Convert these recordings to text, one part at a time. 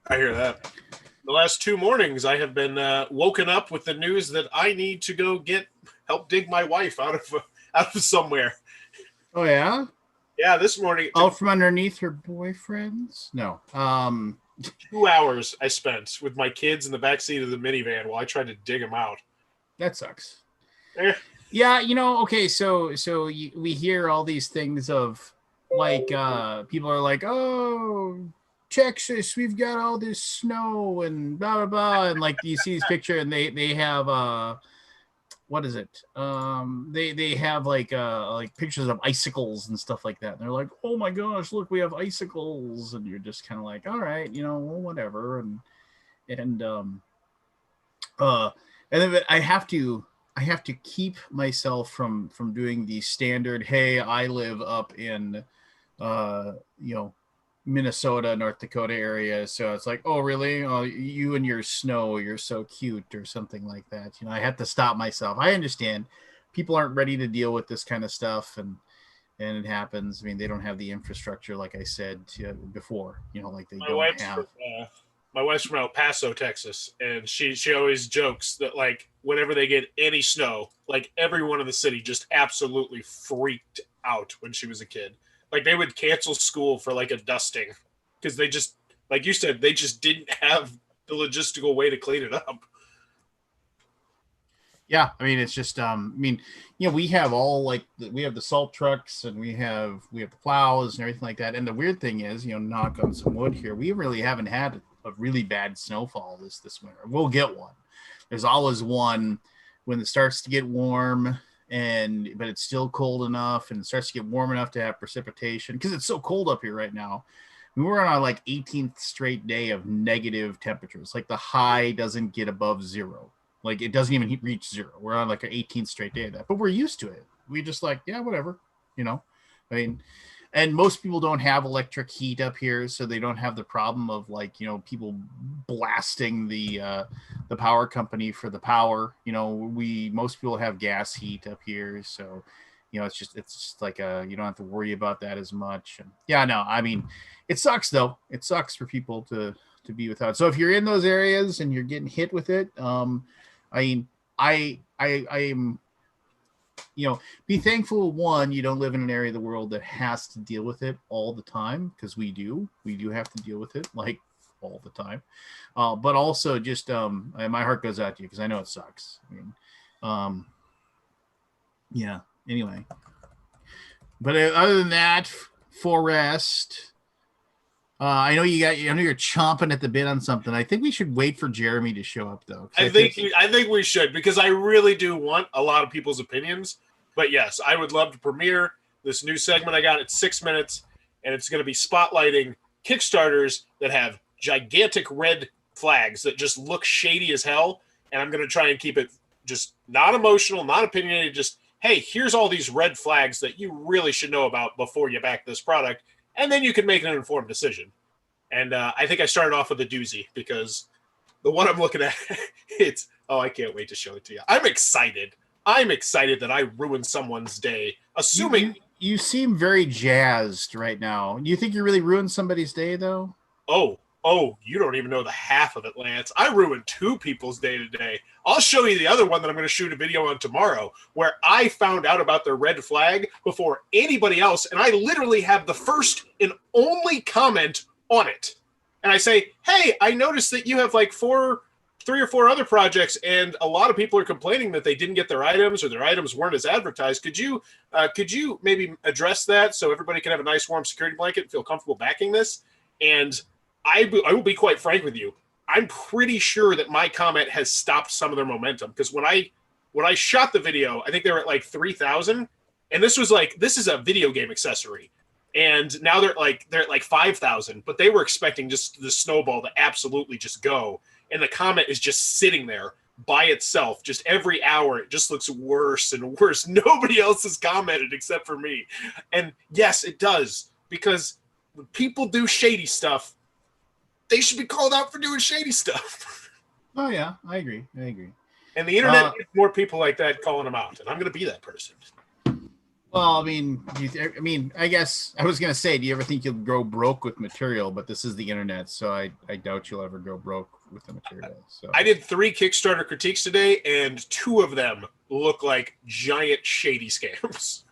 I hear that. The last 2 mornings, I have been woken up with the news that I need to go help dig my wife out of somewhere. Oh yeah, Yeah, this morning it took out from underneath her boyfriend's. No, 2 hours I spent with my kids in the backseat of the minivan while I tried to dig them out. that sucks. Eh, Yeah, okay, we hear all these things of like people are like, "Oh, Texas, we've got all this snow and blah blah blah," and like you see this picture and they have what is it? They have like pictures of icicles and stuff like that. And they're like, "Oh my gosh, look, we have icicles," and you're just kind of like, "All right, well, whatever." And uh, and then I have to keep myself from doing the standard. Hey, I live up in uh, you know Minnesota, North Dakota area, so it's like, oh really? Oh, you and your snow, you're so cute, or something like that. I have to stop myself. I understand people aren't ready to deal with this kind of stuff, and it happens. I mean, they don't have the infrastructure, like I said before. Like they my don't wife's have. from, uh, my wife's from El Paso, Texas, and she always jokes that like whenever they get any snow, like everyone in the city just absolutely freaked out when she was a kid. Like they would cancel school for like a dusting because they just, like you said, they just didn't have the logistical way to clean it up. Yeah, I mean, it's just we have all we have the salt trucks, and we have the plows and everything like that. And the weird thing is, knock on some wood here, we really haven't had a really bad snowfall this winter. We'll get one. There's always one when it starts to get warm, but it's still cold enough, and it starts to get warm enough to have precipitation, because it's so cold up here right now. We were on our 18th straight day of negative temperatures. Like the high doesn't get above zero. Like it doesn't even reach zero. We're on like an 18th straight day of that, but we're used to it. We just like, yeah, whatever, I mean, and most people don't have electric heat up here, so they don't have the problem of people blasting the power company for the power. Most people have gas heat up here, so it's just like you don't have to worry about that as much. And yeah, no, I mean, it sucks though. It sucks for people to be without. So if you're in those areas and you're getting hit with it, I mean, I am, be thankful, one, you don't live in an area of the world that has to deal with it all the time, because we do have to deal with it like all the time. But also just my heart goes out to you, because I know it sucks. I mean, um, yeah. Anyway, but other than that, Forrest, I know I know you're chomping at the bit on something. I think we should wait for Jeremy to show up, though. I think we should, because I really do want a lot of people's opinions. But yes, I would love to premiere this new segment I got. It's 6 minutes, and it's going to be spotlighting Kickstarters that have gigantic red flags that just look shady as hell. And I'm going to try and keep it just not emotional, not opinionated. Just, hey, here's all these red flags that you really should know about before you back this product, and then you can make an informed decision. And I think I started off with a doozy, because the one I'm looking at, I can't wait to show it to you. I'm excited. I'm excited that I ruined someone's day, assuming. You seem very jazzed right now. Do you think you really ruined somebody's day, though? Oh, you don't even know the half of it, Lance. I ruined two people's day today. I'll show you the other one that I'm going to shoot a video on tomorrow, where I found out about the red flag before anybody else, and I literally have the first and only comment on it. And I say, hey, I noticed that you have like 3 or 4 other projects, and a lot of people are complaining that they didn't get their items, or their items weren't as advertised. Could you maybe address that so everybody can have a nice warm security blanket and feel comfortable backing this? And I will be quite frank with you. I'm pretty sure that my comment has stopped some of their momentum, because when I shot the video, I think they were at like 3,000, and this is a video game accessory, and now they're at like 5,000. But they were expecting just the snowball to absolutely just go, and the comment is just sitting there by itself. Just every hour, it just looks worse and worse. Nobody else has commented except for me, and yes, it does, because when people do shady stuff, they should be called out for doing shady stuff. Oh yeah, I agree. And the internet needs more people like that calling them out, and I'm going to be that person. Well, I guess I was gonna say, do you ever think you'll go broke with material? But this is the internet, so I doubt you'll ever go broke with the material. So I did 3 Kickstarter critiques today, and 2 of them look like giant shady scams.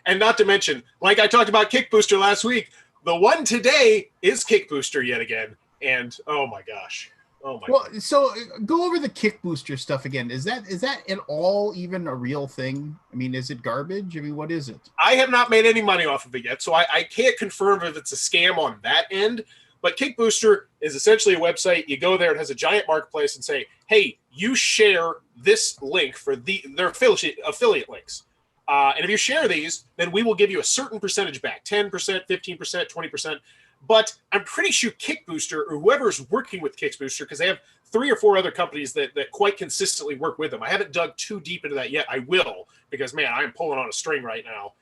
And not to mention, like I talked about Kick Booster last week, the one today is Kick Booster yet again, and oh my gosh. Oh my. Well, so go over the Kick Booster stuff again. Is that at all even a real thing? I mean, is it garbage? I mean, what is it? I have not made any money off of it yet, so I can't confirm if it's a scam on that end. But Kick Booster is essentially a website. You go there, it has a giant marketplace, and say, hey, you share this link for their affiliate links. And if you share these, then we will give you a certain percentage back, 10%, 15%, 20%. But I'm pretty sure Kick Booster, or whoever's working with Kick Booster, because they have 3 or 4 other companies that quite consistently work with them. I haven't dug too deep into that yet. I will, because, man, I'm pulling on a string right now.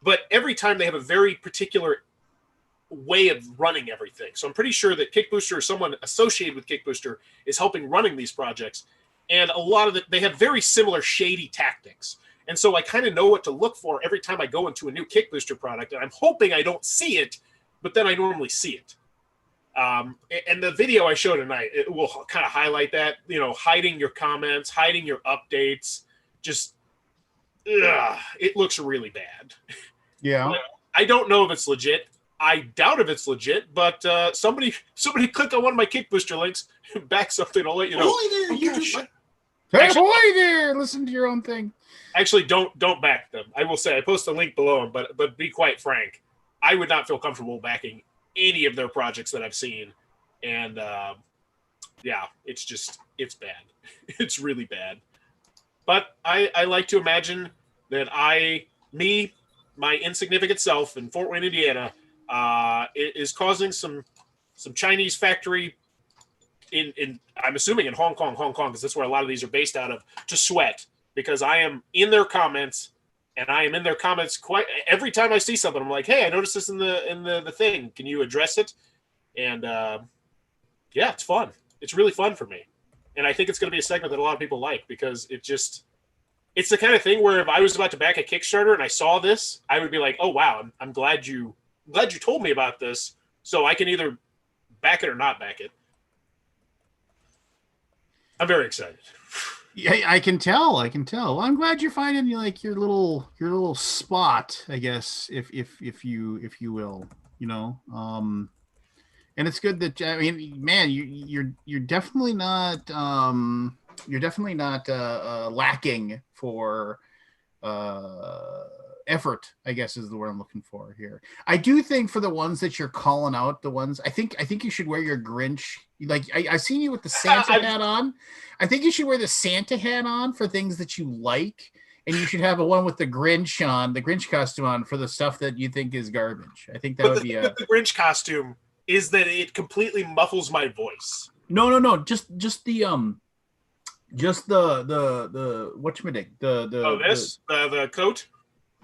But every time they have a very particular way of running everything. So I'm pretty sure that Kick Booster or someone associated with Kick Booster is helping running these projects. And a lot of they have very similar shady tactics. And so I kind of know what to look for every time I go into a new Kick Booster product. And I'm hoping I don't see it, but then I normally see it. And the video I showed tonight, it will kind of highlight that, hiding your comments, hiding your updates. Just, it looks really bad. Yeah. I don't know if it's legit. I doubt if it's legit, but somebody click on one of my Kick Booster links, back something, I'll let you know. Holy there, YouTube. Hey, holy there! Listen to your own thing. Actually, don't back them. I will say, I post a link below them, but be quite frank, I would not feel comfortable backing any of their projects that I've seen. And it's bad. It's really bad. But I like to imagine that my insignificant self in Fort Wayne, Indiana, is causing some Chinese factory in I'm assuming in Hong Kong, because that's where a lot of these are based out of, to sweat, because I am in their comments, and I am in their comments quite every time I see something. I'm like, hey, I noticed this in the thing. Can you address it? And it's fun. It's really fun for me, and I think it's going to be a segment that a lot of people like, because it's the kind of thing where if I was about to back a Kickstarter and I saw this, I would be like, oh wow, I'm glad you told me about this, so I can either back it or not back it. I'm very excited. Yeah, I can tell. Well, I'm glad you're finding your little spot, I guess, if you will, and it's good that, I mean, man, you're definitely not lacking for effort, I guess is the word I'm looking for here. I do think for the ones that you're calling out, the ones I think you should wear your Grinch. Like I've seen you with the Santa hat on. I think you should wear the Santa hat on for things that you like, and you should have a one with the Grinch on, the Grinch costume on, for the stuff that you think is garbage. I think that would be the Grinch costume is that it completely muffles my voice. No, just the whatchamadick, the coat.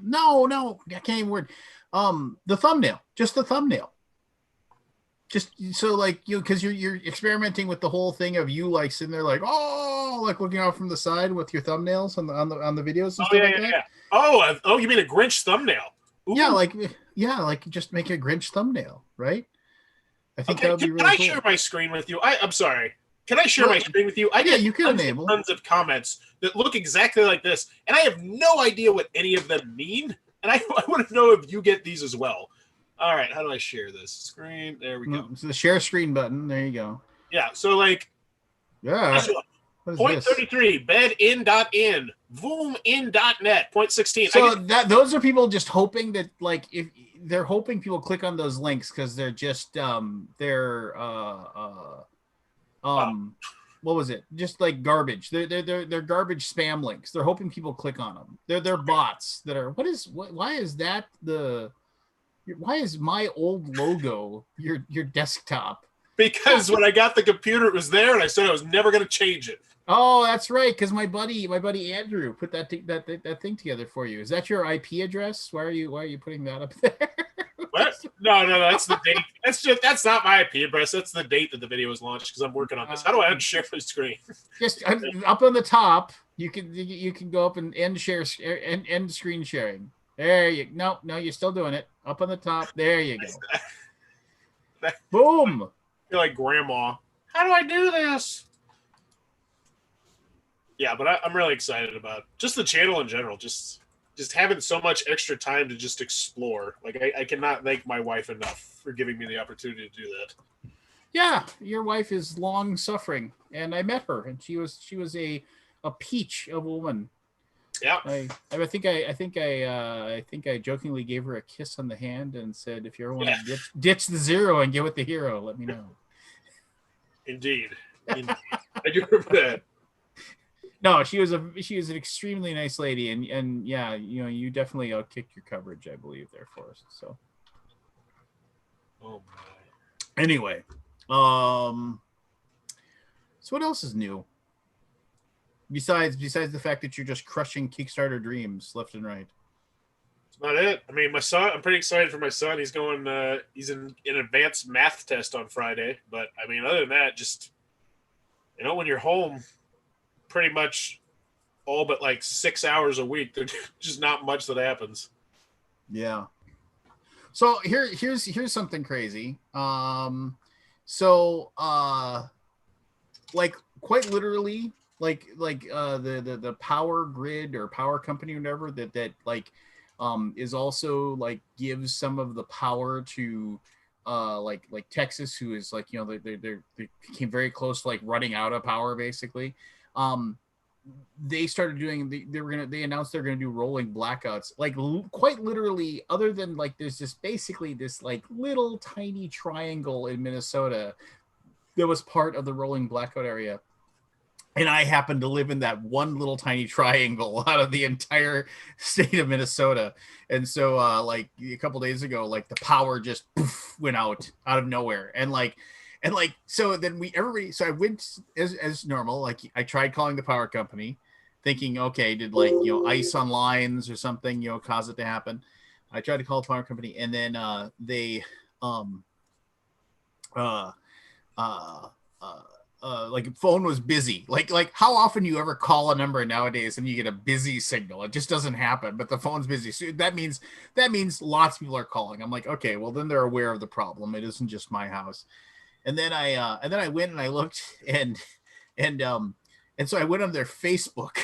No, I can't even word. The thumbnail, just the thumbnail. Just so because you're experimenting with the whole thing of you like sitting there like looking out from the side with your thumbnails on the videos and stuff like that. Yeah. Oh, you mean a Grinch thumbnail? Ooh. Yeah, just make a Grinch thumbnail, right? I think that would be really cool. Can I share my screen with you? I'm sorry. Can I share my screen with you? You can enable tons of comments that look exactly like this, and I have no idea what any of them mean, and I want to know if you get these as well. All right, how do I share this screen? There we go. It's the share screen button. There you go. Yeah, so point 33, bedin.in, voom.in.net, point 16. So those are people just hoping that if they're hoping people click on those links because they're just what was it? Just like garbage. They're garbage spam links. They're hoping people click on them. They're bots that are. Why is my old logo your desktop? Because when I got the computer, it was there, and I said I was never going to change it. Oh, that's right. Because my buddy Andrew put that thing together for you. Is that your IP address? Why are you putting that up there? What? No, that's the date. That's not my IP address. That's the date that the video was launched, because I'm working on this. How do I unshare the screen? Just up on the top. You can go up and end screen sharing. There you no you're still doing it up on the top. There you go. I Boom. feel like grandma. How do I do this? Yeah, but I'm really excited about just the channel in general. Just having so much extra time to just explore. Like I cannot thank my wife enough for giving me the opportunity to do that. Yeah, your wife is long suffering, and I met her, and she was a peach of a woman. Yeah, I think I jokingly gave her a kiss on the hand and said, if you ever want yeah, to ditch the zero and get with the hero, let me know. indeed, indeed. I do remember that. No, she was an extremely nice lady, and yeah, you definitely outkicked your coverage, I believe, there for us. So Oh my. anyway, um, so what else is new besides the fact that you're just crushing Kickstarter dreams left and right? That's about it. I mean, my son. I'm pretty excited for my son. He's going. He's in an advanced math test on Friday. But I mean, other than that, just when you're home, pretty much all but like 6 hours a week. There's just not much that happens. Yeah. So here's something crazy. So like quite literally, the power grid or power company or whatever that like is also like gives some of the power to like Texas, who is like they came very close to like running out of power basically. Um, they started doing they announced they're gonna do rolling blackouts, like quite literally, other than like there's this basically this like little tiny triangle in Minnesota that was part of the rolling blackout area, and I happen to live in that one little tiny triangle out of the entire state of Minnesota. And so like a couple days ago, like the power just poof, went out of nowhere. And so then everybody, so I went as normal, like I tried calling the power company thinking, okay, did like ice on lines or something cause it to happen. I tried to call the power company, and then they um uh uh like phone was busy. Like how often you ever call a number nowadays and you get a busy signal? It just doesn't happen. But the phone's busy, so that means lots of people are calling. I'm like, okay, well then they're aware of the problem. It isn't just my house. And then I went and I looked, and and so I went on their Facebook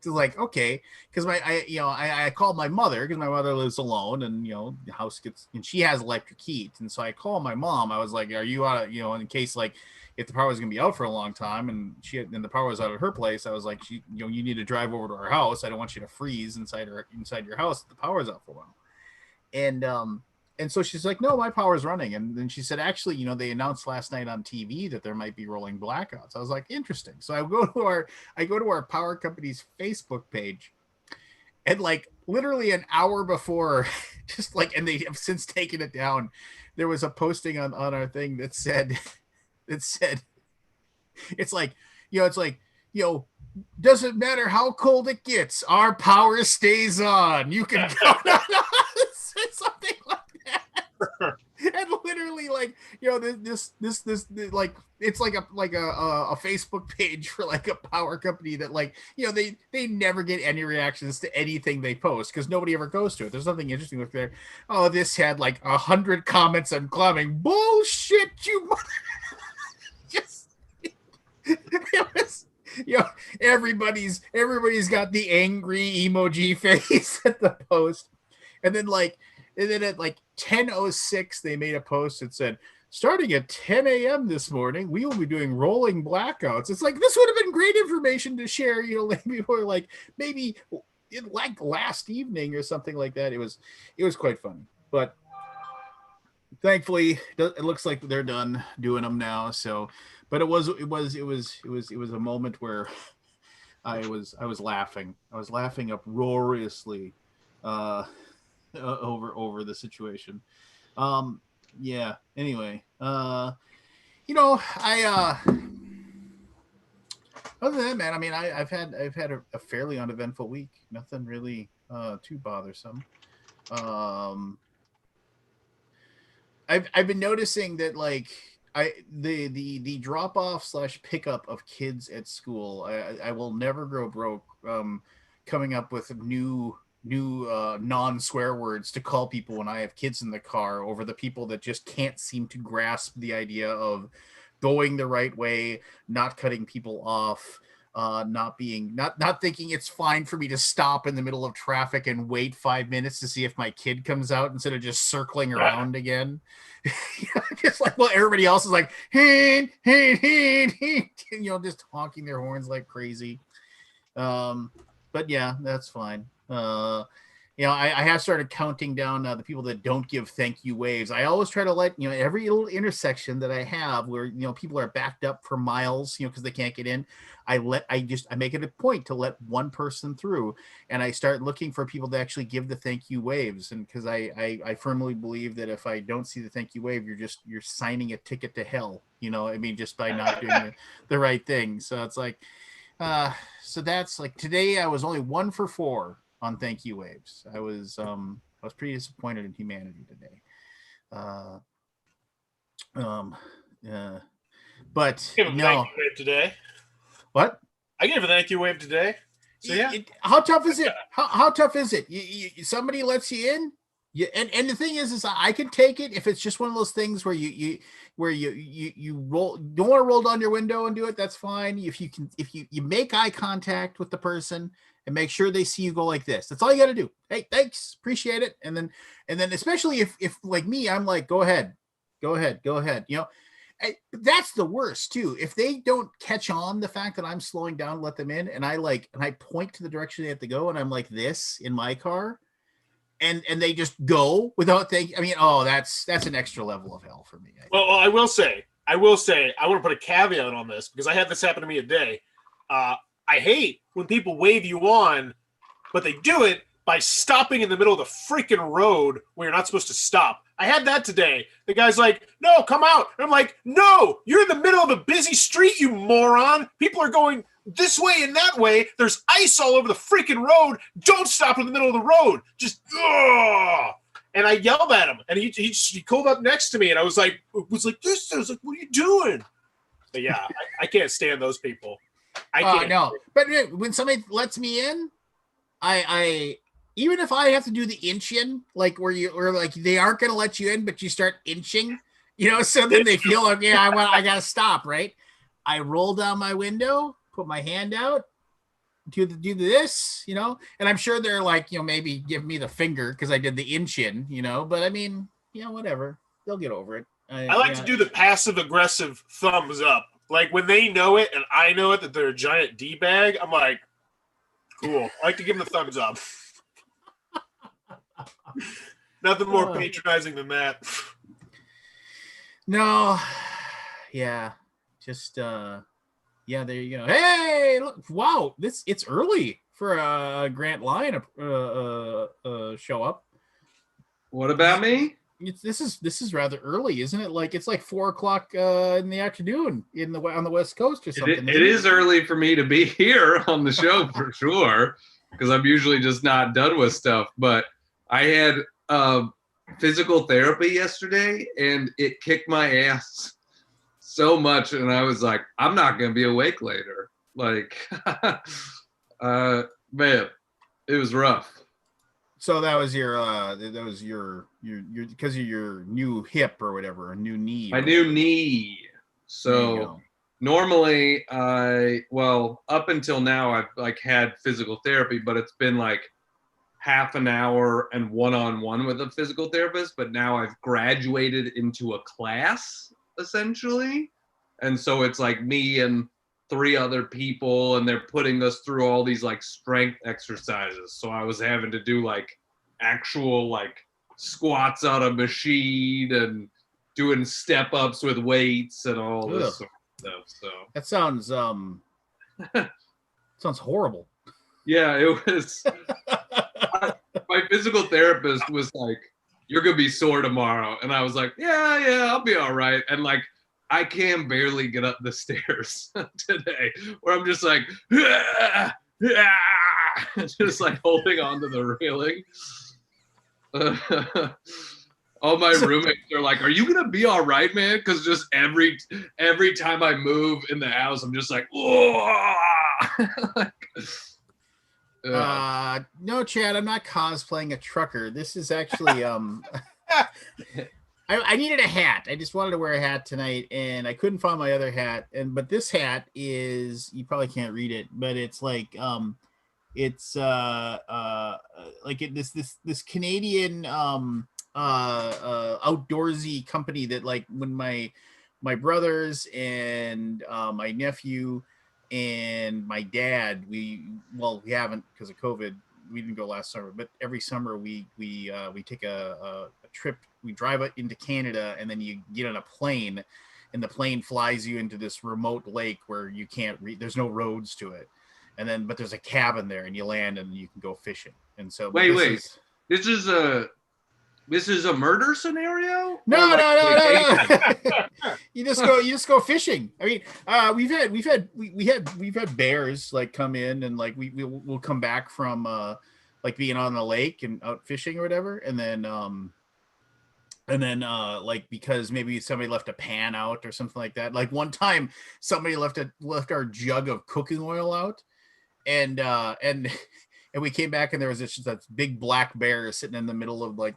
to like, okay, because I called my mother because my mother lives alone, and the house gets, and she has electric heat, and so I called my mom. I was like, are you out in case like if the power was gonna be out for a long time, and the power was out at her place, I was like, you need to drive over to our house. I don't want you to freeze inside your house if the power's out for a while. And so she's like, no, my power's running. And then she said, actually, they announced last night on TV that there might be rolling blackouts. I was like, interesting. So I go to our power company's Facebook page, and like literally an hour before, just like, and they have since taken it down, there was a posting on our thing that said it's like, doesn't matter how cold it gets, our power stays on. You can go something like that. And literally, like, this like, it's like a Facebook page for like a power company that, like, they never get any reactions to anything they post because nobody ever goes to it. There's nothing interesting with there. Oh, this had like 100 comments and climbing bullshit. You just it was, everybody's got the angry emoji face at the post. And then at like 10:06 they made a post that said, starting at 10 a.m. this morning, we will be doing rolling blackouts. It's like, this would have been great information to share, like people are like, maybe like last evening or something like that. It was quite funny. But thankfully it looks like they're done doing them now. So, but it was a moment where I was laughing. I was laughing uproariously over the situation. Yeah. Anyway, I other than that, man, I mean, I've had a fairly uneventful week. Nothing really too bothersome. I've been noticing that, like, the drop off / pickup of kids at school. I will never grow broke. Coming up with new non swear words to call people when I have kids in the car over the people that just can't seem to grasp the idea of going the right way, not cutting people off, not thinking it's fine for me to stop in the middle of traffic and wait 5 minutes to see if my kid comes out instead of just circling around again. Just like, well, everybody else is like, hey, just honking their horns like crazy. But yeah, that's fine. I have started counting down the people that don't give thank you waves. I always try to let, every little intersection that I have where, people are backed up for miles, because they can't get in. I make it a point to let one person through, and I start looking for people to actually give the thank you waves. And because I firmly believe that if I don't see the thank you wave, you're signing a ticket to hell, just by not doing the right thing. So it's like, so that's like today I was only 1 for 4 on thank you waves. I was pretty disappointed in humanity today. But give him a thank you wave today. What? I gave a thank you wave today. So yeah. How tough is it? How tough is it? Somebody lets you in. And the thing is I can take it if it's just one of those things where you roll, don't want to roll down your window and do it. That's fine. If you make eye contact with the person and make sure they see you go like this, that's all you got to do. Hey, thanks, appreciate it. And then especially if like me, I'm like, go ahead. That's the worst too. If they don't catch on the fact that I'm slowing down, let them in, and I point to the direction they have to go, and I'm like this in my car. And they just go without thinking. I mean, that's an extra level of hell for me. Well, I will say, I want to put a caveat on this because I had this happen to me today. I hate when people wave you on, but they do it by stopping in the middle of the freaking road where you're not supposed to stop. I had that today. The guy's like, no, come out. And I'm like, no, you're in the middle of a busy street, you moron. People are going this way and that way. There's ice all over the freaking road. Don't stop in the middle of the road. Just, ugh. And I yelled at him, and he pulled up next to me, and I was like, this. I was like, what are you doing? But yeah, I can't stand those people. I can't. No, but when somebody lets me in, I even if I have to do the inch in, like where they aren't going to let you in, but you start inching, so then they feel like, yeah, I got to stop, right? I roll down my window, put my hand out, do this, and I'm sure they're like, maybe give me the finger because I did the inch in, but I mean, whatever, they'll get over it. I like to do the passive aggressive thumbs up. Like when they know it and I know it that they're a giant D-bag, I'm like, cool. I like to give them the thumbs up. Nothing more patronizing than that. No. Yeah. Just there you go. Hey, look, wow, it's early for a Grant Lyon show up. What about me? This is rather early, isn't it? Like it's like 4:00 in the afternoon on the West Coast or something. It is early for me to be here on the show for sure, because I'm usually just not done with stuff. But I had physical therapy yesterday, and it kicked my ass so much, and I was like, I'm not gonna be awake later. Like, man, it was rough. So that was your because of your new hip or whatever, a new knee. My new knee. So normally up until now I've like had physical therapy, but it's been like half an hour and one-on-one with a physical therapist. But now I've graduated into a class essentially, and so it's like me and 3 other people, and they're putting us through all these like strength exercises. So I was having to do like actual like squats on a machine and doing step ups with weights and all this sort of stuff. So that sounds sounds horrible. Yeah, it was. My physical therapist was like, "You're gonna be sore tomorrow," and I was like, "Yeah, I'll be all right." And like, I can barely get up the stairs today, where I'm just like, just like holding on to the railing. All my roommates are like, "Are you gonna be all right, man?" Because just every time I move in the house, I'm just like, "Whoa!" No, Chad, I'm not cosplaying a trucker. This is actually I needed a hat. I just wanted to wear a hat tonight, and I couldn't find my other hat. But this hat is, you probably can't read it, but it's like it's this Canadian outdoorsy company that, like, when my brothers and my nephew and my dad, we haven't, because of COVID, we didn't go last summer, but every summer we take a trip. We drive into Canada, and then you get on a plane, and the plane flies you into this remote lake where you can't read. There's no roads to it, but there's a cabin there, and you land and you can go fishing. And so, wait, this is a murder scenario? No. You just go fishing. I mean, we've had bears like come in, and like we'll come back from like being on the lake and out fishing or whatever, and then like, because maybe somebody left a pan out or something like that. Like one time somebody left our jug of cooking oil out, and we came back, and there was that big black bear sitting in the middle of like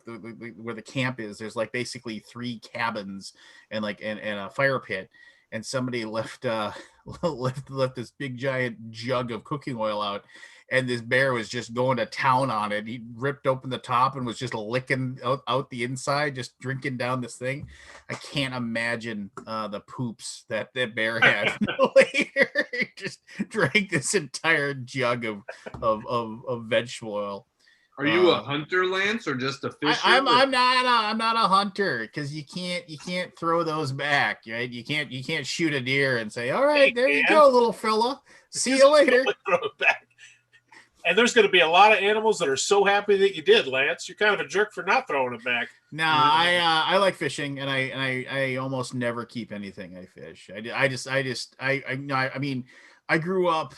where the camp is. There's like basically 3 cabins and a fire pit, and somebody left this big giant jug of cooking oil out, and this bear was just going to town on it. He ripped open the top and was just licking out the inside, just drinking down this thing. I can't imagine the poops that bear had later. Just drank this entire jug of vegetable oil. Are you a hunter, Lance, or just a fisher? I'm not a hunter, because you can't throw those back, right? You can't shoot a deer and say, all right, there you go, little fella. See you later. Throw it back. And there's going to be a lot of animals that are so happy that you did, Lance. You're kind of a jerk for not throwing it back. No, I like fishing, and I almost never keep anything I fish. I mean, I grew up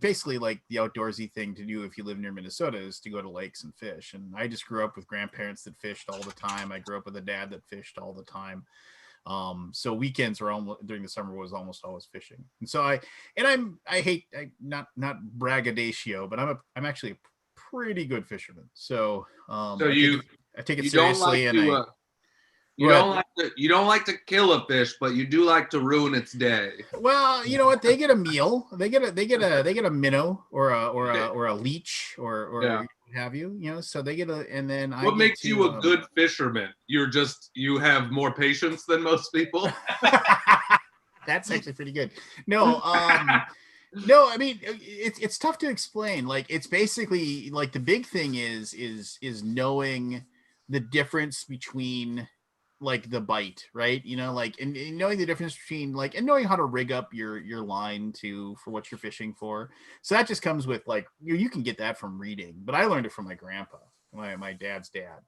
basically, like, the outdoorsy thing to do if you live near Minnesota is to go to lakes and fish. And I just grew up with grandparents that fished all the time. I grew up with a dad that fished all the time. So weekends during the summer was almost always fishing. And so I not braggadocio, but I'm actually a pretty good fisherman. So I take it seriously. You don't like to kill a fish, but you do like to ruin its day. Well, you know what? They get a meal. They get a minnow or a leech or what have you. You know, so they get and then what makes you a good fisherman? You have more patience than most people. That's actually pretty good. No, no, I mean, it's tough to explain. Like, it's basically like the big thing is knowing the difference between, like, the bite, right? You know, like, and knowing the difference between, like, and knowing how to rig up your line for what you're fishing for. So that just comes with, like, you can get that from reading, but I learned it from my grandpa, my dad's dad,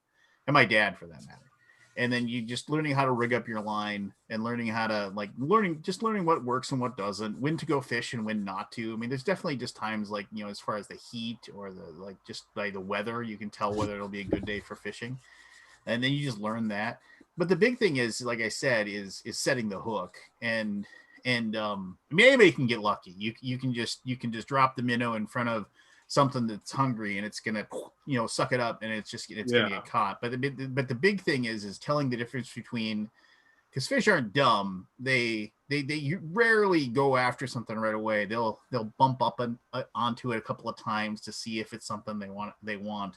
and my dad, for that matter. And then you just learning how to rig up your line, and learning how to, like, learning what works and what doesn't, when to go fish and when not to. I mean, there's definitely just times, like, you know, as far as the heat or just by the weather, you can tell whether it'll be a good day for fishing. And then you just learn that. But the big thing is, like I said, is setting the hook, and anybody can get lucky. You can just drop the minnow in front of something that's hungry, and it's gonna, you know, suck it up, and it's gonna get caught. But the big thing is telling the difference between, because fish aren't dumb. They rarely go after something right away. They'll bump up onto it a couple of times to see if it's something they want.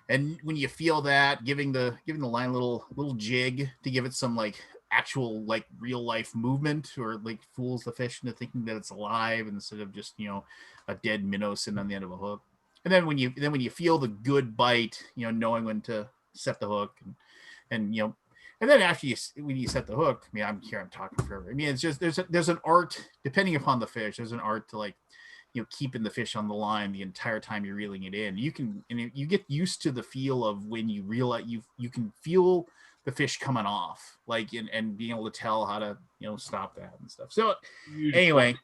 And when you feel that, giving the line a little jig to give it some, like, actual, like, real life movement, or, like, fools the fish into thinking that it's alive instead of just, you know, a dead minnow sitting on the end of a hook. And then when you feel the good bite, you know, knowing when to set the hook, and you know, and then after when you set the hook, I mean, I'm talking forever. I mean, it's just there's an art, depending upon the fish. There's an art to, like, you know, keeping the fish on the line the entire time you're reeling it in. You get used to the feel of when you realize you can feel the fish coming off, like, and being able to tell how to, you know, stop that and stuff. So anyway,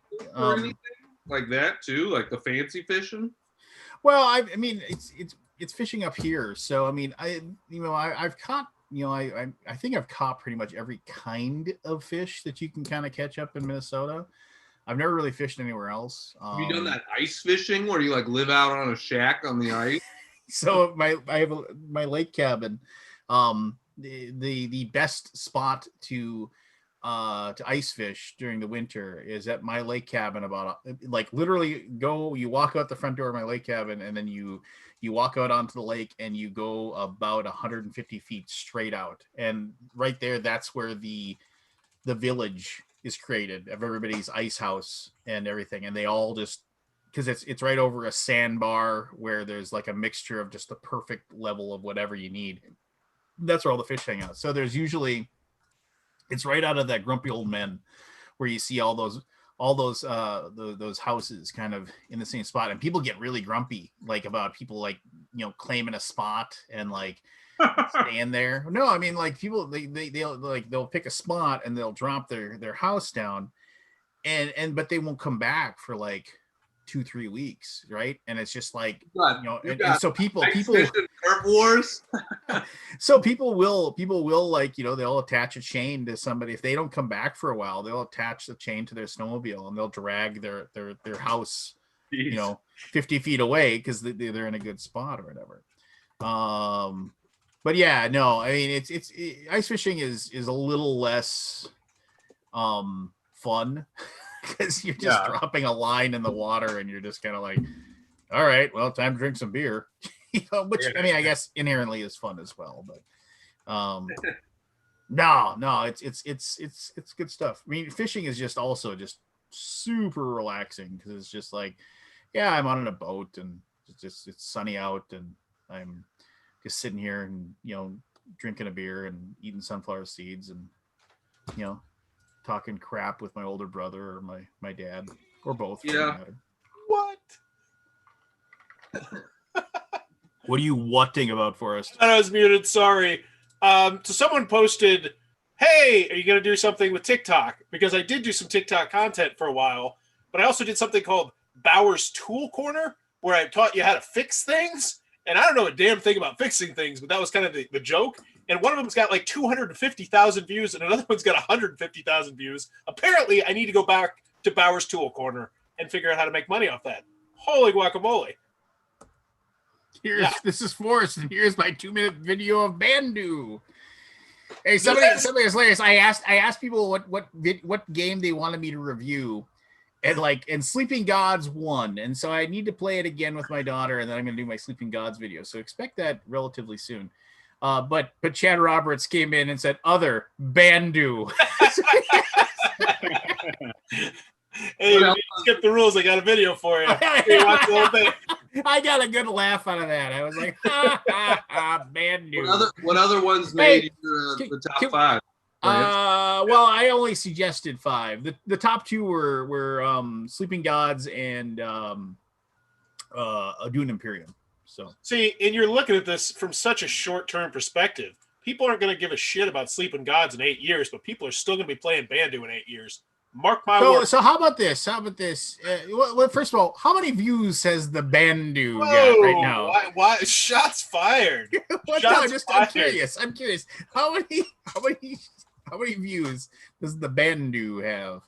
like that too, like the fancy fishing. Well, I mean, it's it's fishing up here. So I mean, I've caught, I think I've caught pretty much every kind of fish that you can kind of catch up in Minnesota. I've never really fished anywhere else. Have you done that ice fishing where you like live out on a shack on the ice? So I have my lake cabin. The best spot to ice fish during the winter is at my lake cabin. Literally you walk out the front door of my lake cabin, and then you walk out onto the lake, and you go about 150 feet straight out, and right there, that's where the village is created of everybody's ice house and everything, and they all just, because it's right over a sandbar where there's like a mixture of just the perfect level of whatever you need. That's where all the fish hang out. So there's usually, it's right out of that Grumpy Old Men where you see all those houses kind of in the same spot, and people get really grumpy like about people like claiming a spot and like stand there. No, I mean, like, people they'll pick a spot and they'll drop their house down, but they won't come back for like 2-3 weeks, right? And it's just like, and so people wars. So people will like, they'll attach a chain to somebody. If they don't come back for a while, they'll attach the chain to their snowmobile and they'll drag their house, Jeez. 50 feet away because they're in a good spot or whatever. But yeah, no, I mean, it's ice fishing is a little less fun because you're just dropping a line in the water and you're just kind of like, all right, well, time to drink some beer, which I mean, I guess inherently is fun as well, but no, it's good stuff. I mean, fishing is just also just super relaxing because it's just like, yeah, I'm on a boat and it's sunny out and I'm just sitting here and drinking a beer and eating sunflower seeds and talking crap with my older brother or my dad or both. Yeah. What? What are you whatting about, Forrest? I was muted. Sorry. So someone posted, "Hey, are you going to do something with TikTok?" Because I did do some TikTok content for a while, but I also did something called Bauer's Tool Corner, where I taught you how to fix things. And I don't know a damn thing about fixing things, but that was kind of the joke. And one of them's got like 250,000 views, and another one's got 150,000 views. Apparently, I need to go back to Bauer's Tool Corner and figure out how to make money off that. Holy guacamole. This is Forrest, and here's my 2-minute video of Bandu. Hey, somebody is hilarious. I asked people what game they wanted me to review. And Sleeping Gods won, and so I need to play it again with my daughter, and then I'm going to do my Sleeping Gods video. So expect that relatively soon. But Chad Roberts came in and said, "Other Bandu." Hey, you skip the rules. I got a video for you. You watch the whole thing. I got a good laugh out of that. I was like, Bandu. What other ones made the top 5? Well, I only suggested 5. The top 2 were Sleeping Gods and Dune Imperium. So see, and you're looking at this from such a short-term perspective. People aren't going to give a shit about Sleeping Gods in 8 years, but people are still going to be playing Bandu in 8 years. Mark my words. So how about this? Well, first of all, how many views has the Bandu got right now? Why? Shots fired. I'm curious. How many views does the Bandu have?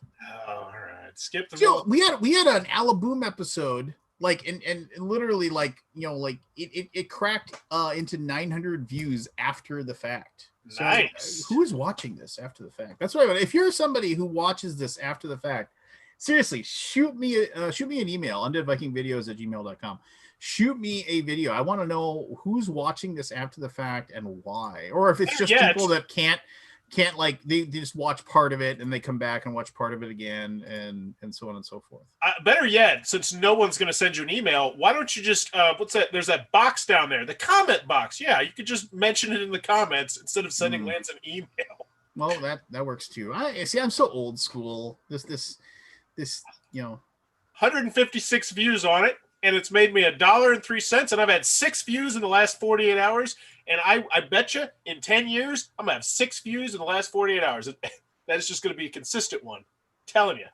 All right, skip the. We had an Alaboom episode, like, and literally, like, it cracked into 900 views after the fact. So, nice. Who is watching this after the fact? That's right. If you're somebody who watches this after the fact, seriously, shoot me an email, undeadvikingvideos@gmail.com. Shoot me a video. I want to know who's watching this after the fact and why, or if it's just people that can't like they just watch part of it and they come back and watch part of it again and so on and so forth. Better yet, since no one's going to send you an email, why don't you just what's that? There's that box down there, the comment box. Yeah, you could just mention it in the comments instead of sending Lance an email. Well, that works too. I'm so old school. This 156 views on it, and it's made me $1.03, and I've had 6 views in the last 48 hours. And I bet you in 10 years, I'm going to have 6 views in the last 48 hours. That is just going to be a consistent one. I'm telling you.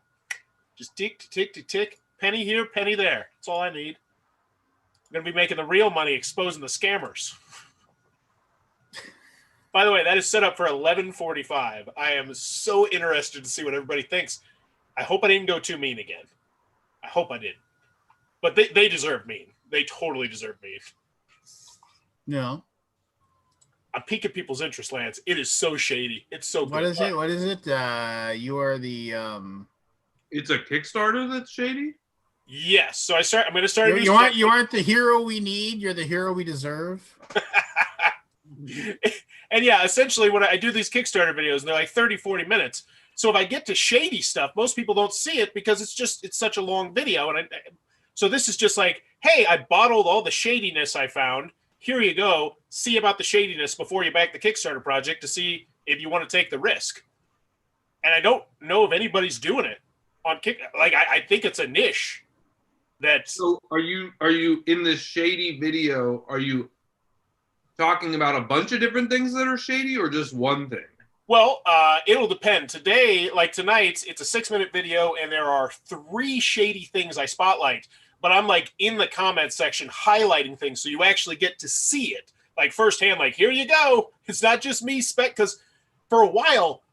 Just tick, tick, tick, tick. Penny here, penny there. That's all I need. I'm going to be making the real money exposing the scammers. By the way, that is set up for 11:45. I am so interested to see what everybody thinks. I hope I didn't go too mean again. I hope I didn't. But they deserve mean. They totally deserve mean. No. I'm piquing people's interest, Lance. It is so shady. It's so good. What is it? What is it? You are the It's a Kickstarter that's shady? Yes. So I'm going to start. You aren't the hero we need. You're the hero we deserve. And yeah, essentially when I do these Kickstarter videos, and they're like 30, 40 minutes. So if I get to shady stuff, most people don't see it because it's such a long video. And so this is just like, hey, I bottled all the shadiness I found. Here you go. See about the shadiness before you back the Kickstarter project to see if you want to take the risk. And I don't know if anybody's doing it on Kick. Like I think it's a niche. So are you in this shady video? Are you talking about a bunch of different things that are shady, or just one thing? Well, it'll depend. Today, like tonight, it's a 6-minute video, and there are 3 shady things I spotlight. But I'm like in the comments section highlighting things, so you actually get to see it like firsthand. Like, here you go. It's not just me because for a while,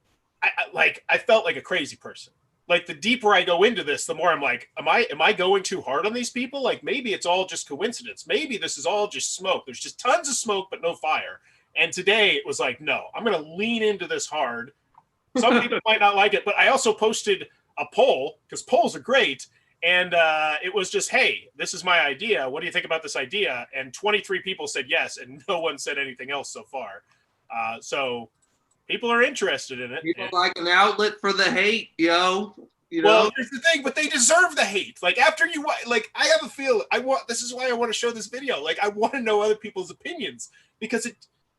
I felt like a crazy person. Like the deeper I go into this, the more I'm like, am I going too hard on these people? Like maybe it's all just coincidence. Maybe this is all just smoke. There's just tons of smoke, but no fire. And today it was like, no, I'm going to lean into this hard. Some people might not like it, but I also posted a poll because polls are great. And it was just, hey, this is my idea. What do you think about this idea? And 23 people said yes, and no one said anything else so far. So people are interested in it. People like an outlet for the hate, yo. You know? Well, here's the thing, but they deserve the hate. Like after you, like I have a feel. This is why I want to show this video. Like I want to know other people's opinions because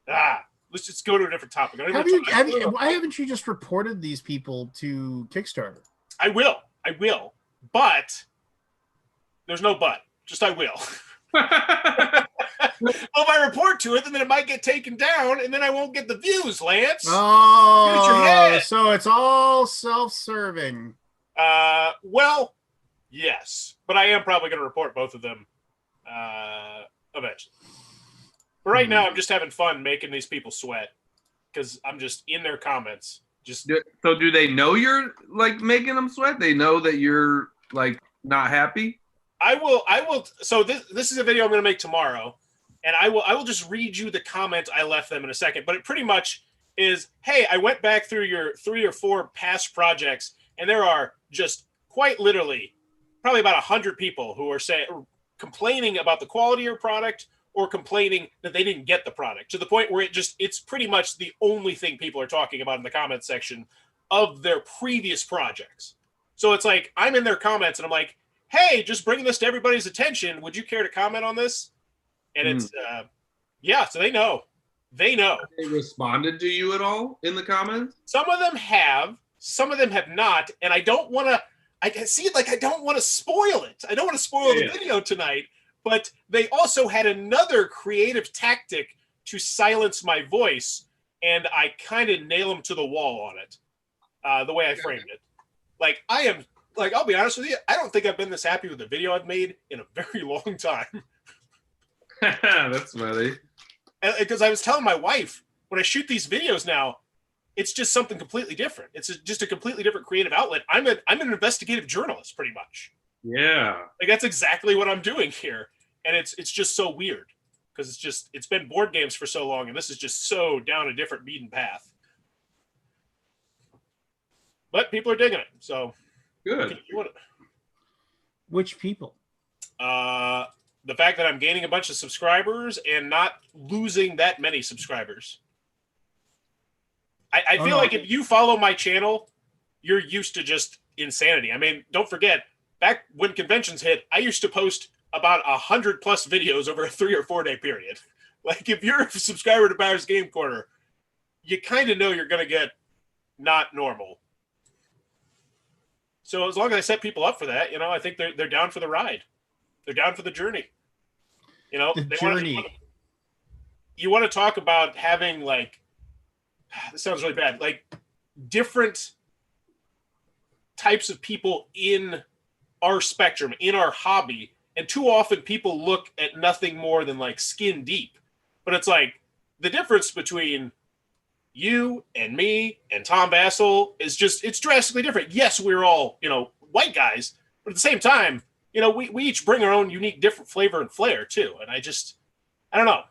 let's just go to a different topic. Why haven't you just reported these people to Kickstarter? I will, but there's no but. Just I will. Well, if I report to it, then it might get taken down, and then I won't get the views, Lance. Oh, so it's all self-serving. Well, yes, but I am probably going to report both of them eventually. But right now, I'm just having fun making these people sweat because I'm just in their comments. So do they know you're like making them sweat? They know that you're like not happy? I will. So this is a video I'm going to make tomorrow, and I will just read you the comment I left them in a second. But it pretty much is, hey, I went back through your 3 or 4 past projects, and there are just quite literally probably about 100 people who are complaining about the quality of your product or complaining that they didn't get the product, to the point where it's pretty much the only thing people are talking about in the comment section of their previous projects. So it's like I'm in their comments and I'm like, hey, just bringing this to everybody's attention. Would you care to comment on this? And it's, so they know. They know. Have they responded to you at all in the comments? Some of them have. Some of them have not. And I don't want to, I see it like I don't want to spoil it. I don't want to spoil the video tonight. But they also had another creative tactic to silence my voice. And I kind of nail them to the wall on it, the way I framed it. Like, I'll be honest with you, I don't think I've been this happy with the video I've made in a very long time. That's funny. Because I was telling my wife, when I shoot these videos now, it's just something completely different. It's just a completely different creative outlet. I'm an investigative journalist, pretty much. Yeah. Like, that's exactly what I'm doing here. And it's just so weird. Because it's been board games for so long, and this is just so down a different beaten path. But people are digging it, so... Good. Which people? The fact that I'm gaining a bunch of subscribers and not losing that many subscribers. I feel like if you follow my channel, you're used to just insanity. I mean, don't forget, back when conventions hit, I used to post about 100+ videos over a 3 or 4 day period. Like, if you're a subscriber to Bowers Game Corner, you kind of know you're going to get not normal. So as long as I set people up for that, I think they're down for the ride. They're down for the journey. The journey. You want to talk about having, like, this sounds really bad, like different types of people in our spectrum, in our hobby, and too often people look at nothing more than like skin deep. But it's like the difference between you and me and Tom Bassel is just, it's drastically different. Yes, we're all, white guys, but at the same time, we each bring our own unique, different flavor and flair too. And I don't know.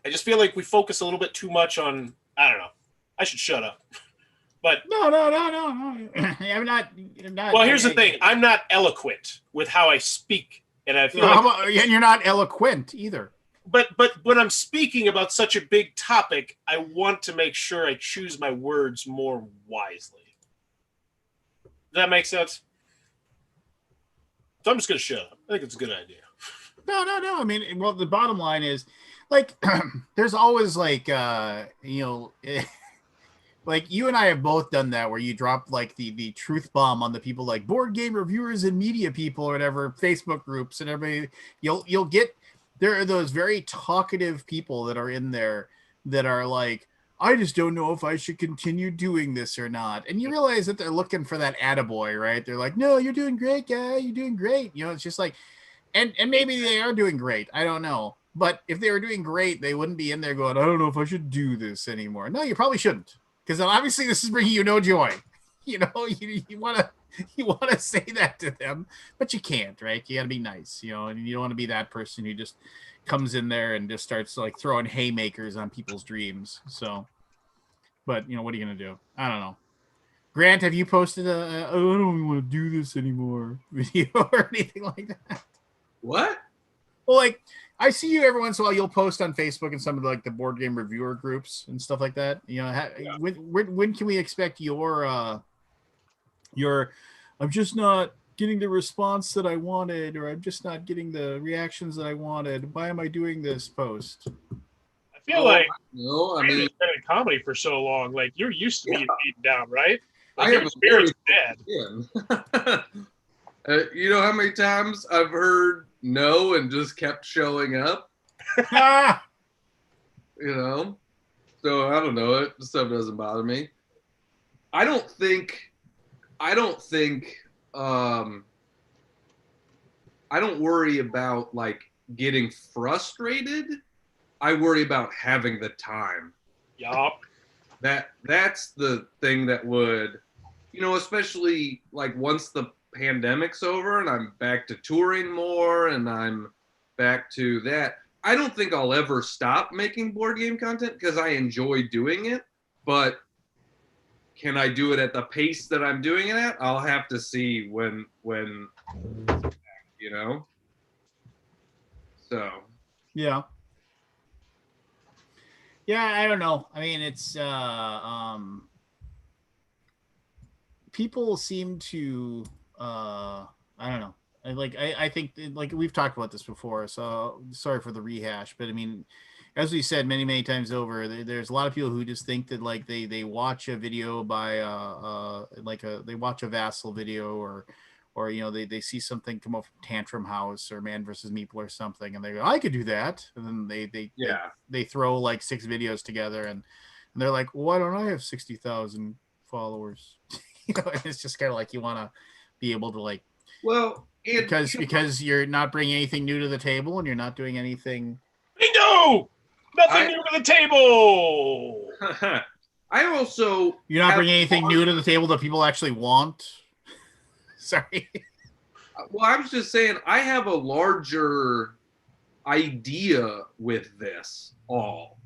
I just feel like we focus a little bit too much on, I don't know. I should shut up. But no. I'm not. Well, here's the thing. I'm not eloquent with how I speak, and I feel and you're not eloquent either. But when I'm speaking about such a big topic, I want to make sure I choose my words more wisely. Does that make sense? So I'm just going to shut up. I think it's a good idea. No. I mean, well, the bottom line is, like, there's always like, like you and I have both done that where you drop like the truth bomb on the people like board game reviewers and media people or whatever, Facebook groups and everybody. You'll get, there are those very talkative people that are in there that are like, I just don't know if I should continue doing this or not. And you realize that they're looking for that attaboy, right? They're like, no, you're doing great, guy. You're doing great. It's just like, and maybe they are doing great. I don't know. But if they were doing great, they wouldn't be in there going, I don't know if I should do this anymore. No, you probably shouldn't. Because obviously this is bringing you no joy. You want to say that to them, but you can't, right? You got to be nice, and you don't want to be that person who just comes in there and just starts like throwing haymakers on people's dreams. So, but what are you going to do? I don't know. Grant, have you posted I don't even want to do this anymore video or anything like that? What? Well, like, I see you every once in a while. You'll post on Facebook and some of the board game reviewer groups and stuff like that. When can we expect your I'm just not getting the response that I wanted, or I'm just not getting the reactions that I wanted. Why am I doing this post? I feel like I've been in comedy for so long. Like, you're used to being beaten down, right? Like, your spirit's dead. You know how many times I've heard no and just kept showing up? So I don't know. It stuff doesn't bother me. I don't worry about like getting frustrated. I worry about having the time. Yup. That's the thing that would, especially like once the pandemic's over and I'm back to touring more and I'm back to that. I don't think I'll ever stop making board game content because I enjoy doing it, but can I do it at the pace that I'm doing it at? I'll have to see when So. Yeah. Yeah, I don't know. I mean, it's people seem to I don't know. I think like we've talked about this before, so sorry for the rehash, but I mean, as we said many times over, there's a lot of people who just think that like they watch a video by they watch a Vassal video or they see something come up from Tantrum House or Man vs. Meeple or something, and they go, I could do that, and then they throw like 6 videos together, and they're like, well, why don't I have 60,000 followers? It's just kind of like you want to be able to like, well, because you're not bringing anything new to the table and you're not doing anything. Bingo! Nothing new to the table. You're not bringing anything new to the table that people actually want. Sorry. Well, I was just saying I have a larger idea with this all,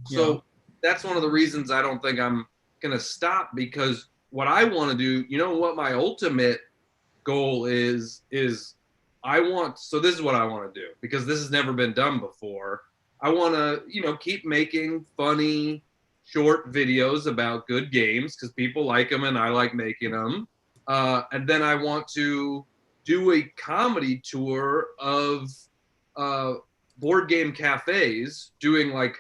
So that's one of the reasons I don't think I'm gonna stop, because what I want to do, what my ultimate goal is so this is what I want to do, because this has never been done before. I want to, keep making funny short videos about good games because people like them and I like making them. And then I want to do a comedy tour of board game cafes, doing like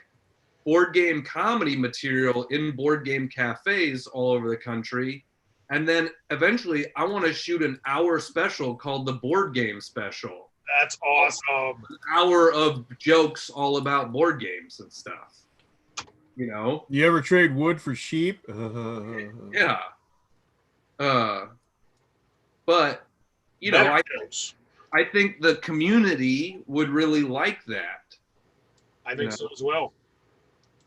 board game comedy material in board game cafes all over the country. And then eventually I want to shoot an hour special called the Board Game Special. That's awesome. An hour of jokes all about board games and stuff. You ever trade wood for sheep? Yeah. But, I think the community would really like that. I think so as well.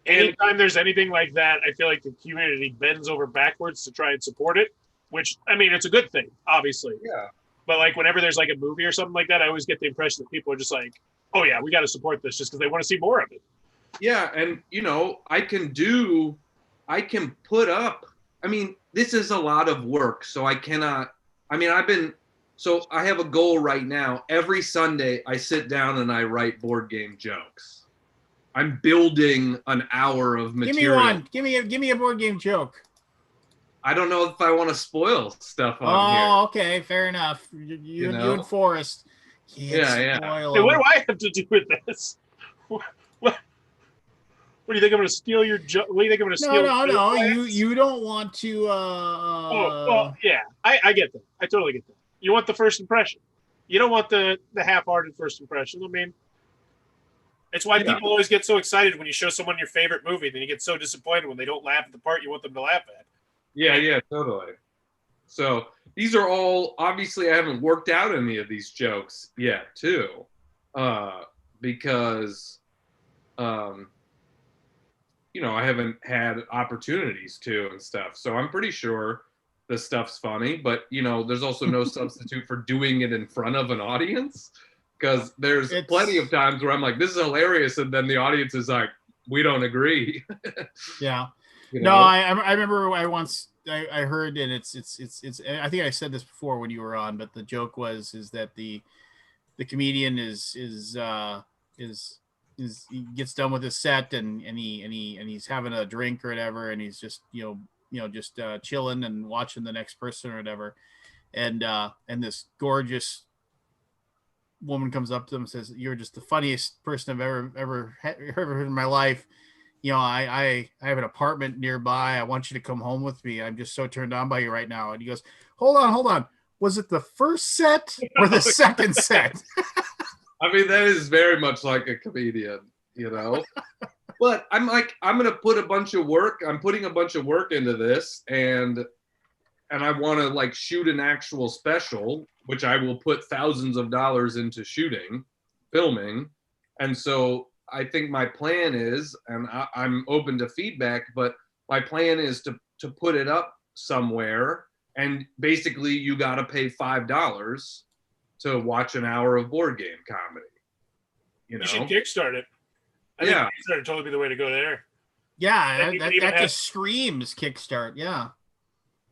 Anytime there's anything like that, I feel like the community bends over backwards to try and support it, which, I mean, it's a good thing, obviously. Yeah. But like whenever there's like a movie or something like that, I always get the impression that people are just like, oh yeah, we got to support this just because they want to see more of it. Yeah, and I can put up. I mean, this is a lot of work, so I cannot. I mean, I have a goal right now. Every Sunday, I sit down and I write board game jokes. I'm building an hour of material. Give me one. Give me a board game joke. I don't know if I want to spoil stuff on here. Oh, okay, fair enough. You and Forrest. Yeah. Hey, what do I have to do with this? What do you think I'm going to steal your joke? What do you think I'm going to steal? No. You don't want to. Well, yeah, I get that. I totally get that. You want the first impression. You don't want the half-hearted first impression. I mean, it's why people always get so excited when you show someone your favorite movie, then you get so disappointed when they don't laugh at the part you want them to laugh at. Yeah, totally. So these are all, obviously I haven't worked out any of these jokes yet too, because, I haven't had opportunities to and stuff. So I'm pretty sure the stuff's funny, but there's also no substitute for doing it in front of an audience. Because there's plenty of times where I'm like, this is hilarious. And then the audience is like, we don't agree. Yeah. No, I remember I heard, and it's I think I said this before when you were on, but the joke is that the comedian is he gets done with his set and he's having a drink or whatever, and he's just just chilling and watching the next person or whatever, and this gorgeous woman comes up to him and says, "You're just the funniest person I've ever heard in my life. I have an apartment nearby. I want you to come home with me. I'm just so turned on by you right now." And he goes, hold on. Was it the first set or the second set? I mean, that is very much like a comedian, But I'm like, I'm going to put a bunch of work. I'm putting a bunch of work into this, and I want to like shoot an actual special, which I will put thousands of dollars into filming. And so I think my plan is, and I'm open to feedback, but my plan is to put it up somewhere, and basically you got to pay $5 to watch an hour of board game comedy. You should kickstart it. I think Kickstarter would totally be the way to go there. Yeah, that just screams Kickstart. Yeah,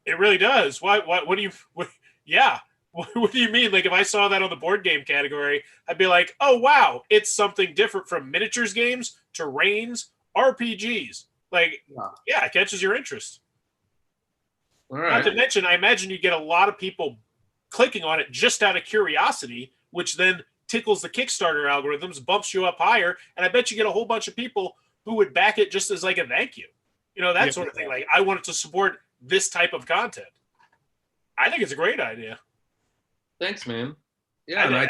it really does. What do you? Yeah. What do you mean? Like, if I saw that on the board game category, I'd be like, oh, wow, it's something different from miniatures games, terrains, RPGs. Like, yeah, it catches your interest. All right. Not to mention, I imagine you get a lot of people clicking on it just out of curiosity, which then tickles the Kickstarter algorithms, bumps you up higher, and I bet you get a whole bunch of people who would back it just as like a thank you. That sort of thing. Like, I wanted to support this type of content. I think it's a great idea. Thanks, man. Yeah,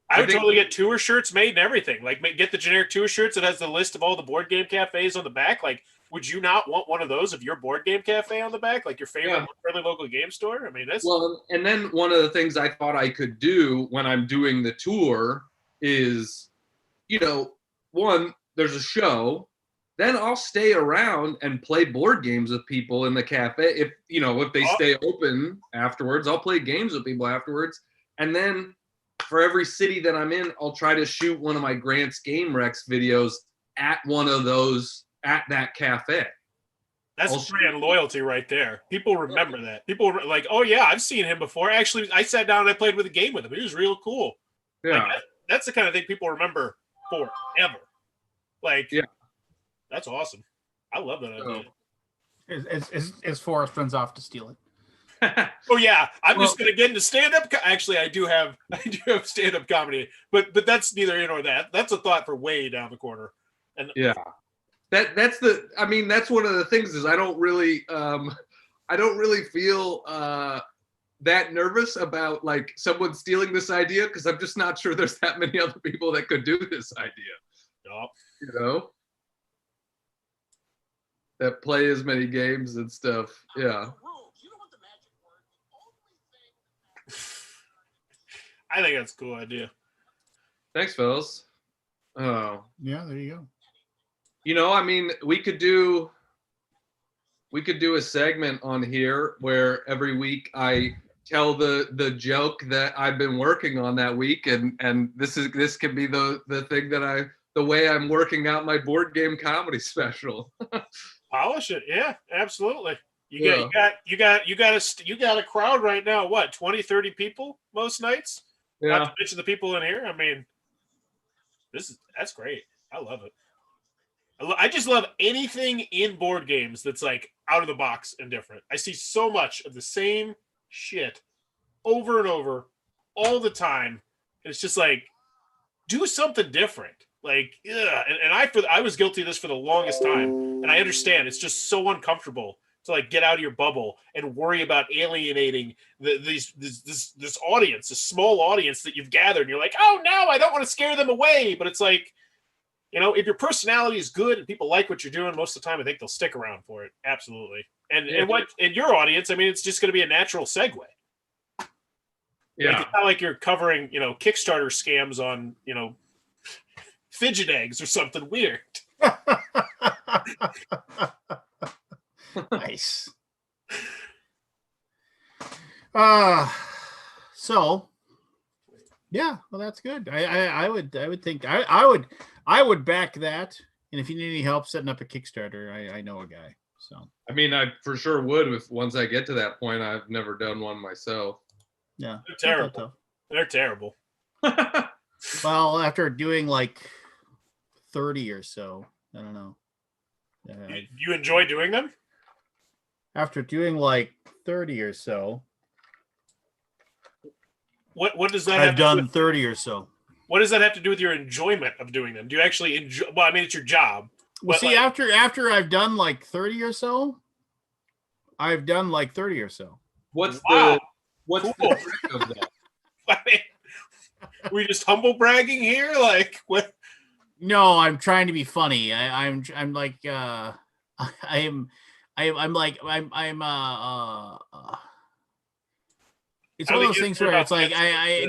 I would totally get tour shirts made and everything. Like, get the generic tour shirts that has the list of all the board game cafes on the back. Like, would you not want one of those of your board game cafe on the back, like your favorite friendly local game store? I mean, that's and then one of the things I thought I could do when I'm doing the tour is, one, there's a show. Then I'll stay around and play board games with people in the cafe. If they stay open afterwards, I'll play games with people afterwards. And then for every city that I'm in, I'll try to shoot one of my Grant's Game Rex videos at one of those, at that cafe. That's brand loyalty right there. People remember that. People are like, oh yeah, I've seen him before. Actually, I sat down and I played with a game with him. He was real cool. Yeah. Like, that's the kind of thing people remember forever. Like, that's awesome. I love that idea. As Forrest runs off to steal it. Oh yeah, I'm just gonna get into stand-up. Actually, I do have stand-up comedy, but that's neither here nor that. That's a thought for way down the corner. And that's one of the things is I don't really feel that nervous about like someone stealing this idea, because I'm just not sure there's that many other people that could do this idea. That play as many games and stuff. Yeah. I think that's a cool idea. Thanks, fellas. Oh, yeah, there you go. You know, I mean, we could do a segment on here where every week I tell the joke that I've been working on that week, and this can be the thing that the way I'm working out my board game comedy special. Polish it, yeah, absolutely. You got a crowd right now. What, 20, 30 people most nights? Yeah. Not to mention the people in here. I mean, that's great. I love it. I just love anything in board games that's like out of the box and different. I see so much of the same shit over and over all the time. It's just like, do something different. Like, yeah. And I was guilty of this for the longest time. And I understand it's just so uncomfortable to like get out of your bubble and worry about alienating this audience, this small audience that you've gathered. And you're like, oh no, I don't want to scare them away. But it's like, you know, if your personality is good and people like what you're doing, most of the time I think they'll stick around for it. Absolutely. And your audience, I mean, it's just going to be a natural segue. Yeah. Like, it's not like you're covering, you know, Kickstarter scams on, you know, fidget eggs or something weird. Nice. So yeah, well, that's good. I would think I would back that. And if you need any help setting up a Kickstarter, I know a guy. So I mean, I for sure would once I get to that point. I've never done one myself. Yeah, they're terrible. They're terrible. Well, after doing like 30 or so, I don't know. You enjoy doing them? After doing like 30 or so. What does that I've done 30 or so. What does that have to do with your enjoyment of doing them? Do you actually enjoy? Well, I mean, it's your job. Well, see, like, after I've done like 30 or so, I've done like 30 or so. What's the trick of that? I mean, we just humble bragging here, like what? No, I'm trying to be funny. I'm like I'm it's one of those things where it's like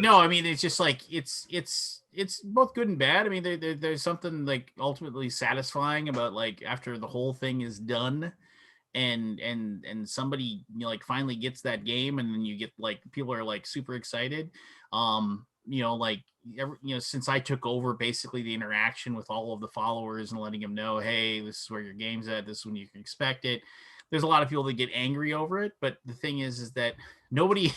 no, I mean, it's just like it's both good and bad. I mean, there's something like ultimately satisfying about like after the whole thing is done and somebody, you know, like finally gets that game, and then you get like people are like super excited. You know, like since I took over basically the interaction with all of the followers and letting them know, hey, this is where your game's at, this is when you can expect it. There's a lot of people that get angry over it, but the thing is that nobody.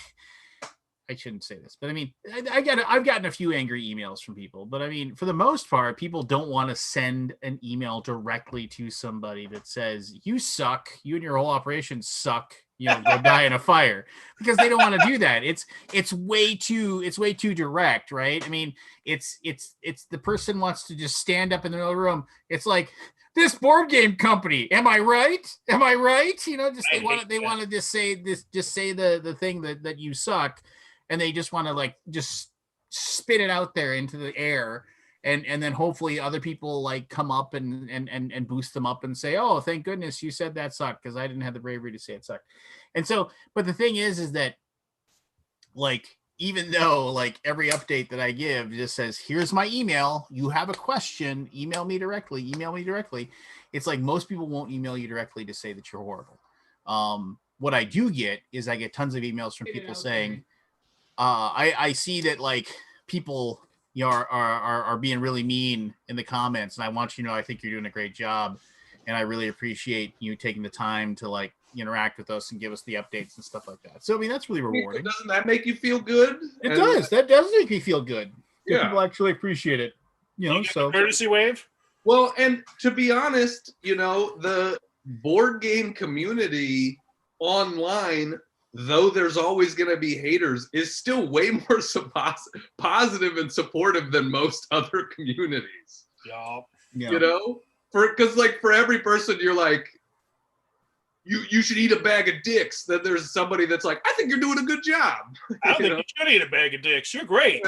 I shouldn't say this, but I mean, I've gotten a few angry emails from people, but I mean, for the most part, people don't want to send an email directly to somebody that says, you suck, you and your whole operation suck, you know, go die in a fire, because they don't want to do that. It's way too direct, right? I mean, it's the person wants to just stand up in the middle of the room. It's like, this board game company, am I right? Am I right? You know, just they want to just say the thing that you suck. And they just want to like just spit it out there into the air, and then hopefully other people like come up and boost them up and say, oh, thank goodness you said that sucked, because I didn't have the bravery to say it sucked. And so, but the thing is that like, even though like every update that I give just says, here's my email, you have a question, email me directly. It's like most people won't email you directly to say that you're horrible. What I do get is I get tons of emails from people saying, I see that like people, you know, are being really mean in the comments, and I want you to know I think you're doing a great job, and I really appreciate you taking the time to like interact with us and give us the updates and stuff like that. So I mean, that's really rewarding. Doesn't that make you feel good? It does. That does make me feel good. Yeah, people actually appreciate it. You know, so courtesy wave. Well, and to be honest, you know, the board game community online, though there's always going to be haters, is still way more positive and supportive than most other communities. Yeah. You know, because like for every person you're like, you should eat a bag of dicks, then there's somebody that's like, I think you're doing a good job. I don't think you should eat a bag of dicks. You're great.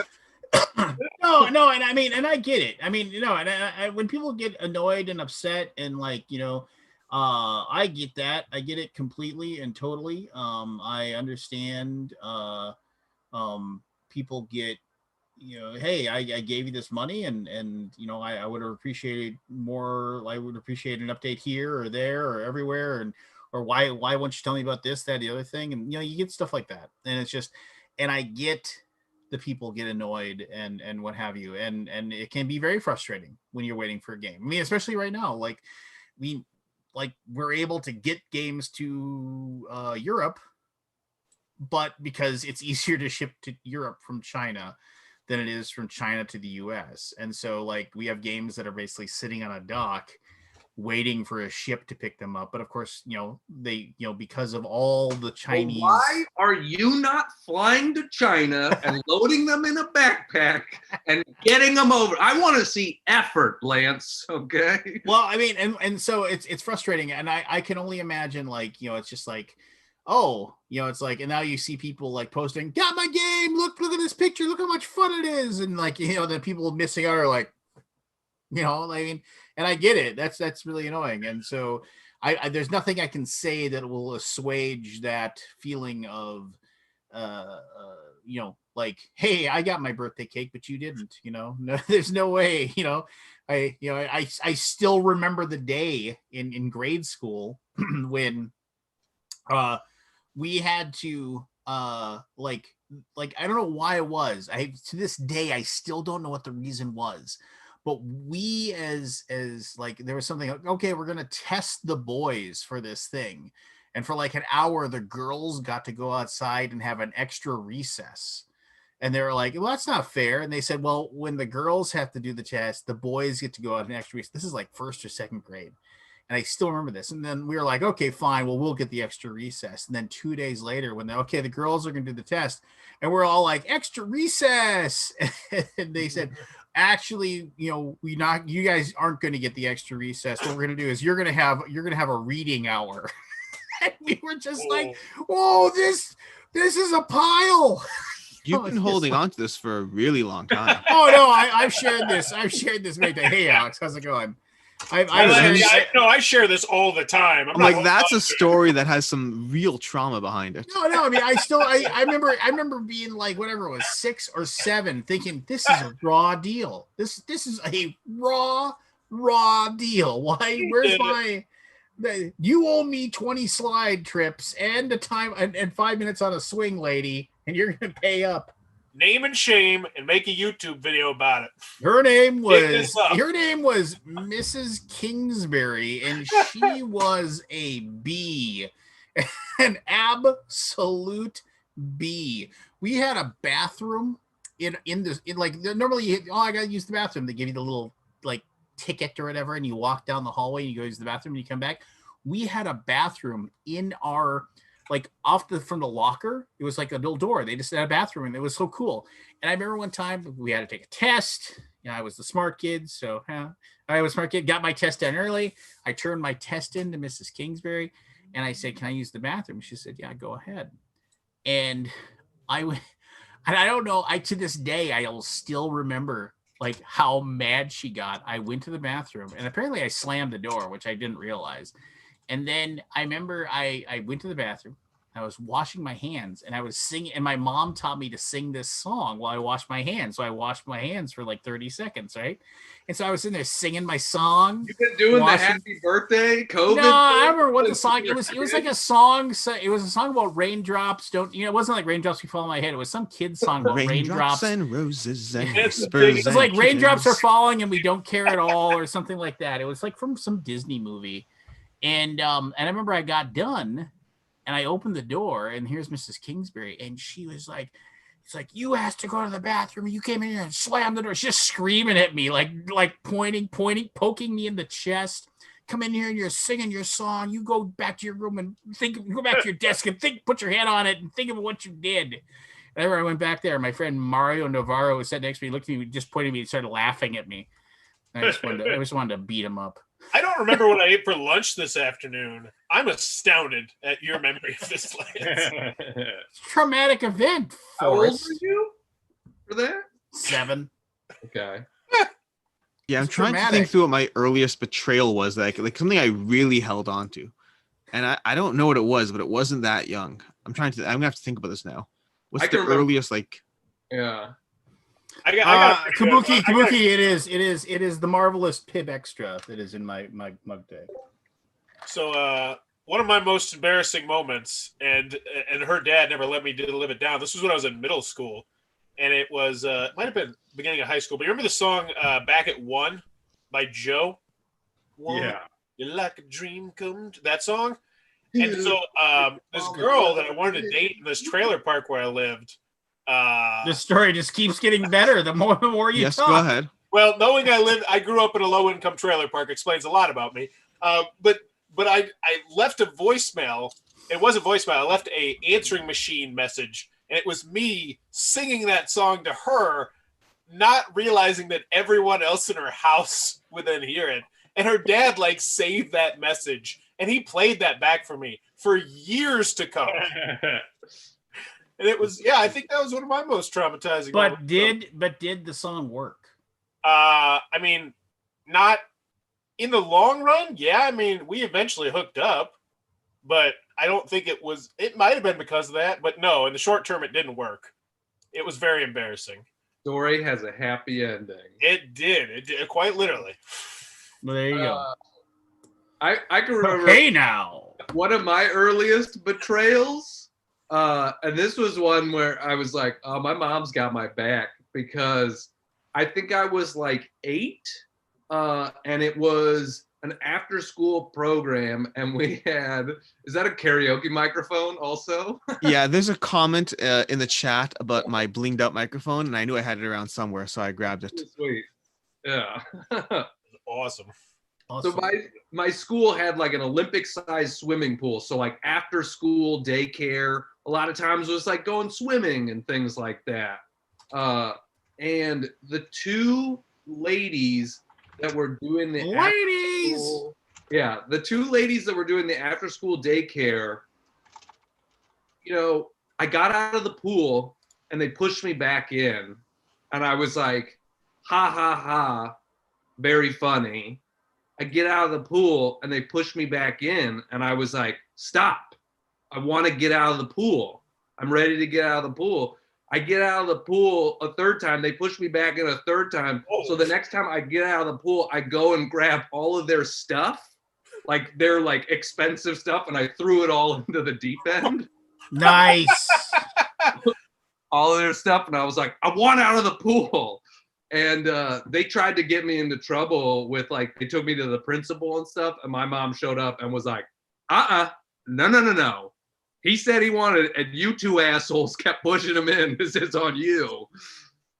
No, and I mean, and I get it. I mean, you know, and I when people get annoyed and upset and like, you know, I get that. I get it completely and totally. I understand. People get hey, I gave you this money, and I would have appreciated more. I would appreciate an update here or there or everywhere, and or why won't you tell me about this, that, the other thing, and you get stuff like that, and it's just, and I get the people get annoyed and what have you, and it can be very frustrating when you're waiting for a game. I mean, especially right now, we're able to get games to Europe, but because it's easier to ship to Europe from China than it is from China to the US. And so like we have games that are basically sitting on a dock waiting for a ship to pick them up. But of course, they, because of all the Chinese. Well, why are you not flying to China and loading them in a backpack and getting them over? I want to see effort, Lance. Okay. Well, I mean, and so it's frustrating. And I can only imagine it's just like, oh, it's like, and now you see people like posting, got my game. Look at this picture. Look how much fun it is. And like, the people missing out are like, I mean, and I get it. That's really annoying. And so I there's nothing I can say that will assuage that feeling of, like, hey, I got my birthday cake, but you didn't, no, there's no way, I still remember the day in grade school when, we had to like I don't know why it was. To this day I still don't know what the reason was. But we as like there was something, okay, we're gonna test the boys for this thing. And for like an hour, the girls got to go outside and have an extra recess. And they were like, well, that's not fair. And they said, well, when the girls have to do the test, the boys get to go out an extra recess. This is like first or second grade. And I still remember this. And then we were like, okay, fine. Well, we'll get the extra recess. And then 2 days later, when the girls are going to do the test, and we're all like, extra recess. And they said, actually, you guys aren't going to get the extra recess. What we're going to do is you're going to have a reading hour. And we were just like, oh, this is a pile. You've been holding on to this for a really long time. Oh no, I've shared this. Many times. Hey, Alex, how's it going? I share this all the time. I'm like, that's a story that has some real trauma behind it. No, I mean, I remember being like, whatever it was, 6 or 7, thinking this is a raw deal. This is a raw deal. Why? Where's you owe me 20 slide trips and a time and 5 minutes on a swing, lady, and you're gonna pay up. Name and shame and make a YouTube video about it. Her name was Mrs. Kingsbury, and she was a bee, an absolute bee. We had a bathroom in normally I gotta use the bathroom. They give you the little like ticket or whatever, and you walk down the hallway and you go use the bathroom and you come back. We had a bathroom in our from the locker. It was like a little door. They just had a bathroom and it was so cool. And I remember one time we had to take a test. I was the smart kid. So I was a smart kid, got my test done early. I turned my test in to Mrs. Kingsbury and I said, can I use the bathroom? She said, yeah, go ahead. And I don't know, to this day, I'll still remember like how mad she got. I went to the bathroom and apparently I slammed the door, which I didn't realize. And then I remember I went to the bathroom. I was washing my hands and I was singing. And my mom taught me to sing this song while I washed my hands. So I washed my hands for like 30 seconds, right? And so I was in there singing my song. You've been doing the happy birthday COVID? No, I remember what the song. It was like a song. So it was a song about raindrops. It wasn't like raindrops fall on my head. It was some kid's song about raindrops and roses and whispers. It was like raindrops are falling and we don't care at all, or something like that. It was like from some Disney movie. And I remember I got done and I opened the door and here's Mrs. Kingsbury. And she was like, it's like, you asked to go to the bathroom. You came in here and slammed the door. She's just screaming at me, like pointing, poking me in the chest. Come in here and you're singing your song. You go back to your room and go back to your desk and put your head on it and think of what you did. And I went back there. My friend Mario Navarro was sitting next to me, looked at me, just pointed at me and started laughing at me. I just wanted to beat him up. I don't remember what I ate for lunch this afternoon. I'm astounded at your memory of this place. Traumatic event. How old were you for that? 7. Okay. Yeah, I'm trying to think through what my earliest betrayal was, like something I really held on to. And I don't know what it was, but it wasn't that young. I'm gonna have to think about this now. What's the earliest, like? Yeah. I got Kabuki. It is the marvelous Pib Extra that is in my mug tag. So one of my most embarrassing moments, and her dad never let me live it down. This was when I was in middle school, and it was it might have been beginning of high school. But you remember the song "Back at One" by Joe? One, Yeah. You're like a dream come to that song. And so this girl that I wanted to date in this trailer park where I lived. This story just keeps getting better the more you talk. Yes, go ahead. Well, knowing I grew up in a low income trailer park explains a lot about me. But I left a voicemail. It wasn't voicemail. I left a answering machine message, and it was me singing that song to her, not realizing that everyone else in her house would then hear it. And her dad like saved that message, and he played that back for me for years to come. And it was, I think that was one of my most traumatizing. But did the song work? I mean, not in the long run. Yeah, I mean, we eventually hooked up, but I don't think it was. It might have been because of that, but no, in the short term, it didn't work. It was very embarrassing. Story has a happy ending. It did. It did, quite literally. Well, there you go. I can remember. Hey, now one of my earliest betrayals, and this was one where I was like, "Oh, my mom's got my back," because I think I was like 8, and it was an after-school program, and we had. Is that a karaoke microphone also? Yeah, there's a comment in the chat about my blinged out microphone, and I knew I had it around somewhere, so I grabbed it. Sweet, yeah. Awesome. So my school had like an Olympic-sized swimming pool. So like after school daycare, a lot of times it was like going swimming and things like that. And the 2 ladies that were doing the the 2 ladies that were doing the after-school daycare, I got out of the pool and they pushed me back in, and I was like, ha ha ha, very funny. I get out of the pool and they push me back in, and I was like, stop. I want to get out of the pool. I'm ready to get out of the pool. I get out of the pool a 3rd time. They push me back in a 3rd time. Oh. So the next time I get out of the pool, I go and grab all of their stuff, like their like expensive stuff, and I threw it all into the deep end. Nice. All of their stuff. And I was like, I want out of the pool. And they tried to get me into trouble with they took me to the principal and stuff. And my mom showed up and was like, no. He said he wanted it, and you 2 assholes kept pushing him in. This is on you.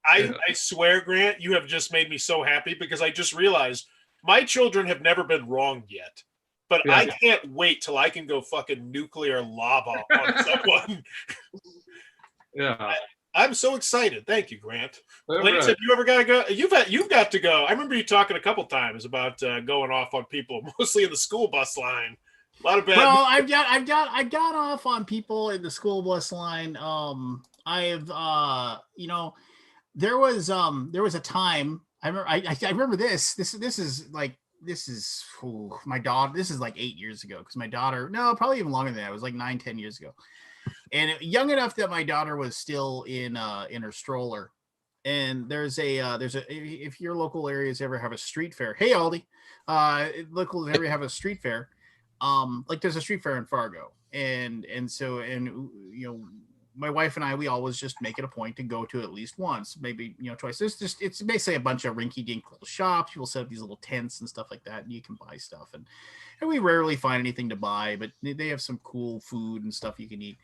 I swear, Grant, you have just made me so happy, because I just realized my children have never been wrong yet. But I can't wait till I can go fucking nuclear lava on someone. Yeah. I'm so excited. Thank you, Grant. All Ladies, right. have you ever got to go? You've got to go. I remember you talking a couple times about going off on people, mostly in the school bus line. A lot of bad. Well, I got off on people in the school bus line. There was a time. I remember this. This is my daughter. This is like 8 years ago, because my daughter. No, probably even longer than that. It was like 9-10 years ago. And young enough that my daughter was still in her stroller. And there's a if your local areas ever have a street fair, hey Aldi, locals ever have a street fair, like there's a street fair in Fargo, and my wife and I, we always just make it a point to go to at least once, maybe twice. It's basically a bunch of rinky-dink little shops. People set up these little tents and stuff like that, and you can buy stuff, and we rarely find anything to buy, but they have some cool food and stuff you can eat,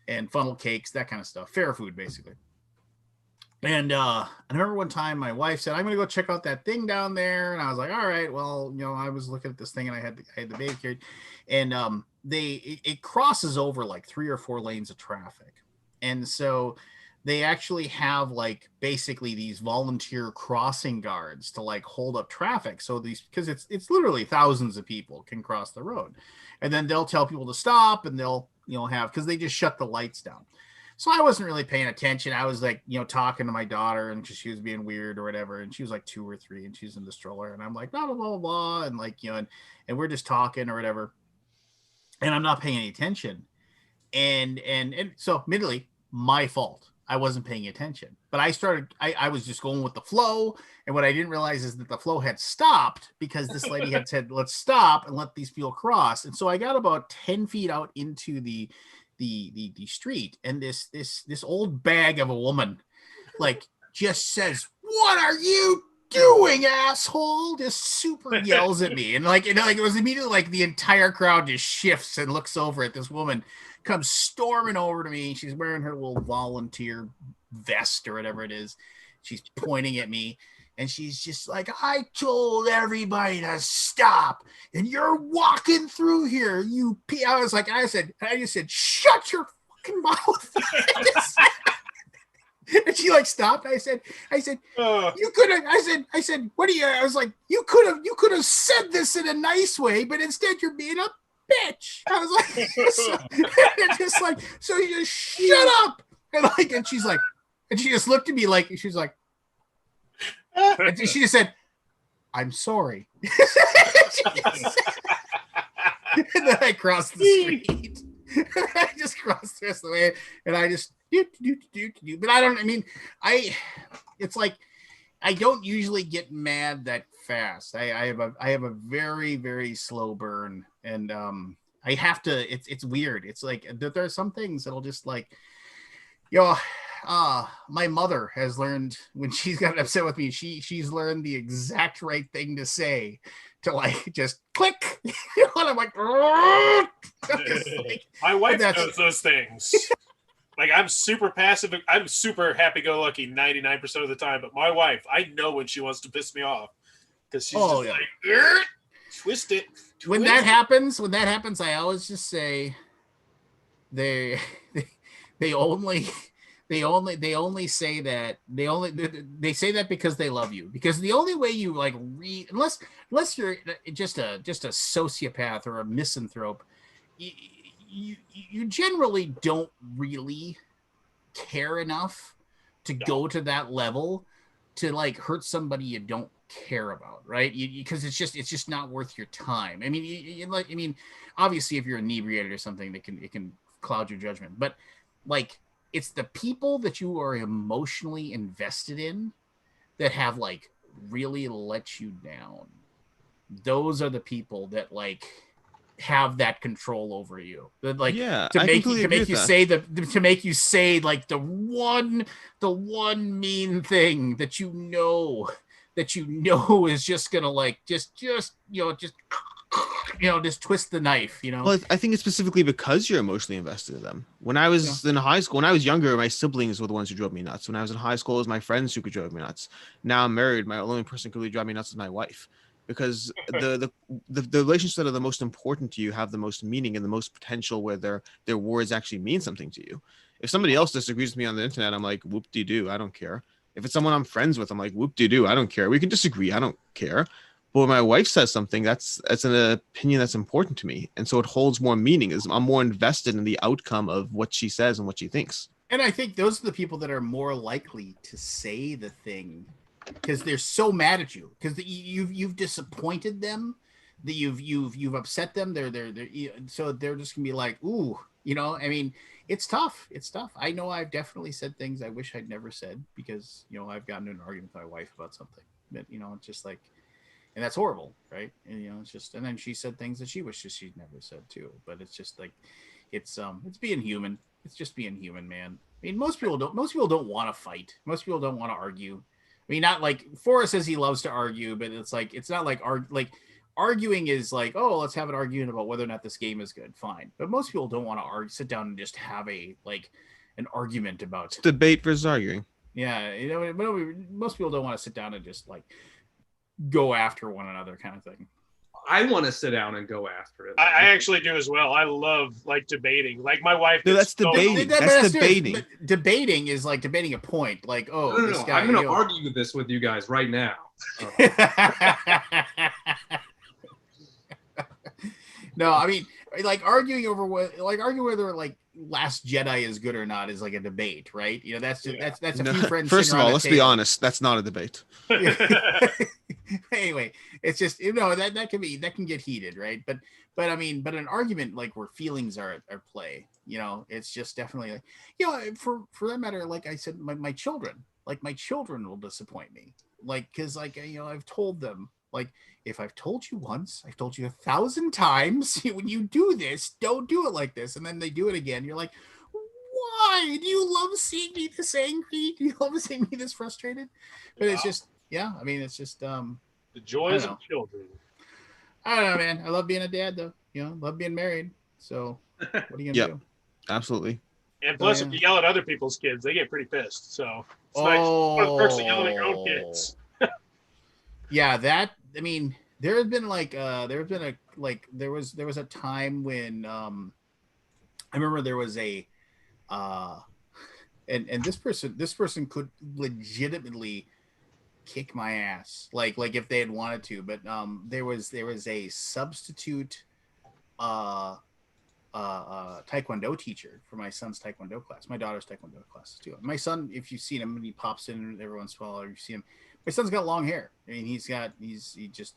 and funnel cakes, that kind of stuff, fair food basically. And I remember one time my wife said, I'm going to go check out that thing down there. And I was like, all right, well, I was looking at this thing, and I had the baby carried, and it crosses over like 3 or 4 lanes of traffic. And so they actually have basically these volunteer crossing guards to hold up traffic. So because it's literally thousands of people can cross the road, and then they'll tell people to stop, and they'll, because they just shut the lights down. So I wasn't really paying attention. I was talking to my daughter, and she was being weird or whatever. And she was like 2 or 3, and she's in the stroller, and I'm like, blah, blah, blah, blah. And and we're just talking or whatever. And I'm not paying any attention. And so admittedly, my fault. I wasn't paying attention. But I was just going with the flow. And what I didn't realize is that the flow had stopped because this lady had said, let's stop and let these people cross. And so I got about 10 feet out into the street, and this old bag of a woman like just says, "What are you doing, asshole?" Just super yells at me. And it was immediately like the entire crowd just shifts and looks over at this woman, comes storming over to me. She's wearing her little volunteer vest or whatever it is. She's pointing at me, and she's just like, "I told everybody to stop, and you're walking through here, you p." I just said, "Shut your fucking mouth." And she like stopped. I said, "You could have." I said, "What do you?" I was like, "You could have said this in a nice way, but instead you're being a bitch." I was like, so you just shut up. And she's like, and she just looked at me like, she's like, and she just said, "I'm sorry." And then I crossed the street. I just crossed the rest of the way, and I just but it's like I don't usually get mad that fast. I have a very, very slow burn, and I have to. It's weird. It's like there are some things that'll just like, my mother has learned when she's gotten upset with me, she's learned the exact right thing to say to like just click. And I'm like, my wife does those things. Like I'm super passive. I'm super happy-go-lucky 99% of the time. But my wife, I know when she wants to piss me off because she's like, twist it. When that happens, I always just say they only say that they say that because they love you, because the only way you like read, unless you're just a sociopath or a misanthrope, you generally don't really care enough to go to that level to like hurt somebody you don't care about, right? Because it's just not worth your time. I mean, obviously if you're inebriated or something, it can cloud your judgment, but like it's the people that you are emotionally invested in that have like really let you down. Those are the people that like have that control over you. That like to make you say like the one mean thing that you know is just gonna like just twist the knife, Well, I think it's specifically because you're emotionally invested in them. When I was in high school, when I was younger, my siblings were the ones who drove me nuts. When I was in high school, it was my friends who could drive me nuts. Now I'm married. My only person who could really drive me nuts is my wife, because the relationships that are the most important to you have the most meaning and the most potential where their words actually mean something to you. If somebody else disagrees with me on the internet, I'm like, whoop-de-doo, I don't care. If it's someone I'm friends with, I'm like, whoop-de-doo, I don't care. We can disagree, I don't care. But when my wife says something, that's an opinion that's important to me. And so it holds more meaning. I'm more invested in the outcome of what she says and what she thinks. And I think those are the people that are more likely to say the thing because they're so mad at you, because you've disappointed them, that you've upset them. So they're just gonna be like, ooh, I mean, it's tough. I know I've definitely said things I wish I'd never said because, I've gotten in an argument with my wife about something, but it's just like, and that's horrible, right? And it's just, and then she said things that she wishes she'd never said too. But it's just like, it's being human. It's just being human, man. I mean, most people don't want to fight. Most people don't want to argue. I mean, not like Forrest says he loves to argue, but it's like, it's not like arguing is like, oh, let's have an argument about whether or not this game is good. Fine. But most people don't want to sit down and just have an argument about debate versus arguing. Yeah. Most people don't want to sit down and just like go after one another kind of thing. I want to sit down and go after it. I actually do as well. I love like debating. Like my wife. No, that's debating. That's debating. Debating is like debating a point. Like, oh, no, this guy, I'm going to argue this with you guys right now. No, I mean, like arguing whether like Last Jedi is good or not is like a debate, right? That's a few friends. First of all, let's be honest. That's not a debate. Anyway, it's just that can get heated, right? But I mean, but an argument like where feelings are at play, it's just definitely like, for that matter, like I said, my children will disappoint me, like because like I've told them, like, if I've told you once, I've told you 1,000 times. When you do this, don't do it like this, and then they do it again. You're like, why? Do you love seeing me this angry? Do you love seeing me this frustrated? But it's just, I mean, it's just the joys of children. I don't know, man. I love being a dad, though. Love being married. So what are you gonna do? Absolutely. And plus, if you yell at other people's kids, they get pretty pissed. So it's nice. One of the perks of yelling at your own kids. Yeah, that. I mean, there has been there was a time when I remember there was a and this person could legitimately kick my ass, like if they had wanted to, but there was a substitute taekwondo teacher for my son's taekwondo class, my daughter's taekwondo class too. My son, if you've seen him, when he pops in every once in a while, or you see him, my son's got long hair. I mean, he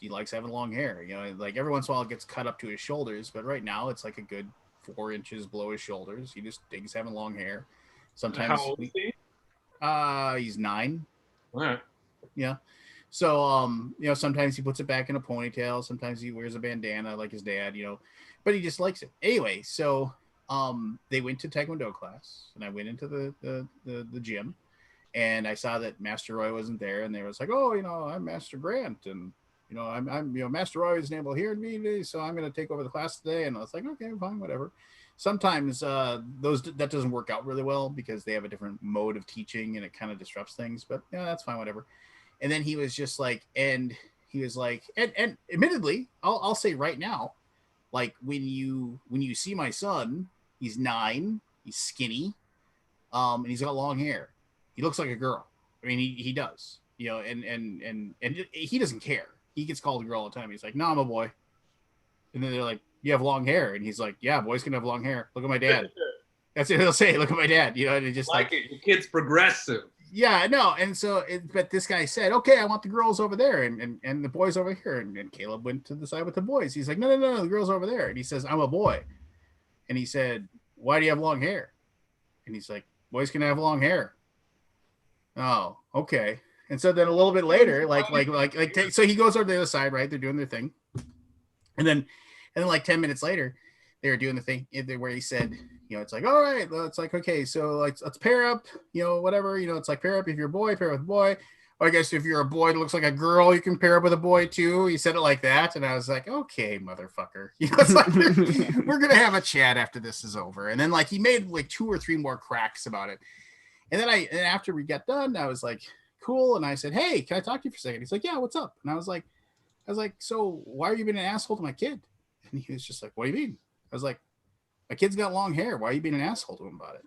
likes having long hair, like every once in a while it gets cut up to his shoulders, but right now it's like a good 4 inches below his shoulders. He just digs having long hair. Sometimes how old is he? He's 9. All right. Yeah. So sometimes he puts it back in a ponytail, sometimes he wears a bandana like his dad, but he just likes it. Anyway, so they went to taekwondo class, and I went into the gym, and I saw that Master Roy wasn't there, and they was like, oh, I'm Master Grant, and I'm Master Roy isn't able here to be today, so I'm going to take over the class today. And I was like, okay, fine, whatever. Sometimes that doesn't work out really well because they have a different mode of teaching and it kind of disrupts things, but that's fine, whatever. And then he was just like, and admittedly, I'll say right now, like when you see my son, he's 9, he's skinny, and he's got long hair. He looks like a girl. I mean, he does, and he doesn't care. He gets called a girl all the time. He's like, no, I'm a boy. And then they're like, you have long hair. And he's like, yeah, boys can have long hair. Look at my dad. That's what he'll say. Look at my dad. And it just like it. Your kid's progressive. Yeah, no. And so, but this guy said, okay, I want the girls over there and the boys over here. And Caleb went to the side with the boys. He's like, no, the girls over there. And he says, I'm a boy. And he said, why do you have long hair? And he's like, boys can have long hair. Oh, okay. And so then a little bit later, so he goes over to the other side, right? They're doing their thing. And then like 10 minutes later, they were doing the thing where he said, it's like, all right, it's like, okay, so like, let's pair up, whatever, it's like pair up. If you're a boy, pair with a boy. Or I guess if you're a boy that looks like a girl, you can pair up with a boy too. He said it like that. And I was like, okay, motherfucker. It's like, we're going to have a chat after this is over. And then like, he made like 2 or 3 more cracks about it. And then after we got done, I was like, cool. And I said, hey, can I talk to you for a second? He's like, yeah, what's up? And I was like, so why are you being an asshole to my kid? And he was just like, what do you mean? I was like, my kid's got long hair. Why are you being an asshole to him about it?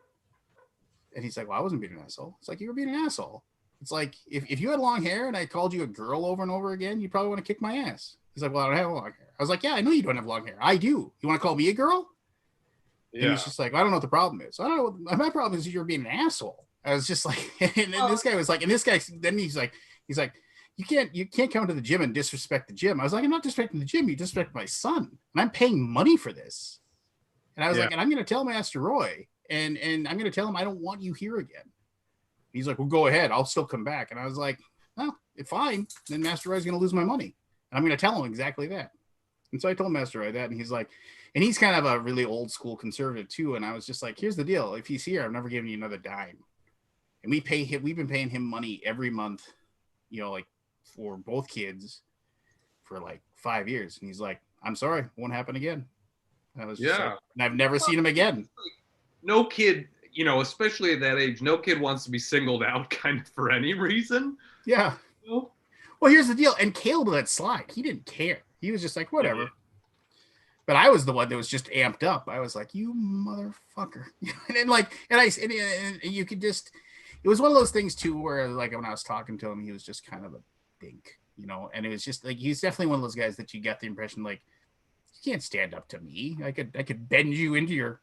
And he's like, well, I wasn't being an asshole. It's like, you were being an asshole. It's like, if you had long hair and I called you a girl over and over again, you probably want to kick my ass. He's like, well, I don't have long hair. I was like, yeah, I know you don't have long hair. I do. You want to call me a girl? Yeah. And he's just like, well, I don't know what the problem is. I don't know. My problem is you're being an asshole. I was just like, and then this guy was like, and this guy, then he's like, you can't come to the gym and disrespect the gym. I was like, I'm not disrespecting the gym. You disrespect my son, and I'm paying money for this. And I was like, and I'm going to tell Master Roy, and I'm going to tell him I don't want you here again. He's like, well, go ahead. I'll still come back. And I was like, well, fine. Then Master Roy's going to lose my money. And I'm going to tell him exactly that. And so I told Master Roy that, and he's like, and he's kind of a really old school conservative too. And I was just like, here's the deal. If he's here, I'm never giving you another dime. And we've been paying him money every month, like for both kids for like 5 years. And he's like, I'm sorry, it won't happen again. And I was just like, and I've never seen him again. No kid, especially at that age, no kid wants to be singled out kind of for any reason. Yeah. Well, here's the deal. And Caleb let slide. He didn't care. He was just like, whatever. Yeah. But I was the one that was just amped up. I was like, you motherfucker. and you could just, it was one of those things too, where like when I was talking to him, he was just kind of a dink, and it was just like, he's definitely one of those guys that you get the impression like can't stand up to me. I could bend you into your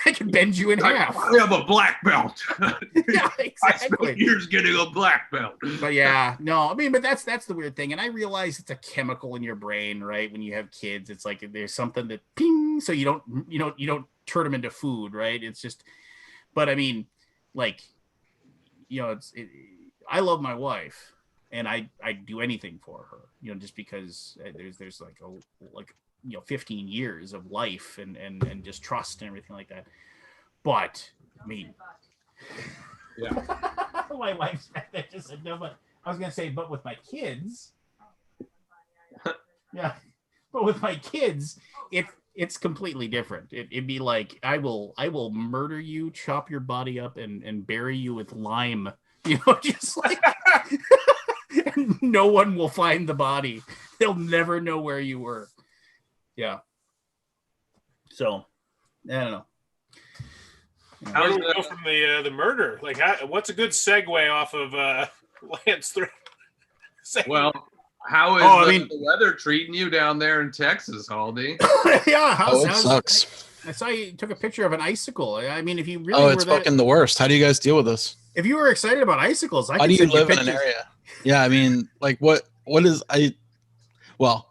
I could bend you in half. I have a black belt. Yeah, I spent exactly. years getting a black belt. But yeah, no, I mean, but that's the weird thing. And I realize it's a chemical in your brain, right? When you have kids, it's like there's something that ping, so you don't turn them into food, right? It's just, but I mean, like, I love my wife, and I do anything for her, just because there's like 15 years of life and just trust and everything like that. But I mean, yeah, my wife's back there just said no, but I was gonna say, but with my kids, yeah, but with my kids, it's completely different. It'd be like I will murder you, chop your body up, and bury you with lime. Just like and no one will find the body. They'll never know where you were. Yeah. So I don't know. How do we go from the murder? Like, what's a good segue off of Lance? Well, how is the weather treating you down there in Texas, Haldy? Yeah, it sucks. I saw you took a picture of an icicle. I mean, if you really it's fucking the worst. How do you guys deal with this? If you were excited about icicles, how do you live in an area? Yeah, I mean, like what is well,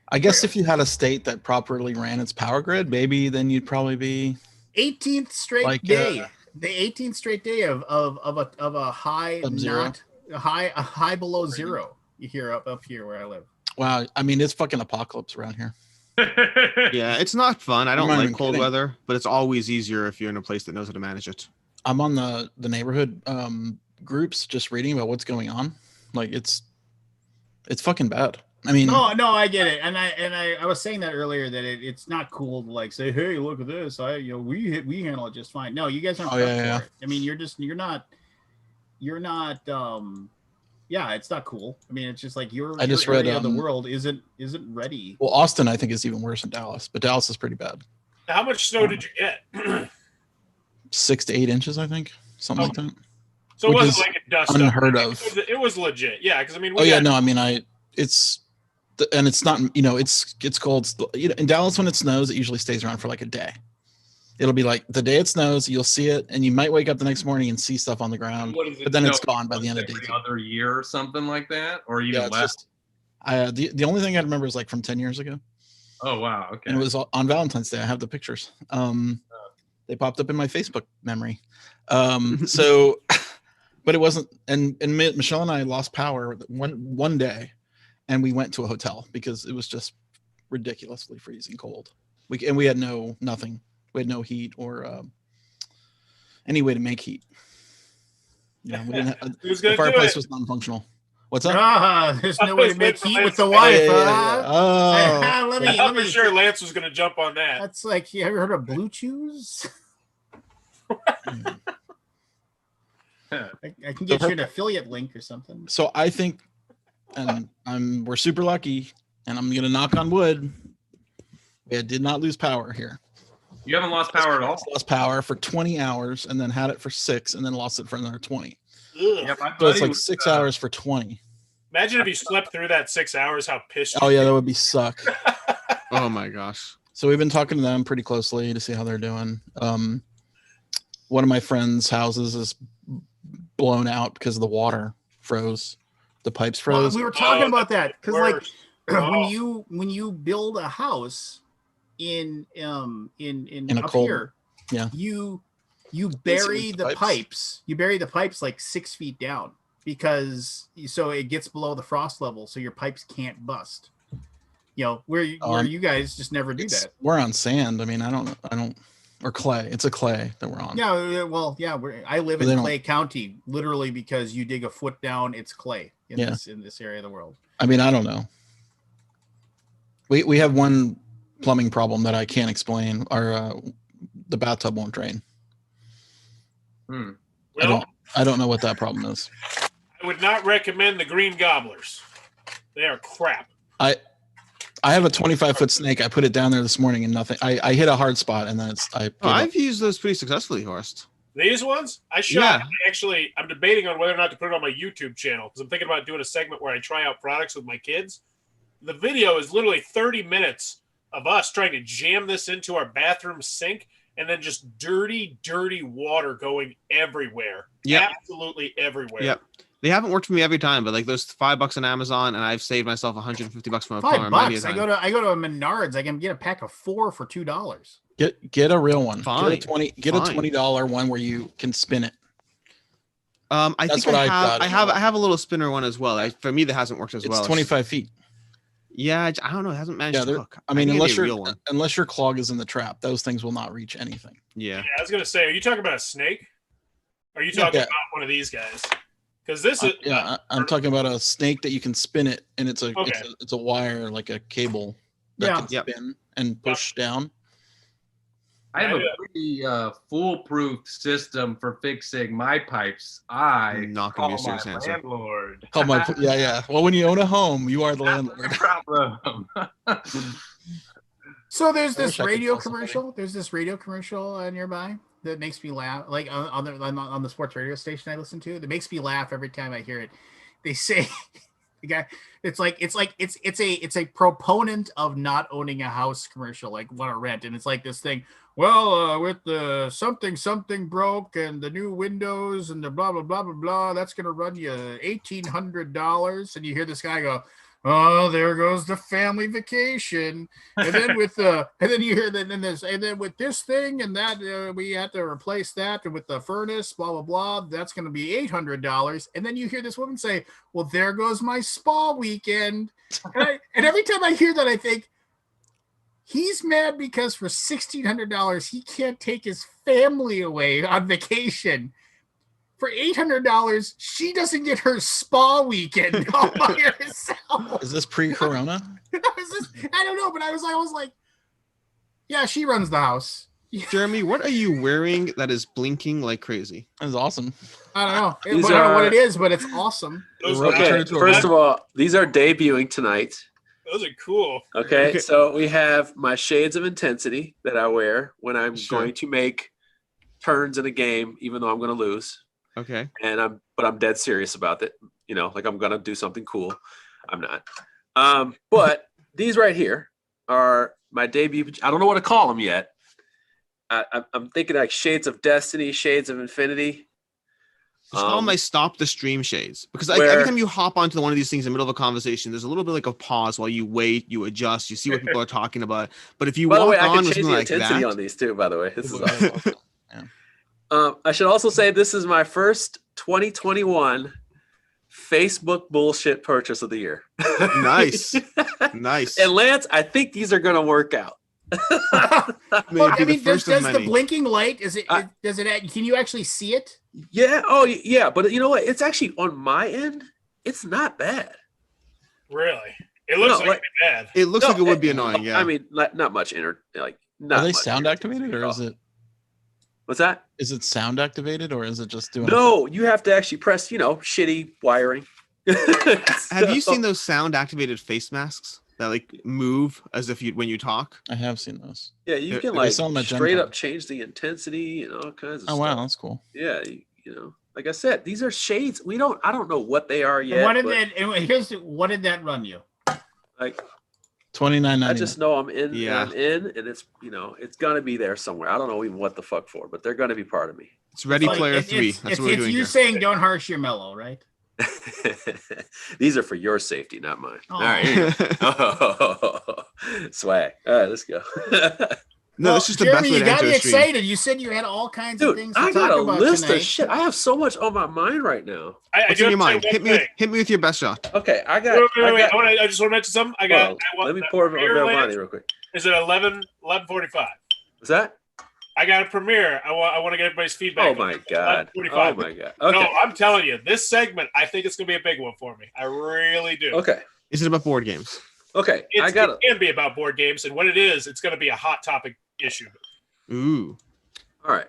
I guess if you had a state that properly ran its power grid, maybe then you'd probably be 18th straight day. The 18th straight day of a high Sub-zero. a high below zero. You hear up here where I live. Wow, I mean, it's fucking apocalypse around here. Yeah, it's not fun. I don't I'm not like even cold kidding. weather, but it's always easier if you're in a place that knows how to manage it. I'm on the neighborhood groups just reading about what's going on. Like it's fucking bad. I mean, no, I get it, and I was saying that earlier that it's not cool to like say, hey, look at this. We handle it just fine. No, you guys aren't prepped for it. I mean, you're not. Yeah, it's not cool. I mean, it's just like I just read area of the world isn't ready. Well, Austin, I think, is even worse than Dallas, but Dallas is pretty bad. How much snow did you get? 6 to 8 inches, I think, something like that. So it Which wasn't is like a dust unheard up. of. It was legit. Yeah, because I mean, and it's not, it's cold. In Dallas, when it snows, it usually stays around for like a day. It'll be like the day it snows, you'll see it, and you might wake up the next morning and see stuff on the ground, but then it's gone by the end of the day. Every other year or something like that, or even less. The only thing I remember is like from 10 years ago. Oh wow, okay. And it was on Valentine's Day. I have the pictures. They popped up in my Facebook memory. So, but it wasn't. And Michelle and I lost power one day, and we went to a hotel because it was just ridiculously freezing cold. We had nothing. We had no heat or any way to make heat. Yeah, we didn't have, the fireplace was non-functional. What's up? There's no way to make heat with the wife. Oh, I'm for sure Lance was going to jump on that. That's like, you ever heard of Blue Chews? I can get you an affiliate link or something. So I think, and we're super lucky, and I'm going to knock on wood. We did not lose power here. You haven't lost power at all? Lost power for 20 hours and then had it for 6 and then lost it for another 20. Yeah, so it's like 6 hours for 20. Imagine if you slept through that 6 hours, how pissed Oh, yeah, that would be suck. Oh, my gosh. So we've been talking to them pretty closely to see how they're doing. One of my friends' houses is blown out because the water froze. The pipes froze. Well, we were talking about that because like when you build a house in a up cold, here, yeah, you bury the pipes. You bury the pipes like 6 feet down because so it gets below the frost level, so your pipes can't bust. Where you guys just never do that. We're on sand. I mean, I don't, or clay. It's a clay that we're on. Yeah, well, yeah. I live in Clay County, literally because you dig a foot down, it's clay in this area of the world. I mean, I don't know. We have one plumbing problem that I can't explain. The bathtub won't drain. Well, I don't know what that problem is. I would not recommend the green gobblers. They are crap. I have a 25-foot snake. I put it down there this morning and nothing. I hit a hard spot and then I've used those pretty successfully, Horst. These ones? I'm debating on whether or not to put it on my YouTube channel because I'm thinking about doing a segment where I try out products with my kids. The video is literally 30 minutes of us trying to jam this into our bathroom sink and then just dirty, dirty water going everywhere. Yep. Absolutely everywhere. Yep. They haven't worked for me every time, but like those $5 on Amazon, and I've saved myself $150 from a plumber many a $5. time. I go to a Menards. I can get a pack of 4 for $2. Get a real one. Fine. Get a $20 one where you can spin it. I That's think what I have a little spinner one as well. For me, that hasn't worked as well. It's 25 feet. Yeah, I don't know. It hasn't managed to hook. I mean, unless one. your clog is in the trap, those things will not reach anything. Yeah. I was gonna say, are you talking about a snake? Or are you talking about one of these guys? Because this is I'm talking about a snake that you can spin it, and it's a wire, like a cable that can spin and push down. I have a pretty foolproof system for fixing my pipes. I not call gonna be a my serious answer. landlord. Yeah. Well, when you own a home, you are the landlord. Problem. So there's this radio commercial. There's this radio commercial nearby that makes me laugh. Like on the sports radio station I listen to, that makes me laugh every time I hear it. They say the guy, it's a proponent of not owning a house commercial, like want to rent, and it's like this thing. Well, with the something broke and the new windows and the blah blah blah blah blah, that's gonna run you $1,800. And you hear this guy go, "Oh, there goes the family vacation." And then with with this thing and that, we have to replace that, and with the furnace, blah blah blah, that's going to be $800. And then you hear this woman say, "Well, there goes my spa weekend." And every time I hear that, I think he's mad because for $1,600 he can't take his family away on vacation. For $800, she doesn't get her spa weekend all by herself. Is this pre-corona? I don't know, but I was like, yeah, she runs the house. Jeremy, what are you wearing that is blinking like crazy? That's awesome. I don't know. I don't know what it is, but it's awesome. Okay, first of all, these are debuting tonight. Those are cool. Okay, so we have my shades of intensity that I wear when I'm going to make turns in a game, even though I'm going to lose. Okay. But I'm dead serious about it. You know, like I'm gonna do something cool. I'm not. But these right here are my debut. I don't know what to call them yet. I'm thinking like shades of destiny, shades of infinity. Just call them my stop the stream shades, because every time you hop onto one of these things in the middle of a conversation, there's a little bit like a pause while you wait, you adjust, you see what people are talking about. But if you by the way, walk I on can change the intensity on these too. By the way, this is awesome. I should also say this is my first 2021 Facebook bullshit purchase of the year. Nice. Nice. And Lance, I think these are going to work out. Well, I mean, does the blinking light, can you actually see it? Yeah. Oh, yeah. But you know what? It's actually on my end. It's not bad. Really? It looks like it'd be bad. It looks like it would be annoying. Yeah. I mean, not much not Are they sound activated, or is it? What's that? Is it sound activated, or is it just doing? No, you have to actually press, shitty wiring. Have you seen those sound activated face masks that like move as if when you talk? I have seen those. Yeah, you can straight up change the intensity and all kinds of stuff. Oh wow, that's cool. Yeah, like I said, these are shades. I don't know what they are yet. What did that run you? Like $29.99. I just know I'm in. Yeah. I'm in, and it's it's gonna be there somewhere. I don't know even what the fuck for, but they're gonna be part of me. It's Ready Player 3. That's what we're doing. It's you saying don't harsh your mellow, right? These are for your safety, not mine. Oh. All right, here you go. Swag. All right, let's go. No, it's just the best way to you got enter me a stream. excited. You said you had all kinds of things to I talk got a about list tonight. of shit. I have so much on my mind right now. What's in your mind? Hit me with your best shot. Okay, I got. Wait. I just want to mention something. Let me pour a bit of money real quick. Is it 11:45? What's that? I got a premiere. I want to get everybody's feedback. Oh my god. Oh my god. Okay. No, I'm telling you, this segment, I think it's gonna be a big one for me. I really do. Okay. Is it about board games? Okay. It can be about board games, and when it is, it's gonna be a hot topic issue. Ooh. All right.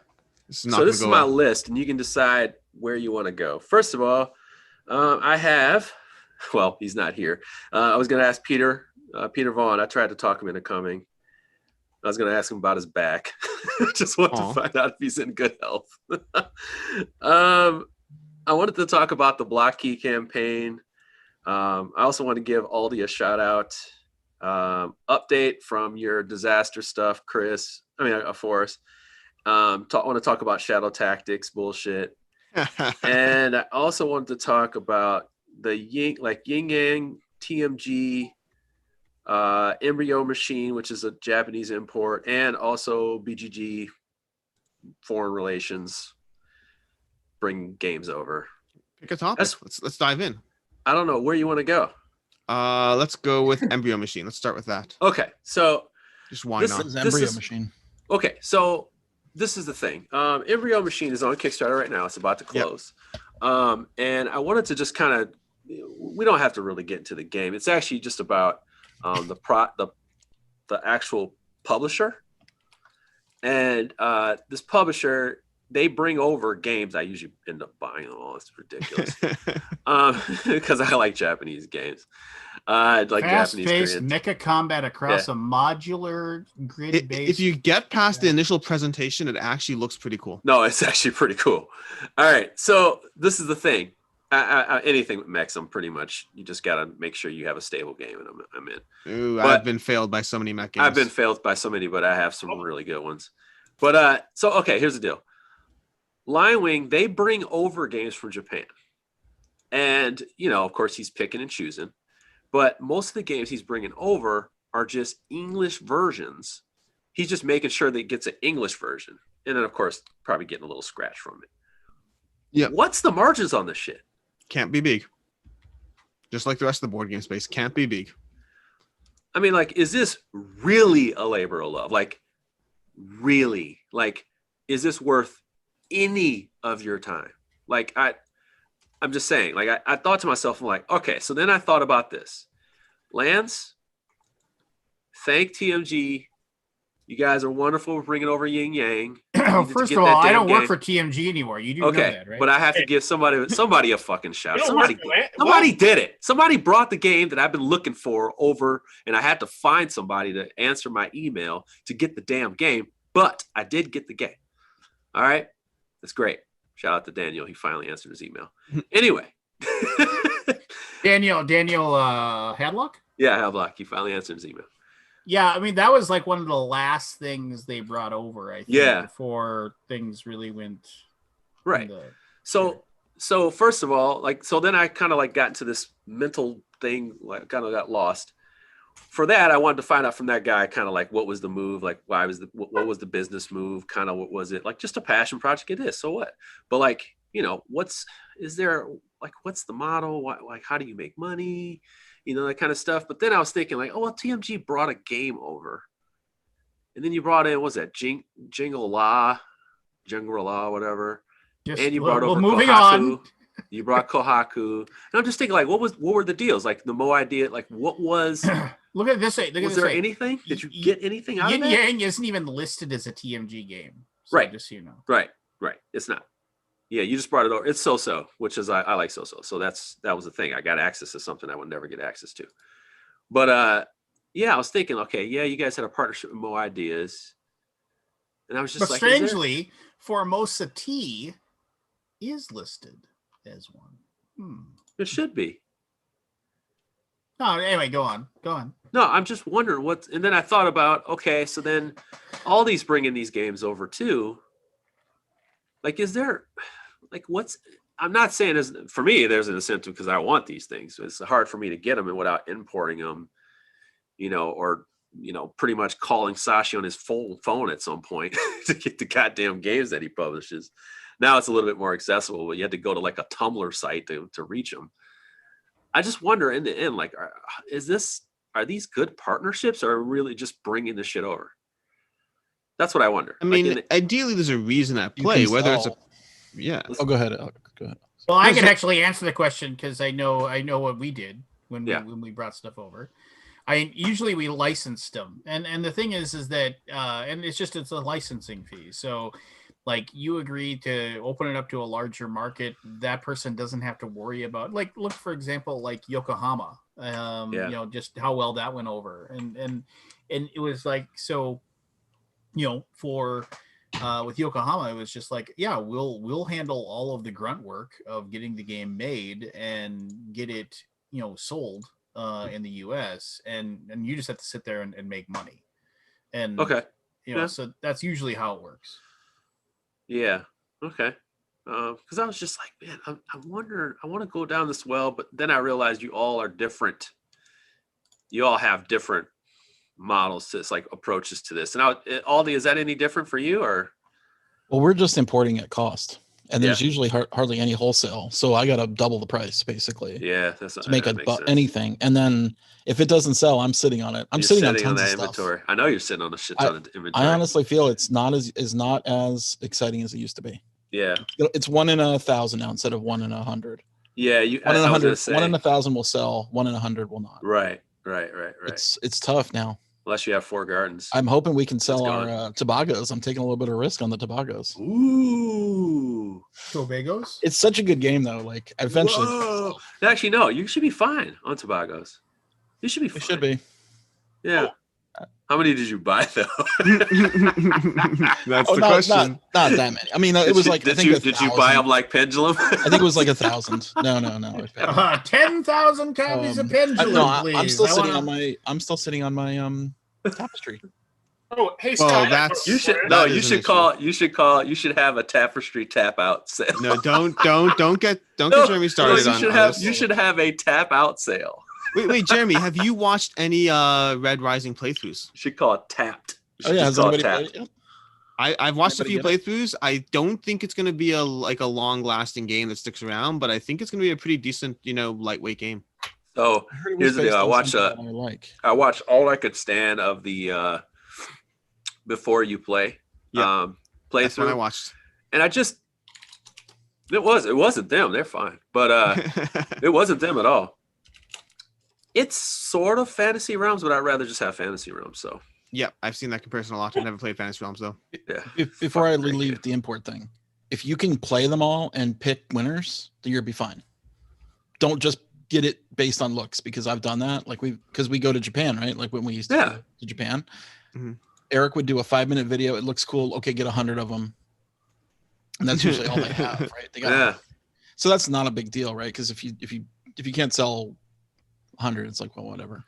So this is my list, and you can decide where you want to go. First of all, I have. Well, he's not here. I was going to ask Peter Vaughn. I tried to talk him into coming. I was going to ask him about his back. Just want to find out if he's in good health. I wanted to talk about the Block Key campaign. I also want to give Aldi a shout out. Update from your disaster stuff, Chris. Forrest. Want to talk about Shadow Tactics bullshit. And I also wanted to talk about the Yin Yang TMG Embryo Machine, which is a Japanese import, and also BGG Foreign Relations bring games over. Pick a topic. Let's dive in. I don't know where you want to go. Let's go with Embryo Machine. Let's start with that. Okay, so just why not? Embryo Machine. Okay, so this is the thing. Embryo Machine is on Kickstarter right now. It's about to close. Yep. And I wanted to just kind of, we don't have to really get into the game. It's actually just about the actual publisher. And this publisher, they bring over games. I usually end up buying them all. It's ridiculous. Because I like Japanese games. I like fast-paced mecha combat across a modular grid base. If you get past the initial presentation, it actually looks pretty cool. No, it's actually pretty cool. All right, so this is the thing. Anything with mechs, you just got to make sure you have a stable game, and I'm in. Ooh, I've been failed by so many mech games. I've been failed by so many, but I have some really good ones. But okay, here's the deal. Lion Wing, they bring over games from Japan. And, of course, he's picking and choosing. But most of the games he's bringing over are just English versions. He's just making sure that he gets an English version. And then, of course, probably getting a little scratch from it. Yeah. What's the margins on this shit? Can't be big. Just like the rest of the board game space. Can't be big. I mean, is this really a labor of love? Really? Is this worth any of your time? I'm just saying, I thought to myself, I'm like, okay, so then I thought about this. Lance, thank TMG. You guys are wonderful for bringing over Yin Yang. First of all, I don't work for TMG anymore. You do know that, right? But I have to give somebody a fucking shout. Somebody did it. Somebody brought the game that I've been looking for over, and I had to find somebody to answer my email to get the damn game. But I did get the game. All right? That's great. Shout out to Daniel. He finally answered his email. Anyway. Daniel Hadlock? Yeah, Hadlock. He finally answered his email. Yeah, I mean, that was one of the last things they brought over, I think, before things really went. Right. So first of all, then I kind of got into this mental thing, kind of got lost. For that, I wanted to find out from that guy kind of what was the move, what was the business move, kind of what was it, just a passion project. It is, so what? But what's the model? How do you make money? That kind of stuff. But then I was thinking TMG brought a game over, and then you brought in, what's that, Jingle La, whatever, and you brought over moving Kohaku. on. You brought Kohaku, and I'm just thinking, what were the deals? The Mo idea, what was? Look at this. Was there anything? Did you get anything out of that? Yin Yang isn't even listed as a TMG game, so right? Just so you know. Right. It's not. Yeah, you just brought it over. It's so-so, which is I like so-so. So that was the thing. I got access to something I would never get access to. But I was thinking, okay, yeah, you guys had a partnership with Mo Ideas, and I was just strangely, Formosa T is listed as one. It should be. Oh, anyway, go on. No, I'm just wondering and then I thought about, okay, so then all these bringing these games over too. Is there, I'm not saying for me, there's an incentive because I want these things. It's hard for me to get them and without importing them, or, pretty much calling Sashi on his phone at some point to get the goddamn games that he publishes. Now it's a little bit more accessible, but you had to go to a Tumblr site to reach them. I just wonder in the end, are these good partnerships or are we really just bringing this shit over? That's what I wonder. I mean, ideally, there's a reason at play, whether it's Oh, go ahead. Go ahead. Well, I can actually answer the question because I know what we did when we brought stuff over. Usually we licensed them, and the thing is that and it's a licensing fee. So, you agree to open it up to a larger market, that person doesn't have to worry about look, for example, Yokohama. Just how well that went over, and it was so. For with Yokohama, it was just we'll handle all of the grunt work of getting the game made and get it, sold in the U.S. and you just have to sit there and make money. And Okay. so that's usually how it works. Yeah. Okay. Because I was just like, man, I'm wondering. I want to go down this well, but then I realized you all are different. You all have different models to this, like approaches to this. And Aldi, is that any different for you, or? Well, we're just importing at cost, and there's usually hardly any wholesale, so I got to double the price basically. Yeah, that's to make anything, and then if it doesn't sell, I'm sitting on it. I'm sitting on tons of stuff. Inventory. I know you're sitting on a shit ton of inventory. I honestly feel it's not as exciting as it used to be. Yeah, it's 1 in 1,000 now instead of 1 in 100. Yeah, 1 in 100. 1 in 1,000 will sell. 1 in 100 will not. Right. It's tough now. Unless you have 4 gardens. I'm hoping we can sell our Tobagos. I'm taking a little bit of risk on the Tobagos. Ooh. Tobagos? It's such a good game, though. Like, eventually. Whoa. Actually, no. You should be fine on Tobagos. You should be fine. It should be. Yeah. How many did you buy, though? That's the question. Not that many. I mean, it was like, did you buy them like Pendulum? I think it was like 1,000. No. 10,000 copies of Pendulum, no, please. I'm still sitting on my tapestry. Oh, hey, Scott. You should have a tapestry tap out sale. No, don't get Jeremy started on this. You should have a tap out sale. Wait, Jeremy, have you watched any Red Rising playthroughs? You should call it Tapped. Has anybody played it? I've watched a few playthroughs. I don't think it's going to be a long-lasting game that sticks around, but I think it's going to be a pretty decent, lightweight game. So here's the deal. I watched All I Could Stand of the Before You Play playthrough. That's what I watched. And it wasn't them. They're fine, but it wasn't them at all. It's sort of Fantasy Realms, but I'd rather just have Fantasy Realms. So yeah, I've seen that comparison a lot. I've never played Fantasy Realms though. Yeah. Before I leave the import thing, if you can play them all and pick winners, then you'll be fine. Don't just get it based on looks, because I've done that. Like because we go to Japan, right? Like when we used to go to Japan, Eric would do a 5-minute video. It looks cool. Okay, get 100 of them, and that's usually all they have, right? They got so that's not a big deal, right? Because if you can't sell 100, it's like, well, whatever.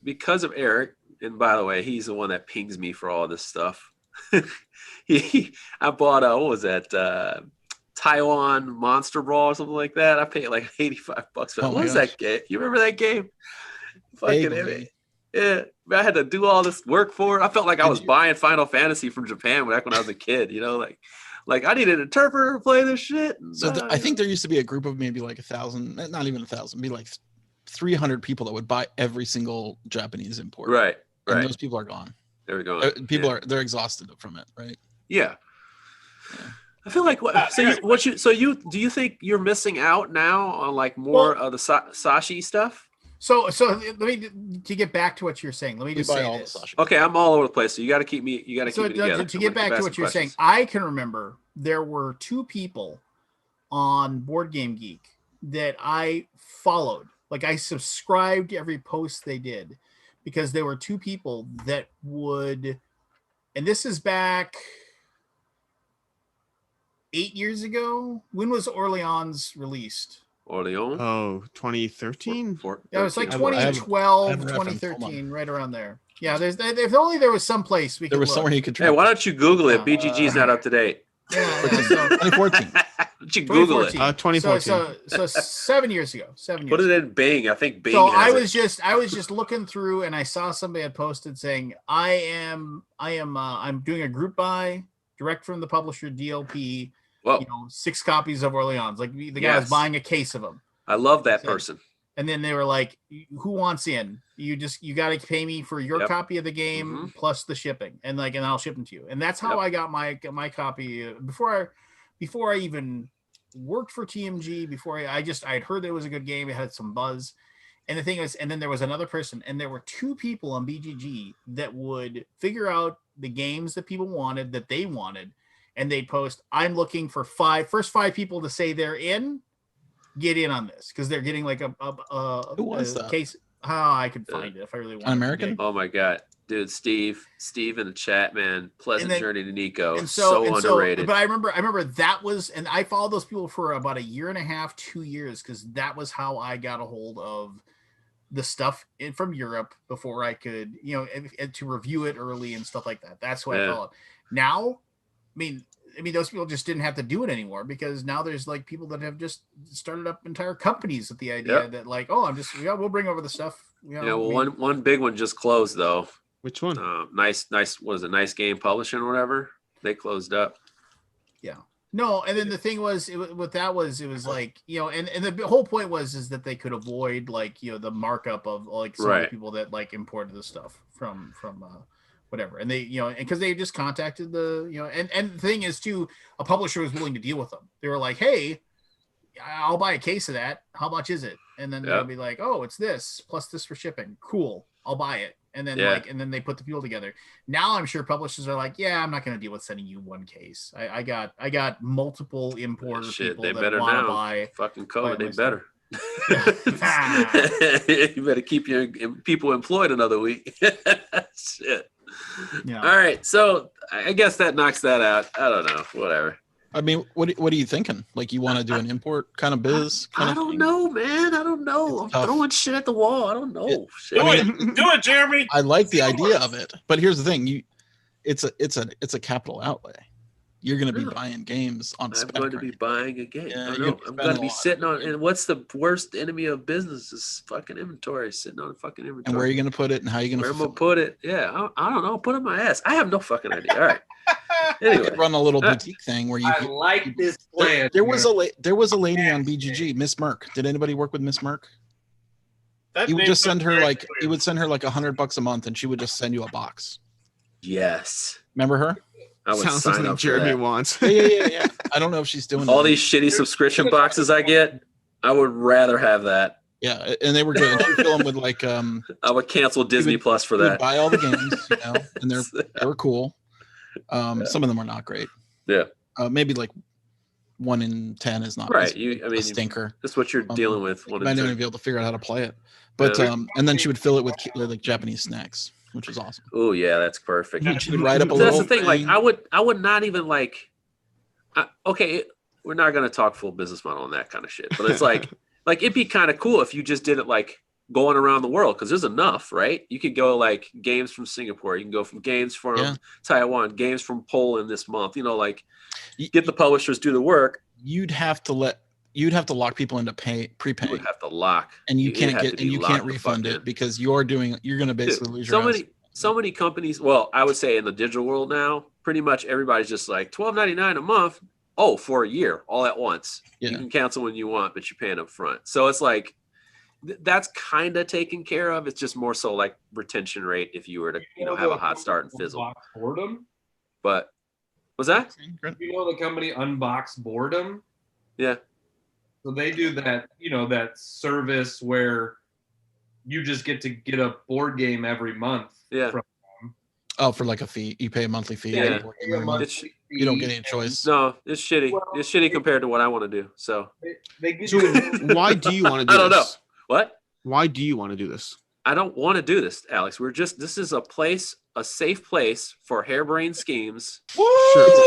Because of Eric, and by the way, he's the one that pings me for all this stuff. I bought what was that Taiwan Monster Brawl or something like that. I paid like $85 for it. What was that game? You remember that game? Fucking yeah. I had to do all this work for it. I felt like I was buying Final Fantasy from Japan back when I was a kid, Like I need an interpreter to play this shit. So I think there used to be a group of maybe like 1,000, not even 1,000, be like 300 people that would buy every single Japanese import. Right. And those people are gone. They're gone. They're exhausted from it, right? Yeah. I feel like do you think you're missing out now on like more of the Sashi stuff? So let me to get back to what you're saying. Let me just say this. Okay, I'm all over the place. So you got to keep me. You got to keep me together. To get back to what you're saying, I can remember there were 2 people on Board Game Geek that I followed. Like I subscribed to every post they did, because there were 2 people that would, and this is back 8 years ago. When was Orleans released? Orleans? Oh, 2013? Yeah, it was like 2012, 2013, right around there. Yeah, if only there was some place there was somewhere you could try. Hey, why don't you Google it? BGG's not up to date. Yeah, 2014. You Google it. 2014. So 7 years ago. 7 years. Put it in Bing. I think Bing. So I was just looking through, and I saw somebody had posted saying, I'm doing a group buy direct from the publisher DLP. Whoa. 6 copies of Orleans. Like the guy was buying a case of them. I love that person. And then they were like, "Who wants in? You got to pay me for your copy of the game plus the shipping, and I'll ship them to you." And that's how I got my copy before I even worked for TMG. Before I had heard that it was a good game. It had some buzz, and the thing is, and then there was another person, and there were 2 people on BGG that would figure out the games that people wanted, that they wanted. And they'd post, I'm looking for first 5 people to say they're in, get in on this. Because they're getting like a Who was that? case. I could find it if I really want. An American? Oh my God. Dude, Steve in the chat, man. Pleasant Journey to Nico. And so underrated. But I remember that was, and I followed those people for about a year and a half, 2 years, because that was how I got a hold of the stuff from Europe before I could, and to review it early and stuff like that. That's what I followed. Now, I mean, those people just didn't have to do it anymore, because now there's like people that have just started up entire companies with the idea that like, oh, we'll bring over the stuff. One big one just closed though. Which one? Nice. Was it Nice Game Publishing or whatever? They closed up. Yeah. No, and then the thing was, it was like, and the whole point was that they could avoid like, the markup of like some of the people that like imported the stuff from whatever, and they, because they just contacted the, and the thing is too, a publisher was willing to deal with them. They were like, hey, I'll buy a case of that. How much is it? And then they'll be like, oh, it's this plus this for shipping. Cool, I'll buy it. And then and then they put the people together. Now I'm sure publishers are like, yeah, I'm not going to deal with sending you one case. I got multiple importer people they that want to buy. Fucking COVID, they better. You better keep your people employed another week. Shit. Yeah. All right, so I guess that knocks that out. I don't know, whatever. I mean, what are you thinking? Like, you want to do an import kind of biz? I don't know, man. I don't know. I'm throwing shit at the wall. I don't know. Do it, Jeremy. I like the idea of it, but here's the thing: it's a capital outlay. You're going to be buying games on spec. I'm going to be buying a game. I'm going to be sitting on. And what's the worst enemy of business? Is fucking inventory. Sitting on fucking inventory. And where are you going to put it? And how are you going to? Where am I put it? Yeah, I don't know. Put it in my ass. I have no fucking idea. All right. Anyway, you could run a little boutique thing where you. I like this plan. There was a lady on BGG, Miss Merck. Did anybody work with Miss Merck? You would just send her like $100 a month, and she would just send you a box. Yes. Remember her? I would Sounds sign like up Jeremy for that. wants. Yeah. I don't know if she's doing all these shitty subscription boxes I get. I would rather have that. Yeah, and they were good. And she'd fill them with like. I would cancel Disney Plus for that. Buy all the games, and they were cool. Some of them are not great. Yeah. Maybe like 1 in 10 is not right. a stinker. That's what you're dealing with. You might not even be able to figure out how to play it. But and then she would fill it with like Japanese snacks, which was awesome. Oh yeah, that's perfect. She would write up a little. That's the thing. Like I would not even like. Okay, we're not going to talk full business model on that kind of shit. But it's like it'd be kind of cool if you just did it like going around the world, because there's enough, right? You could go like games from Singapore, you can go from games from Taiwan, games from Poland this month, like get the publishers do the work. You'd have to lock people into prepay. You would have to lock, and you can't refund it because you're going to basically lose your so many companies. Well, I would say in the digital world now, pretty much everybody's just like $12.99 a month. Oh, for a year, all at once. Yeah. You can cancel when you want, but you're paying up front. So it's like, that's kind of taken care of. It's just more so like retention rate if you were to have a hot start and fizzle. Boredom. But was that? You know the company Unbox Boredom? Yeah. So they do that, that service where you just get to get a board game every month. Yeah. From them. For like a fee. You pay a monthly fee. Yeah. You don't get any choice. No, it's shitty. It's shitty compared to what I want to do. So why do you want to do this? I don't know. What? Why do you want to do this? I don't want to do this, Alex. This is a safe place for harebrained schemes. Sure.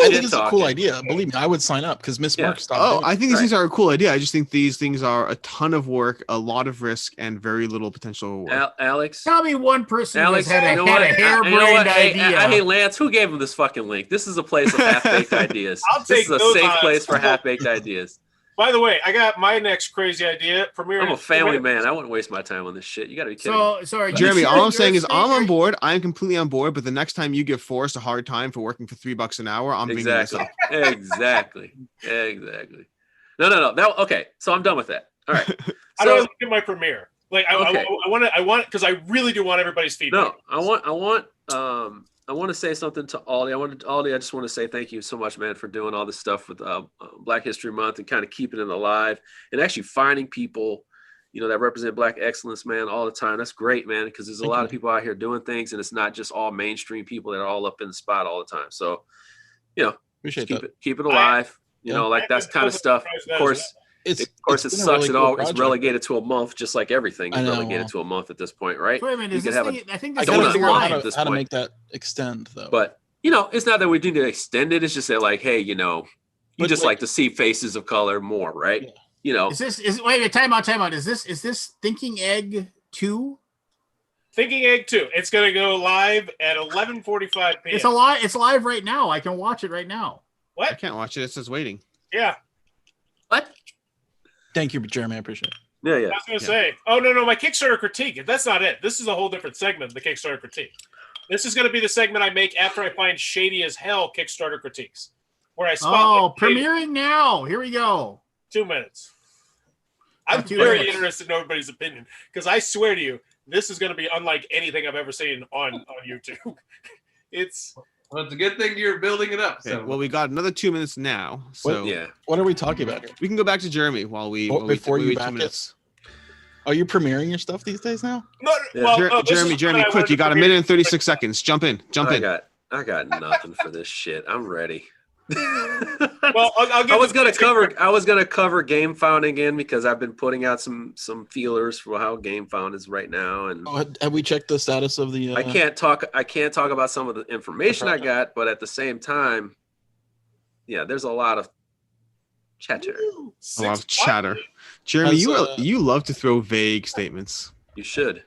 I think it's a cool idea. Believe me, I would sign up because Miss Mark stopped. Oh, I think these things are a cool idea. I just think these things are a ton of work, a lot of risk, and very little potential reward. Alex, tell me one person who's had a harebrained idea. Hey, Lance, who gave him this fucking link? This is a place of half-baked ideas. This is a safe place for half-baked ideas. By the way, I got my next crazy idea. I'm a family man. I wouldn't waste my time on this shit. You got to be kidding me. Sorry, Jeremy, all I'm saying is I'm on board. I'm completely on board. But the next time you give Forrest a hard time for working for $3 an hour, I'm bringing this up. Exactly. No. Okay, so I'm done with that. All right. I don't look at my premiere. Like I want because I really do want everybody's feedback. No, I want to say something to Aldi. I just want to say thank you so much, man, for doing all this stuff with Black History Month and kind of keeping it alive and actually finding people, that represent Black excellence, man, all the time. That's great, man, because there's a lot of people out here doing things, and it's not just all mainstream people that are all up in the spot all the time. So, appreciate keep it alive. Like that's kind of stuff. Of course, Of course, it sucks. It's relegated to a month, just like everything is relegated to a month at this point, right? Wait a minute, I think I this gotta is figure out live. how to make that extend though. But it's not that we need to extend it. It's just that, like, hey, you just like to see faces of color more, right? Yeah. Wait, time out. Is this Thinking Egg 2? Thinking Egg 2. It's gonna go live at 11:45 p.m. It's live right now. I can watch it right now. What? I can't watch it. It says waiting. Yeah. What? Thank you, Jeremy. I appreciate it. Yeah. I was gonna say. Oh no, my Kickstarter critique. That's not it. This is a whole different segment of the Kickstarter critique. This is gonna be the segment I make after I find shady as hell Kickstarter critiques, where I spotlight. Premiering now. Here we go. 2 minutes. I'm very interested in everybody's opinion because I swear to you, this is going to be unlike anything I've ever seen on YouTube. Well, it's a good thing you're building it up. So. Okay, well, we got another 2 minutes now. So what are we talking about here? we can go back to Jeremy while we before you wait back 2 minutes. Are you premiering your stuff these days now? No, well, Jeremy, quick! You got a minute and 36 seconds. Jump in. I got nothing for this shit. I'm ready. Well, I was gonna cover GameFound again because I've been putting out some feelers for how GameFound is right now, and have we checked the status of the? I can't talk about some of the information I got, but at the same time, there's a lot of chatter. Jeremy, you love to throw vague statements. You should.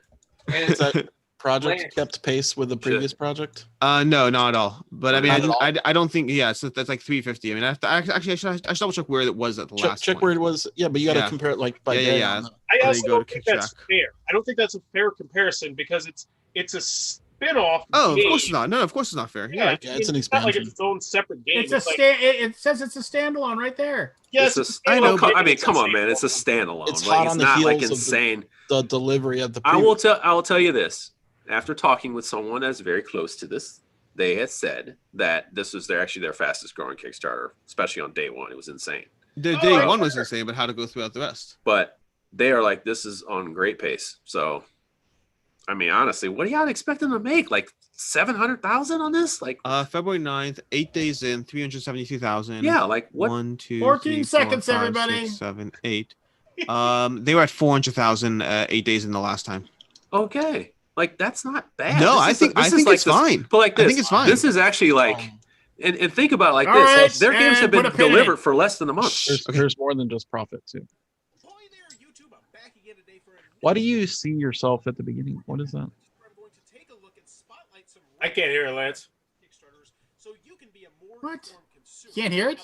Is that project kept pace with the previous project? No, not at all. But I mean, I don't think. Yeah, so that's like 350. I mean, I should double check where it was at the last. Check where it was. Yeah, but you got to compare it like by day. I also don't think that's fair. I don't think that's a fair comparison because it's a spin-off. Oh, game. Of course it's not. No, of course it's not fair. Yeah, it's an expansion. It's not like it's its own separate game. It says it's a standalone right there. Yes, I know. I mean, come on, man. It's a standalone. It's hot on the not heels like insane. Of the delivery of the. I will tell you this. After talking with someone that's very close to this, they had said that this was their fastest growing Kickstarter, especially on day one. It was insane. Day one was insane, but how to go throughout the rest. But they are like, this is on great pace. So, I mean, honestly, what do y'all expect them to make? Like 700,000 on this? Like February 9th, 8 days in, 372,000. Yeah, like what? 1, 2, 14 3, seconds, 4, 5, everybody. 6, 7, 8. They were at 400,000 8 days in the last time. Okay. Like, that's not bad. No, I think it's fine. But like this, I think it's fine. This is actually like, and think about it like All this. right, Their games have been delivered for less than a month. There's more than just profit too. Why do you see yourself at the beginning? What is that? I can't hear it, Lance. What? You can't hear it?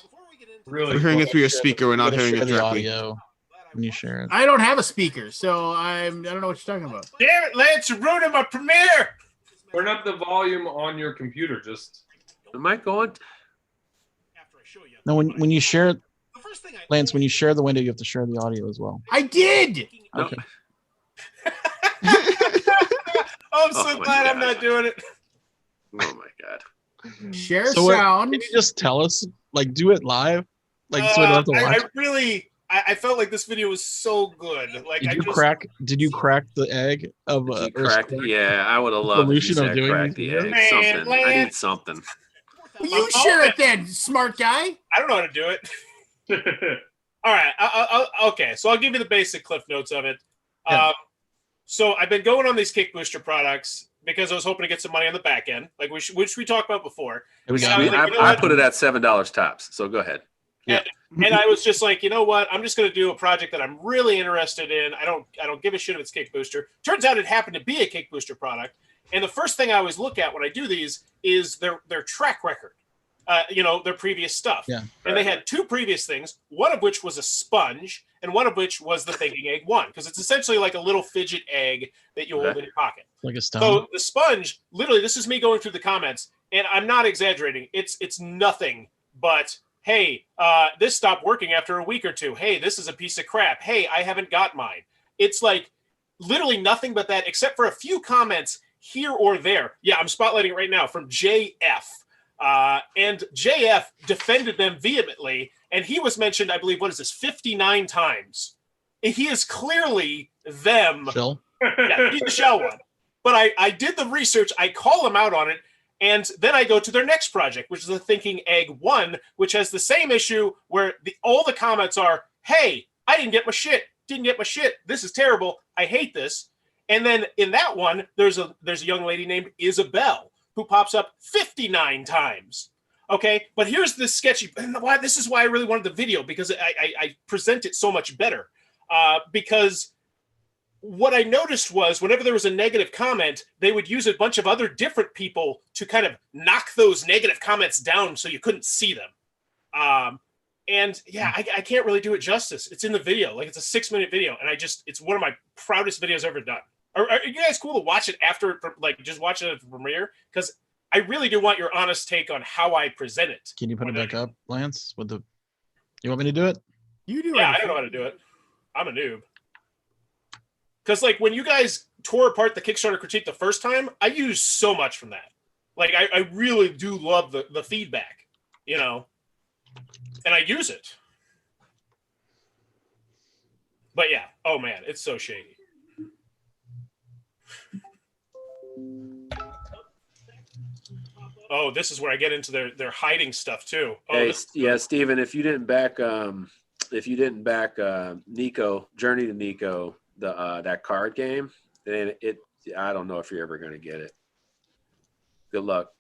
Really? We're hearing it through your speaker. We're not hearing it the directly. audio when you share it. I don't have a speaker, so I don't know what you're talking about. Damn it, Lance! You're ruining my premiere. Turn up the volume on your computer. Just. Am I going? No, when you share it, Lance, when you share the window, you have to share the audio as well. I did. Okay. I'm so glad I'm not doing it. Oh my god! Share So sound. Can you just tell us, like, do it live, like, so we don't have to watch? I felt like this video was so good. Like, Did you crack the egg of Yeah, I would have loved if you said crack the egg. Man, Something. I need something. Well, you share it then, smart guy. I don't know how to do it. All right. Okay. So I'll give you the basic cliff notes of it. Yeah. So I've been going on these Kick Booster products because I was hoping to get some money on the back end, like which we talked about before. I put it at $7 tops. So go ahead. Yeah. And I was just like, you know what? I'm just going to do a project that I'm really interested in. I don't give a shit if it's Kick Booster. Turns out it happened to be a Kick Booster product. And the first thing I always look at when I do these is their track record. Their previous stuff. Yeah. And they had two previous things, one of which was a sponge, and one of which was the Thinking Egg 1, because it's essentially like a little fidget egg that you hold in your pocket. Like a stone. So the sponge, literally, this is me going through the comments, and I'm not exaggerating. It's nothing but, hey, this stopped working after a week or two. Hey, this is a piece of crap. Hey, I haven't got mine. It's like literally nothing but that, except for a few comments here or there. Yeah, I'm spotlighting it right now from JF. And JF defended them vehemently, and he was mentioned, I believe, 59 times. He is clearly them. Shell? Yeah, he's the shell one. But I did the research, I call him out on it, and then I go to their next project, which is the Thinking Egg 1, which has the same issue where all the comments are, hey, I didn't get my shit. Didn't get my shit. This is terrible. I hate this. And then in that one, there's a young lady named Isabel who pops up 59 times. Okay, but here's the sketchy. This is why I really wanted the video, because I present it so much better. Because what I noticed was whenever there was a negative comment, they would use a bunch of other different people to kind of knock those negative comments down so you couldn't see them. And yeah, I can't really do it justice. It's in the video. Like, it's a 6-minute video, and it's one of my proudest videos ever done. Are you guys cool to watch it after, like, just watch it at the premiere? Because I really do want your honest take on how I present it. Can you put it back up, Lance? You want me to do it? You do. Yeah, I don't know how to do it. I'm a noob. Because, like, when you guys tore apart the Kickstarter critique the first time, I used so much from that. Like, I really do love the feedback, you know, and I use it. But yeah, oh man, it's so shady. Oh, this is where I get into their hiding stuff too. Oh, hey, yeah, Steven, if you didn't back Nico, Journey to Nico, that card game, then I don't know if you're ever going to get it. Good luck.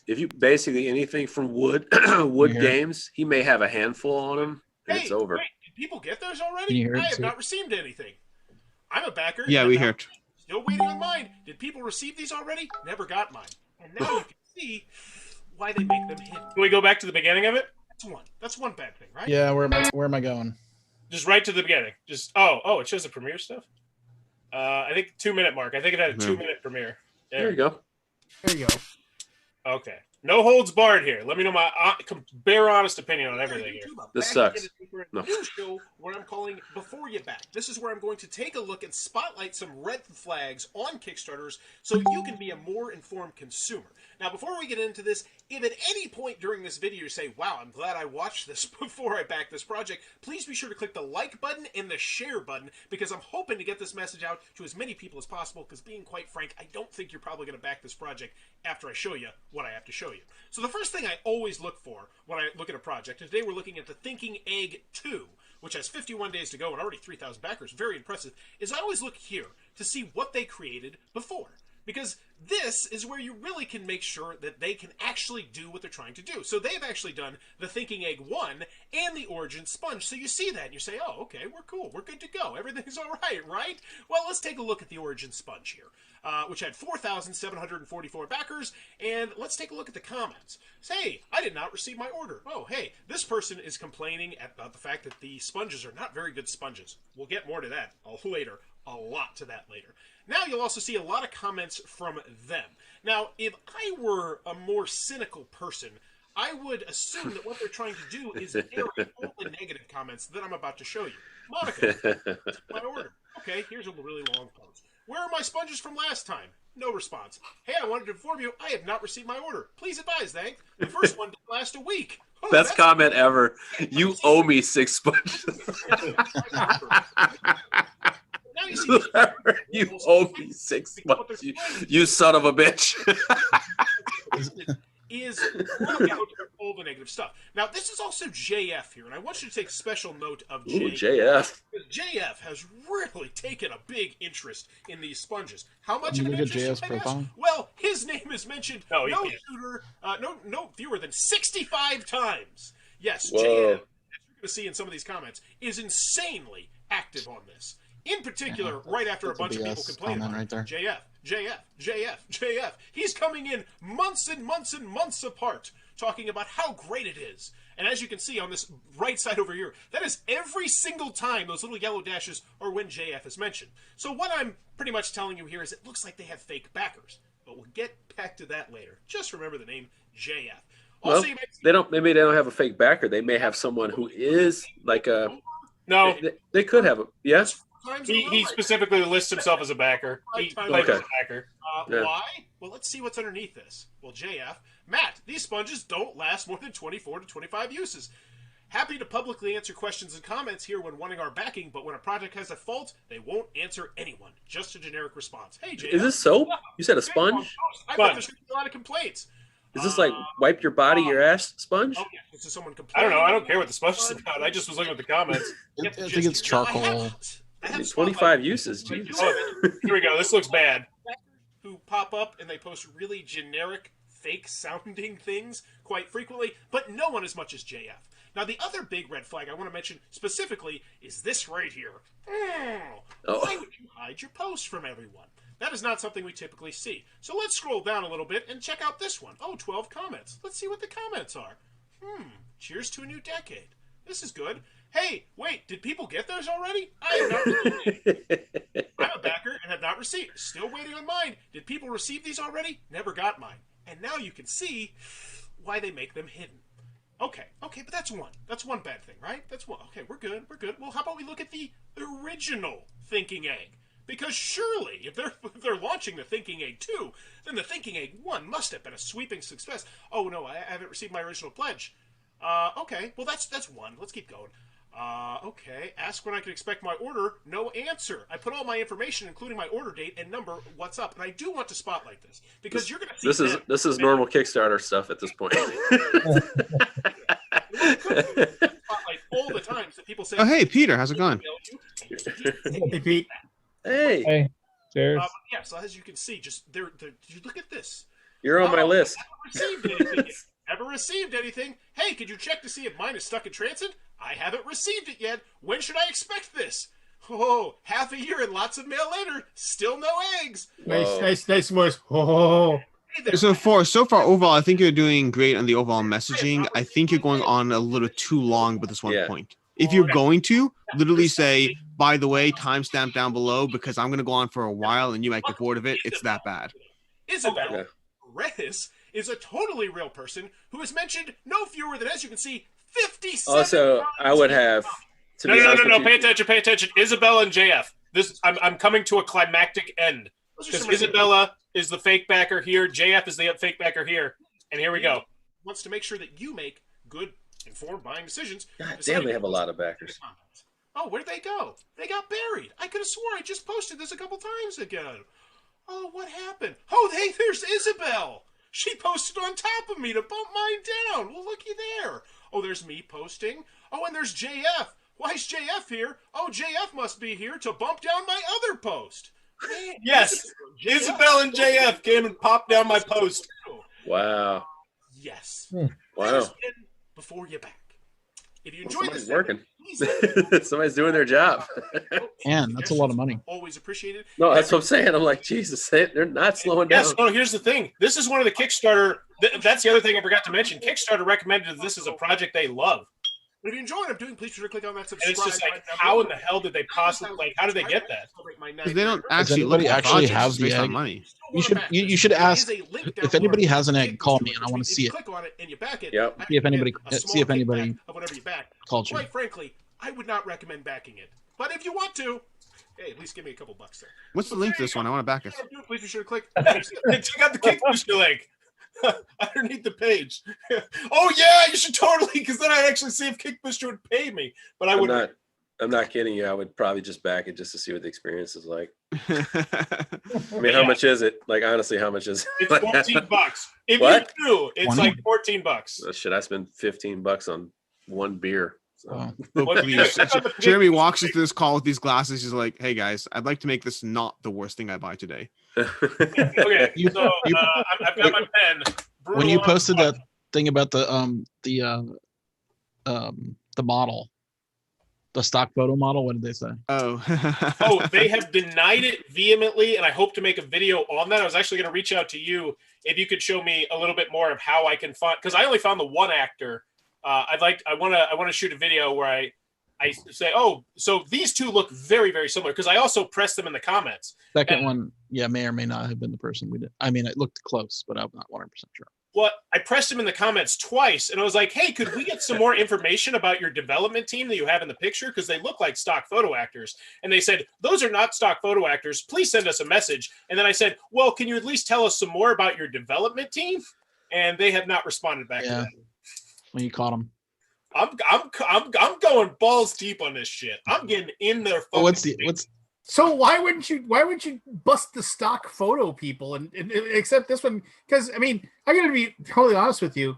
If you basically anything from Wood Games, he may have a handful on him, and it's over. Wait, did people get those already? I have not received anything. I'm a backer. Yeah, we heard. Still waiting on mine. Did people receive these already? Never got mine. And now you can see why they make them hidden. Can we go back to the beginning of it? That's one bad thing, right? Yeah, where am I going? Just right to the beginning. Just it shows the premiere stuff. I think 2-minute mark. I think it had a 2-minute premiere. There you go. There you go. Okay. No holds barred here. Let me know my bare honest opinion on everything here. This sucks. No. Show where I'm calling Before You Back. This is where I'm going to take a look and spotlight some red flags on Kickstarters so you can be a more informed consumer. Now, before we get into this, if at any point during this video you say, wow, I'm glad I watched this before I backed this project, please be sure to click the like button and the share button, because I'm hoping to get this message out to as many people as possible, because being quite frank, I don't think you're probably going to back this project after I show you what I have to show you. So the first thing I always look for when I look at a project, and today we're looking at the Thinking Egg 2, which has 51 days to go and already 3,000 backers, very impressive, is I always look here to see what they created before. Because this is where you really can make sure that they can actually do what they're trying to do. So they've actually done the Thinking Egg 1 and the Origin Sponge. So you see that and you say, oh, okay, we're cool. We're good to go. Everything's all right? Well, let's take a look at the Origin Sponge here, which had 4,744 backers. And let's take a look at the comments. Say, I did not receive my order. Oh, hey, this person is complaining about the fact that the sponges are not very good sponges. We'll get more to that later. A lot to that later. Now you'll also see a lot of comments from them. Now, if I were a more cynical person, I would assume that what they're trying to do is bury all the negative comments that I'm about to show you. Monica, my order. Okay, here's a really long post. Where are my sponges from last time? No response. Hey, I wanted to inform you, I have not received my order. Please advise, thanks. The first one didn't last a week. Oh, Best comment ever. You owe me 6 sponges. Now you see, you owe me 6 months. You son of a bitch. is look out for all the negative stuff. Now, this is also JF here, and I want you to take special note of JF. Ooh, JF. JF has really taken a big interest in these sponges. How much Can of you an look at interest? JF's profile? Well, his name is mentioned no fewer than 65 times. Yes, Whoa. JF, as you're going to see in some of these comments, is insanely active on this. In particular, right after a bunch of people complain about right there. JF. He's coming in months and months and months apart, talking about how great it is. And as you can see on this right side over here, that is every single time those little yellow dashes are when JF is mentioned. So what I'm pretty much telling you here is it looks like they have fake backers. But we'll get back to that later. Just remember the name JF. Also, well, maybe they don't have a fake backer. They may have someone who is like a... No. They could have a... Yes? He specifically lists himself as a backer. He plays as a backer. Yeah. Why? Well, let's see what's underneath this. Well, JF, Matt, these sponges don't last more than 24 to 25 uses. Happy to publicly answer questions and comments here when wanting our backing, but when a project has a fault, they won't answer anyone. Just a generic response. Hey, JF. Is this soap? You said a sponge? I thought there's going to be a lot of complaints. Is this like wipe your body, your ass sponge? Oh, yeah. This is someone I don't know. I don't care what the sponge is about. I just was looking at the comments. I think it's charcoal. I have 25 uses. Jesus. Oh, here we go. This looks bad. Who pop up and they post really generic, fake-sounding things quite frequently, but no one as much as JF. Now, the other big red flag I want to mention specifically is this right here. Why would you hide your post from everyone? That is not something we typically see. So let's scroll down a little bit and check out this one. 12 comments. Let's see what the comments are. Cheers to a new decade. This is good. Hey, wait, did people get theirs already? I have not received. I'm a backer and have not received. Still waiting on mine. Did people receive these already? Never got mine. And now you can see why they make them hidden. Okay, but that's one. That's one bad thing, right? That's one. Okay, we're good. Well, how about we look at the original Thinking Egg? Because surely, if they're launching the Thinking Egg 2, then the Thinking Egg 1 must have been a sweeping success. Oh, no, I haven't received my original pledge. Okay, well, that's one. Let's keep going. Okay, ask when I can expect my order. No answer. I put all my information, including my order date and number, what's up. And I do want to spotlight this, because you're going to see this is normal Kickstarter stuff at this point. Spotlight all the times that people say, oh, hey, Peter, how's it going? Hey, Pete. Hey. Cheers. Yeah, so as you can see, just you look at this. You're on my list. Never received anything. Hey, could you check to see if mine is stuck in transit? I haven't received it yet. When should I expect this? Oh, half a year and lots of mail later. Still no eggs. Nice voice. Oh. So far overall, I think you're doing great on the overall messaging. I think you're going on a little too long with this one point. If you're going to literally say, by the way, timestamp down below because I'm going to go on for a while and you might get bored of it, it's that bad. Isabel Redis is a totally real person who has mentioned no fewer than, as you can see, 57 Also, I would have. No. Pay attention. Isabella and JF. I'm coming to a climactic end. Because Isabella is the fake backer here. JF is the fake backer here. And here we go. Wants to make sure that you make good, informed buying decisions. God damn, they have a lot of backers. Oh, where'd they go? They got buried. I could have sworn I just posted this a couple times ago. Oh, what happened? Oh, there's Isabel. She posted on top of me to bump mine down. Well, looky there. Oh, there's me posting. Oh, and there's JF. Why is JF here? Oh, JF must be here to bump down my other post. Man, yes, Isabel and JF came and popped down my post. Wow. Yes. Wow. Before you back. If you enjoyed this, working. Somebody's doing their job. Man, that's a lot of money. Always appreciated. No, that's what I'm saying. I'm like, Jesus, they're not slowing down. Yes, no, here's the thing. This is one of the Kickstarter. That's the other thing I forgot to mention. Kickstarter recommended this as a project they love. But if you enjoy what I'm doing, please be sure to click on that subscribe. And it's just like, how in the hell did they possibly, how did they get that? Because they don't actually look at actually have the egg. Money. You should ask if anybody has an egg. Call me and I want to see it. Click on it and you back it. Yep. See if anybody called you. Quite frankly, I would not recommend backing it. But if you want to, hey, at least give me a couple bucks there. What's the link to this one? I want to back it. Please be sure to click. Check out the Kickbooster link underneath the page. Oh yeah, you should totally, because then I'd actually see if Kickbooster would pay me. But I wouldn't. I'm not kidding you. I would probably just back it just to see what the experience is like. I mean, how much is it? Like, honestly, how much is it? It's $14. If what? you do, it's 20? like $14. Oh, shit, I spend $15 on one beer. So. Wow. Oh, please. Jeremy walks into this call with these glasses. He's like, hey, guys, I'd like to make this not the worst thing I buy today. Okay, so I've got my pen. When you posted that thing about the model, the stock photo model, what did they say? Oh, they have denied it vehemently, and I hope to make a video on that. I was actually going to reach out to you if you could show me a little bit more of how I can find, because I only found the one actor. I want to shoot a video where I say, oh, so these two look very, very similar, because I also pressed them in the comments. Second one, yeah, may or may not have been the person we did. I mean, it looked close, but I'm not 100% sure. Well, I pressed him in the comments twice, and I was like, hey, could we get some more information about your development team that you have in the picture? Because they look like stock photo actors. And they said, those are not stock photo actors. Please send us a message. And then I said, well, can you at least tell us some more about your development team? And they have not responded back to that. When you caught them. I'm going balls deep on this shit. I'm getting in there. What's So why wouldn't you bust the stock photo people and accept this one? Because I mean, I'm gonna be totally honest with you.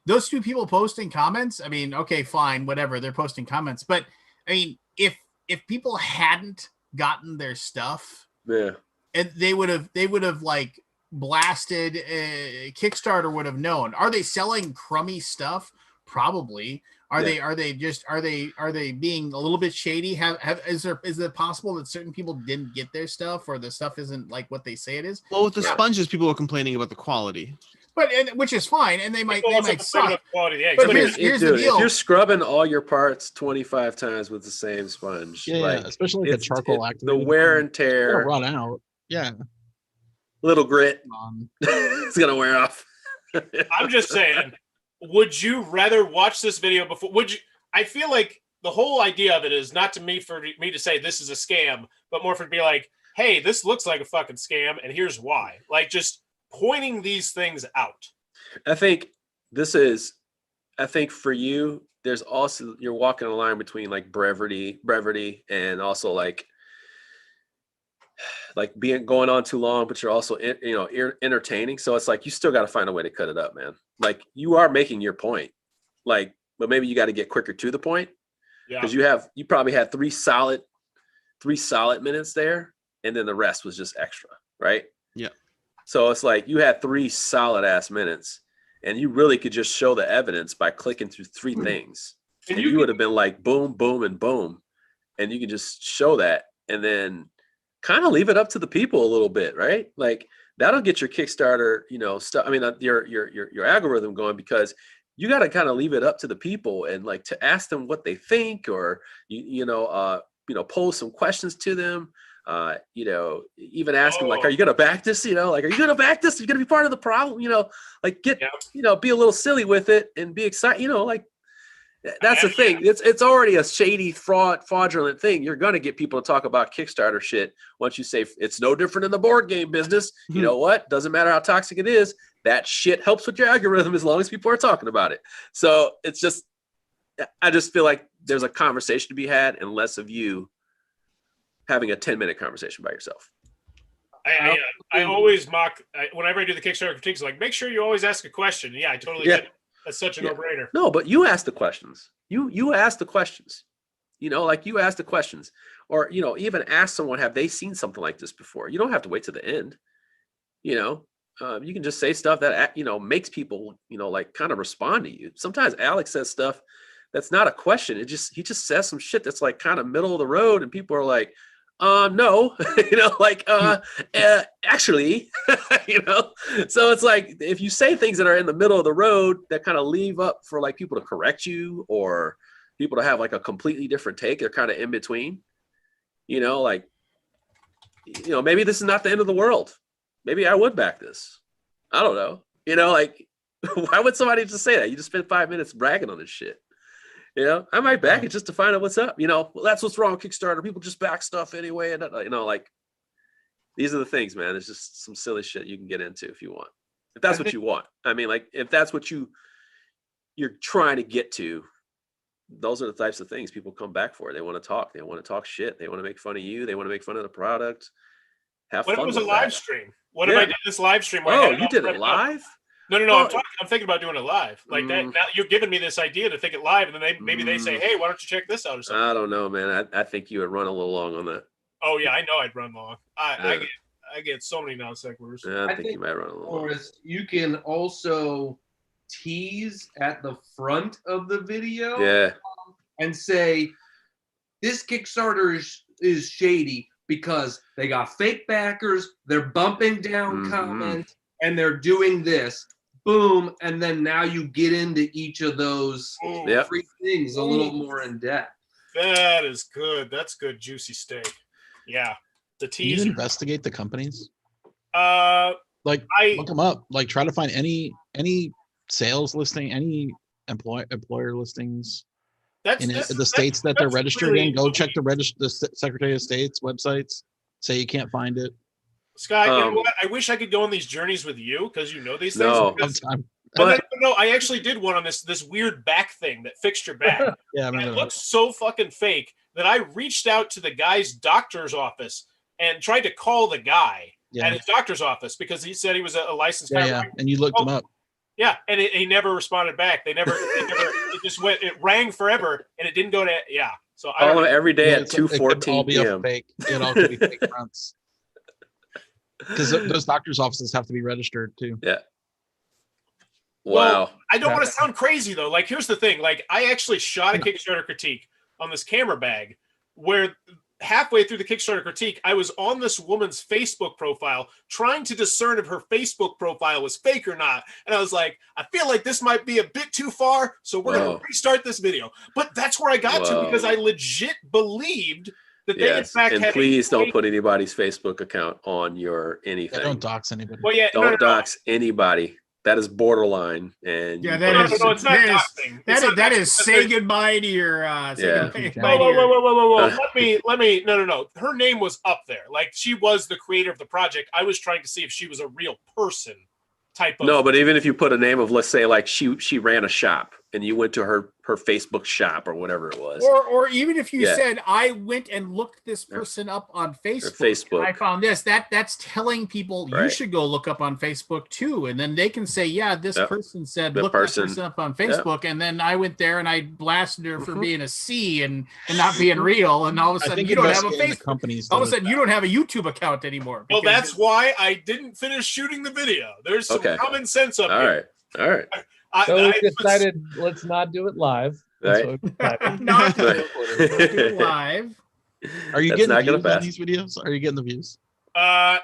Those two people posting comments, I mean, okay, fine, whatever, they're posting comments. But I mean, if people hadn't gotten their stuff, yeah, and they would have like blasted, Kickstarter would have known. Are they selling crummy stuff? Probably. Are they being a little bit shady? Is it possible that certain people didn't get their stuff, or the stuff isn't like what they say it is? Well, with the sponges, people were complaining about the quality. But which is fine, and they might suck. Quality of the eggs. But here's the deal: if you're scrubbing all your parts 25 times with the same sponge, especially like a charcoal activated, the wear and tear, run out. Yeah, little grit, it's gonna wear off. I'm just saying. Would you rather watch this video before? I feel like the whole idea of it is not for me to say this is a scam, but more for it to be like, hey, this looks like a fucking scam, and here's why. Like, just pointing these things out. I think for you, there's also, you're walking a line between like brevity, and also like going on too long, but you're also entertaining. So it's like you still got to find a way to cut it up, man. Like, you are making your point, like, but maybe you got to get quicker to the point, because you probably had three solid minutes there, and then the rest was just extra, right? Yeah. So it's like you had 3 solid ass minutes, and you really could just show the evidence by clicking through 3 things, and you would have been like boom, boom, and boom, and you can just show that, and then kind of leave it up to the people a little bit, right? Like, that'll get your Kickstarter, stuff. I mean, your algorithm going, because you got to kind of leave it up to the people and like to ask them what they think, or pose some questions to them. Even ask them, like, are you gonna back this? Like, are you gonna back this? Are you gonna be part of the problem? Like, be a little silly with it and be excited. Like, that's the thing. It's already a shady, fraudulent thing. You're gonna get people to talk about Kickstarter shit once you say it's no different in the board game business. You know what? Doesn't matter how toxic it is. That shit helps with your algorithm as long as people are talking about it. So it's just, I just feel like there's a conversation to be had, and less of you having a 10-minute conversation by yourself. I always mock whenever I do the Kickstarter critiques, like, make sure you always ask a question. Yeah, I totally get it. That's such a no-brainer. No, but you ask the questions. You ask the questions. Like, you ask the questions, or even ask someone, have they seen something like this before? You don't have to wait to the end. You can just say stuff that makes people like kind of respond to you. Sometimes Alex says stuff that's not a question. He just says some shit that's like kind of middle of the road, and people are like, no, actually, so it's like, if you say things that are in the middle of the road that kind of leave up for like people to correct you, or people to have like a completely different take, they're kind of in between, maybe this is not the end of the world. Maybe I would back this. I don't know. Like, why would somebody just say that? You just spent 5 minutes bragging on this shit. I might back it just to find out what's up. Well, that's what's wrong with Kickstarter. People just back stuff anyway. And, like, these are the things, man. There's just some silly shit you can get into if you want. If that's what you want. I mean, like, if that's what you're trying to get to, those are the types of things people come back for. They want to talk. They want to talk shit. They want to make fun of you. They want to make fun of the product. Have fun. What if it was a live stream? What if I did this live stream? Oh, you did it live? No. I'm thinking about doing it live. Like that. Now you're giving me this idea to think it live, and then maybe they say, "Hey, why don't you check this out?" Or something. I don't know, man. I think you would run a little long on that. Oh yeah, I know I'd run long. I get so many non sequiturs. Yeah, I think you might run a little long. You can also tease at the front of the video, and say, "This Kickstarter is shady because they got fake backers. They're bumping down comments, and they're doing this." Boom, and then now you get into each of those 3 things a little more in depth. That is good. That's good, juicy steak. Yeah, the teaser. Can you investigate the companies? Look them up. Like, try to find any sales listing, any employer listings in the states that they're registered in. Go check the Secretary of State's websites. Say you can't find it. Scott, you know what? I wish I could go on these journeys with you, because you know these things. No, I actually did one on this weird back thing that fixed your back. Yeah, I remember it looks so fucking fake that I reached out to the guy's doctor's office and tried to call the guy at his doctor's office because he said he was a licensed chiropractor. Yeah, and you looked him up. Yeah, and he never responded back. They never. It just went. It rang forever, and it didn't go to. Yeah. So I call him every day at 2:14 p.m. It all could be fake fronts. Because those doctors' offices have to be registered too. Yeah. Wow. Well, I don't want to sound crazy though. Like, here's the thing. Like, I actually shot a Kickstarter critique on this camera bag where halfway through the Kickstarter critique, I was on this woman's Facebook profile trying to discern if her Facebook profile was fake or not. And I was like, I feel like this might be a bit too far, so we're going to restart this video. But that's where I got to because I legit believed that they in fact and had. Please don't put anybody's Facebook account on your anything. Don't dox anybody. Well, yeah, don't dox anybody. That is borderline. And yeah, it's not doxing. That is say goodbye to your. Whoa. Let me. No. Her name was up there. Like, she was the creator of the project. I was trying to see if she was a real person. Type of. No, but even if you put a name of, let's say, like she ran a shop and you went to her Facebook shop or whatever it was, or even if you said I went and looked this person up on Facebook, I found this. That's telling people you should go look up on Facebook too, and then they can say, this person said look that person up on Facebook, and then I went there and I blasted her for being a C and not being real, and all of a sudden you don't have a Facebook. All of a sudden you don't have a YouTube account anymore. Well, that's why I didn't finish shooting the video. There's some common sense up here. All right. So we decided let's not do it live. Right. Not do it live. Are you getting the views on these videos? Are you getting the views?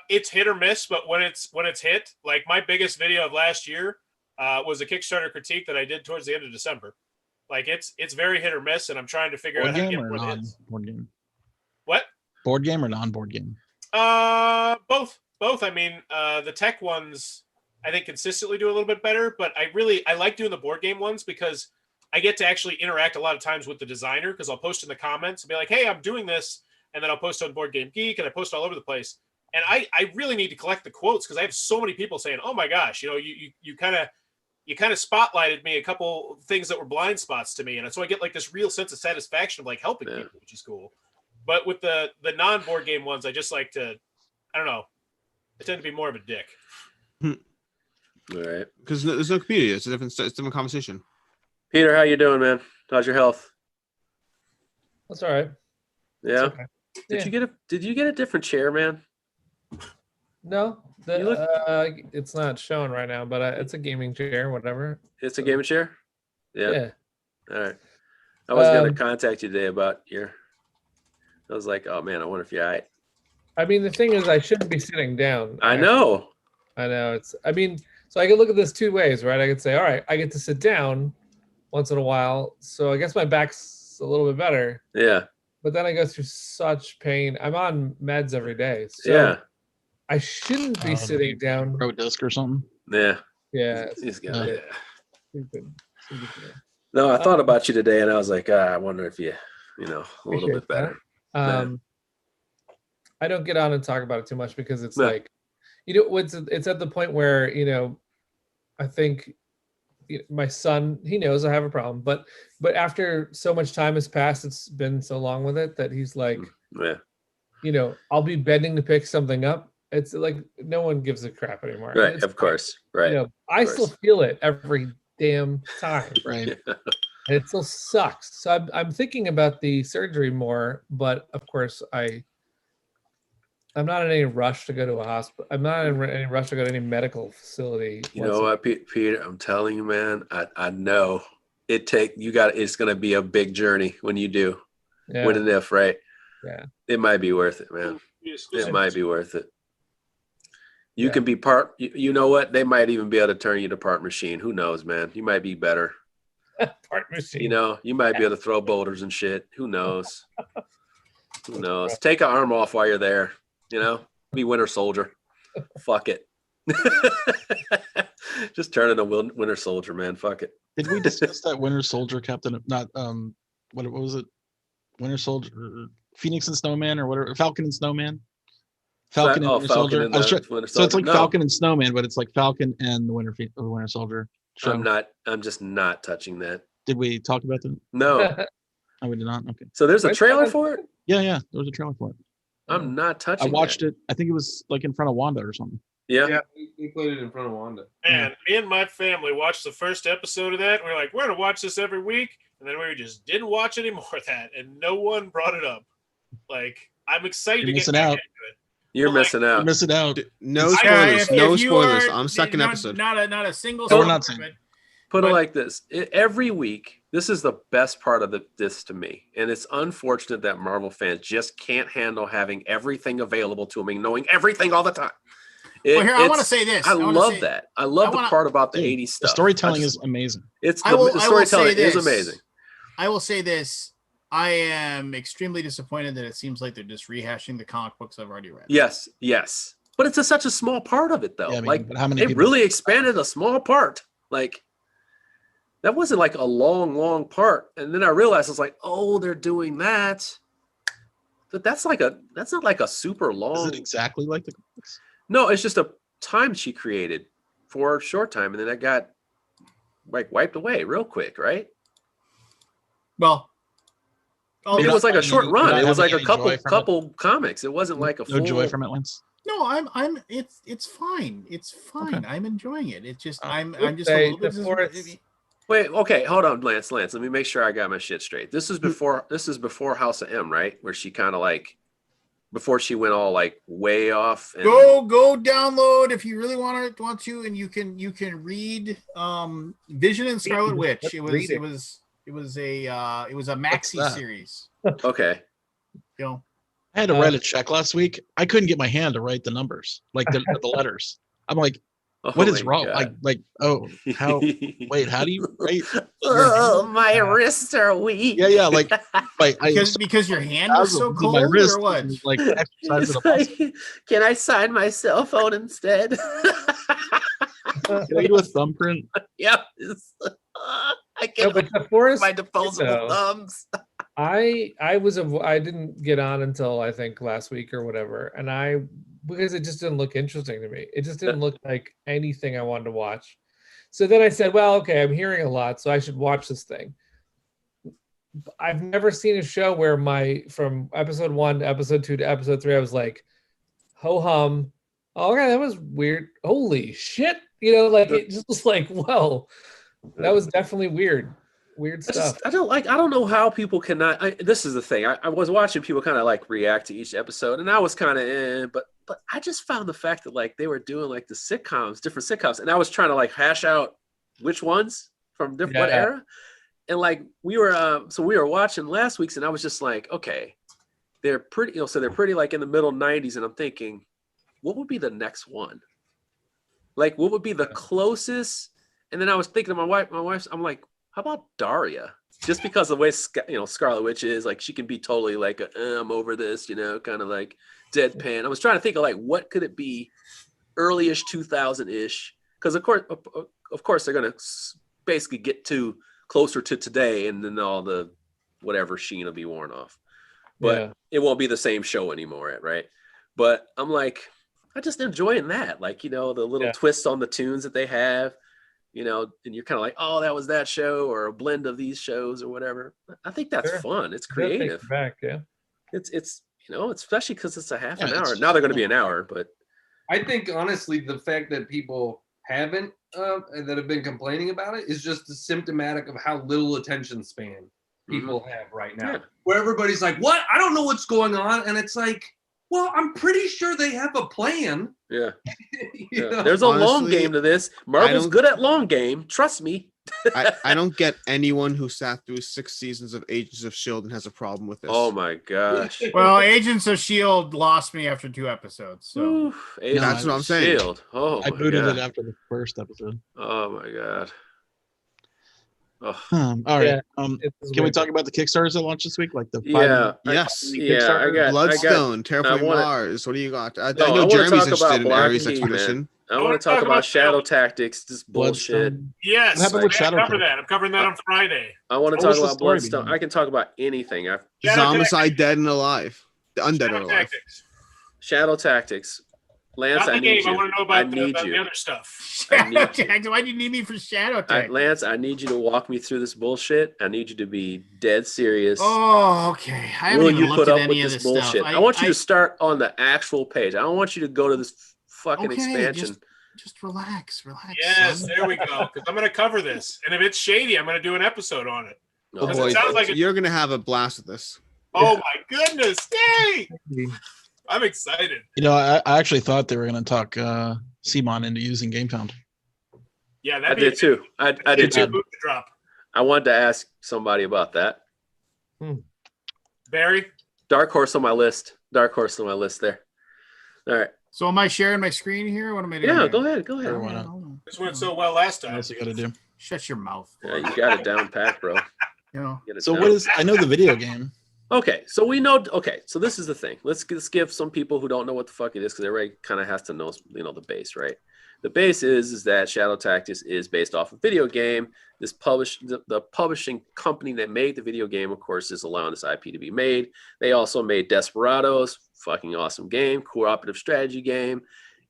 It's hit or miss, but when it's hit, like my biggest video of last year was a Kickstarter critique that I did towards the end of December. Like it's very hit or miss, and I'm trying to figure out how to get more hits. Board game. What? Board game or non-board game? Both. I mean, the tech ones I think consistently do a little bit better, but I like doing the board game ones because I get to actually interact a lot of times with the designer because I'll post in the comments and be like, hey, I'm doing this. And then I'll post on Board Game Geek and I post all over the place. And I really need to collect the quotes because I have so many people saying, oh my gosh, you kind of spotlighted me a couple things that were blind spots to me. And so I get like this real sense of satisfaction of like helping people, which is cool. But with the non-board game ones, I just like to, I don't know, I tend to be more of a dick. All right. Because there's no community. It's a different conversation. Peter, how you doing, man? How's your health? That's all right. Yeah. Okay. Did you get a different chair, man? No, it's not showing right now, but it's a gaming chair, whatever. It's a gaming chair? Yeah. All right. I was going to contact you today about I was like, oh man, I wonder if you're all right. I mean, the thing is, I shouldn't be sitting down. I know. So I can look at this two ways, right? I could say, all right, I get to sit down once in a while, so I guess my back's a little bit better. Yeah. But then I go through such pain. I'm on meds every day. So I shouldn't be sitting down. Pro disc or something. Yeah. Yeah. Stupid. No, I thought about you today and I was like, I wonder if you a little bit better. I don't get on and talk about it too much because it's like, it's at the point where, I think my son, he knows I have a problem, but after so much time has passed, it's been so long with it that he's like, I'll be bending to pick something up. It's like no one gives a crap anymore. Right, of course. Right. I still feel it every damn time. Right. And it still sucks. So I'm thinking about the surgery more, but of course I'm not in any rush to go to a hospital. I'm not in any rush to go to any medical facility. You know what, Peter? I'm telling you, man. I know it's going to be a big journey when you do. Yeah. When and if, right? Yeah. It might be worth it, man. It might be worth it. You can be part. You know what? They might even be able to turn you to part machine. Who knows, man? You might be better. Part machine. You might be able to throw boulders and shit. Who knows? Who knows? Take an arm off while you're there. Be Winter Soldier. Fuck it. Just turn into Winter Soldier, man. Fuck it. Did we discuss that Winter Soldier Captain? Not what was it? Winter Soldier, Phoenix and Snowman, or whatever. Falcon and Snowman. Falcon and Winter Soldier. So it's like Falcon and Snowman, but it's like Falcon and the Winter Soldier. Show. I'm just not touching that. Did we talk about that? No. Oh, we did not. Okay. So there's a trailer for it. Yeah. There was a trailer for it. I'm not touching. I watched it. I think it was like in front of Wanda or something. Yeah, we played it in front of Wanda. And me and my family watched the first episode of that. And we were like, we're going to watch this every week. And then we just didn't watch any more of that. And no one brought it up. Like, I'm excited to get back into it. You're missing out. You're missing out. No spoilers. No spoilers. I'm second episode. Not a single. We're not saying. Put it like this: every week, this is the best part of this to me, and it's unfortunate that Marvel fans just can't handle having everything available to them and knowing everything all the time. I want to say this. I love that. I love the part about the 80s stuff. The storytelling is amazing. The storytelling is amazing. I will say this. I am extremely disappointed that it seems like they're just rehashing the comic books I've already read. Yes. But it's such a small part of it, though. Yeah, but how many they really expanded a small part. Like, that wasn't like a long part. And then I realized I was like, oh, they're doing that. But that's not like a super long. Is it exactly like the comics? No, it's just a time she created for a short time, and then that got like wiped away real quick, right? Well, it was like a short run. It was like a couple comics. It wasn't like a full... joy from it, Lance. No, it's fine. It's fine. Okay. I'm enjoying it. It's just I'm just a little bit. Wait, okay, hold on, Lance. Let me make sure I got my shit straight. This is before House of M, right? Where she kind of like before she went all like way off. And... Go download if you really want to, and you can read Vision and Scarlet Witch. It was a maxi series. Okay. You know, I had to write a check last week. I couldn't get my hand to write the numbers, like the letters. I'm like, what is wrong? How do you write? Oh, my wrists are weak. Yeah, because your hand was so cold, my wrist, or what? Like exercise of the Can I sign my cell phone instead? Can I do a thumbprint? Yep. I can my disposable thumbs. I didn't get on until I think last week or whatever, and because it just didn't look interesting to me. It just didn't look like anything I wanted to watch. So then I said, well, okay, I'm hearing a lot, so I should watch this thing. I've never seen a show where from episode 1 to episode 2 to episode 3, I was like, ho hum. Oh, okay, that was weird. Holy shit. It just was like, whoa, that was definitely weird. Weird stuff. I don't know how people cannot. This is the thing. I was watching people kind of like react to each episode, and I was kind of but I just found the fact that like they were doing like the different sitcoms, and I was trying to like hash out which ones from what era, and like we were watching last week's, and I was just like, okay, they're pretty, so they're pretty like in the middle 90s, and I'm thinking, what would be the next one? Like, what would be the closest? And then I was thinking to my wife, I'm like, how about Daria? Just because of the way Scarlet Witch is, like she can be totally like I'm over this, kind of like deadpan. I was trying to think of like what could it be, early-ish 2000-ish, because of course they're gonna basically get to closer to today, and then all the whatever sheen will be worn off, but it won't be the same show anymore, right? But I'm like, I just enjoying that, like the little twists on the tunes that they have. And you're kind of like, oh, that was that show, or a blend of these shows or whatever. I think that's fun. It's creative. It's especially because it's a half an hour. Now they're going to be an hour, but I think honestly, the fact that people haven't that have been complaining about it is just symptomatic of how little attention span people have right now. Yeah. Where everybody's like, what? I don't know what's going on. And it's like, well, I'm pretty sure they have a plan. Yeah. There's a long game to this. Marvel's good at long game. Trust me. I don't get anyone who sat through 6 seasons of Agents of S.H.I.E.L.D. and has a problem with this. Oh, my gosh. Well, Agents of S.H.I.E.L.D. lost me after 2 episodes. So that's what I'm saying. Oh, I booted it after the first episode. Oh, my God. Oh. All right. Can we talk about the Kickstarters that launched this week? Like the I got Bloodstone, Terraforming Mars. What do you got? I know Jeremy's interested in Ares Expedition. I want to talk about Shadow Tactics. This bullshit. Yes, what happened with Shadow Tactics? I'm covering that on Friday. I want to talk about Bloodstone. I can talk about anything. Zombicide, Dead and Alive. The Undead are alive. Shadow Tactics. Lance, Not the I need game. you. I want to know about the other stuff. Shadow tag. Why do you need me for shadow tag? Lance, I need you to walk me through this bullshit. I need you to be dead serious. Oh, okay. I haven't even looked at any of this bullshit? stuff. I want you to start on the actual page. I don't want you to go to this fucking expansion. Just relax. Yes, son. there we go. Because I'm going to cover this, and if it's shady, I'm going to do an episode on it. Oh boy, it sounds like you're gonna have a blast with this. Oh my goodness! Yay! I'm excited. You know, I actually thought they were going to talk Simon into using GameFound. Yeah, I did too. I did too. Drop. I wanted to ask somebody about that. Barry? Dark horse on my list. There. All right. So am I sharing my screen here? What am I doing? Yeah, here? go ahead. Sure, why not? This went so well last time. What else you got to do? Shut your mouth. Yeah, you got it down pat, bro. So what is? I know the video game. Okay, so we know. Okay, so this is the thing. Let's give some people who don't know what the fuck it is, because everybody kind of has to know, the base, right? The base is that Shadow Tactics is based off a video game. This the publishing company that made the video game, of course, is allowing this IP to be made. They also made Desperados, fucking awesome game, cooperative strategy game.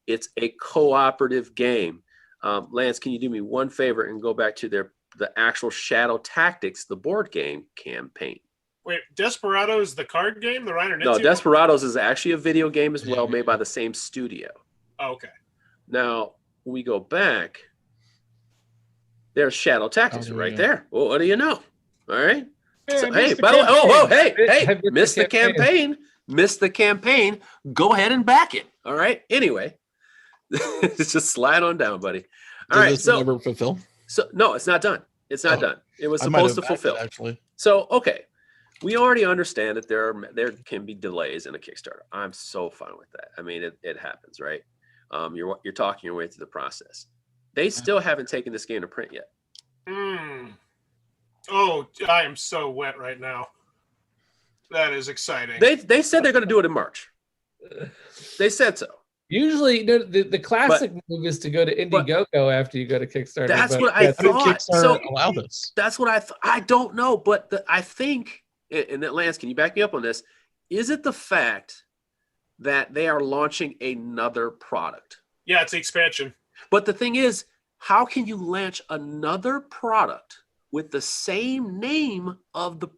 It's a cooperative game. Lance, can you do me one favor and go back to the actual Shadow Tactics, the board game campaign? Wait, Desperados, the card game, the Reiner Nitze? No, Desperados is actually a video game as well, made by the same studio. Oh, okay. Now, when we go back, there's Shadow Tactics right there. Well, what do you know? All right. Hey, by the way, hey, missed the campaign. Missed the campaign. Go ahead and back it. All right. Anyway, just slide on down, buddy. All right. So never fulfill? So no, it's not done. It's not done. It was supposed to fulfill. Actually. So okay. We already understand that there can be delays in a Kickstarter. I'm so fine with that. I mean, it happens, right? You're talking your way through the process. They still haven't taken this game to print yet. Oh, I am so wet right now. That is exciting. They said they're going to do it in March. They said so. Usually, the classic move is to go to Indiegogo after you go to Kickstarter. That's what I thought. So allow this. That's what I thought. I don't know, but I think. And that, Lance, can you back me up on this? Is it the fact that they are launching another product? Yeah, it's the expansion. But the thing is, how can you launch another product with the same name of the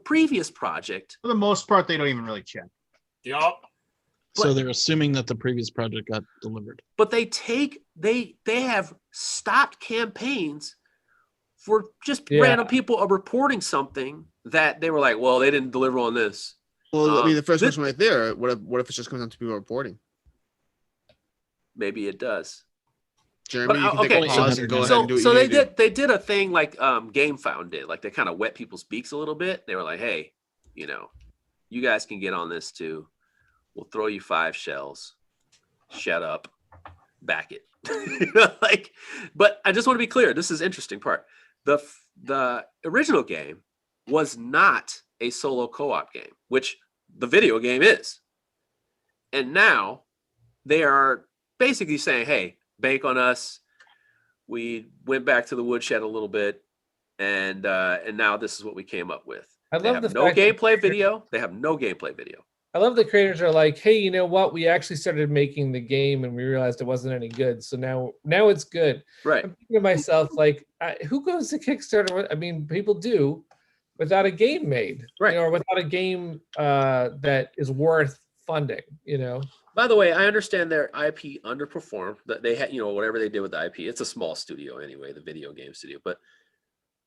previous project? For the most part, they don't even really check. Yup. So they're assuming that the previous project got delivered. But they have stopped campaigns for just random people are reporting something that they were like, well, they didn't deliver on this. Well, I mean, the first question right there, what if it just comes down to people reporting? Maybe it does. Jeremy, you can take a pause and go ahead and do it. So they did a thing like GameFound did. Like they kind of wet people's beaks a little bit. They were like, hey, you guys can get on this too. We'll throw you 5 shells. Shut up. Back it. But I just want to be clear. This is the interesting part. The original game was not a solo co-op game, which the video game is. And now they are basically saying, hey, bank on us. We went back to the woodshed a little bit, and now this is what we came up with. They have no gameplay video. I love the creators are like, hey, you know what? We actually started making the game and we realized it wasn't any good. So now it's good. Right. I'm thinking to myself, like, who goes to Kickstarter? I mean, people do without a game made, right? Or without a game that is worth funding, By the way, I understand their IP underperformed. That they had, whatever they did with the IP. It's a small studio anyway, the video game studio. But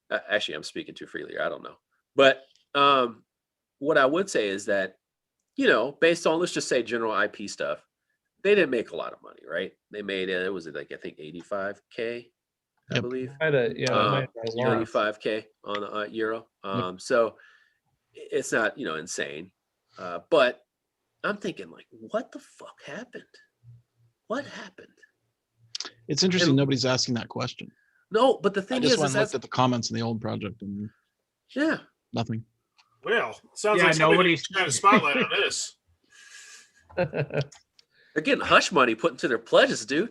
actually, I'm speaking too freely. I don't know. But what I would say is that, based on, let's just say, general IP stuff, they didn't make a lot of money, right? They made it was like, I think 85K, I believe. 85K on euro. So it's not, insane. But I'm thinking, like, what the fuck happened? What happened? It's interesting. Nobody's asking that question. No, but the thing is, I just went and looked at the comments in the old project and nothing. Well, sounds like nobody's trying to spotlight on this. They're getting hush money put into their pledges, dude.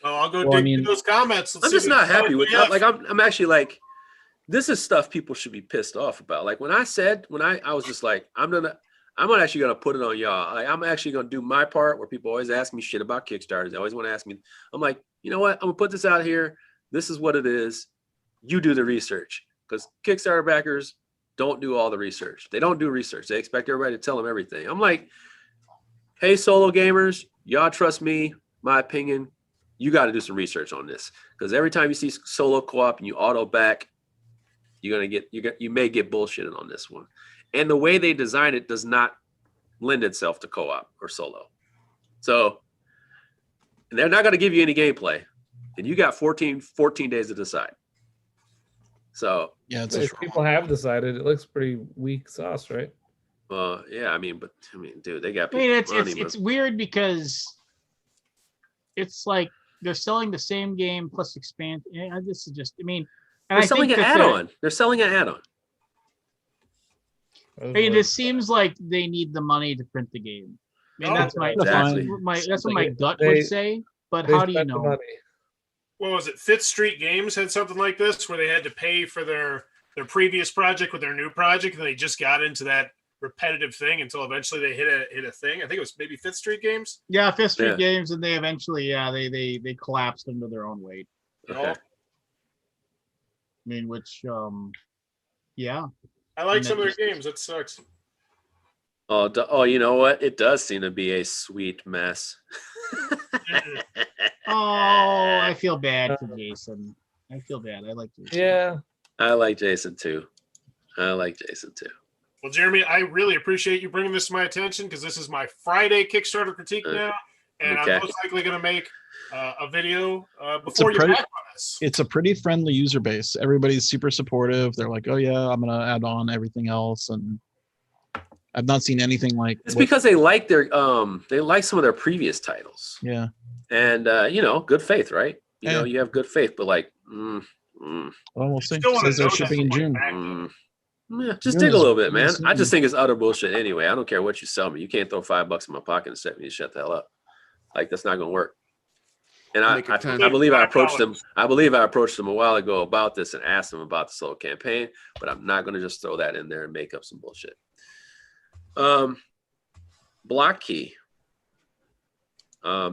Oh, I'll go dig through those comments. I'm just not happy with that. Like, I'm actually like, this is stuff people should be pissed off about. Like when I was just like, I'm not actually going to put it on y'all. I'm actually going to do my part where people always ask me shit about Kickstarters. They always want to ask me. I'm like, you know what? I'm going to put this out here. This is what it is. You do the research, because Kickstarter backers don't do all the research. They don't do research. They expect everybody to tell them everything. I'm like, hey, solo gamers, y'all trust me, my opinion. You got to do some research on this, because every time you see solo co-op and you auto back, you may get bullshitted on this one. And the way they design it does not lend itself to co-op or solo. So they're not going to give you any gameplay, and you got 14 days to decide. So yeah, people have decided. It looks pretty weak sauce, right? Yeah, I mean, dude, they got people it's weird because it's like they're selling the same game plus expand. This is just, they're selling an add-on. They're selling an add-on. It seems like they need the money to print the game. That's what my gut would say. But how do you know? What was it? Fifth Street Games had something like this where they had to pay for their previous project with their new project, and they just got into that repetitive thing until eventually they hit a thing. I think it was maybe Fifth Street Games. Yeah, Fifth Street Games, and they eventually they collapsed under their own weight. Okay. Yeah. I like some of their games. That sucks. Oh, you know what? It does seem to be a sweet mess. Oh, I feel bad for Jason. I feel bad. I like Jason. Yeah. I like Jason too. Well, Jeremy, I really appreciate you bringing this to my attention, because this is my Friday Kickstarter critique now, and I'm most likely going to make a video before you're back on this. It's a pretty friendly user base. Everybody's super supportive. They're like, oh yeah, I'm going to add on everything else, and I've not seen anything like. It's because they like they like some of their previous titles. Yeah. And good faith, right? You know, you have good faith, but like, Well, we'll see. It says they're shipping in June. Yeah, just dig a little bit, man. I just think it's utter bullshit anyway. I don't care what you sell me. You can't throw $5 in my pocket and set me to shut the hell up. Like, that's not going to work. And I believe I approached them. I believe I approached them a while ago about this and asked them about the solo campaign, but I'm not going to just throw that in there and make up some bullshit. Block Key.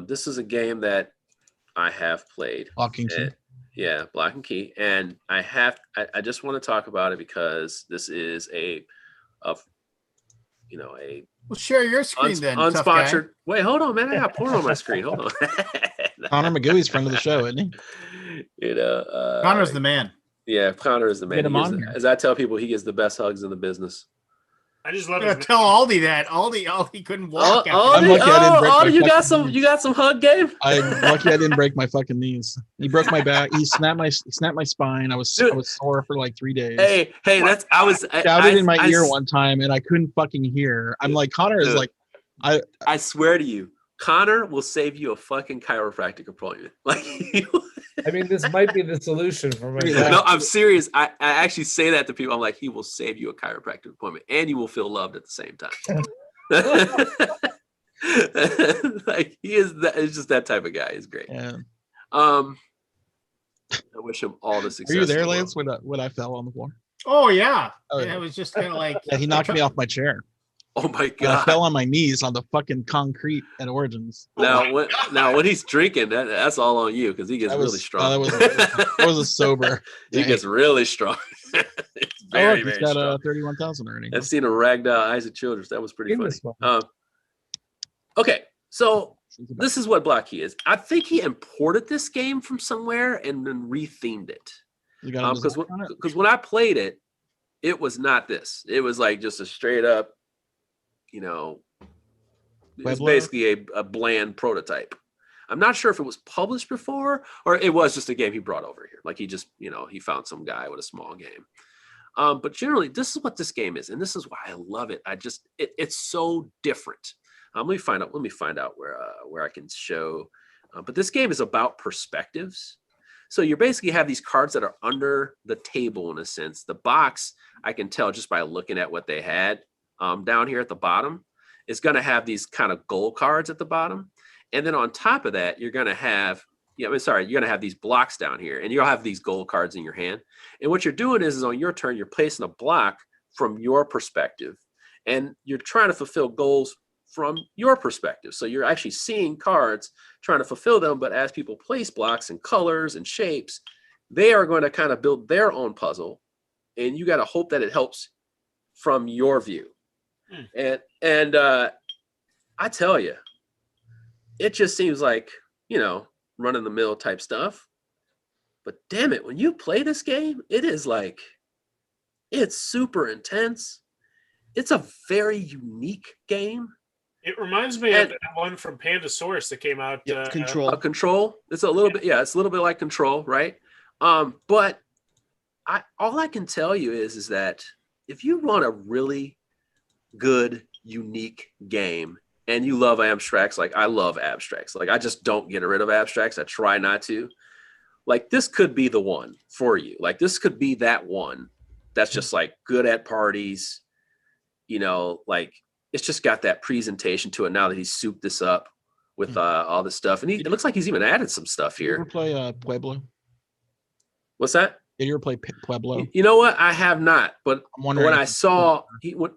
This is a game that I have played. Block and Key. Yeah, Block and Key. And I just want to talk about it because this is a Well, share your screen then. Unsponsored. Wait, hold on, man. I got porn on my screen. Hold on. Connor McGooey's friend of the show, isn't he? Connor's the man. Yeah, Connor is the man. As I tell people, he gets the best hugs in the business. I just love it. Tell Aldi that. Aldi couldn't walk. Aldi, you got some hug game? I'm lucky I didn't break my fucking knees. He broke my back. He snapped my spine. I was sore for like 3 days. Hey, I shouted in my ear one time and I couldn't fucking hear. I'm like, Connor is like, I swear to you, Connor will save you a fucking chiropractic appointment. Like, I mean, this might be the solution for my. No, I'm serious. I actually say that to people. I'm like, he will save you a chiropractic appointment, and you will feel loved at the same time. Like, he is. It's just that type of guy. He's great. Yeah. I wish him all the success. Were you there, Lance, when I fell on the floor? Oh yeah. It was just kind of like. Yeah, he knocked me off my chair. Oh my god! I fell on my knees on the fucking concrete at Origins. Now when he's drinking, that's all on you, because he gets really strong. That was a sober. He gets really strong. Very he's got 31,000 earnings. I've seen a ragdoll Isaac Childress. That was pretty funny. Okay, so this is what Block Key is. I think he imported this game from somewhere and then rethemed it. Because when I played it, it was not this. It was like just a straight up. It's basically a bland prototype. I'm not sure if it was published before or it was just a game he brought over here. Like he just, he found some guy with a small game. But generally, this is what this game is, and this is why I love it. It's so different. Let me find out where I can show. But this game is about perspectives. So you basically have these cards that are under the table in a sense. The box, I can tell just by looking at what they had. Down here at the bottom is going to have these kind of gold cards at the bottom. And then on top of that, you're going to have, you're going to have these blocks down here, and you'll have these gold cards in your hand. And what you're doing is on your turn, you're placing a block from your perspective, and you're trying to fulfill goals from your perspective. So you're actually seeing cards, trying to fulfill them, but as people place blocks and colors and shapes, they are going to kind of build their own puzzle, and you got to hope that it helps from your view. And I tell you, it just seems like, run of the mill type stuff. But damn it, when you play this game, it is like, it's super intense. It's a very unique game. It reminds me of that one from Pandasaurus that came out. Control. Control. It's a little bit, it's a little bit like Control, right? But all I can tell you is that if you want a really good, unique game, and you love abstracts, like I love abstracts, like I just don't get rid of abstracts. I try not to. Like this could be the one for you. Like this could be that one that's just like good at parties, like it's just got that presentation to it now that he's souped this up with all this stuff. And it looks like he's even added some stuff here. You ever play Pueblo? What's that? Did you ever play Pueblo? You know what? I have not. But when I saw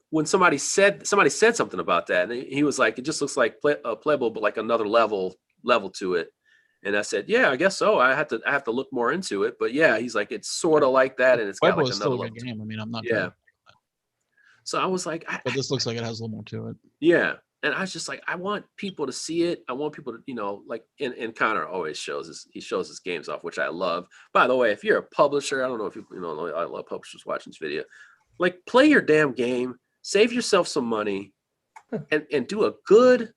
when somebody said something about that, and he was like, it just looks like Pueblo, but like another level to it. And I said, yeah, I guess so. I have to look more into it. But yeah, he's like, it's sort of like that, and it's Pueblo got like another level. game. I mean, I'm not. Yeah. So I was like, but this looks like it has a little more to it. Yeah. And I was just like, I want people to see it. I want people to, like, and Connor always shows his games off, which I love. By the way, if you're a publisher, I don't know if I love publishers watching this video. Like, play your damn game, save yourself some money, and do a good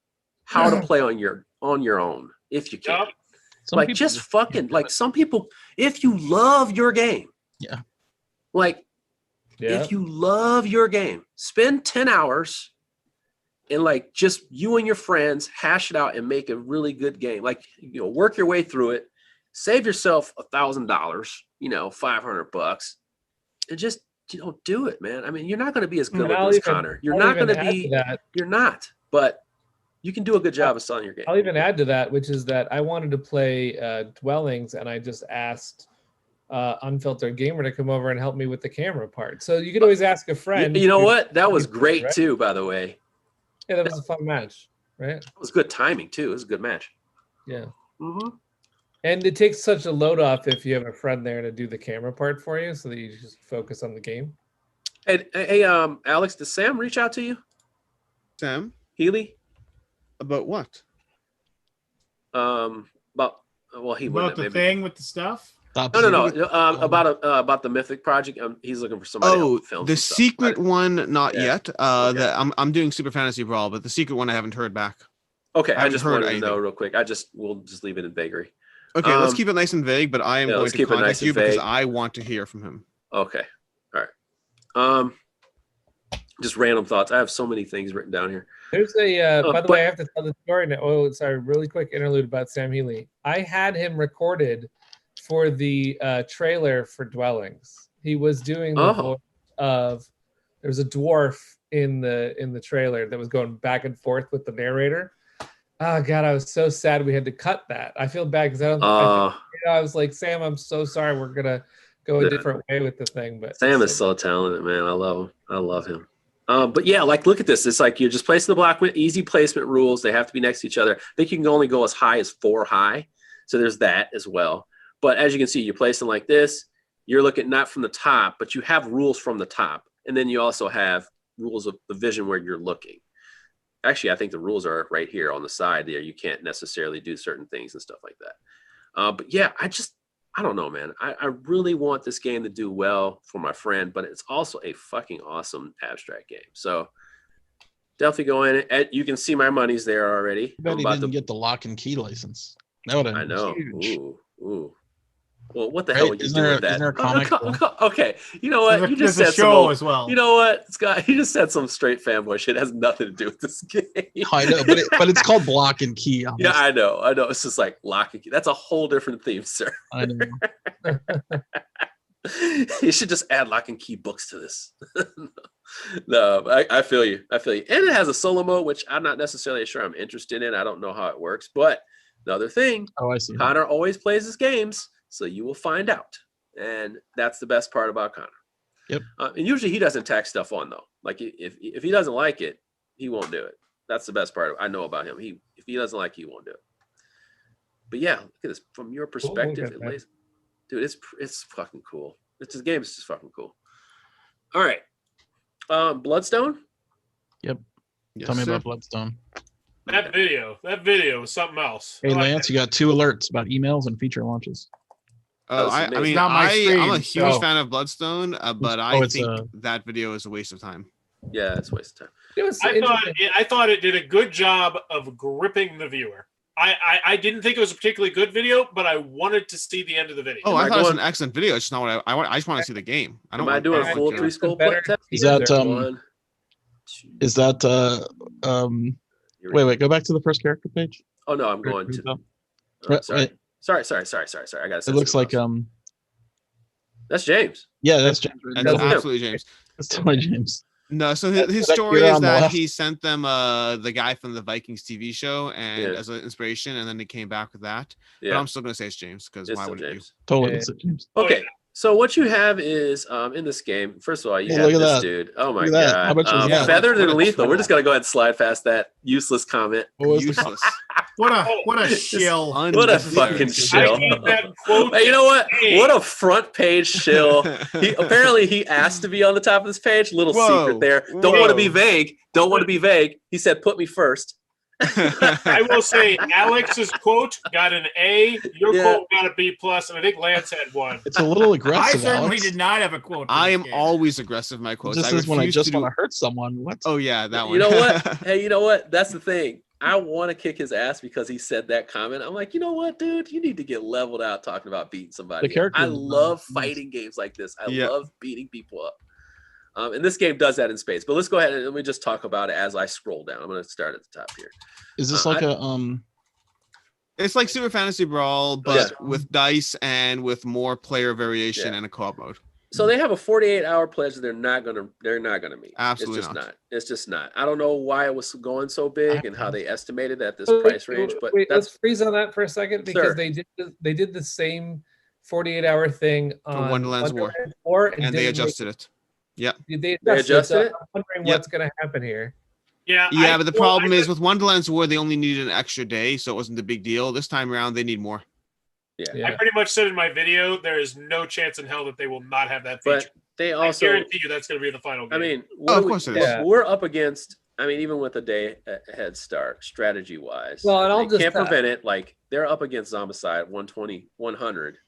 how to play on your own if you can. Like, just fucking like some people, if you love your game, if you love your game, spend 10 hours. And like just you and your friends hash it out and make a really good game. Like, work your way through it, save yourself $1,000, $500, and just, do it, man. I mean, you're not going to be as good as Connor. You're not going to be, you're not, but you can do a good job of selling your game. I'll even add to that, which is that I wanted to play Dwellings, and I just asked Unfiltered Gamer to come over and help me with the camera part. So you can always ask a friend. You know what? That was great too, by the way. Yeah, that was a fun match, right? It was good timing too. It was a good match. Yeah. Mm-hmm. And it takes such a load off if you have a friend there to do the camera part for you, so that you just focus on the game. Hey, Alex, did Sam reach out to you? Sam Healy? About what? About the thing with the stuff. No. About the Mythic project. He's looking for somebody else to film. The secret one, not yet. That I'm doing Super Fantasy Brawl, but the secret one I haven't heard back. Okay, I just wanted to know real quick. We'll just leave it in vagary. Okay, let's keep it nice and vague, but I am going to contact you because I want to hear from him. Okay, all right. Just random thoughts. I have so many things written down here. There's a. By the way, I have to tell the story now. Oh, sorry, really quick interlude about Sam Healy. I had him recorded for the trailer for Dwellings. He was doing the voice of, there was a dwarf in the trailer that was going back and forth with the narrator. Oh God, I was so sad we had to cut that. I feel bad because I was like, Sam, I'm so sorry. We're gonna go a different way with the thing. But Sam is so talented, man. I love him. I love him. But yeah, like look at this. It's like you're just placing the block with easy placement rules. They have to be next to each other. I think you can only go as high as 4 high. So there's that as well. But as you can see, you're placing like this. You're looking not from the top, but you have rules from the top. And then you also have rules of the vision where you're looking. Actually, I think the rules are right here on the side there. You can't necessarily do certain things and stuff like that. But yeah, I don't know, man. I really want this game to do well for my friend, but it's also a fucking awesome abstract game. So definitely go in. You can see my money's there already. I bet he didn't get the lock and key license. That would have been huge. Ooh. Well, what the hell would you do with that? Isn't there a comic? Okay, you know what? You just said some as well. You know what, Scott? You just said some straight fanboy shit. It has nothing to do with this game. I know, but it's called block and key. Yeah, I know. It's just like lock and key. That's a whole different theme, sir. I know. You should just add lock and key books to this. No, I feel you. And it has a solo mode, which I'm not necessarily sure I'm interested in. I don't know how it works, but the other thing, I see. Connor always plays his games. So you will find out. And that's the best part about Connor. Yep. And usually he doesn't tack stuff on, though. Like if he doesn't like it, he won't do it. That's the best part I know about him. If he doesn't like it, he won't do it. But yeah, look at this from your perspective. Dude, it's fucking cool. This game is just fucking cool. All right, Bloodstone. Yep. Yes, Tell me sir. about Bloodstone. That video was something else. Hey, Lance, you got 2 alerts about emails and feature launches. Oh, I amazing. mean, Not my I'm a stream, huge so- fan of Bloodstone, but I think that video is a waste of time. Yeah, it's a waste of time. It was I thought it did a good job of gripping the viewer. I didn't think it was a particularly good video, but I wanted to see the end of the video. Oh, I thought it was an excellent video. It's just not what I just want to see the game. I don't. Am I doing a full 3 skull better- test? Is that One, is that wait, go back to the first character page. Oh no, I'm going to. Right, Sorry. wait. Sorry. I got. It looks like That's James. yeah, that's James. That's absolutely James. That's totally James. No, so That's his that story gear is on the that left. he sent them the guy from the Vikings TV show and Yeah. as an inspiration, and then they came back with that. But Yeah, I'm still gonna say it's James because it's why still wouldn't James. Totally, Yeah. it's James. Okay, so what you have is in this game. First of all, you Oh, have look at this that. dude. Oh my Look at that. How god, much was that? feathered What and a lethal. We're troll. just gonna go ahead and slide past that useless comment. What was you? the Useless. What a shill. What a Unnecessary. fucking I shill. need that quote. Hey, you know what? Hey. What a front page shill. Apparently he asked to be on the top of this page. Little Whoa, secret there. Don't want to be whoa. vague. Don't want to be vague. He said, "Put me first." I will say Alex's quote got an A. Your Yeah. quote got a B plus, and I think Lance had one. It's a little I aggressive. certainly Alex. did not have a quote. for I this am game. always aggressive in my quotes. This I is when I refuse just to do- want to hurt someone. What? Oh yeah, that one. You know what? Hey, you know what? That's the thing. I want to kick his ass because he said that comment. I'm like, you know what, dude? You need to get leveled out talking about beating somebody. The character I is love nice. fighting games like this. I Yeah. love beating people up. And this game does that in space. But let's go ahead and let me just talk about it as I scroll down. I'm going to start at the top here. Is this Uh, like I- a It's like Super Fantasy Brawl, but Yeah. with dice and with more player variation Yeah. and a co-op mode. So they have a 48-hour pledge that they're not gonna meet. Absolutely it's just not. It's just not. I don't know why it was going so big and how they estimated at this Wait, price range, but wait, that's let's freeze on that for a second because Sure. they did the same 48-hour thing on Wonderland's War. Wonderland 4 And they adjusted it. They adjusted so it? I'm wondering Yep. what's going to happen here. Yeah, Yeah, but the well, problem I is with Wonderland's War, they only needed an extra day, so it wasn't a big deal. This time around, they need more. yeah. I pretty much said in my video, there is no chance in hell that they will not have that But feature. they I also, guarantee you that's going to be the final game. I mean, of course it is. Yeah. we're up against. I mean, even with a day head start, strategy wise, Well, and I'll they just, can't prevent it. Like they're up against Zombicide 120, 100.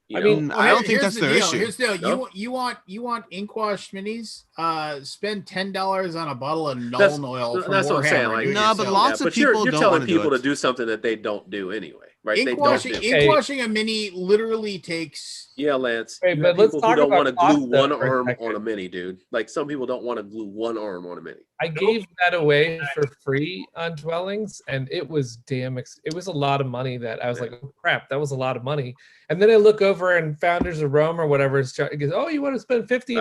You I know? mean, I don't think Here's that's the their deal. issue. Here's the deal. No? You want ink wash minis? Spend $10 on a bottle of That's- Nuln oil from that's what I'm saying, Warhammer. like- Do it No, but yourself. lots of but you're people don't telling wanna do people it. to do something that they don't do anyway, right? They ink don't washing, do. ink Hey. washing a mini literally takes. Yeah, Lance. Wait, you but have let's people who talk don't want to about glue cost, though, one for a arm second. on a mini, dude. Like some people don't want to glue one arm on a mini. I gave that away for free on Dwellings, and it was it was a lot of money that I was Yeah. like, oh, crap, that was a lot of money. And then I look over and Founders of Rome or whatever is it goes, oh, you want to spend $50 to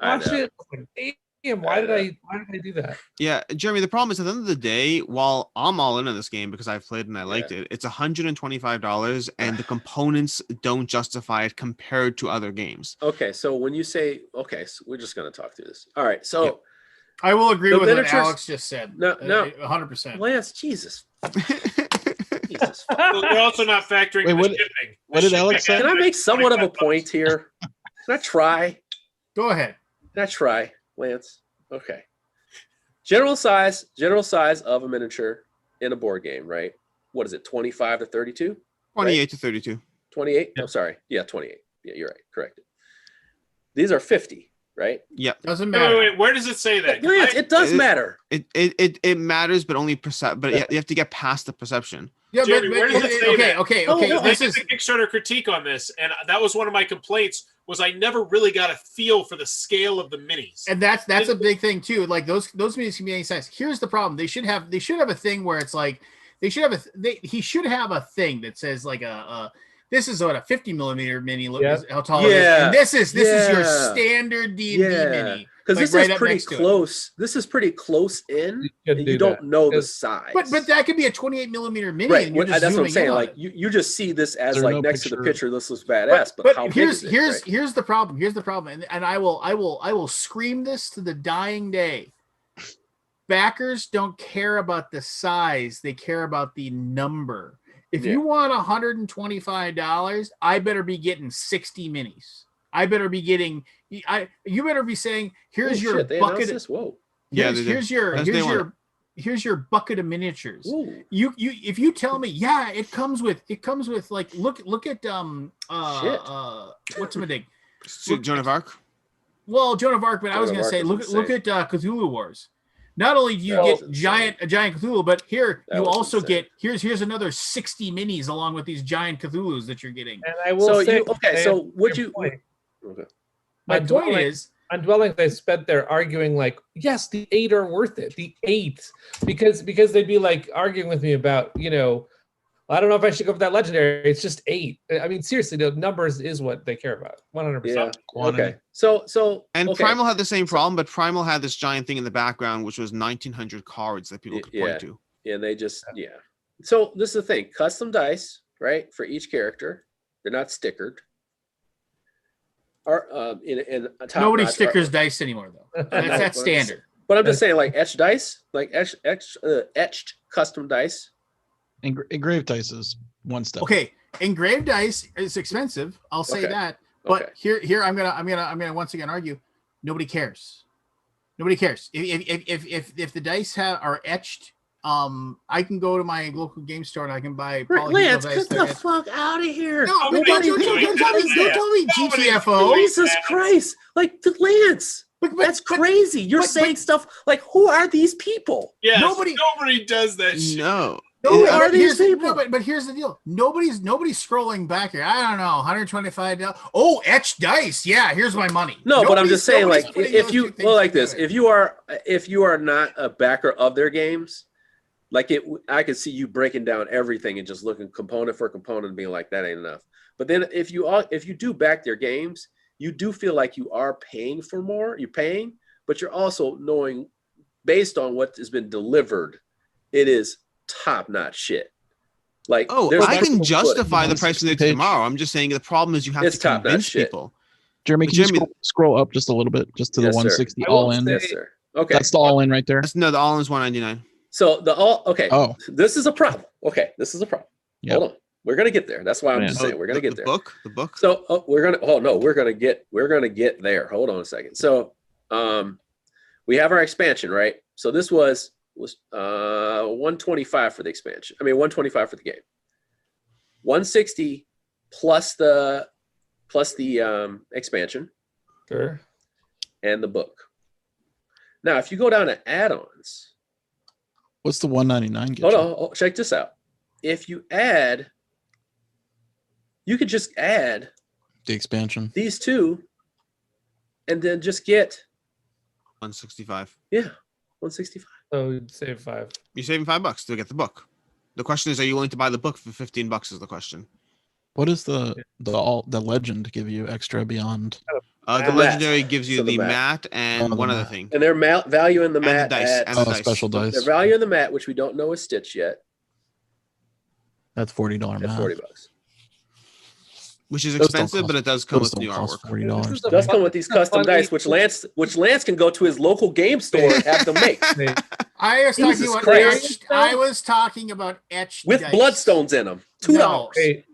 I watch know. it? I'm like, damn, why did I do that? Yeah, Jeremy, the problem is at the end of the day, while I'm all in on this game because I've played and I liked it, it's $125 and the components don't justify it compared to other games. Okay, so when you say so we're just gonna talk through this. All right, so I will agree The with what miniatures- Alex just said. No, no. 100%. Lance, Jesus. Jesus. Well, they're also not factoring Wait, the what- shipping. what The did Alex shipping say? Can I is make somewhat of a 25 point here? Can I try? Go ahead. Can I try, Lance? Okay. General size of a miniature in a board game, right? What is it, 25 to 32? 28 to 32. 28? I'm sorry. Yeah, 28. Yeah, you're right. Corrected. These are 50, right? Yep. Doesn't Wait, matter. wait, where does it say that? 'Cause Lance, it does it- matter. It matters, but only but you have to get past the perception. Yeah, Jeremy, where does it say okay, that? okay, Oh, okay. no, This I is did the Kickstarter critique on this, and that was one of my complaints. Was I never really got a feel for the scale of the minis. and that's a big thing too. Like those minis can be any size. Here's the problem: they should have a thing where it's like he should have a thing that says like this is what a 50 millimeter mini look Yeah. is how tall it is, Yeah. and this is your Yeah. standard D&D Yeah. mini. Because like, this right is up pretty next to it. close. This is pretty close in. should And do you don't that. know the Because- size. But that could be a 28 millimeter mini. right. And you're just That's what I'm zooming in saying. on Like it. you just see this as There like no next to the picture. picture. This looks badass. But how big is it? Right? Here's the problem. Here's the problem. And I will scream this to the dying day. Backers don't care about the size, they care about the number. If you want $125, I better be getting 60 minis. I better be getting you better be saying, here's your shit, they bucket. announced this? Whoa. Here's your bucket of miniatures. Ooh. If you tell me, yeah, it comes with like look at what's my name? Joan of Arc. Well, Joan of Arc, but I was Joan of gonna Arc say is look insane. at Cthulhu Wars. Not only do you That was get insane. a giant Cthulhu, but That you was also insane. get here's another 60 minis along with these giant Cthulhus that you're getting. And I will So say, you okay? So would you? point. Okay. My On point dwelling- is, on dwelling, they spent there arguing like, yes, the 8 are worth it. The 8, because they'd be like arguing with me about, I don't know if I should go for that legendary. It's just 8. I mean, seriously, the numbers is what they care about. 100%. Yeah. Quantity. Okay. So And okay. Primal had the same problem, but Primal had this giant thing in the background, which was 1,900 cards that people could Yeah. point to. Yeah, they just So this is the thing: custom dice, right, for each character. They're not stickered. Are in top nobody notch stickers dice anymore though. That's standard. But I'm just saying, like etched dice, like etched custom dice. Engraved dice is one step. Okay, engraved dice is expensive. I'll say Okay. that. But Okay. here I'm gonna once again argue. Nobody cares. Nobody cares. If the dice are etched, I can go to my local game store and I can buy Lance, dice. get the fuck out of here! No, don't tell me GTFO. Jesus Christ! Like the Lance. That's crazy. You're saying stuff like, "Who are these people?" Yes, Nobody- nobody does that shit. No. Who are these Here's, people? no, but here's the deal. Nobody's scrolling back here. I don't know, $125. Oh, etched dice. Yeah, here's my money. No, but I'm just saying, nobody's like, putting if those you two things well, like this, together. if you are not a backer of their games, like I could see you breaking down everything and just looking component for component and being like, that ain't enough. But then if you do back their games, you do feel like you are paying for more. You're paying, but you're also knowing, based on what has been delivered, it is top notch shit. Like, there's I can no justify foot. the price of it tomorrow. I'm just saying the problem is you have It's to top-notch convince shit. people. Jeremy, can Jeremy- you scroll up just a little bit, just to Yes, the sir. 160 I will all in? say- Yes, sir. Okay. That's the all in right there. No, the all in is 199. So okay. Oh. This is a problem. Okay, this is a problem. Yep. Hold on. We're gonna get there. That's why I'm Yeah. just saying we're gonna get there. The book. So we're gonna get there. Hold on a second. So we have our expansion, right? So this was 125 for the expansion. I mean 125 for the game. 160 plus the expansion Sure. and the book. Now, if you go down to add-ons, What's the 199 get hold you? on, check this out. If you could just add The expansion. these two and then just get 165. 165. So you'd save 5. You're saving $5 to get the book. The question is, are you willing to buy the book for $15? Is the question. What does the legend give you extra beyond? The Mat. legendary gives you So the the mat. mat and Oh, one the other mat. thing. And their value in the And the mat dice, at, and the dice. Special dice. their value in the mat, which we don't know is Stitch yet, That's $40 at math. $40. Which is Those don't expensive, cost- but it does come Those with new don't cost artwork. $40. This is a Does come with these custom funny- dice, which Lance can go to his local game store and have them make I was Jesus talking about Christ. etched. I was talking about etched with dice. bloodstones in them. $2. No. Hey,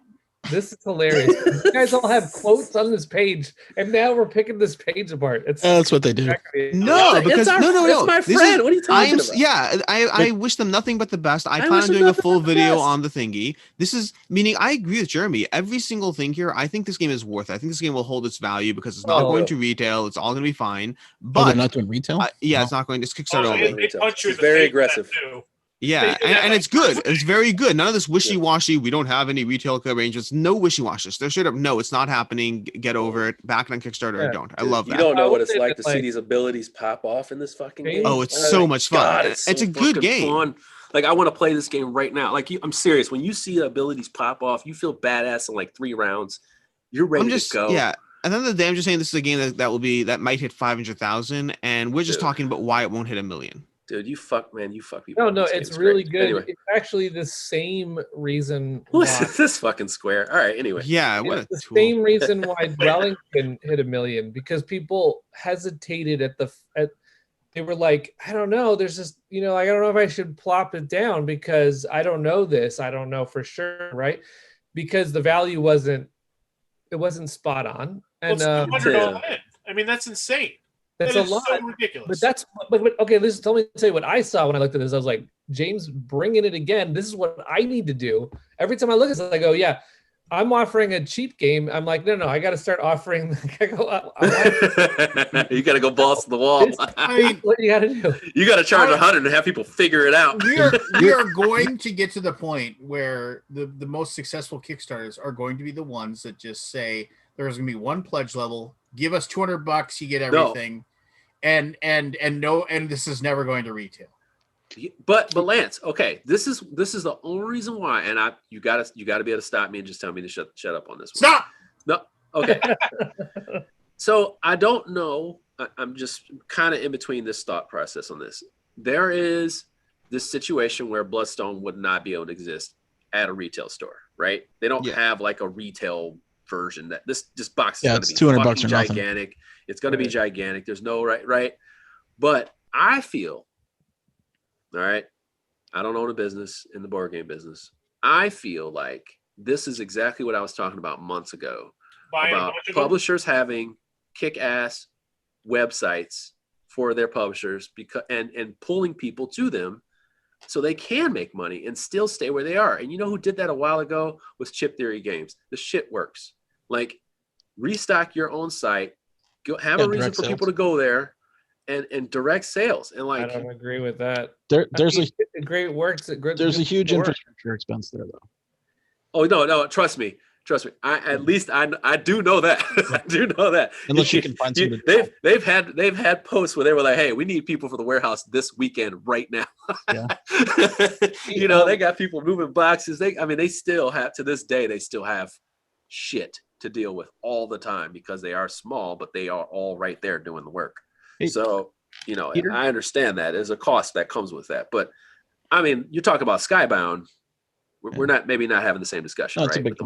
this is hilarious. You guys all have quotes on this page, and now we're picking this page apart. It's That's what they do. No, It's because our- no. it's my This friend. What are you talking about? Yeah, I wish them nothing but the best. I I plan wish on them doing a nothing full but the video best. on the thingy. This is meaning I agree with Jeremy. Every single thing here, I think this game is worth it. I think this game will hold its value because it's not Oh, going yeah. to retail. It's all going to be fine. Oh, But they're not doing retail? yeah, No. it's not going to Kickstarter Oh, only. they punch you in It's the very face with that aggressive. too. Yeah, They do that and it's like- good. It's very good. None of this wishy-washy. We don't have any retail arrangements. No wishy-washy. They're straight up. No, it's not happening. Get over it. Back it on Kickstarter or Yeah. don't. I love You that. don't know I what would it's say like that, to see like- these abilities pop off in this fucking game. Oh, it's so much fun. God, It's so a good fucking game. fun. Like, I want to play this game right now. Like, I'm serious. When you see the abilities pop off, you feel badass in like 3 rounds. You're ready I'm just to go. yeah. At the end of the day, I'm just saying this is a game that might hit 500,000, and we're just talking about why it won't hit 1 million. Dude, you fuck people. No, it's really good. Anyway. It's actually the same reason. Listen, this fucking square. All right, anyway. Yeah, what the same reason why Dwelling can hit 1 million, because people hesitated they were like, I don't know. There's just, I don't know if I should plop it down because I don't know this. I don't know for sure, right? Because the value wasn't spot on. And $200 in. I mean, that's insane. That's a lot. So ridiculous. But okay, tell me what I saw when I looked at this. I was like, James, bringing it again. This is what I need to do. Every time I look at this, I go, yeah, I'm offering a cheap game. I'm like, no, I got to start offering. You got to go balls to the wall. What you got to do? You got to charge 100 and have people figure it out. We are going to get to the point where the most successful Kickstarters are going to be the ones that just say there's going to be one pledge level. Give us $200, you get everything, and this is never going to retail. But Lance, okay, this is the only reason why, and you gotta be able to stop me and just tell me to shut up on this one. Stop. No, okay. So I don't know. I'm just kind of in between this thought process on this. There is this situation where Bloodstone would not be able to exist at a retail store, right? They don't have like a retail version that this box is going to be $200 gigantic. It's going to be gigantic. There's no right. But I feel, all right, I don't own a business in the board game business. I feel like this is exactly what I was talking about months ago about publishers having kick-ass websites for their publishers and pulling people to them so they can make money and still stay where they are. And you know who did that a while ago? Was Chip Theory Games. The shit works. Like, restock your own site, have a reason for people to go there, and direct sales. And like, I don't agree with that. There's a great works. There's a huge infrastructure expense there, though. Oh no! Trust me. I do know that. I do know that. Unless you can find somebody. They've had posts where they were like, "Hey, we need people for the warehouse this weekend right now." Yeah. They got people moving boxes. They still have, to this day, they still have shit to deal with all the time because they are small, but they are all right there doing the work. Hey, so, Peter? I understand that there's a cost that comes with that. But I mean, you talk about Skybound, we're not having the same discussion, right? With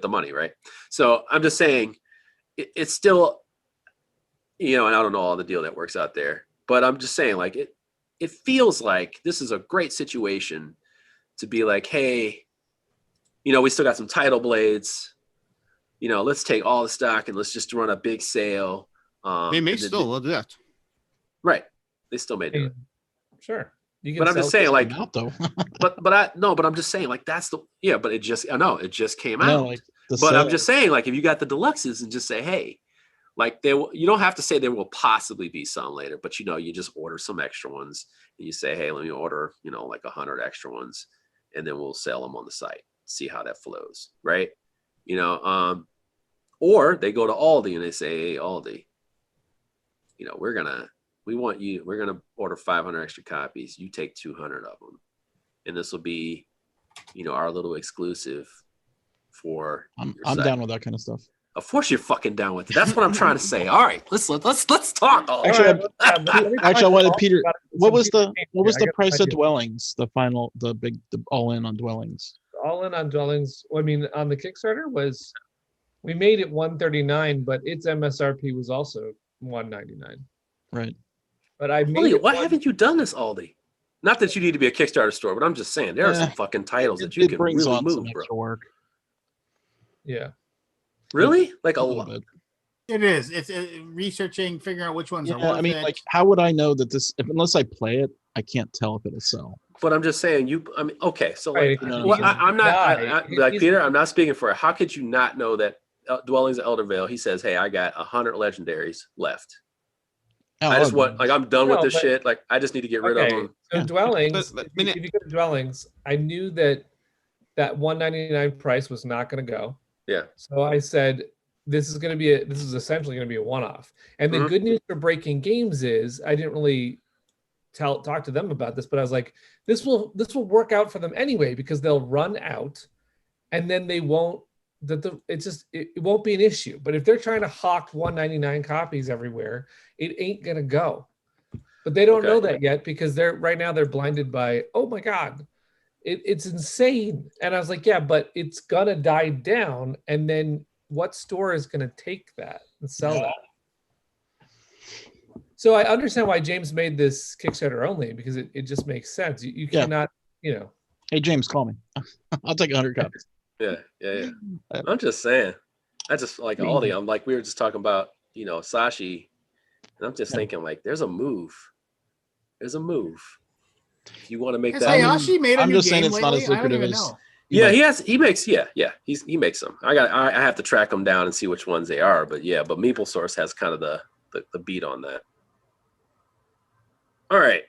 the money, right? So I'm just saying it's still, and I don't know all the deal that works out there, but I'm just saying, like, it feels like this is a great situation to be like, hey, we still got some title blades. Let's take all the stock and let's just run a big sale. They may still do that. Right. They still may do it. Sure. But I'm just saying, like, out, though. but I'm just saying, like, but it just came out. Like, I'm just saying, like, if you got the deluxes and just say, hey, like, you don't have to say there will possibly be some later, but you just order some extra ones and you say, hey, let me order, like 100 extra ones, and then we'll sell them on the site, see how that flows. Right. Or they go to Aldi and they say, hey, Aldi, we're going to order 500 extra copies. You take 200 of them. And this will be, our little exclusive for I'm down with that kind of stuff. Of course you're fucking down with it. That's what I'm trying to say. All right, let's talk. Actually, I wanted Peter. What was the price of Dwellings? The all in on Dwellings. All in on Dwellings. I mean, on the Kickstarter we made it $139, but its MSRP was also $199. Right. But why haven't you done this, Aldi? Not that you need to be a Kickstarter store, but I'm just saying there are some fucking titles that you can really move, bro. Work. Yeah. Really? Like a little bit. It is. It's researching, figuring out which ones are worth it. Like, how would I know that unless I play it, I can't tell if it'll sell. But I'm just saying, okay, so like, I'm not, Peter, I'm not speaking for it. How could you not know that Dwellings of Eldervale, he says, hey, I got 100 legendaries left. I just want, like, I'm done with this shit. Like, I just need to get rid of them. So Dwellings, if you go to Dwellings, I knew that $199 price was not going to go. Yeah. So I said, this is essentially going to be a one-off. And the good news for Breaking Games is, I didn't really talk to them about this, but I was like, this will work out for them anyway, because they'll run out and then they won't it won't be an issue. But if they're trying to hawk 199 copies everywhere, it ain't gonna go. But they don't know that yet because right now they're blinded by, oh my God, it's insane. And I was like, yeah, but it's gonna die down, and then what store is gonna take that and sell that? So I understand why James made this Kickstarter only, because it just makes sense. You cannot, Hey James, call me. I'll take 100 copies. Yeah. I'm just saying. I just like Aldi. I'm like, we were just talking about, Sashi, and I'm just thinking like, there's a move. There's a move. If you want to make that. Hayashi made a I'm new just game saying it's lately? not as lucrative I don't even as. know. He makes them. I have to track them down and see which ones they are. But Maple Source has kind of the beat on that. All right.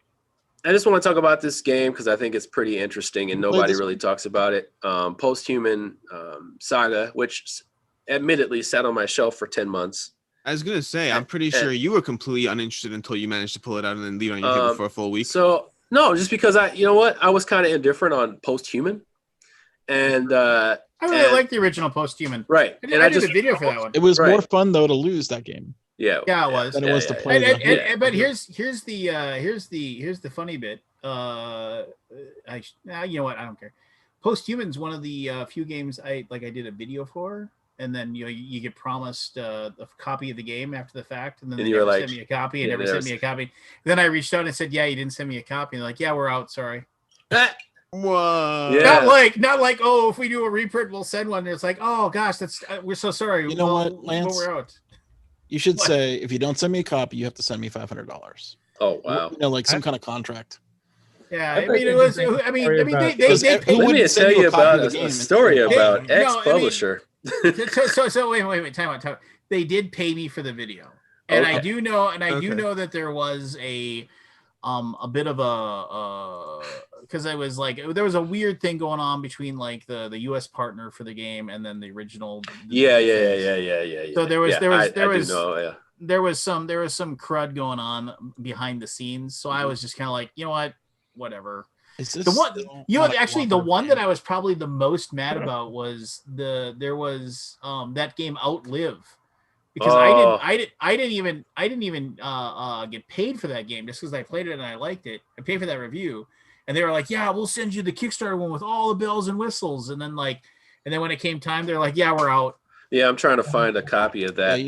I just want to talk about this game because I think it's pretty interesting and nobody really talks about it. Post-Human Saga, which admittedly sat on my shelf for 10 months. I was going to say, I'm pretty sure you were completely uninterested until you managed to pull it out and then leave it on your table for a full week. So, no, just because I was kind of indifferent on Post-Human. And I really like the original Post-Human. Right. I did a video for that one. It was more fun, though, to lose that game. Yeah, it was. Than it was to play. But here's the funny bit. You know what? I don't care. Post-Human's one of the few games I did a video for, and then you get promised a copy of the game after the fact, and then they never send me a copy, and never sent me a copy. Then I reached out and said, "Yeah, you didn't send me a copy." And they're like, "Yeah, we're out. Sorry." Whoa! Yeah. Not like oh, if we do a reprint, we'll send one. It's like, oh gosh, we're so sorry. You know what, Lance? We're out. You should say, if you don't send me a copy, you have to send me $500. Oh wow! Like some kind of contract. Yeah, I mean, it was. They let me tell you about a story about ex-publisher. So wait, time out. They did pay me for the video, and I do know that there was a bit of a because I was like, there was a weird thing going on between like the US partner for the game and then the original. Yeah. So there was some crud going on behind the scenes. So I was just kind of like, you know what, whatever. Is this the one that I was probably the most mad about was there was that game Outlive. Because I didn't even get paid for that game just because I played it and I liked it. I paid for that review, and they were like, "Yeah, we'll send you the Kickstarter one with all the bells and whistles." And then when it came time, they're like, "Yeah, we're out." Yeah, I'm trying to find a copy of that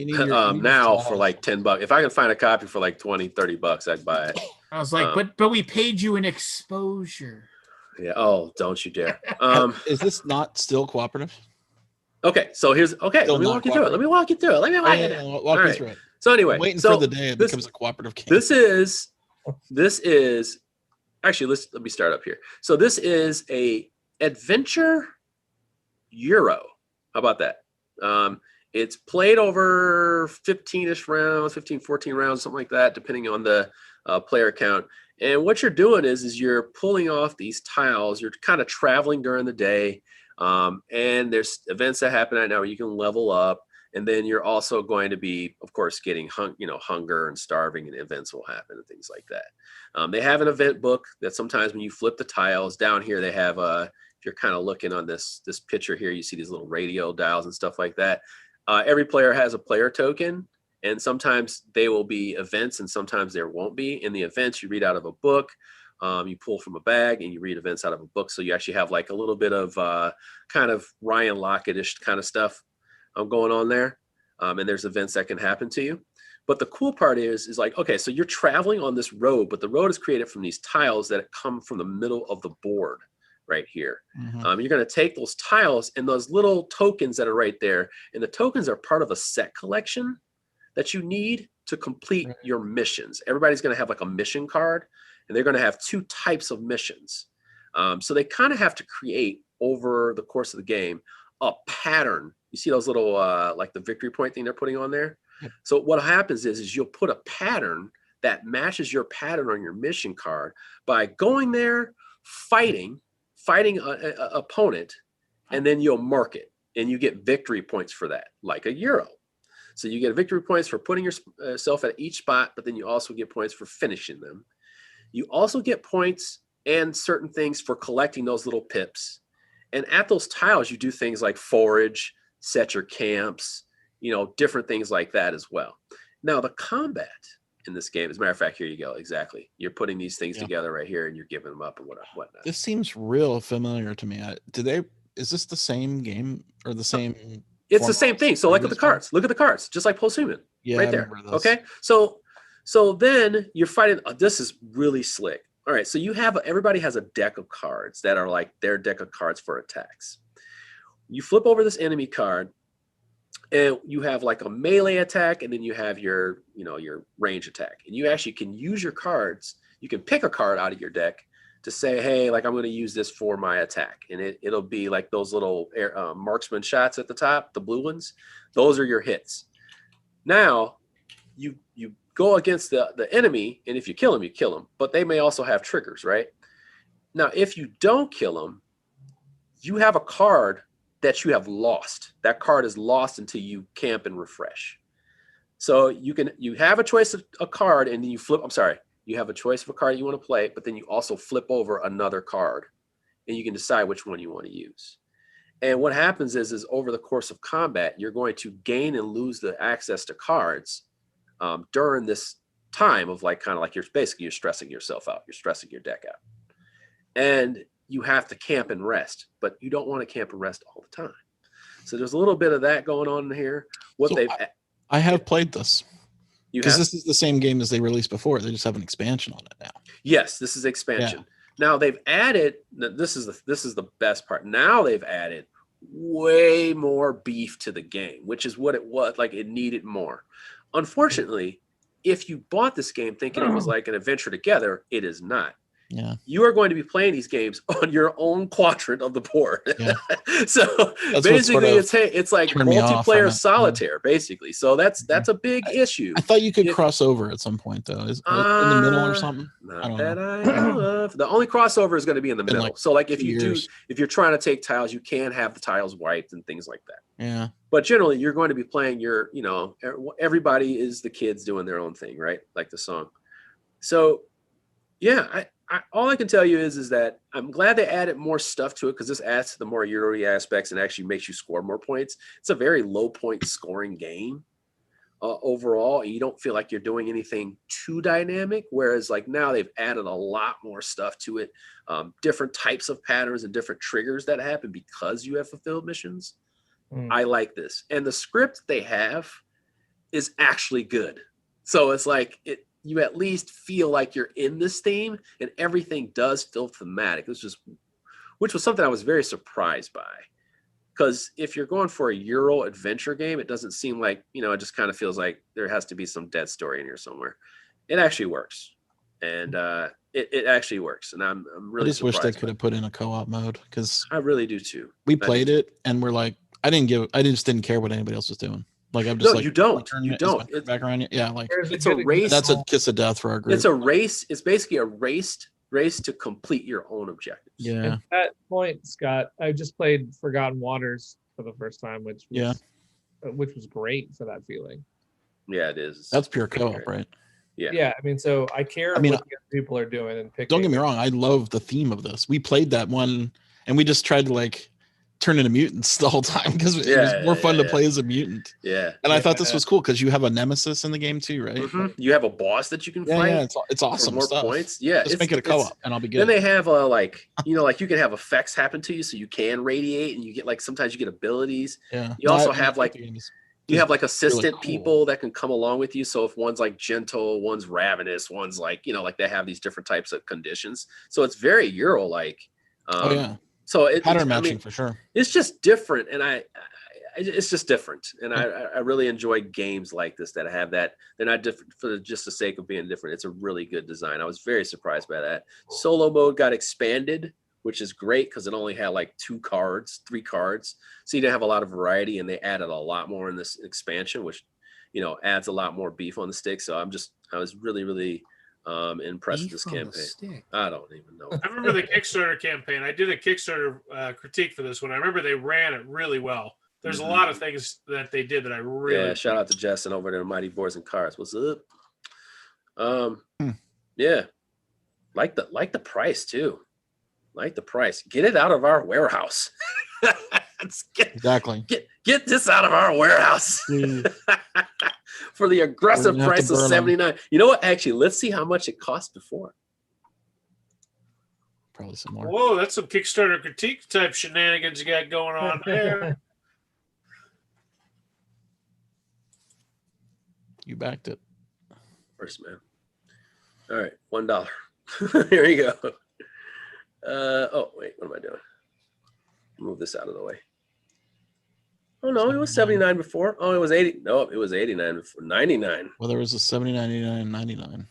now for like $10. If I can find a copy for like $20-$30, I'd buy it. I was like, but we paid you an exposure. Yeah. Oh, don't you dare. Is this not still cooperative? Okay, so let me walk you through it. Walk me through it. So anyway, I'm waiting for the day it becomes a cooperative game. This is actually let me start up here. So this is a adventure Euro. How about that? It's played over 15-ish rounds, 15, 14 rounds, something like that, depending on the player count. And what you're doing is you're pulling off these tiles. You're kind of traveling during the day. And there's events that happen right now where you can level up, and then you're also going to be, of course, getting hunger and starving, and events will happen and things like that. They have an event book that sometimes when you flip the tiles down here, they have if you're kind of looking on this picture here, you see these little radio dials and stuff like that. Every player has a player token, and sometimes they will be events and sometimes there won't be. In the events, you read out of a book. You pull from a bag and you read events out of a book. So you actually have like a little bit of kind of Ryan Lockett-ish kind of stuff going on there. And there's events that can happen to you. But the cool part is like, okay, so you're traveling on this road, but the road is created from these tiles that come from the middle of the board right here. Mm-hmm. You're going to take those tiles and those little tokens that are right there. And the tokens are part of a set collection that you need to complete your missions. Everybody's going to have like a mission card. And they're going to have two types of missions. So they kind of have to create over the course of the game a pattern. You see those little like the victory point thing they're putting on there? Yep. So what happens is you'll put a pattern that matches your pattern on your mission card by going there, fighting an opponent, and then you'll mark it. And you get victory points for that, like a Euro. So you get victory points for putting yourself at each spot, but then you also get points for finishing them. You also get points and certain things for collecting those little pips. And at those tiles, you do things like forage, set your camps, different things like that as well. Now, the combat in this game, as a matter of fact, here you go. Exactly. You're putting these things together right here and you're giving them up and whatnot. This seems real familiar to me. Is this the same game or the same? It's the same thing. So look at the cards. Look at the cards, just like Posthuman. Yeah, right there. Okay. So then you're fighting. This is really slick. All right. So everybody has a deck of cards that are like their deck of cards for attacks. You flip over this enemy card, and you have like a melee attack, and then you have your range attack. And you actually can use your cards. You can pick a card out of your deck to say, hey, like I'm going to use this for my attack. And it'll be like those little marksman shots at the top, the blue ones. Those are your hits. Now, you go against the enemy, and if you kill them, you kill them. But they may also have triggers, right? Now, if you don't kill them, you have a card that you have lost. That card is lost until you camp and refresh. So you have a choice of a card, and then you flip. I'm sorry. You have a choice of a card you want to play, but then you also flip over another card, and you can decide which one you want to use. And what happens is over the course of combat, you're going to gain and lose the access to cards during this time of like kind of like you're stressing yourself out. You're stressing your deck out, and you have to camp and rest, but you don't want to camp and rest all the time. So there's a little bit of that going on in here. I have played this. Because this is the same game as they released before. They just have an expansion on it now. Yes, this is expansion. Yeah. Now they've added. This is the best part. Now they've added way more beef to the game, which is what it was. Like it needed more. Unfortunately, if you bought this game thinking it was like an adventure together, it is not. Yeah. You are going to be playing these games on your own quadrant of the board. Yeah. So that's basically it's like multiplayer solitaire, basically. So that's a big issue. I thought you could cross over at some point though. Is in the middle or something? Not I know of. The only crossover is going to be in the middle. Like so like if you're trying to take tiles, you can have the tiles wiped and things like that. Yeah. But generally you're going to be playing everybody is the kids doing their own thing, right? Like the song. So yeah, all I can tell you is that I'm glad they added more stuff to it because this adds to the more Euro aspects and actually makes you score more points. It's a very low point scoring game overall. You don't feel like you're doing anything too dynamic, whereas like now they've added a lot more stuff to it, different types of patterns and different triggers that happen because you have fulfilled missions. I like this. And the script they have is actually good. So it's like you at least feel like you're in this theme and everything does feel thematic. Which was something I was very surprised by. Because if you're going for a Euro adventure game, it doesn't seem like, it just kind of feels like there has to be some dead story in here somewhere. It actually works. And it actually works. And I'm really I just wish they could have put in a co-op mode because I really do too. We played it and we're like, I just didn't care what anybody else was doing. Like I'm just no, like you don't. It's back around. Yeah, like it's a race. That's a kiss of death for our group. It's a race. It's basically a race to complete your own objectives. Yeah. At that point, Scott, I just played Forgotten Waters for the first time, which was great for that feeling. Yeah, it is. That's pure co-op, right? Yeah. Yeah, I mean, so I care what the people are doing and picking. Don't get me wrong, I love the theme of this. We played that one, and we just tried to like turn into mutants the whole time because it was more fun to play as a mutant. Yeah. And I thought this was cool because you have a nemesis in the game too, right? Mm-hmm. You have a boss that you can fight. Yeah, it's awesome. For more stuff. Points. Yeah. Just make it a co-op and I'll be good. Then they have like you can have effects happen to you so you can radiate and you get like sometimes you get abilities. Yeah. You also have like you have like assistant really cool people that can come along with you. So if one's like gentle, one's ravenous, one's like, like they have these different types of conditions. So it's very Euro like. So pattern matching for sure. It's just different, and it's just different, and I really enjoy games like this that have that. They're not different for just the sake of being different. It's a really good design. I was very surprised by that. Solo mode got expanded, which is great because it only had like 3 cards, so you didn't have a lot of variety, and they added a lot more in this expansion, which adds a lot more beef on the stick. So I was really, really impressed with this campaign. I don't even know. I remember the Kickstarter campaign. I did a Kickstarter critique for this one. I remember they ran it really well. There's a lot of things that they did that I really shout out to Justin over there, Mighty Boards and Cards. What's up? Yeah, like the price too. Like the price. Get it out of our warehouse. Exactly. Get this out of our warehouse for the aggressive price of $79. You know what? Actually, let's see how much it cost before. Probably some more. Whoa, that's some Kickstarter critique type shenanigans you got going on there. You backed it. First man. All right, $1. Here you go. Oh wait, what am I doing? Move this out of the way. Oh no, it was 79 before. Oh, it was 80. No, it was 89 before. 99. Well, there was a 70, 99, 99.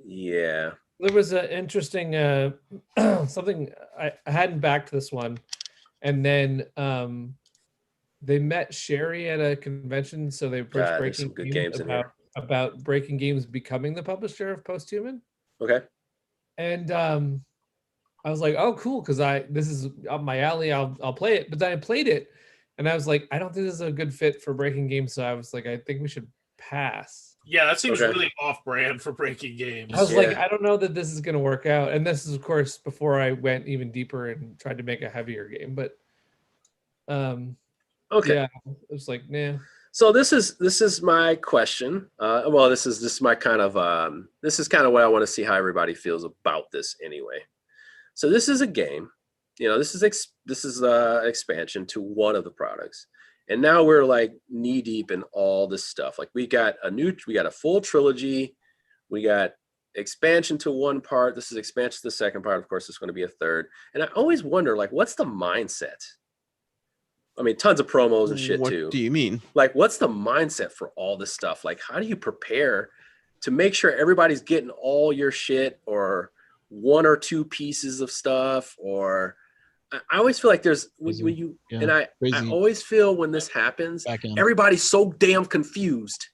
Yeah. There was an interesting something. I hadn't backed this one, and then they met Sherry at a convention, so they approached Breaking good games about Breaking Games becoming the publisher of Posthuman. Okay. And I was like, oh, cool, because this is up my alley. I'll play it. But then I played it, and I was like, I don't think this is a good fit for Breaking Games. So I was like, I think we should pass. Yeah, that seems really off-brand for Breaking Games. I was like, I don't know that this is going to work out. And this is, of course, before I went even deeper and tried to make a heavier game. But okay, yeah, it was like, nah. So this is my question. Well, this is my kind of this is kind of what I want to see how everybody feels about this anyway. So this is a game, you know, this is expansion to one of the products. And now we're like knee deep in all this stuff. Like we got a full trilogy. We got expansion to one part. This is expansion to the second part. Of course, there's going to be a third. And I always wonder, like, what's the mindset? I mean, tons of promos and shit too. What do you mean? Like, what's the mindset for all this stuff? Like, how do you prepare to make sure everybody's getting all your shit or one or two pieces of stuff? Or I always feel like there's when you and I always feel when this happens, everybody's so damn confused.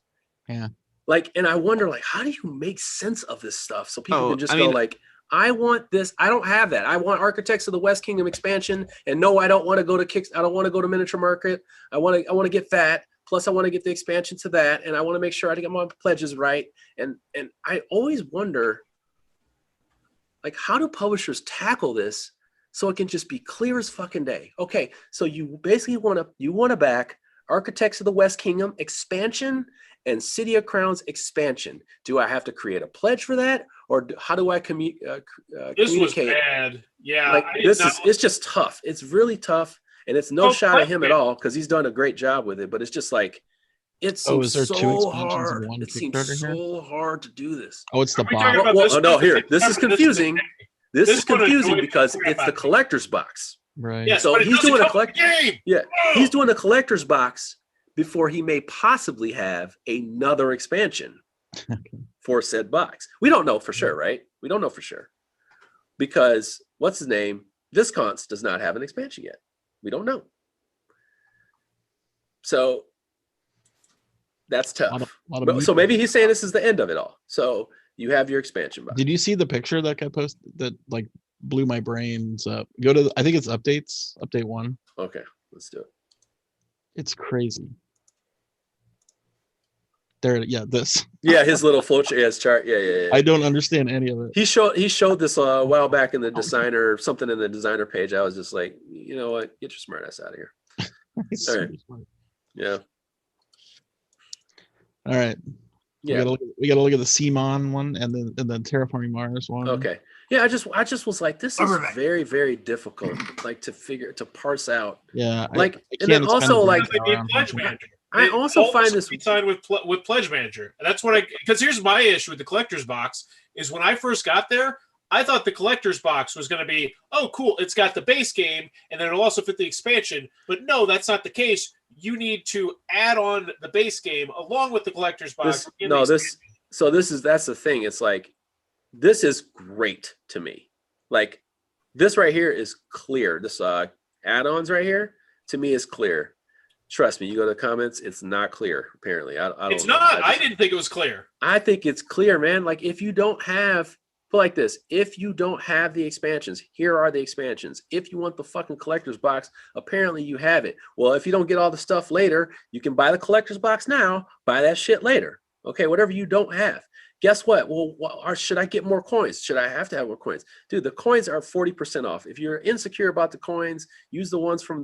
Yeah. Like, and I wonder, like, how do you make sense of this stuff so people can just go like, I want this. I don't have that. I want Architects of the West Kingdom expansion, and no, I don't want to go to I don't want to go to Miniature Market. I want to get that. Plus, I want to get the expansion to that, and I want to make sure I get my pledges right. And I always wonder, like, how do publishers tackle this so it can just be clear as fucking day? Okay, so you basically want to back Architects of the West Kingdom expansion and City of Crowns expansion. Do I have to create a pledge for that, or how do I communicate? This was bad. Yeah, like it's just tough. It's really tough, and it's no shot at him at all because he's done a great job with it. But it's just like it seems so hard. It seems so hard to do this. Oh, it's the box. Oh no, here this is confusing. This is confusing because it's the collector's box. Right. Yes, so he's doing a collector. Yeah, oh. He's doing a collector's box before he may possibly have another expansion for said box. We don't know for sure, right? We don't know for sure because what's his name? Viscounts does not have an expansion yet. We don't know. So that's tough. So maybe he's saying this is the end of it all. So you have your expansion box. Did you see the picture that got posted that like blew my brains up? Go to I think it's update 1. Okay, let's do it. It's crazy. There, this. Yeah, his little chart. Yeah. I don't understand any of it. He showed this a while back in the designer, something in the designer page. I was just like, you know what? Get your smart ass out of here. All right. Yeah. All right. Yeah. We gotta look at the CMON one and then Terraforming Mars one. Okay. Yeah, I just was like, this is very, very difficult, like to parse out. Yeah. Like, and then also like, I also find this signed with Pledge Manager. And that's what because here's my issue with the collector's box is when I first got there, I thought the collector's box was going to be, oh, cool, it's got the base game, and then it'll also fit the expansion. But no, that's not the case. You need to add on the base game along with the collector's box. That's the thing. It's like, this is great to me. Like, this right here is clear. This add-ons right here, to me, is clear. Trust me, you go to the comments, it's not clear, apparently. I don't It's not. I didn't think it was clear. I think it's clear, man. Like, if you don't have, put like this, if you don't have the expansions, here are the expansions. If you want the fucking collector's box, apparently you have it. Well, if you don't get all the stuff later, you can buy the collector's box now, buy that shit later. Okay, whatever you don't have. Guess what? Well, should I get more coins? Should I have to have more coins? Dude, the coins are 40% off. If you're insecure about the coins, use the ones from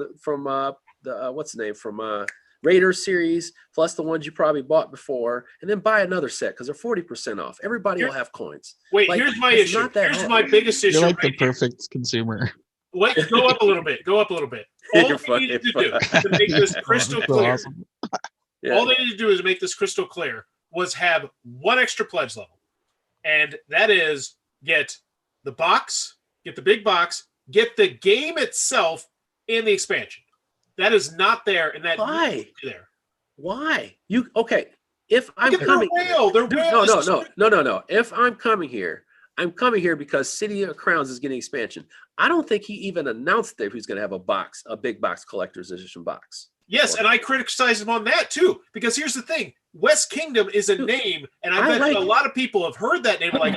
the what's the name from Raiders series, plus the ones you probably bought before, and then buy another set because they're 40% off. Everybody will have coins. Wait, Like, here's my it's issue. not that Here's hard. my biggest issue. You're like the right here. perfect consumer. Wait, go up a little bit. Go up a little bit. All You're they needed to fucking do to make this crystal That's so clear. awesome. Yeah. All they needed to do is make this crystal clear was have one extra pledge level, and that is get the box, get the big box, get the game itself and the expansion. That is not there, and that Why? needs to be there. Why? You okay? If I'm Look at coming, their whale. Their Dude, whale is no. If I'm coming here because City of Crowns is getting expansion. I don't think he even announced that he's going to have a big box collector's edition box. Yes, and I criticize him on that too, because here's the thing: West Kingdom is a name, and I bet a lot of people have heard that name. Like,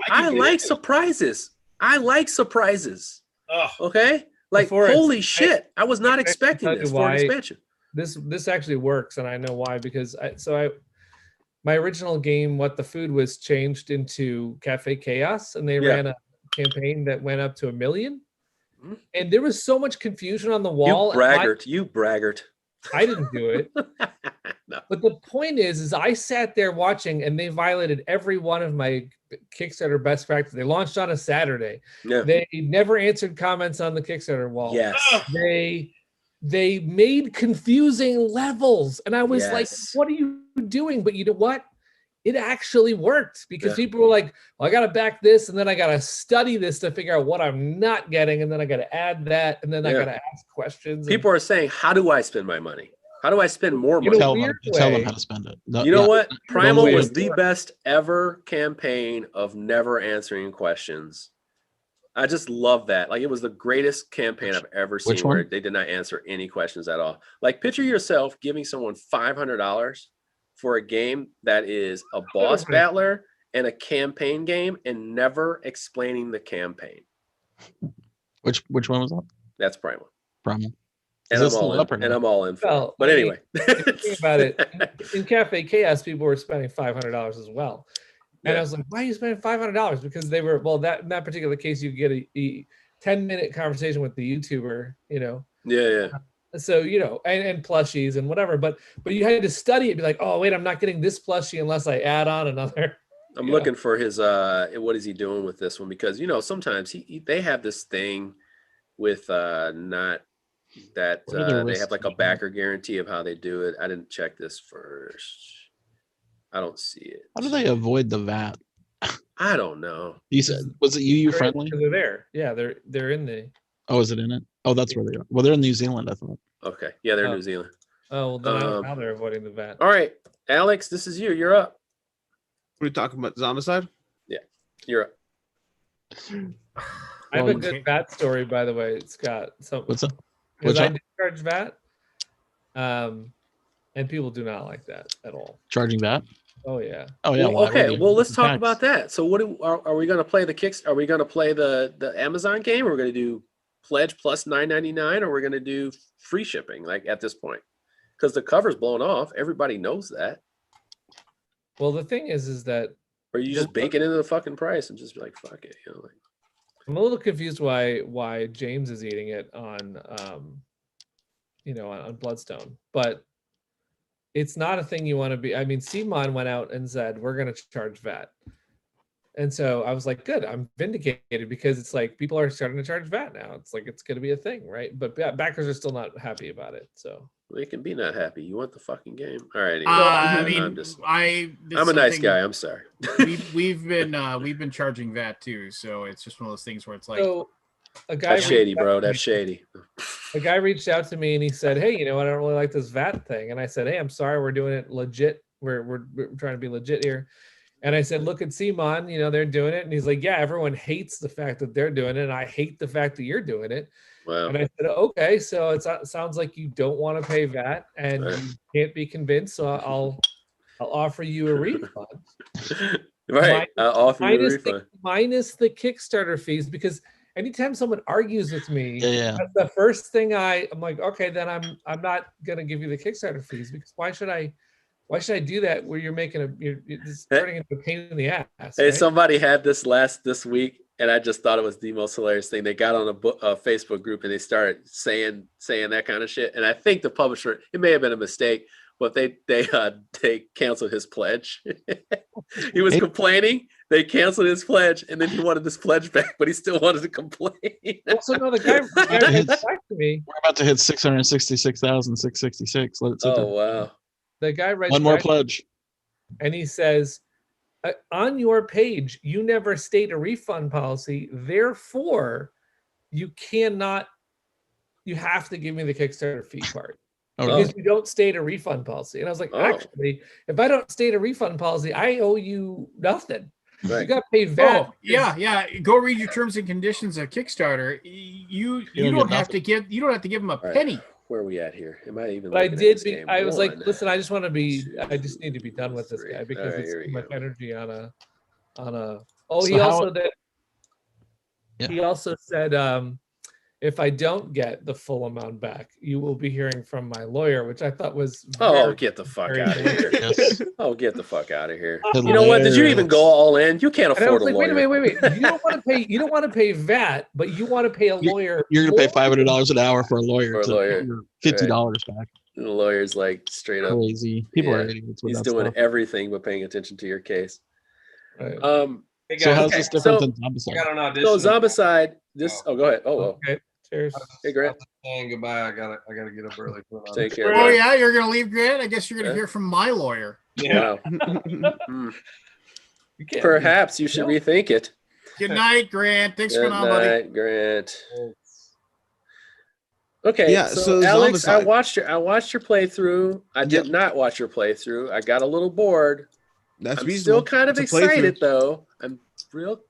I like surprises. I like surprises. Ugh. Okay, like holy shit! I was not expecting this for an expansion. This actually works, and I know why, because my original game, What the Food, was changed into Cafe Chaos, and they ran a campaign that went up to 1 million. And there was so much confusion on the wall. You braggart. I didn't do it. No. But the point is I sat there watching, and they violated every one of my Kickstarter best practices. They launched on a Saturday. Yeah. They never answered comments on the Kickstarter wall. Yes. They made confusing levels. And I was like, what are you doing? But you know what? It actually worked, because people were like, well, I got to back this, and then I got to study this to figure out what I'm not getting, and then I got to add that, and then I got to ask questions. People are saying, how do I spend my money? How do I spend more money? Tell them how to spend it. No, you know what? Primal was the best ever campaign of never answering questions. I just love that. Like, it was the greatest campaign I've ever seen where they did not answer any questions at all. Like, picture yourself giving someone $500 for a game that is a boss battler and a campaign game, and never explaining the campaign. Which one was that? That's Primal. Primal. And I'm all in for it. But anyway. Think about it. In Cafe Chaos, people were spending $500 as well. And I was like, why are you spending $500? Because they were, in that particular case, you get a 10-minute conversation with the YouTuber, Yeah. So, and plushies and whatever, but you had to study it, be like, oh wait, I'm not getting this plushie unless I add on another. I'm looking for his what is he doing with this one? Because sometimes they have this thing with not that they have like a backer guarantee of how they do it. I didn't check this first. I don't see it. How do they avoid the VAT? I don't know. You said, was it EU friendly? They're there. Yeah, they're in the. Oh, is it in it? Oh, that's where they are. Well, they're in New Zealand, I thought. Okay. Yeah, they're in New Zealand. Oh, well, then now they're avoiding the VAT. All right. Alex, this is you. You're up. What are you talking about? Zombicide? Yeah. You're up. I have a good VAT story, by the way, Scott. So what's up? Because I charge VAT. And people do not like that at all. Charging VAT? Oh yeah. Oh yeah. Well, okay. Well, let's talk about that. So, are we going to play the kicks? Are we going to play the Amazon game? Or are we going to do pledge plus $9.99, or we're going to do free shipping? Like at this point, because the cover's blown off, everybody knows that. Well, the thing is that. Or you just bake it into the fucking price and just be like, fuck it, I'm a little confused why James is eating it on, on Bloodstone, but. It's not a thing you want to be. I mean, Simon went out and said, we're going to charge VAT. And so I was like, good, I'm vindicated, because it's like people are starting to charge VAT now. It's like, it's going to be a thing, right? But backers are still not happy about it. So they can be not happy. You want the fucking game. All right. I'm a nice guy. I'm sorry. we've been charging VAT too. So it's just one of those things where it's like, that's shady, bro. That's shady. A guy reached out to me and he said, hey, I don't really like this VAT thing. And I said, hey, I'm sorry, we're doing it legit. We're trying to be legit here. And I said, look at Simon, they're doing it. And he's like, yeah, everyone hates the fact that they're doing it, and I hate the fact that you're doing it. Wow. And I said, okay, so it sounds like you don't want to pay VAT and you can't be convinced. So I'll offer you a refund. Right. I'll offer you a refund. Minus the Kickstarter fees, because anytime someone argues with me, that's the first thing I'm like, okay, then I'm not gonna give you the Kickstarter fees, because why should I do that where you're just turning into a pain in the ass? Hey, right? Somebody had this week, and I just thought it was the most hilarious thing. They got on a Facebook group and they started saying that kind of shit. And I think the publisher, it may have been a mistake, but they canceled his pledge. He was complaining. They canceled his pledge, and then he wanted this pledge back, but he still wanted to complain. Also, no, the guy writes back to me. We're about to hit 666,666. Let it sit there. Oh wow! The guy writes one more back, pledge, and he says, on your page, you never state a refund policy. Therefore, you have to give me the Kickstarter fee part. Because you don't state a refund policy. And I was like, actually, if I don't state a refund policy, I owe you nothing. Right. You got to pay VAT. Oh, yeah. Go read your terms and conditions of Kickstarter. You don't have to give them a penny. Where are we at here? Am I even? But I did. I was like, listen, I just want to be. I just need to be done with this guy because it's too much energy on a. Oh, so he also did. Yeah. He also said, if I don't get the full amount back, you will be hearing from my lawyer, which I thought was. Get the fuck out of here! Yes. Get the fuck out of here! You know what? Did you even go all in? You can't afford a lawyer. Wait! You don't want to pay. You don't want to pay VAT, but you want to pay a lawyer. You're gonna pay $500 an hour for a lawyer. $50 back. And the lawyer's like straight up crazy. People are idiots. He's doing everything but paying attention to your case. Right. Hey guys, so how's this different than Zombicide? I got an audition. So Zombicide. Go ahead. Okay. Cheers. Hey Grant. Saying goodbye. I gotta get up early. Take care. Oh yeah, you're gonna leave, Grant? I guess you're gonna hear from my lawyer. Yeah. Perhaps you should rethink it. Good night, Grant. Thanks for coming on, buddy. Good night, Grant. Okay, yeah, so Alex, I watched your playthrough. I did not watch your playthrough. I got a little bored. That's I'm reasonable. still kind of excited though. I'm still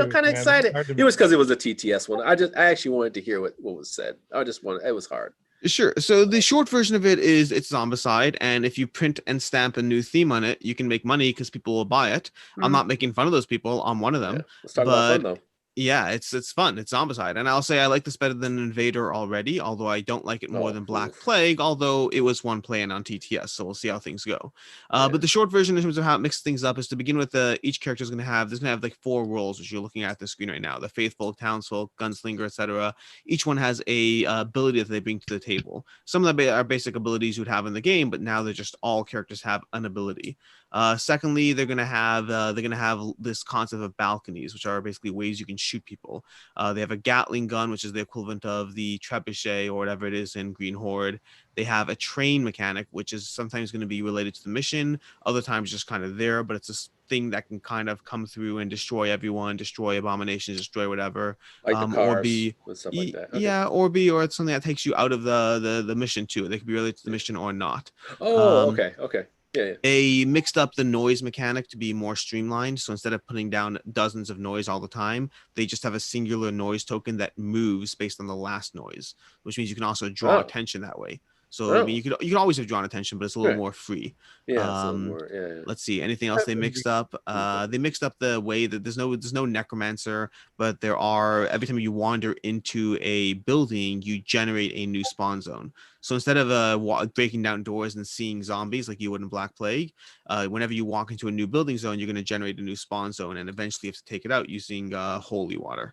kind of excited. It was because it was a TTS one. I actually wanted to hear what was said. It was hard. Sure. So the short version of it is it's Zombicide, and if you print and stamp a new theme on it, you can make money because people will buy it. Mm-hmm. I'm not making fun of those people. I'm one of them. Yeah. Let's talk about fun though. Yeah, it's fun. It's Zombicide. And I'll say I like this better than Invader already, although I don't like it more than Black Plague, although it was one playing on TTS, so we'll see how things go. But the short version in terms of how it mixes things up is to begin with, each character is going to have like 4 roles, which you're looking at the screen right now: the Faithful, Townsfolk, Gunslinger, etc. Each one has a ability that they bring to the table. Some of them are basic abilities you would have in the game, but now they're just all characters have an ability. Secondly, they're gonna have this concept of balconies, which are basically ways you can shoot people. They have a Gatling gun, which is the equivalent of the trebuchet or whatever it is in Green Horde. They have a train mechanic, which is sometimes going to be related to the mission, other times just kind of there, but it's this thing that can kind of come through and destroy everyone, destroy abominations, destroy whatever. Like the cars, or stuff like that. Okay. Yeah, or it's something that takes you out of the mission too. They could be related to the mission or not. Okay. Yeah. They mixed up the noise mechanic to be more streamlined. So instead of putting down dozens of noise all the time, they just have a singular noise token that moves based on the last noise, which means you can also draw attention that way. So I mean, you can always have drawn attention, but it's a little more free. Yeah, Let's see. Anything else they mixed up? They mixed up the way that there's no necromancer, but there are, every time you wander into a building, you generate a new spawn zone. So instead of breaking down doors and seeing zombies like you would in Black Plague, whenever you walk into a new building zone, you're going to generate a new spawn zone, and eventually you have to take it out using holy water.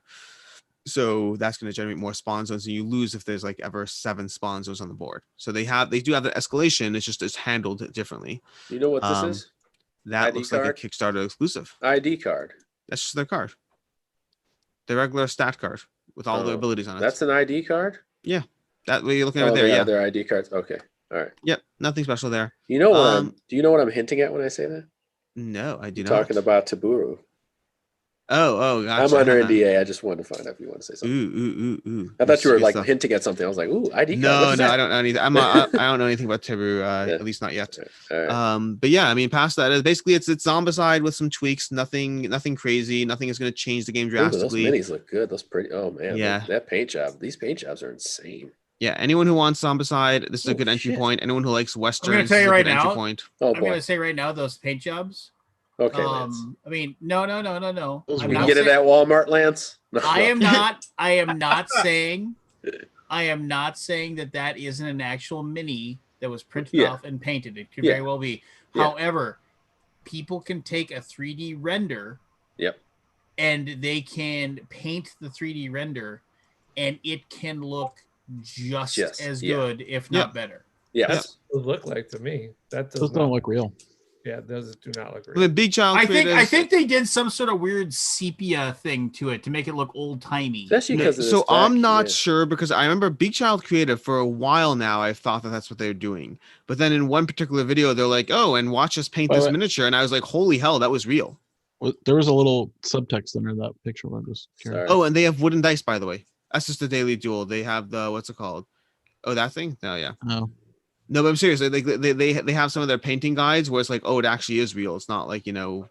So that's going to generate more spawn zones, and you lose if there's like ever 7 spawn zones on the board. So they do have the escalation. It's handled differently. You know what this is? That ID looks card? like a Kickstarter exclusive. ID card. That's just their card. The regular stat card with all their abilities on it. That's an ID card? Yeah. That way you're looking at there. Yeah, their ID cards. Okay. All right. Yep. Nothing special there. You know what? Do you know what I'm hinting at when I say that? No, I do not. Talking about Taburu. Oh, gotcha. I'm under NDA. I just wanted to find out if you want to say something. Ooh. I thought you were like hinting at something. I was like, ooh, ID card. No, I don't know anything. I don't know anything about Taburu, at least not yet. Right. But yeah, I mean, past that, basically it's Zombicide with some tweaks. Nothing crazy. Nothing is going to change the game drastically. Those minis look good. Those pretty. Oh man, yeah. That paint job. These paint jobs are insane. Yeah, anyone who wants Zombicide, this is a good entry point. Anyone who likes westerns, I'm going to tell you right now. I'm going to say right now, those paint jobs. Okay. I mean, no. You can get it at Walmart, Lance. No. I am not saying that isn't an actual mini that was printed off and painted. It could very well be. Yeah. However, people can take a 3D render. Yep. and they can paint the 3D render, and it can look just as good, if not better. Yeah, that's what it look like to me. That does Those don't look real. Yeah, those do not look The real. Big Child I think they did some sort of weird sepia thing to it to make it look old timey. Especially because so I'm not sure, because I remember Big Child Creative for a while now. I thought that that's what they were doing, but then in one particular video, they're like, "Oh, and watch us paint this miniature," and I was like, "Holy hell, that was real!" Well, there was a little subtext under that picture. I'm just curious. Oh, and they have wooden dice, by the way. That's just the Daily Duel. They have the what's it called? Oh, that thing? Oh, yeah. Oh. No, but I'm serious. They have some of their painting guides where it's like, oh, it actually is real. It's not like, digital.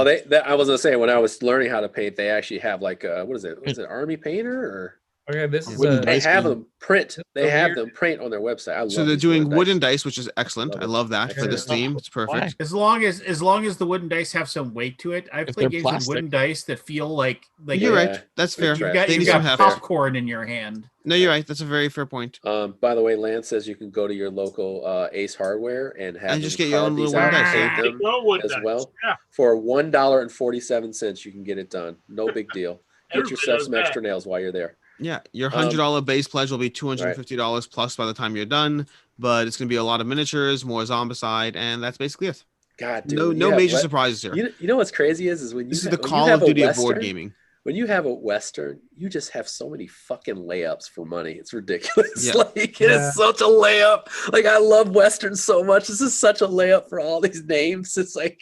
No, I was gonna say, when I was learning how to paint, they actually have like what is it? Was it Army Painter or? Okay, this is they have them print. They have them print on their website. So they're doing wooden dice, which is excellent. I love that for this theme. It's perfect. As long as the wooden dice have some weight to it. I've played games with wooden dice that feel like you're right. That's fair. You've got popcorn in your hand. No, you're right. That's a very fair point. By the way, Lance says you can go to your local Ace Hardware and have just get your own little wooden dice as well. For $1.47, you can get it done. No big deal. Get yourself some extra nails while you're there. Yeah, your $100 base pledge will be $250 plus by the time you're done, but it's going to be a lot of miniatures, more Zombicide, and that's basically it. God, dude, no major surprises here. You know what's crazy is when this is the Call of Duty of board gaming. When you have a Western, you just have so many fucking layups for money. It's ridiculous. Yeah. Like it is such a layup. Like I love Westerns so much. This is such a layup for all these names. It's like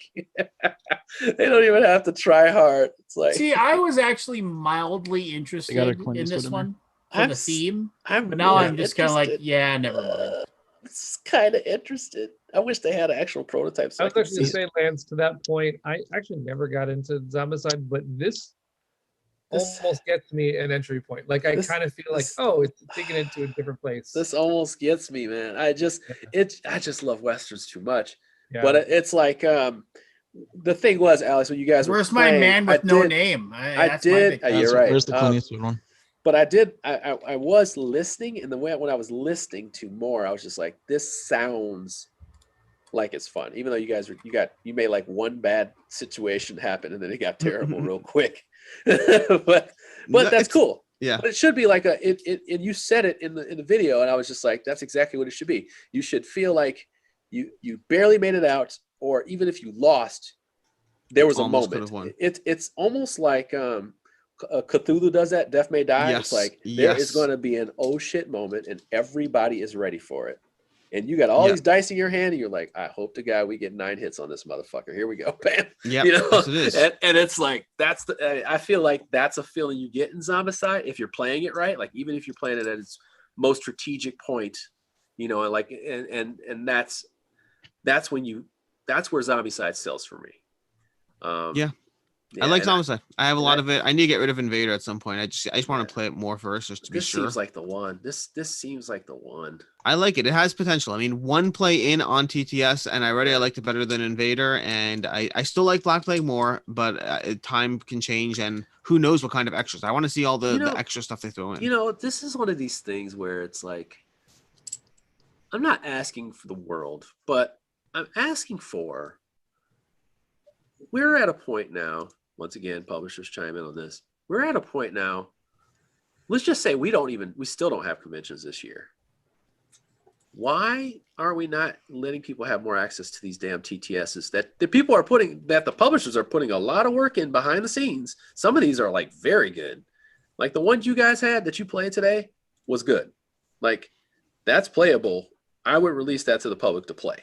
they don't even have to try hard. It's like, see, I was actually mildly interested in this one for the theme, but now I'm just kind of like, yeah, never mind. It's kind of interested. I wish they had an actual prototype. So I was actually saying, Lance, to that point, I actually never got into Zombicide, but this almost gets me an entry point. Like I kind of feel like, oh, it's taking it to a different place. This almost gets me, man. I just love Westerns too much. Yeah. But it's like the thing was, Alex, when you guys where's my man with no name? I did. You're right. Where's the Clint Eastwood one? But I did. I was listening, and the way when I was listening to more, I was just like, this sounds like it's fun. Even though you made like one bad situation happen, and then it got terrible real quick. but that's cool. Yeah. But it should be like and you said it in the video, and I was just like, that's exactly what it should be. You should feel like you barely made it out, or even if you lost, there was a moment. It's almost like Cthulhu does that. Death May Die. Yes. It's like there is going to be an oh shit moment, and everybody is ready for it. And you got all these dice in your hand, and you're like, I hope to God we get 9 hits on this motherfucker. Here we go, bam. Yeah, yes, it is. And it's like I feel like that's a feeling you get in Zombicide if you're playing it right. Like even if you're playing it at its most strategic point, and like and that's where Zombicide sells for me. I like Zombicide. I have a lot of it. I need to get rid of Invader at some point. I just want to play it more first, just to be sure. This seems like the one. This seems like the one. I like it. It has potential. I mean, one play in on TTS, and I liked it better than Invader, and I still like Black Plague more, but time can change, and who knows what kind of extras. I want to see all the extra stuff they throw in. This is one of these things where it's like, I'm not asking for the world, but I'm asking for, we're at a point now. Once again, publishers chime in on this. We're at a point now. Let's just say we still don't have conventions this year. Why are we not letting people have more access to these damn TTSs that the publishers are putting a lot of work in behind the scenes? Some of these are like very good. Like the ones you guys had that you played today was good. Like that's playable. I would release that to the public to play.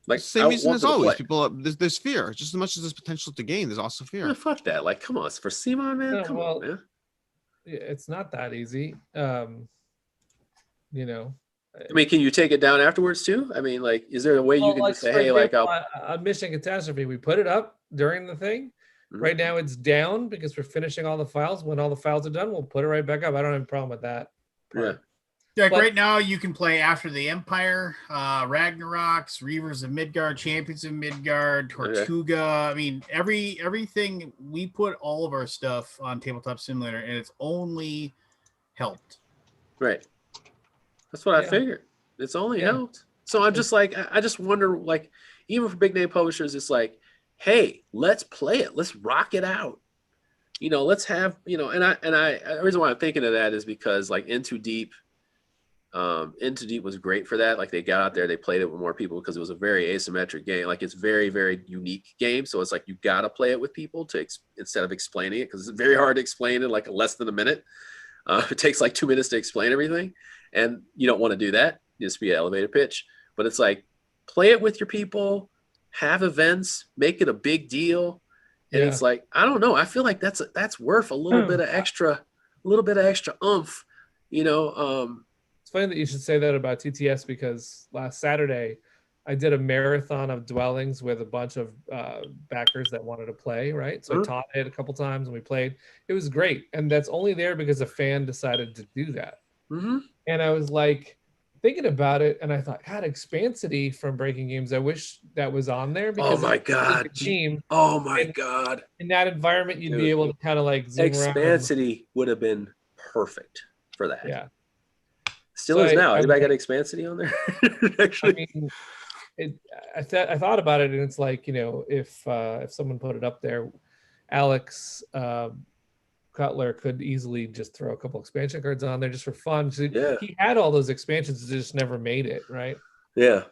Like same reason as always, people. There's fear just as much as there's potential to gain. There's also fear. Yeah, fuck that! Like, come on, for CMON, man. Come on, man. It's not that easy. I mean, can you take it down afterwards too? I mean, like, is there a way you can just say, "Hey, like, on Mission Catastrophe, we put it up during the thing. Mm-hmm. Right now, it's down because we're finishing all the files. When all the files are done, we'll put it right back up. I don't have a problem with that. Yeah. Like right now, you can play After the Empire, Ragnaroks, Reavers of Midgard, Champions of Midgard, Tortuga. I mean, everything. We put all of our stuff on Tabletop Simulator, and it's only helped. Right. That's what I figured. It's only helped. So I'm just like, I just wonder, like, even for big name publishers, it's like, hey, let's play it. Let's rock it out. let's have, the reason why I'm thinking of that is because like Into Deep was great for that. Like they got out there, they played it with more people because it was a very asymmetric game. Like it's very, very unique game. So it's like, you got to play it with people instead of explaining it, because it's very hard to explain in like less than a minute. It takes like 2 minutes to explain everything, and you don't want to do that. Just be an elevator pitch, but it's like, play it with your people, have events, make it a big deal. And it's like, I don't know. I feel like that's worth a little bit of extra oomph, It's funny that you should say that about TTS, because last Saturday I did a marathon of dwellings with a bunch of backers that wanted to play, right? So I taught it a couple times and we played. It was great. And that's only there because a fan decided to do that. Mm-hmm. And I was like thinking about it, and I thought, God, Expansity from Breaking Games, I wish that was on there, because oh my God. Team. Oh my God. In that environment, you'd be able to kind of like zoom Expansity would have been perfect for that. Yeah. Still is now. Anybody got Expansity on there? Actually, I mean, I thought about it, and it's like, if someone put it up there, Alex Cutler could easily just throw a couple expansion cards on there just for fun. So he had all those expansions, just never made it, right? Yeah.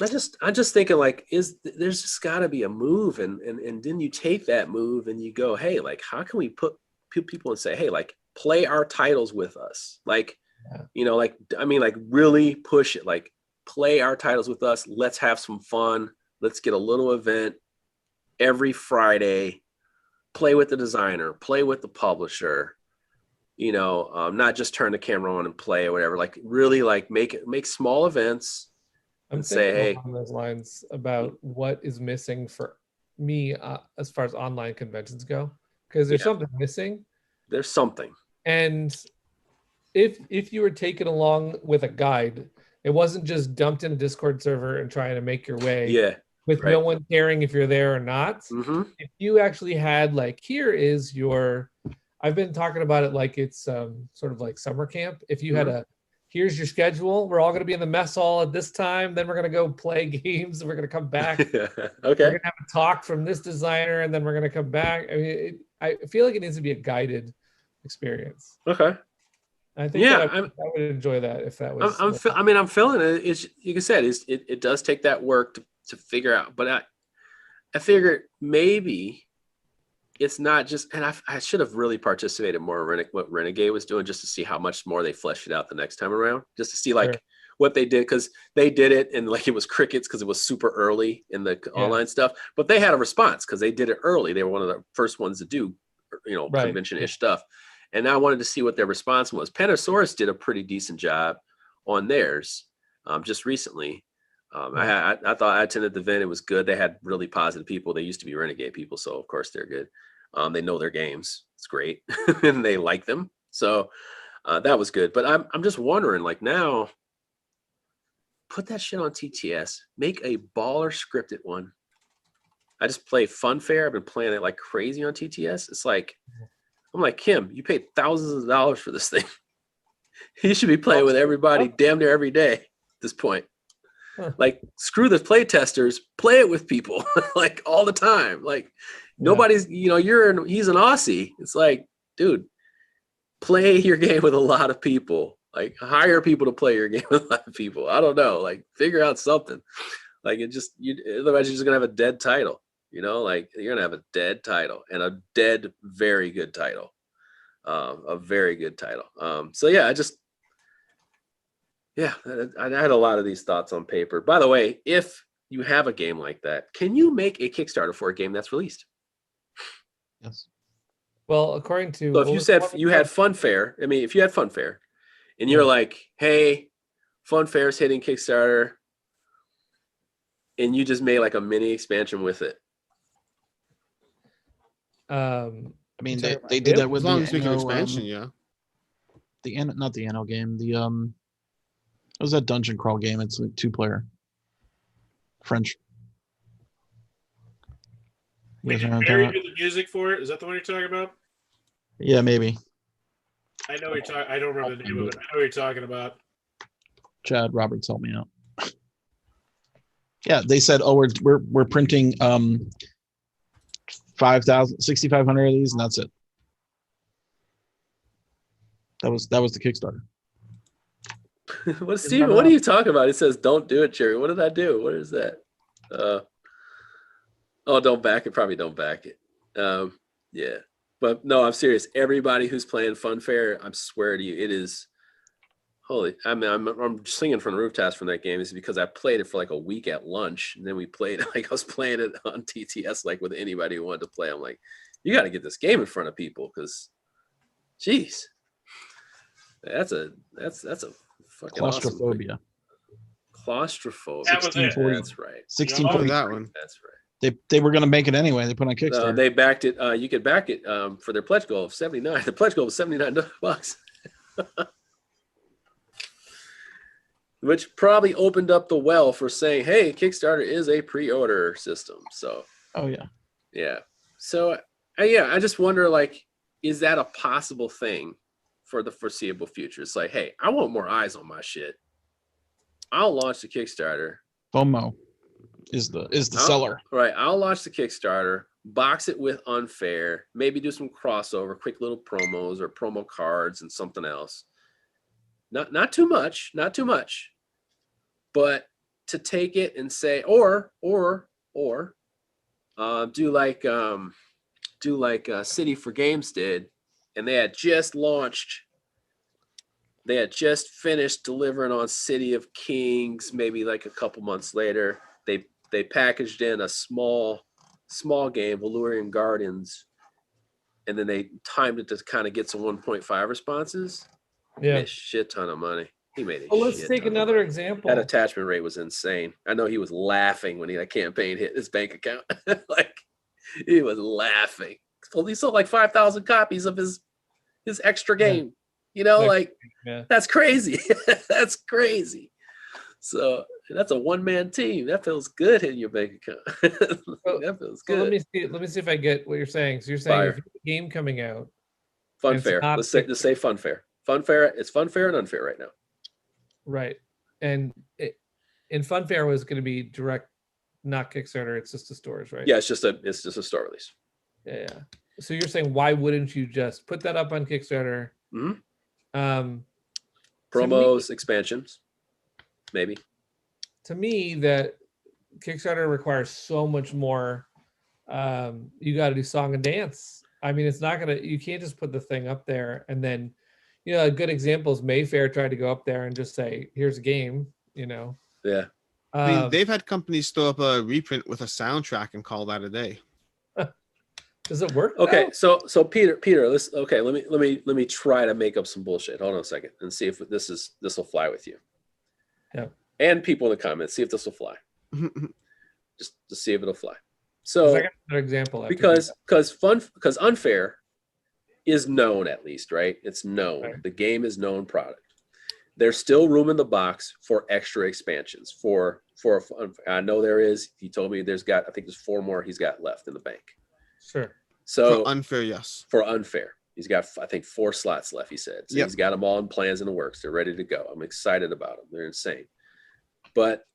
I'm just thinking, like, there's just got to be a move, and then you take that move and you go, hey, like, how can we put people and say, hey, like, play our titles with us, like, like, I mean, like, really push it, like, play our titles with us. Let's have some fun. Let's get a little event every Friday. Play with the designer, play with the publisher, not just turn the camera on and play or whatever. Like, really, like, make small events. I'm saying, hey, on those lines about what is missing for me as far as online conventions go, because there's something missing. There's something. And if you were taken along with a guide, it wasn't just dumped in a Discord server and trying to make your way. Yeah. With no one caring if you're there or not. Mm-hmm. If you actually had, like, here is your, I've been talking about it like it's sort of like summer camp. If you had here's your schedule, we're all going to be in the mess hall at this time, then we're going to go play games, and we're going to come back. Okay. We're going to have a talk from this designer, and then we're going to come back. I mean, I feel like it needs to be a guided experience. Okay. I think I would enjoy that if that was. I'm feeling it. It's, like I said, it does take that work to figure out, but I figured maybe it's not just, and I should have really participated more in what Renegade was doing, just to see how much more they fleshed it out the next time around, just to see like what they did, because they did it and like it was crickets because it was super early in the online stuff, but they had a response because they did it early. They were one of the first ones to do, convention-ish stuff. And I wanted to see what their response was. Panasaurus did a pretty decent job on theirs just recently. I thought I attended the event. It was good. They had really positive people. They used to be Renegade people, so of course they're good. They know their games. It's great, and they like them. So that was good. But I'm just wondering, like, now, put that shit on TTS. Make a baller scripted one. I just play Funfair. I've been playing it like crazy on TTS. It's like, I'm like, Kim, you paid thousands of dollars for this thing. You should be playing with everybody damn near every day at this point. Like, screw the play testers, play it with people like all the time. Like, nobody's, he's an Aussie. It's like, dude, play your game with a lot of people. Like, hire people to play your game with a lot of people. I don't know. Like, figure out something. Like, otherwise you're just gonna have a dead title. Like, you're gonna have a dead title, and a dead, very good title. A very good title. So yeah, I had a lot of these thoughts on paper. By the way, if you have a game like that, can you make a Kickstarter for a game that's released? Yes. Well, according to, so if you said you had Funfair, if you had Funfair, and you're like, hey, Funfair's hitting Kickstarter, and you just made like a mini expansion with it. They did that with the expansion, not the Anno game. What was that dungeon crawl game? It's like 2-player. French. Wait, did Barry do the music for it? Is that the one you're talking about? Yeah, maybe. I know you're talking. I don't remember the name of it. I know what you're talking about. Chad Roberts helped me out. Yeah, they said, "Oh, we're printing 6,500 of these, and that's it." That was the Kickstarter. What, Steven, what are you talking about? It says, don't do it, Jerry. What did I do? What is that? Don't back it. Probably don't back it. Yeah. But no, I'm serious. Everybody who's playing Funfair, I swear to you, it is holy. I mean, I'm singing from the rooftops from that game. Is because I played it for like a week at lunch. And then we played, like I was playing it on TTS, like with anybody who wanted to play. I'm like, you got to get this game in front of people because, geez. That's a fucking Claustrophobia. Awesome claustrophobia. That was it. That's right. 1640. That one. That's right. They were going to make it anyway. They put on Kickstarter. They backed it. You could back it for their pledge goal of $79. The pledge goal was $79, which probably opened up the well for saying, "Hey, Kickstarter is a pre-order system." So. Oh yeah. Yeah. So I just wonder, like, is that a possible thing for the foreseeable future? It's like, hey, I want more eyes on my shit. I'll launch the Kickstarter. FOMO is the seller. Right. I'll launch the Kickstarter, box it with Unfair, maybe do some crossover, quick little promos or promo cards and something else. Not too much, but to take it and say, or do like City for Games did, and they had just finished delivering on City of Kings, maybe like a couple months later. They packaged in a small game, Valurian Gardens, and then they timed it to kind of get some 1.5 responses. Yeah, made a shit ton of money. He made it. Well, let's take another example. That attachment rate was insane. I know he was laughing when that campaign hit his bank account. Like, he was laughing. Well, he sold like 5,000 copies of his extra game. You know, like, that's crazy. That's crazy. So that's a one-man team. That feels good in your bank account. That feels good. Let me see if I get what you're saying. So you're saying if you have a game coming out, Funfair. Let's say Funfair. Funfair. It's Funfair and Unfair right now. Right. And in Funfair was going to be direct, not Kickstarter. It's just the stores, right? Yeah, it's just a store release. Yeah. So you're saying, why wouldn't you just put that up on Kickstarter? Mm-hmm. Promos, expansions, maybe. To me, that Kickstarter requires so much more. You got to do song and dance. I mean, you can't just put the thing up there and then, a good example is Mayfair tried to go up there and just say, here's a game, Yeah. I mean, they've had companies throw up a reprint with a soundtrack and call that a day. Does it work? Okay, so Peter, let me try to make up some bullshit. Hold on a second and see if this will fly with you. Yeah. And people in the comments, see if this will fly. Just to see if it'll fly. So I got another example. Because Unfair is known, at least, right? It's known. Right. The game is known product. There's still room in the box for extra expansions. For I know there is. He told me I think there's 4 more he's got left in the bank. Sure. So for Unfair, yes. For Unfair, he's got, I think, 4 slots left. He said. So He's got them all in plans in the works. They're ready to go. I'm excited about them. They're insane. But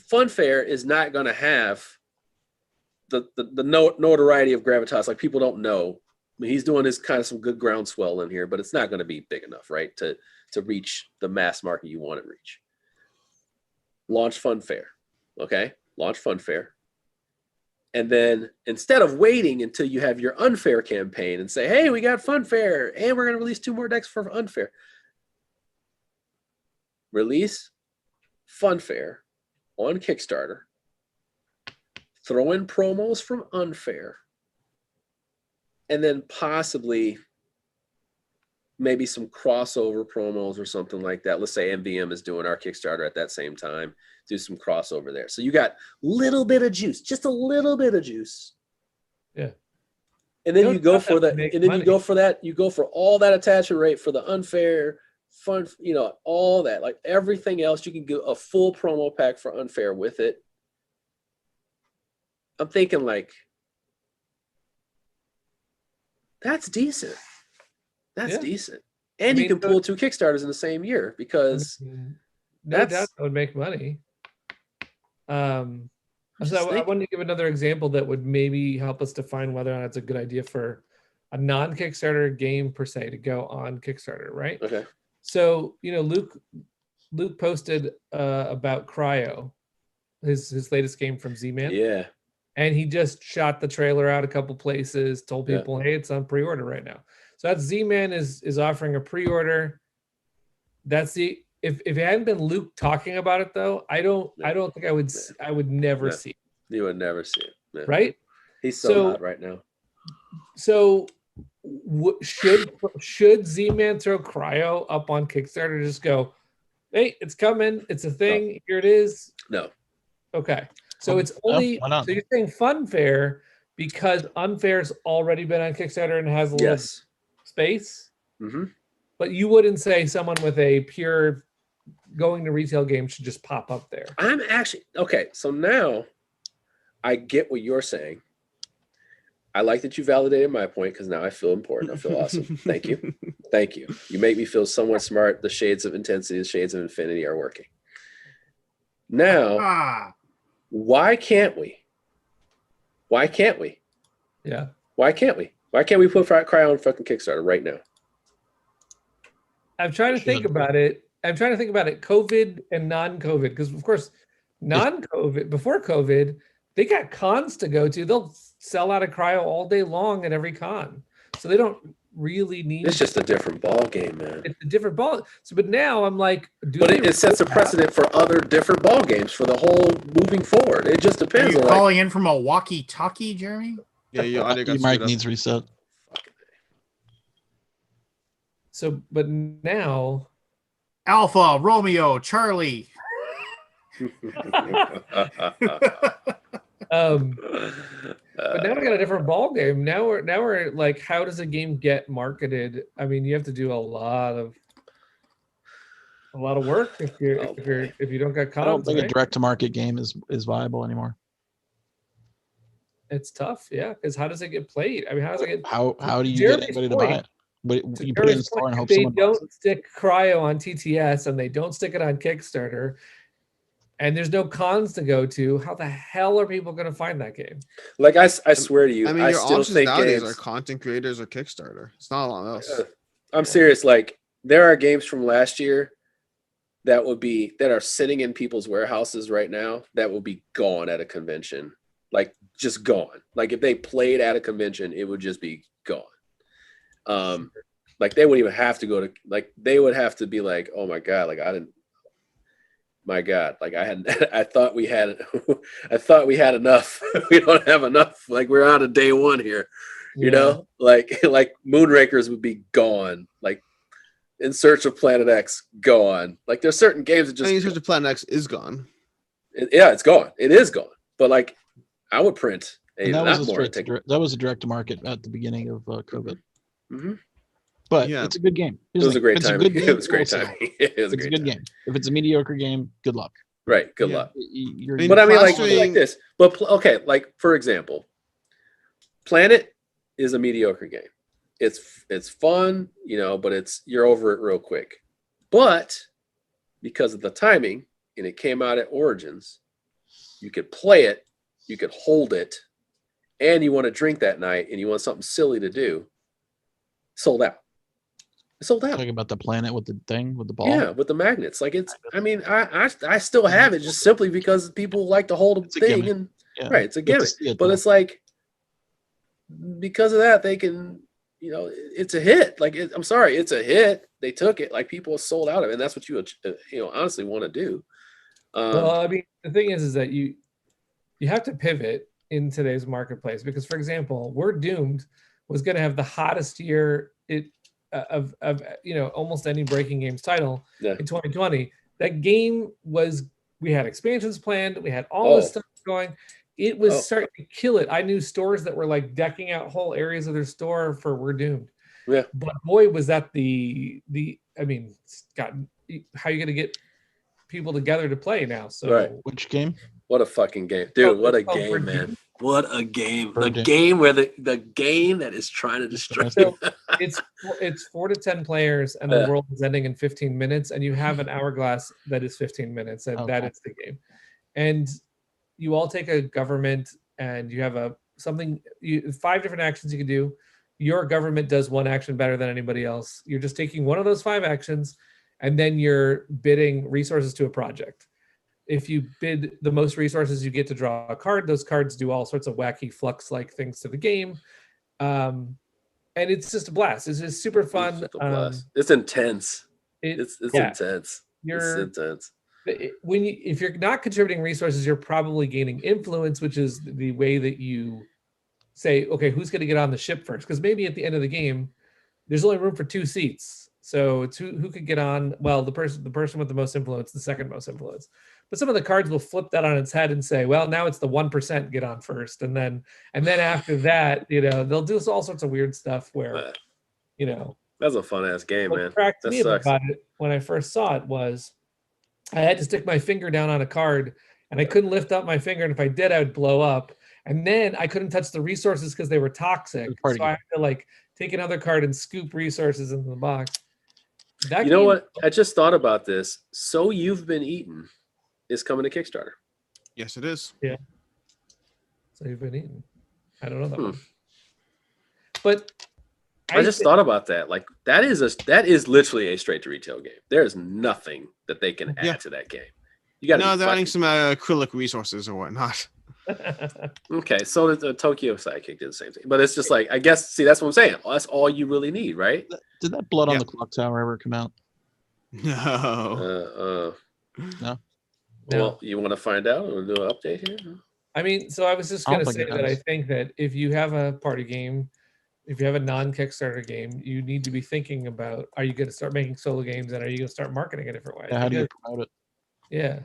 Funfair is not going to have the notoriety of gravitas. Like, people don't know. I mean, he's doing his kind of some good groundswell in here, but it's not going to be big enough, right, to reach the mass market you want to reach. Launch Funfair, okay? Launch Funfair. And then instead of waiting until you have your Unfair campaign and say, hey, we got Funfair, and we're going to release 2 more decks for Unfair. Release Funfair on Kickstarter. Throw in promos from Unfair. And then possibly maybe some crossover promos or something like that. Let's say MVM is doing our Kickstarter at that same time. Do some crossover there. So you got a little bit of juice, just a little bit of juice. Yeah. And then you go for that. And then you go for that. You go for all that attachment rate for the Unfair, fun, all that. Like everything else, you can get a full promo pack for Unfair with it. I'm thinking like, that's decent. That's decent. And you can pull 2 Kickstarters in the same year because no doubt that would make money. So I wanted to give another example that would maybe help us define whether or not it's a good idea for a non-Kickstarter game per se to go on Kickstarter, right? Okay. So Luke posted about Cryo, his latest game from Z-Man. Yeah. And he just shot the trailer out a couple places, told people, hey, it's on pre-order right now. So that's Z-Man is offering a pre-order. That's if it hadn't been Luke talking about it though, I don't think I would never see it. You would never see it. No. Right? He's so hot right now. So should Z-Man throw Cryo up on Kickstarter? Just go, hey, it's coming. It's a thing. No. Here it is. No. Okay. So it's only so you're saying Funfair because Unfair's already been on Kickstarter and has a little space. Mm-hmm. But you wouldn't say someone with a pure going to retail game should just pop up there. I'm actually okay. So now I get what you're saying. I like that you validated my point because now I feel important. I feel awesome. Thank you. Thank you. You make me feel somewhat smart. The shades of intensity, the shades of infinity are working. Now, why can't we? Why can't we? Yeah. Why can't we? Why can't we put Cryo on fucking Kickstarter right now? I'm trying to think about it. COVID and non-COVID, because of course, non-COVID, before COVID, they got cons to go to. They'll sell out of Cryo all day long at every con. So they don't really need it's just a different ball game, man. It's a different ball. So but now I'm like, it sets a precedent for other different ball games for the whole moving forward. It just depends. Are you calling in from a walkie-talkie, Jeremy? Yeah, your mic needs reset. So but now Alpha, Romeo, Charlie. But now we got a different ball game. Now we're like, how does a game get marketed? I mean, you have to do a lot of work if you don't got cons. I don't think a direct to market game is viable anymore. It's tough, yeah. Because how does it get played? I mean, how does it get? How do you get anybody to buy it? You put it in the store and hope someone buys it. They don't stick Cryo on TTS and they don't stick it on Kickstarter. And there's no cons to go to. How the hell are people going to find that game? Like I swear to you, I mean, your options nowadays are content creators or Kickstarter. It's not a lot else. I'm serious. Like there are games from last year that are sitting in people's warehouses right now that will be gone at a convention, like just gone. Like if they played at a convention, it would just be gone. Like they wouldn't even have to go to. Like they would have to be like, oh my god, like I didn't. My God, like I thought we had enough. We don't have enough. Like we're out of day one here, you know, like Moonrakers would be gone. Like In Search of Planet X, gone. Like there's certain games that just. In Search of Planet X is gone. It's gone. It is gone. But like, I would print that was a direct to market at the beginning of COVID. Mm-hmm. But it's a good game. It was a great time. It was a great time. It's a good game. If it's a mediocre game, good luck. Right. Good luck. But I mean, like this. But okay, like for example, Planet is a mediocre game. It's fun, you know, but you're over it real quick. But because of the timing, and it came out at Origins, you could play it, you could hold it, and you want to drink that night, and you want something silly to do. Sold out. Sold out. Talking about the Planet with the thing with the ball. Yeah, with the magnets. Like I mean, I still have it just simply because people like to hold a thing and right, it's a gimmick. But it's like because of that, they can, you know, it's a hit. Like I'm sorry, it's a hit. They took it. Like people sold out of it, and that's what you honestly want to do. Well, I mean, the thing is that you have to pivot in today's marketplace because, for example, We're Doomed was going to have the hottest year of almost any breaking games title in 2020. That game we had expansions planned, we had all this stuff going. It was starting to kill it. I knew stores that were like decking out whole areas of their store for We're Doomed. Yeah, but boy, was that the I mean, how are you going to get people together to play now? So right. Which game? What a fucking game, dude! What a game, man! What a game! The game where the game that is trying to destroy. So it's 4 to 10 players, and the world is ending in 15 minutes, and you have an hourglass that is 15 minutes, and that is the game. And you all take a government, and you have 5 different actions you can do. your government does one action better than anybody else. You're just taking one of those 5 actions, and then you're bidding resources to a project. If you bid the most resources, you get to draw a card. Those cards do all sorts of wacky flux-like things to the game. And it's just a blast. It's just super fun. It's intense. It's intense. It's intense. If you're not contributing resources, you're probably gaining influence, which is the way that you say, okay, who's going to get on the ship first? Because maybe at the end of the game, there's only room for 2 seats. So it's who could get on. Well, the person with the most influence, the second most influence. But some of the cards will flip that on its head and say, well, now it's the 1% get on first, and then after that, they'll do all sorts of weird stuff where, that's a fun ass game, man. What cracked me up about it when I first saw it was I had to stick my finger down on a card, and I couldn't lift up my finger, and if I did, I would blow up. And then I couldn't touch the resources because they were toxic. So I had to take another card and scoop resources into the box. You know what? I just thought about this. So You've Been Eaten is coming to Kickstarter. Yes, it is. Yeah. So You've Been Eaten. I don't know that one. But I just thought about that. That is literally a straight to retail game. There is nothing that they can add to that game. You got they're adding some acrylic resources or whatnot. Okay, so the Tokyo Sidekick did the same thing, but it's just I guess. See, that's what I'm saying. That's all you really need, right? Did that Blood on the Clock Tower ever come out? No. No. Well, you want to find out or do an update here? I mean, so I was just going to say that I think that if you have a party game, if you have a non-Kickstarter game, you need to be thinking about: are you going to start making solo games, and are you going to start marketing a different way? Yeah, how do you promote it? Yeah.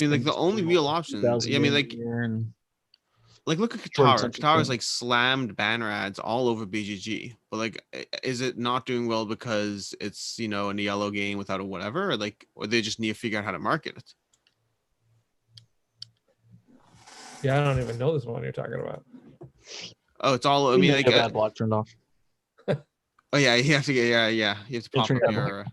I mean, the only real option. I mean, look at Katara. Katara's slammed banner ads all over BGG, but is it not doing well because it's in a yellow game without a whatever, or they just need to figure out how to market it? Yeah, I don't even know this one you're talking about. Oh, it's all. I mean, a bad block turned off. Oh yeah, you have to get you have to pop up your.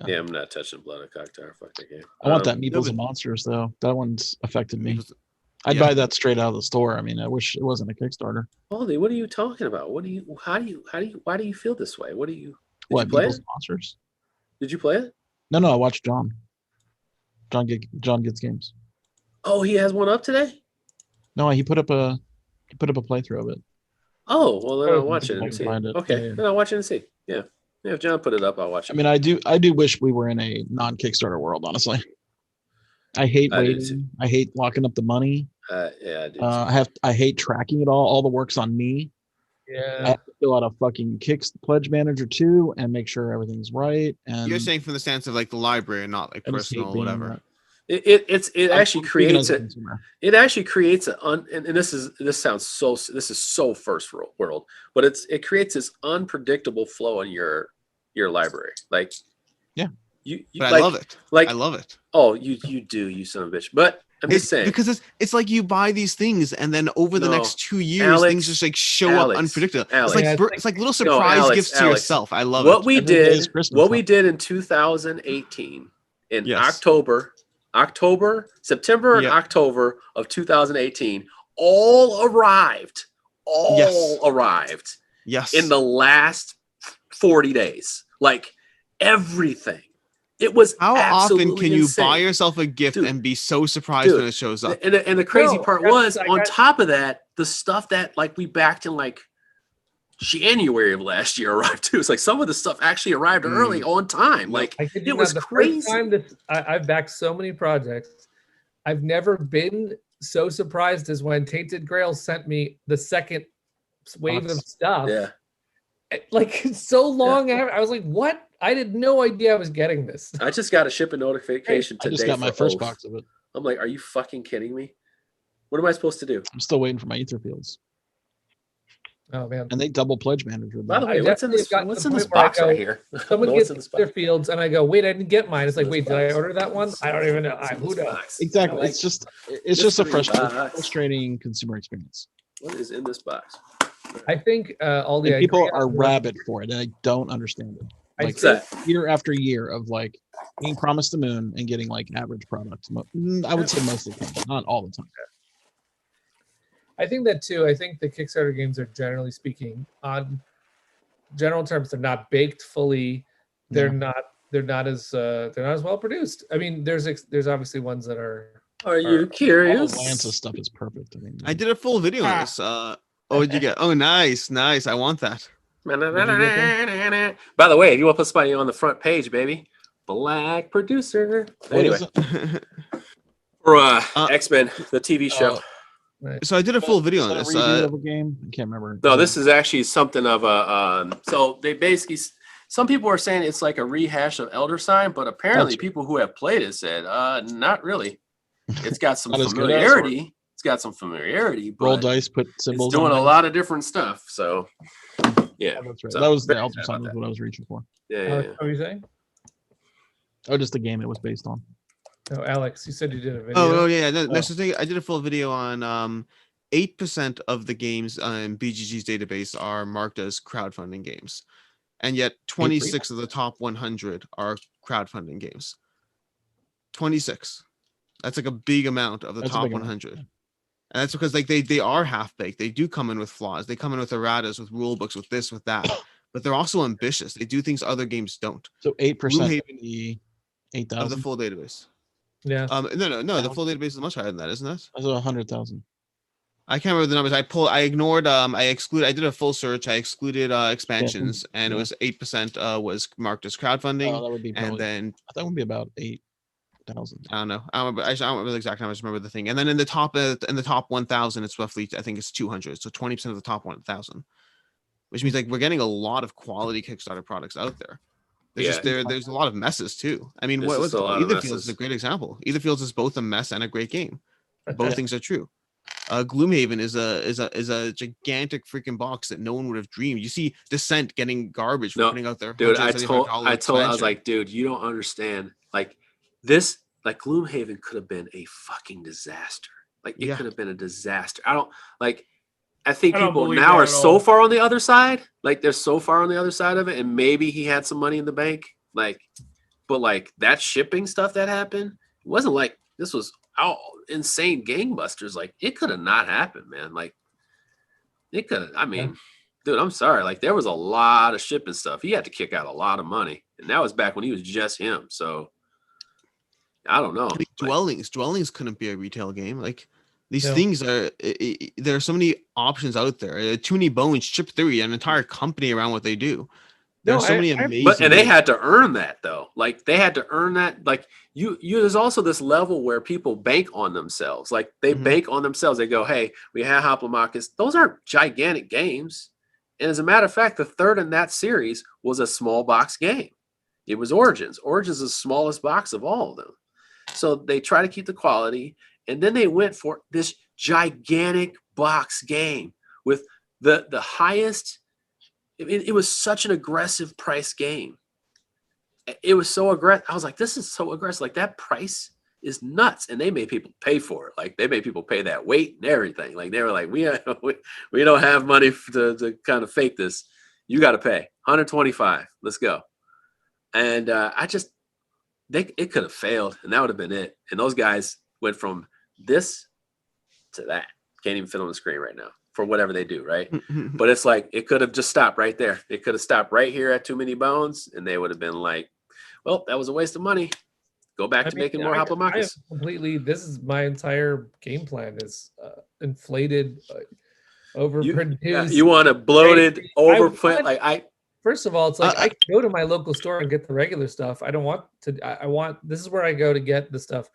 Yeah, I'm not touching Blood on Clock Tower. Fuck that game. I want that Meeples and Monsters though. That one's affected me. I'd buy that straight out of the store. I mean, I wish it wasn't a Kickstarter. Baldy, what are you talking about? Why do you feel this way? Did you play Meeples and Monsters? Did you play it? No, I watched John. John gets games. Oh, he has one up today? No, he put up a playthrough of it. Oh, well then I'll watch it and see. Okay, yeah. Then I'll watch it and see. Yeah. Yeah, if John put it up, I'll watch it. I mean, I do wish we were in a non-Kickstarter world, honestly. I hate waiting. I hate locking up the money. Yeah, I do. I hate tracking it all. All the work's on me. Yeah. I have to fill out a fucking Pledge Manager too and make sure everything's right. And you're saying from the stance of the library and not personal whatever. It actually creates and this is so first world, but it creates this unpredictable flow in your library. I love it. I love it. Oh, you do, you son of a bitch. But I'm just saying, because it's you buy these things and then over the next 2 years, things just show up unpredictable. It's like little surprise gifts to yourself. I love what it. We did in 2018 in September and October of 2018 all arrived in the last 40 days. Everything. It was how often can you insane. buy yourself a gift and be so surprised when it shows up? And the crazy part was, on top of that, the stuff that we backed in January of last year arrived too. It's some of the stuff actually arrived early on time. It was crazy. First time that I've backed so many projects, I've never been so surprised as when Tainted Grail sent me the second wave of stuff. Yeah. So long after, I was like, what? I had no idea I was getting this. I just got a shipping notification today. I just got my first box of it. I'm like, are you fucking kidding me? What am I supposed to do? I'm still waiting for my Ether Fields. Oh man! And they double Pledge Manager. By the way, what's in this box right here? Someone gets their fields, and I go, "Wait, I didn't get mine." It's wait, did I order that one? I don't even know. Who knows? Exactly. It's just a frustrating consumer experience. What is in this box? I think all the people are rabid for it, and I don't understand it. Year after year of being promised the moon and getting average products. I would say most of the time, not all the time. I think that too. I think the Kickstarter games are, generally speaking, on general terms, they're not baked fully. They're not as well produced. I mean, there's obviously ones that are. Are you curious? All of Lance's stuff is perfect. I mean, I did a full video on this. What'd you get? Oh, nice. I want that. By the way, if you want to put somebody on the front page, baby, black producer. Anyway, for X-Men, the TV show. So I did a full video on this. Of a game. I can't remember. No, this is actually something of a. So they basically, some people are saying it's like a rehash of Elder Sign, but apparently people who have played it said, not really. It's got some familiarity. It's got some familiarity. But roll dice, put symbols. It's doing a lot of different stuff. So, yeah, that's right. So, that was the Elder Sign. Was what I was reaching for. Yeah. What are you saying? Oh, just the game it was based on. No, Alex, you said you did a video. Oh yeah, that's the thing. I did a full video on 8% of the games in BGG's database are marked as crowdfunding games, and yet 26 of the top 100 are crowdfunding games. 26. That's like a big amount of the top 100. And that's because like they are half baked. They do come in with flaws. They come in with erratas, with rule books, with this, with that. But they're also ambitious. They do things other games don't. So 8% of the 8,000 of the full database. Yeah. No. The full database is much higher than that, isn't it? That's 100,000. I can't remember the numbers. I ignored. I did a full search. I excluded expansions, and it was 8% was marked as crowdfunding. Oh, that would be probably, and then that would be about 8,000. I don't know. I don't remember the exact numbers. Remember the thing. And then in the top 1,000, it's roughly, I think it's 200. So 20% of the top 1,000, which means like we're getting a lot of quality Kickstarter products out there. There's a lot of messes too. I mean, Etherfields is a great example. Etherfields is both a mess and a great game. Both things are true. Gloomhaven is a gigantic freaking box that no one would have dreamed. You see Descent getting garbage for putting out there. Dude, I was like, dude, you don't understand. Like this, like Gloomhaven could have been a fucking disaster. Like it could have been a disaster. I think people now are so far on the other side. Like they're so far on the other side of it, and maybe he had some money in the bank. Like, but like that shipping stuff that happened, it wasn't like this was insane gangbusters. Like it could have not happened, man. Like it could have. I mean, dude, I'm sorry. Like there was a lot of shipping stuff. He had to kick out a lot of money, and that was back when he was just him. So I don't know. Dwellings couldn't be a retail game. Like these things are. There are so many options out there. Too Many Bones, Chip Theory, an entire company around what they do. There's so many amazing. And they had to earn that though. Like they had to earn that. Like you there's also this level where people bank on themselves. Like they bank on themselves. They go, hey, we have Hoplomachus. Those aren't gigantic games. And as a matter of fact, the third in that series was a small box game. It was Origins. Origins is the smallest box of all of them. So they try to keep the quality. And then they went for this gigantic box game with the highest. It was such an aggressive price game. It was so aggressive. I was like, this is so aggressive. Like that price is nuts. And they made people pay for it. Like they made people pay that weight and everything. Like they were like, we don't have money to kind of fake this. You got to pay $125. Let's go. And it could have failed, and that would have been it. And those guys went from this to that. Can't even fit on the screen right now for whatever they do, right? But it's like it could have just stopped right there. It could have stopped right here at Too Many Bones, and they would have been like, well, that was a waste of money. Go back to making more Hoplomachus. Completely. This is my entire game plan is inflated, overproduced. You want a bloated, overplayed. First of all, it's like I can go to my local store and get the regular stuff. I don't want to. I want. This is where I go to get the stuff.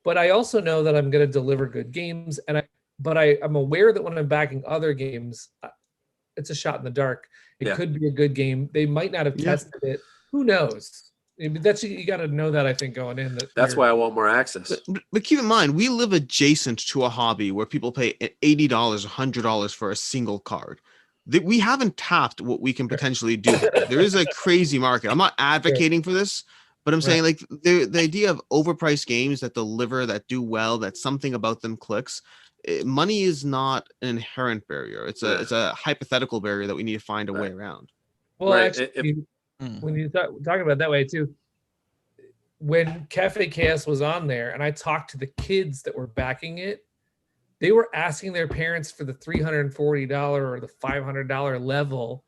But I also know that I'm going to deliver good games, and I'm aware that when I'm backing other games, it's a shot in the dark. It could be a good game. They might not have tested it. Who knows? That's you got to know that. I think going in. That's why I want more access. But keep in mind, we live adjacent to a hobby where people pay $80, $100 for a single card. We haven't tapped what we can potentially do. There is a crazy market. I'm not advocating for this, but I'm saying like the idea of overpriced games that deliver, that do well, that something about them clicks. Money is not an inherent barrier. It's a hypothetical barrier that we need to find a way around. Well, actually, when you talk about it that way too, when Cafe Chaos was on there and I talked to the kids that were backing it, they were asking their parents for the $340 or the $500 level,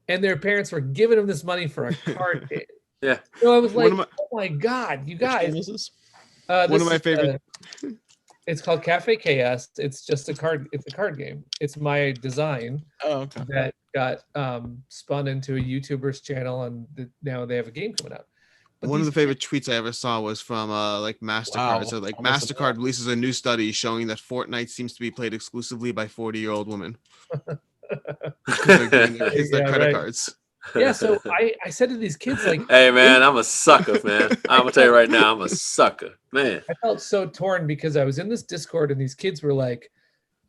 and their parents were giving them this money for a card game. Yeah. So I was like, oh my God, you guys. Which game is this? One of my favorite. It's called Cafe Chaos. It's just a card. It's a card game. It's my design that got spun into a YouTuber's channel, and now they have a game coming out. But one of the favorite tweets I ever saw was from like MasterCard. Wow. So like MasterCard releases a new study showing that Fortnite seems to be played exclusively by 40-year-old women. It's their credit cards. Yeah, so I said to these kids, like, hey man, I'm a sucker, man. I'm gonna tell you right now, I'm a sucker, man. I felt so torn because I was in this Discord and these kids were like,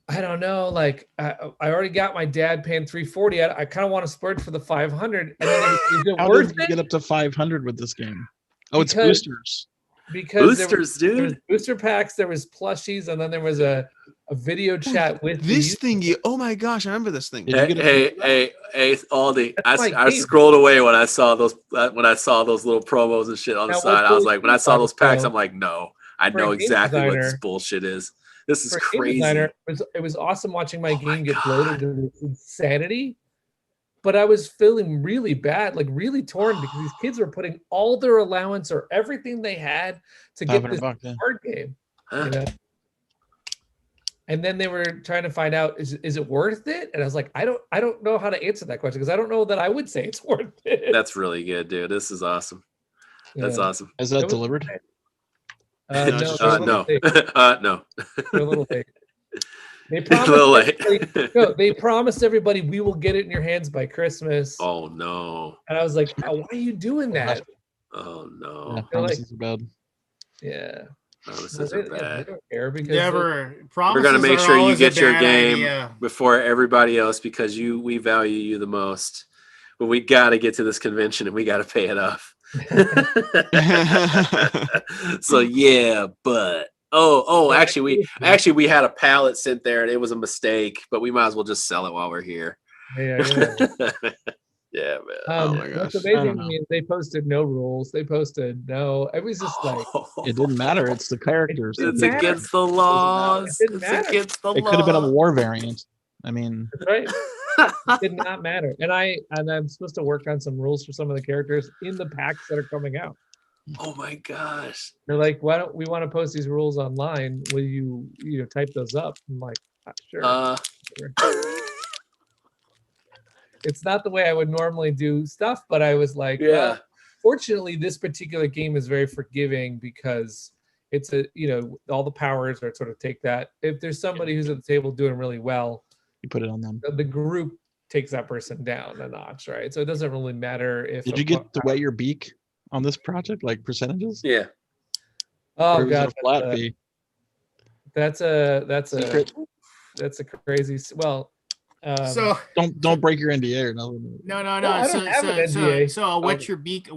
I don't know, like I already got my dad paying $340. I kind of want to splurge for the $500. And then how did you get up to 500 with this game? Oh, it's boosters. Because boosters, there was booster packs, there was plushies, and then there was a video chat with this thing. Oh my gosh, I remember this thing. Hey, Aldi. I scrolled away when I saw those little promos and shit on the side. I was like, when I saw those packs, I'm like, no, I know exactly what this bullshit is. This is crazy. It was awesome watching my game get bloated into insanity. But I was feeling really bad, like really torn, because these kids were putting all their allowance or everything they had to get this card game. You know? And then they were trying to find out, is it worth it? And I was like, I don't know how to answer that question, because I don't know that I would say it's worth it. That's really good, dude. This is awesome. That's awesome. Is that delivered? No. No. They're a little late. They promised everybody we will get it in your hands by Christmas. Oh no! And I was like, oh, why are you doing that? Oh no! Yeah, promises are bad. Yeah. Promises are bad. They don't care because we're gonna make sure you get your game before everybody else, because we value you the most. But we got to get to this convention and we got to pay it off. So yeah, but. Actually, we had a pallet sent there and it was a mistake, but we might as well just sell it while we're here. Yeah. Yeah, man. Oh my gosh. What's amazing is they posted no rules. They posted no. It was just like it didn't matter. It's the characters. It's against the laws. It's against the laws. It could have been a war variant. I mean, that's right. It did not matter. And I'm supposed to work on some rules for some of the characters in the packs that are coming out. Oh my gosh. They're like, why don't we want to post these rules online? Will you type those up? I'm like, sure. It's not the way I would normally do stuff, but I was like, well, fortunately, this particular game is very forgiving because it's all the powers are sort of take that. If there's somebody who's at the table doing really well, you put it on them. The group takes that person down a notch, right? So it doesn't really matter if. Did you get to wet your beak on this project, like percentages? Yeah. Oh god, flat fee. That's a crazy. Well, so don't break your NDA or nothing. No. I don't have an NDA. So I'll wet your beak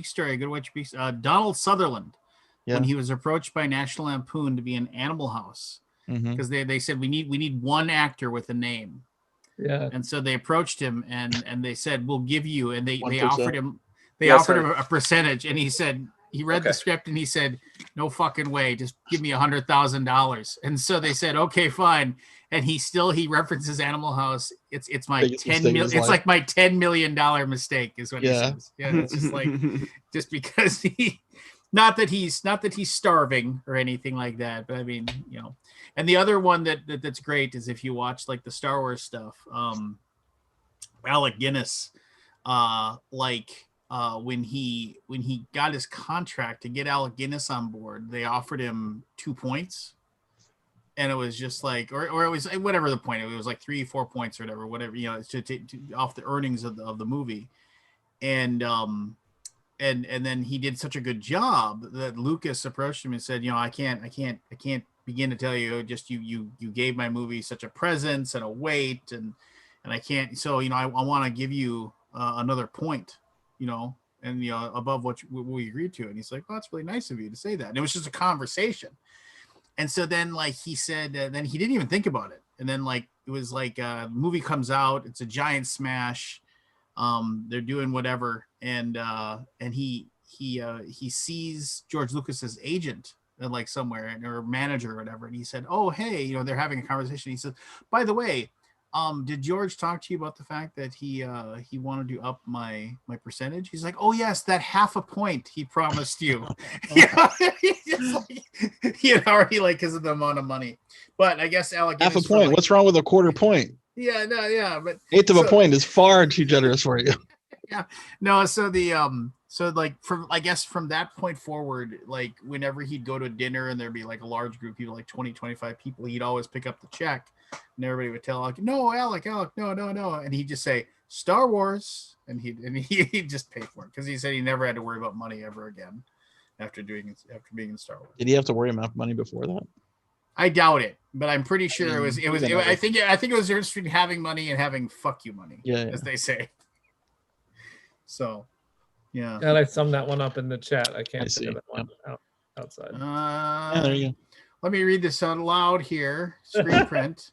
story. Good wet your beak. Donald Sutherland, when he was approached by National Lampoon to be in Animal House, because they said we need one actor with a name. Yeah. And so they approached him and they said we'll give you, and they 1%. offered him. They offered him a percentage, and he said he read the script and he said, "No fucking way, just give me $100,000." And so they said, "Okay, fine." And he references Animal House. It's my $10 million. It's like my $10 million mistake is what he says. Yeah, it's just like just because he, not that he's starving or anything like that, but I mean, And the other one that's great is if you watch like the Star Wars stuff, Alec Guinness, when he got his contract to get Alec Guinness on board, they offered him 2 points, and it was just like, or it was whatever the point. It was like 3-4 points or whatever, to off the earnings of the movie, and then he did such a good job that Lucas approached him and said, I can't begin to tell you, just you gave my movie such a presence and a weight, and I can't. So I want to give you another point. And above what we agreed to. And he's like, "Oh, that's really nice of you to say that." And it was just a conversation. And so then, he said, then he didn't even think about it. And then, it was the movie comes out, it's a giant smash. They're doing whatever, and he sees George Lucas's agent like somewhere, or manager or whatever, and he said, "Oh, hey, you know, they're having a conversation." He said, "By the way, did George talk to you about the fact that he wanted to up my percentage?" He's like, "Oh yes, that half a point he promised you." He had already, like, because of the amount of money. But I guess Alec, half a point. What's wrong with a quarter point? Yeah, no, yeah, but eighth of a point is far too generous for you. Yeah, no. So so like from, I guess from that point forward, like whenever he'd go to dinner and there'd be like a large group of people, like 20, 25 people, he'd always pick up the check, and everybody would tell Alec, "No, Alec, no, and he'd just say Star Wars, and he'd just pay for it, because he said he never had to worry about money ever again after being in Star Wars. Did he have to worry about money before that? I doubt it, but I'm pretty sure I think it was the difference between having money and having fuck you money, as they say. So, yeah. And I summed that one up in the chat. I can't see that one outside. There you go. Let me read this out loud here. Screen print.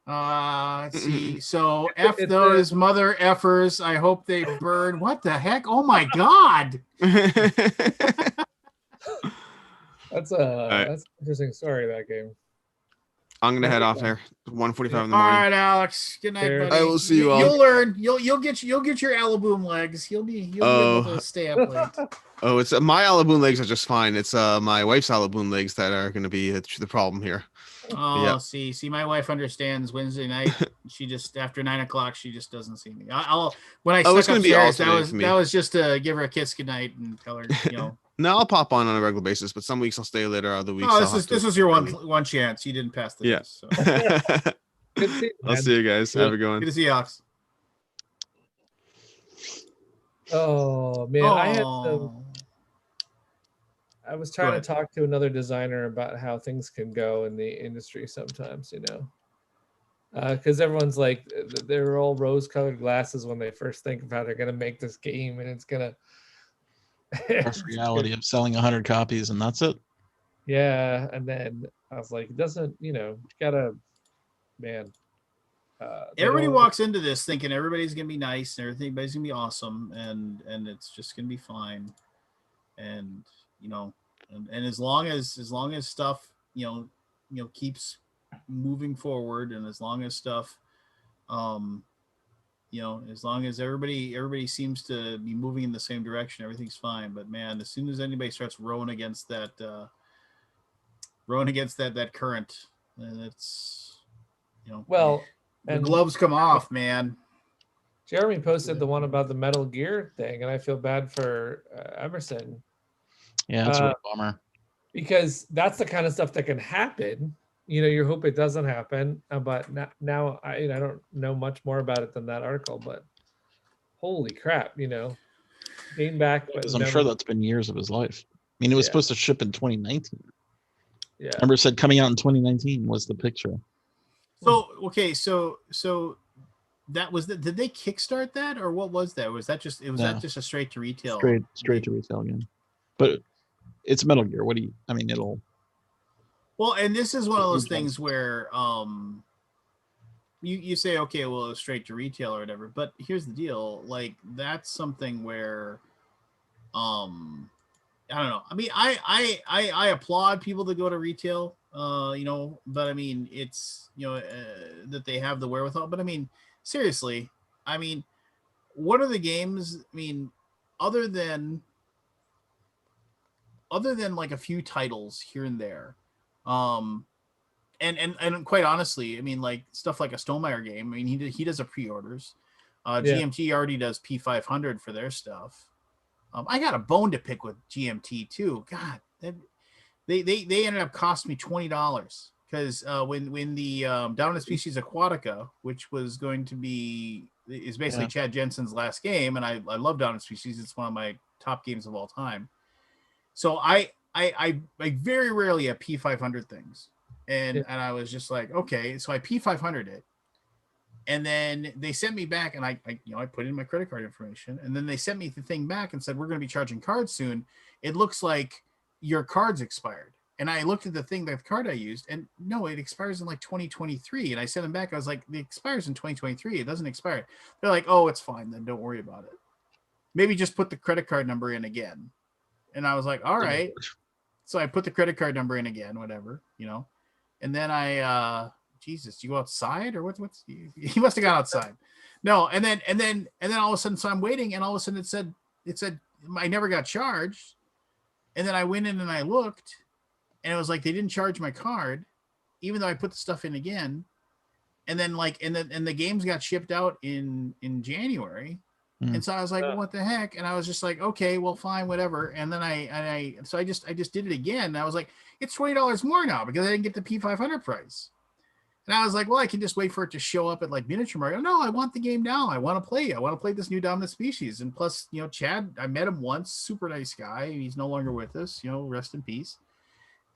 Let's see. So, F those mother effers. I hope they burn. What the heck? Oh my God. That's an interesting story, that game. I'm gonna head off there. 1:45 in the morning. All right, Alex. Good night, buddy. I will see you all. You'll learn. You'll get your Alaboom legs. You'll be able to stay up late. Oh, it's my Alaboom legs are just fine. It's my wife's Alaboom legs that are going to be the problem here. Oh, yeah. See, my wife understands. Wednesday night, she just, after 9:00, she just doesn't see me. When I stuck upstairs, that was just to give her a kiss goodnight and tell her, you know. No, I'll pop on a regular basis, but some weeks I'll stay later. Other weeks, this was your one chance. You didn't pass the test. So. Good to see you, I'll see you guys. Have a good one. Good to see you, Alex. Oh man, I was trying to talk to another designer about how things can go in the industry sometimes, you know, because everyone's like, they're all rose-colored glasses when they first think of how they're gonna make this game, and it's gonna. That's reality of selling 100 copies and that's it. Yeah, and then I was like, it doesn't, you know, you gotta, man. Everybody walks into this thinking everybody's gonna be nice and everybody's gonna be awesome, and it's just gonna be fine, and you know, and as long as stuff you know keeps moving forward, and as long as stuff you know, as long as everybody seems to be moving in the same direction, everything's fine. But man, as soon as anybody starts rowing against that current, then it's, you know, well, the gloves come off, man. Jeremy posted the one about the Metal Gear thing, and I feel bad for Emerson. Yeah, that's a real bummer. Because that's the kind of stuff that can happen. You know, you hope it doesn't happen, but now I don't know much more about it than that article. But holy crap, you know, being back. Because I'm sure that's been years of his life. I mean, it was supposed to ship in 2019. Yeah, remember, it said coming out in 2019 was the picture. So okay, so that was did they kickstart that, or what was that? Was that just that just a straight to retail? Straight to retail again, but it's Metal Gear. It'll. Well, and this is one of those things where you say, okay, well, it's straight to retail or whatever, but here's the deal, like that's something where I don't know. I mean, I applaud people that go to retail, you know, but I mean, it's, you know, that they have the wherewithal, but I mean, seriously, I mean, what are the games, I mean, other than like a few titles here and there, and quite honestly, I mean, like stuff like a Stonemeyer game. I mean, he does a pre-orders. GMT already does P500 for their stuff. I got a bone to pick with GMT too. God, they ended up costing me $20 because when the Down in Species Aquatica, which was going to be is basically Chad Jensen's last game, and I love Down in Species. It's one of my top games of all time. So I very rarely have P500 things. And I was just like, okay, so I P500 it. And then they sent me back, and I put in my credit card information, and then they sent me the thing back and said, we're going to be charging cards soon. It looks like your card's expired. And I looked at the card I used, and no, it expires in like 2023. And I sent them back. I was like, it expires in 2023. It doesn't expire. They're like, oh, it's fine. Then don't worry about it. Maybe just put the credit card number in again. And I was like, all right. So I put the credit card number in again, whatever, and then I Jesus, you go outside or what's he must have gone outside. No, and then all of a sudden, so I'm waiting, and all of a sudden it said I never got charged. And then I went in and I looked, and it was like they didn't charge my card, even though I put the stuff in again. And then and the games got shipped out in January. And so I was like, well, what the heck? And I was just like, okay, well, fine, whatever. And then I just did it again. And I was like, it's $20 more now because I didn't get the P500 price. And I was like, well, I can just wait for it to show up at like Miniature Mario. No, I want the game now. I want to play. I want to play this new Dominant Species. And plus, Chad, I met him once, super nice guy. He's no longer with us, rest in peace.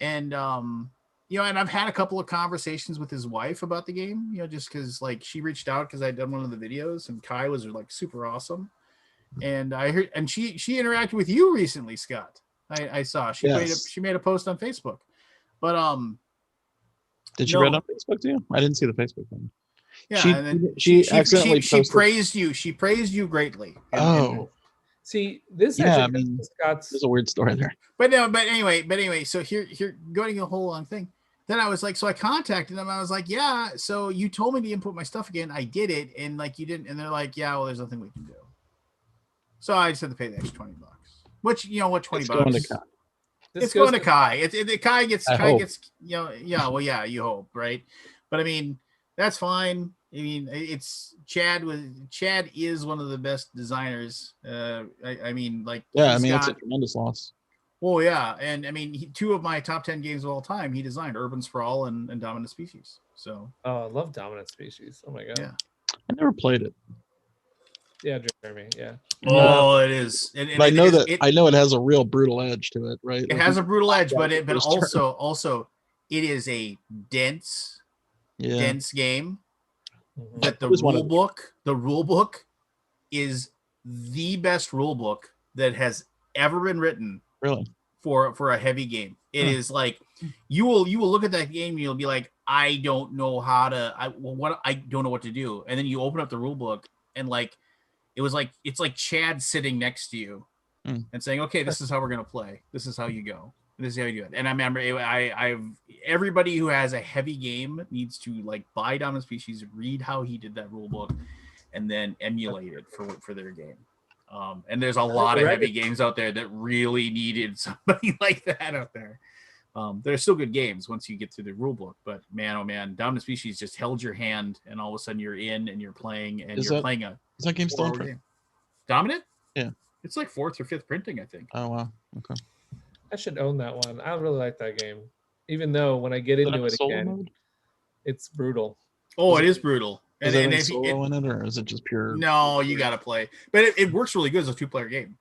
And, and I've had a couple of conversations with his wife about the game, just because like she reached out because I'd done one of the videos and Kai was like super awesome. And I heard, and she interacted with you recently, Scott. I saw she made a post on Facebook, but did she read on Facebook too? I didn't see the Facebook one. Yeah, and then she accidentally she praised you. She praised you greatly. See, this Scott's there's a weird story there. But anyway, so here going the whole long thing. Then I was like, so I contacted them. I was like, yeah, so you told me to input my stuff again. I did it, and like you didn't, and they're like, yeah, well, there's nothing we can do. So I just had to pay the extra $20. Which what $20? It's going to Kai. Kai gets well, yeah, you hope, right? But I mean, that's fine. I mean, it's Chad is one of the best designers. I mean, like, it's a tremendous loss. Well, yeah, and I mean, 2 of my top 10 games of all time, he designed Urban Sprawl and Dominant Species. So, I love Dominant Species. Oh my god, yeah, I never played it. Yeah, Jeremy. Yeah. Oh, it is. And I know I know it has a real brutal edge to it, right? It has a brutal edge, but also it is a dense game. But the rule book is the best rule book that has ever been written. Really? For a heavy game. It is like you will look at that game and you'll be like, I don't know how to I don't know what to do. And then you open up the rule book and like it's like Chad sitting next to you and saying, okay, this is how we're gonna play. This is how you go. This is how you do it. And I remember I've everybody who has a heavy game needs to like buy Dominant Species, read how he did that rule book, and then emulate it for their game. And there's a lot of heavy games out there that really needed somebody like that out there. They're still good games once you get through the rule book, but man, oh man, Dominant Species just held your hand, and all of a sudden you're in and you're playing, and you're playing a. Is that game still in print? Dominant? Yeah, it's like 4th or 5th printing, I think. Oh wow, okay. I should own that one. I really like that game, even though when I get into it again, it's brutal. Oh, it is brutal. Is there any solo in it, or is it just pure? No, you got to play, but it works really good as a 2-player game.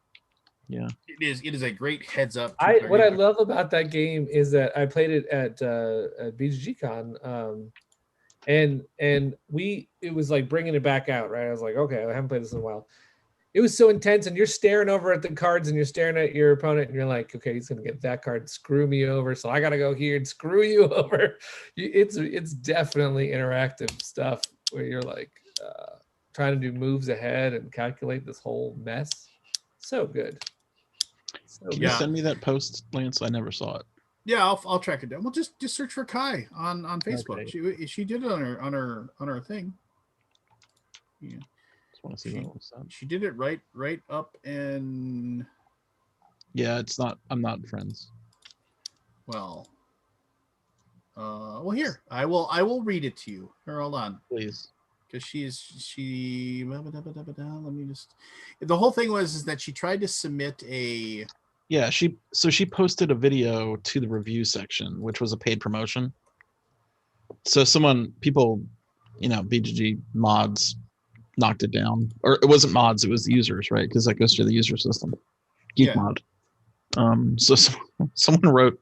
Yeah, it is a great heads up. What I love about that game is that I played it at BGG-Con, and it was like bringing it back out, right? I was like, okay, I haven't played this in a while. It was so intense, and you're staring over at the cards, and you're staring at your opponent, and you're like, okay, he's gonna get that card, screw me over, so I gotta go here and screw you over. It's definitely interactive stuff where you're like trying to do moves ahead and calculate this whole mess. So good. Can you send me that post, Lance? I never saw it. Yeah, I'll track it down. Well, just search for Kai on Facebook. Okay. She did it on her thing. Yeah. Just want to see what was that. She did it right up and. Yeah, it's not. I'm not friends. Well. Here I will read it to you. Here, hold on, please. Because she. Let me just. The whole thing is that she tried to submit a. Yeah, she posted a video to the review section, which was a paid promotion. So people, BGG mods knocked it down, or it wasn't mods, it was the users, right? Because that goes through the user system. Geek mod. So someone wrote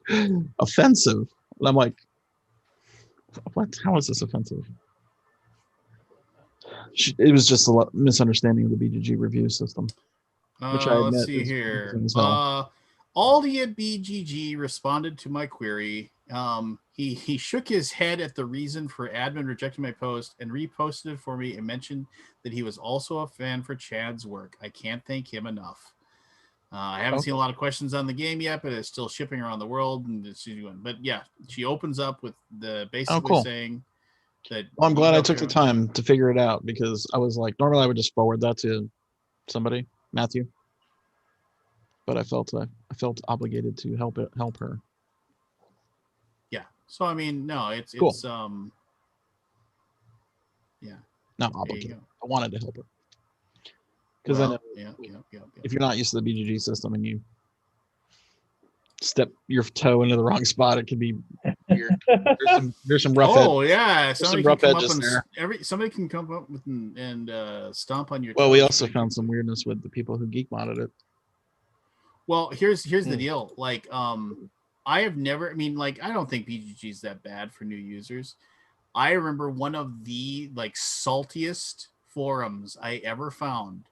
offensive, and I'm like, what? How is this offensive? It was just a misunderstanding of the BGG review system. Which I let's see here. Aldi at BGG responded to my query. He shook his head at the reason for admin rejecting my post and reposted it for me and mentioned that he was also a fan for Chad's work. I can't thank him enough. I haven't seen a lot of questions on the game yet, but it's still shipping around the world, and it's doing. But yeah, she opens up with the basically saying that. Well, I'm glad I took the time to figure it out, because I was like, normally I would just forward that to somebody, Matthew, but I felt obligated to help her. Yeah. So I mean, no, it's cool. Yeah. Not obligated. I wanted to help her. Because I know if you're not used to the BGG system and you step your toe into the wrong spot, it can be weird. There's some rough edges. Oh yeah, somebody can come up somebody can come up with and stomp on your. Well, we also found some weirdness with the people who geek modded it. Well, here's the deal. Like, I have never. I mean, like, I don't think BGG is that bad for new users. I remember one of the like saltiest forums I ever found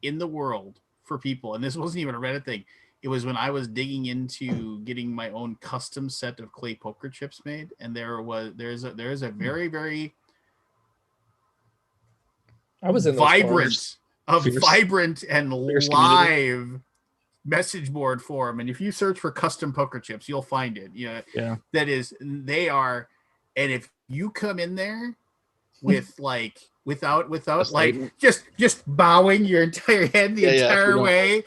in the world for people, and this wasn't even a Reddit thing. It was when I was digging into getting my own custom set of clay poker chips made, and there's a very, very vibrant and live message board forum. And if you search for custom poker chips, you'll find it. Yeah. They are, and if you come in there with like without like just bowing your entire head the entire way.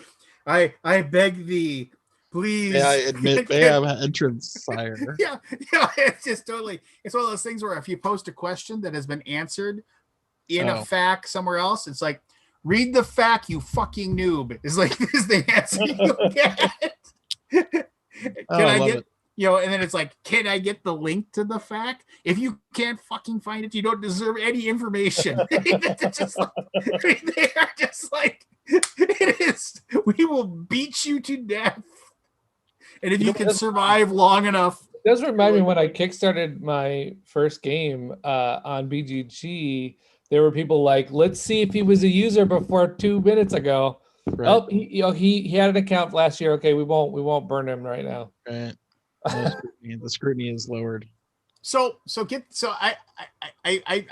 I beg thee, please. May I admit, may I have entrance, sire? yeah, it's just totally. It's one of those things where if you post a question that has been answered in a FAQ somewhere else, it's like, read the FAQ, you fucking noob. It's like, this is the answer you get. Can I get? And then it's like, can I get the link to the fact? If you can't fucking find it, you don't deserve any information. It's just like, they are just like, it is. We will beat you to death. And if you can survive long enough. It does remind me when I kickstarted my first game on BGG, there were people like, let's see if he was a user before 2 minutes ago. Right. Oh, he had an account last year. Okay, we won't burn him right now. Right. The scrutiny is lowered. I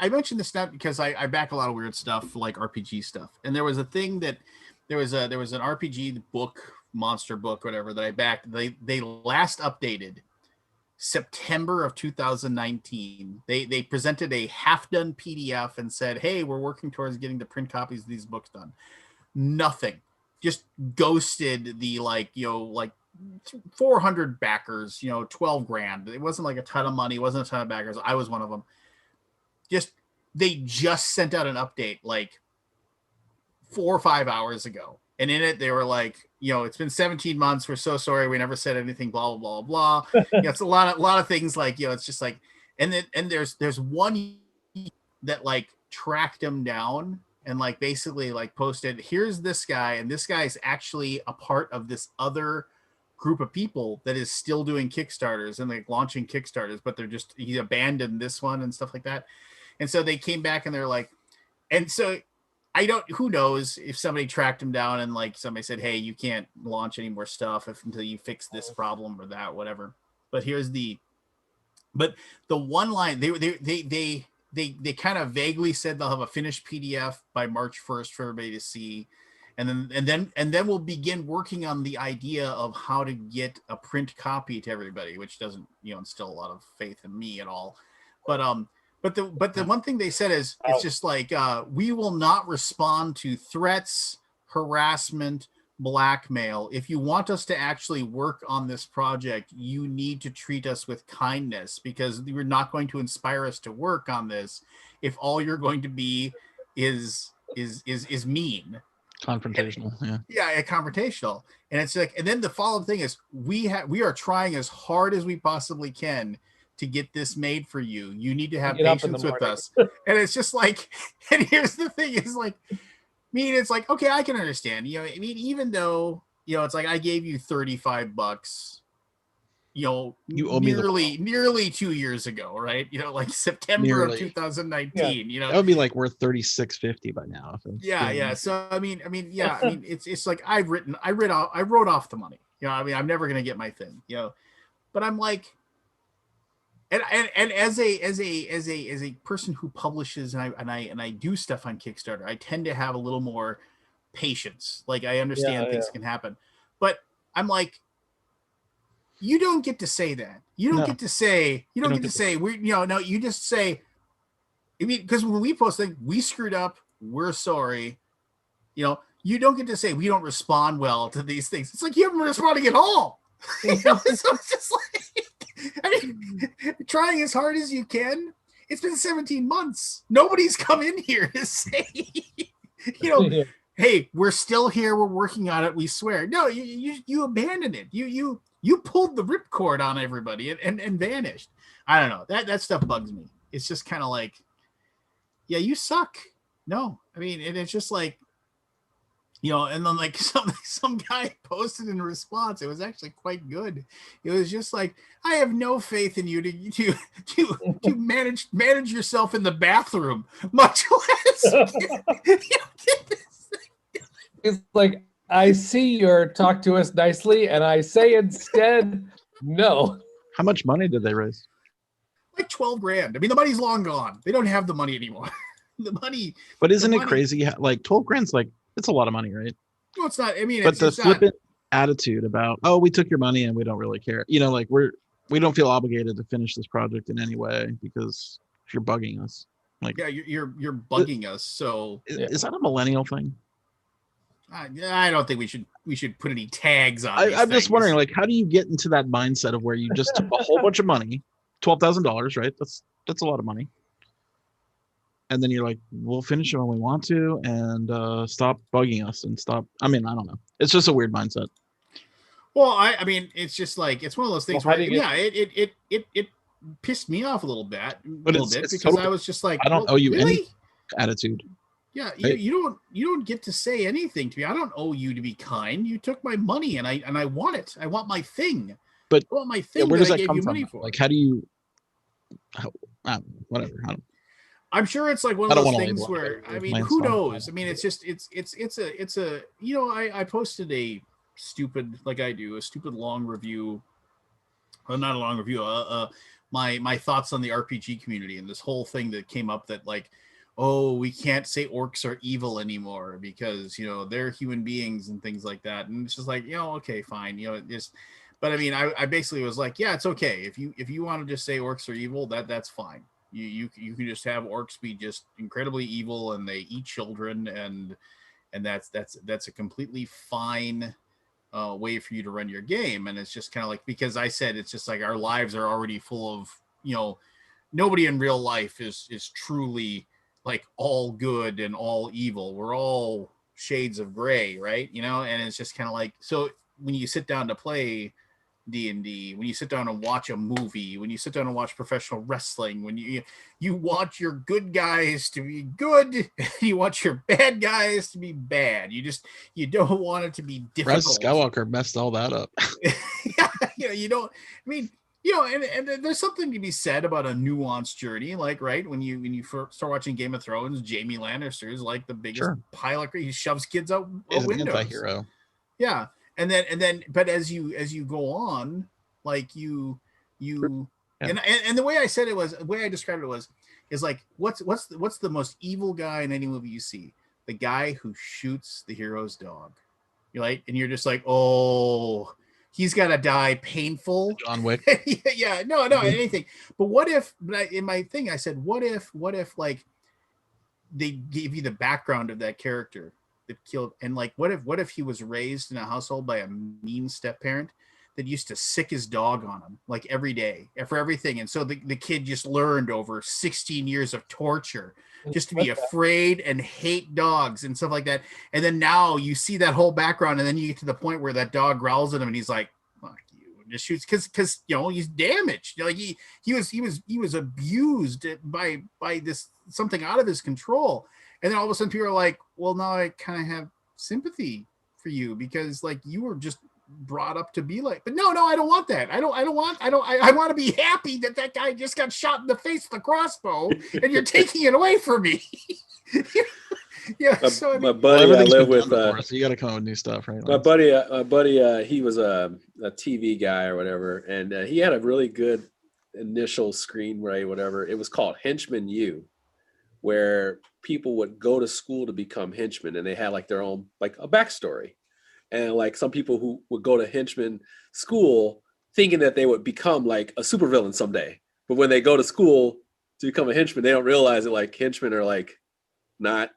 mentioned this not because I back a lot of weird stuff like RPG stuff, and there was a thing that there was an RPG book, monster book, whatever that I backed. They last updated September of 2019. They presented a half-done PDF and said, "Hey, we're working towards getting the print copies of these books done." Nothing, just ghosted the 400 backers, 12 grand. It wasn't like a ton of money. It wasn't a ton of backers. I was one of them. They just sent out an update like 4 or 5 hours ago. And in it, they were like, it's been 17 months. We're so sorry. We never said anything, blah, blah, blah, blah. It's a lot of things like, it's just like, and there's one that like tracked him down and like basically like posted, here's this guy. And this guy is actually a part of this other group of people that is still doing Kickstarters and like launching Kickstarters, but he abandoned this one and stuff like that. And so they came back and they're like, and so who knows if somebody tracked him down and like somebody said, hey, you can't launch any more stuff until you fix this problem or that, whatever. But the one line they kind of vaguely said they'll have a finished PDF by March 1st for everybody to see. And then we'll begin working on the idea of how to get a print copy to everybody, which doesn't, instill a lot of faith in me at all. But the one thing they said is it's just like, we will not respond to threats, harassment, blackmail. If you want us to actually work on this project, you need to treat us with kindness, because you're not going to inspire us to work on this if all you're going to be is mean. Confrontational. Confrontational. And it's like, and then the follow-up thing is we are trying as hard as we possibly can to get this made for you. You need to have patience with us. And it's just like, and here's the thing is like, it's like, okay, I can understand, even though, it's like, I gave you $35, you owe me nearly 2 years ago, right? Like September of 2019. That would be like worth $36.50 by now. So it's like I wrote off the money. I'm never gonna get my thing. But I'm like, and as a person who publishes and I do stuff on Kickstarter, I tend to have a little more patience. Like I understand things can happen, but I'm like, you don't get to say that. You don't get to say. You don't get to say. We, no. You just say. I mean, because when we post things, we screwed up. We're sorry. You don't get to say we don't respond well to these things. It's like you haven't responded at all. So it's just like, I mean, trying as hard as you can. It's been 17 months. Nobody's come in here to say, hey, we're still here. We're working on it. We swear. No, you abandoned it. You pulled the ripcord on everybody and vanished. I don't know. That stuff bugs me. It's just kind of like, yeah, you suck. No, I mean, and it's just like, and then like some guy posted in response. It was actually quite good. It was just like, I have no faith in you to manage yourself in the bathroom, much less. It's like, I see your talk to us nicely, and I say instead, no. How much money did they raise? Like $12,000. I mean, the money's long gone. They don't have the money anymore. The money. But isn't it crazy? Like 12 grand's like, it's a lot of money, right? No, it's not. I mean, but the flippant attitude about, we took your money and we don't really care. Like we don't feel obligated to finish this project in any way because if you're bugging us, like you're bugging us. So is that a millennial thing? I don't think we should put any tags on. I'm just wondering, like, how do you get into that mindset of where you just took a whole bunch of money, $12,000, right? That's a lot of money. And then you're like, we'll finish it when we want to, and stop bugging us and stop. I mean, I don't know. It's just a weird mindset. Well, I mean, it's just like, it's one of those things where, it pissed me off a little bit because totally, I was just like, I don't owe you any attitude. Yeah, you don't get to say anything to me. I don't owe you to be kind. You took my money and I want it. I want my thing. But I want my thing. Where does that gave come you from? Money for. Like, how do you? Whatever. I'm sure it's like one of those things where, I mean, who knows? I mean, it's just it's a I posted a stupid, like I do, a stupid long review. Well, not a long review. My thoughts on the RPG community and this whole thing that came up that like, oh, we can't say orcs are evil anymore because they're human beings and things like that. And it's just like, okay, fine, just. But I mean, I basically was like, yeah, it's okay if you want to just say orcs are evil, that's fine. You can just have orcs be just incredibly evil and they eat children and that's a completely fine way for you to run your game. And it's just kind of like, because I said it's just like our lives are already full of nobody in real life is truly like all good and all evil. We're all shades of gray, right? And it's just kind of like, so when you sit down to play D&D, when you sit down and watch a movie, when you sit down and watch professional wrestling, when you want your good guys to be good, you want your bad guys to be bad. You don't want it to be difficult. Rise Skywalker messed all that up. You don't. I mean, and there's something to be said about a nuanced journey. Like, right when you first start watching Game of Thrones, Jaime Lannister is like the biggest pile of. He shoves kids out windows. Anti-hero. Yeah. And then, but as you go on, like and the way I said it was, the way I described it is like, what's the most evil guy in any movie you see? The guy who shoots the hero's dog. You're like, and you're just like, oh, he's got to die painful. John Wick. Yeah, no, anything. But what if? But in my thing, I said, what if like they gave you the background of that character that killed, and like what if he was raised in a household by a mean step parent that used to sick his dog on him like every day for everything, and so the kid just learned over 16 years of torture just to be afraid and hate dogs and stuff like that. And then now you see that whole background, and then you get to the point where that dog growls at him and he's like, fuck you, and just shoots because he's damaged. Like he was abused by this something out of his control. And then all of a sudden people are like, well, now I kind of have sympathy for you because like you were just brought up to be like, but no, I don't want that. I want to be happy that guy just got shot in the face with a crossbow and you're taking it away from me. Yeah. So my buddy I live with, so you got to come up with new stuff, right? My buddy, he was a TV guy or whatever. And he had a really good initial screenplay, whatever. It was called Henchman U. where people would go to school to become henchmen, and they had like their own like a backstory. And like some people who would go to henchman school thinking that they would become like a supervillain someday, but when they go to school to become a henchman, they don't realize that like henchmen are like not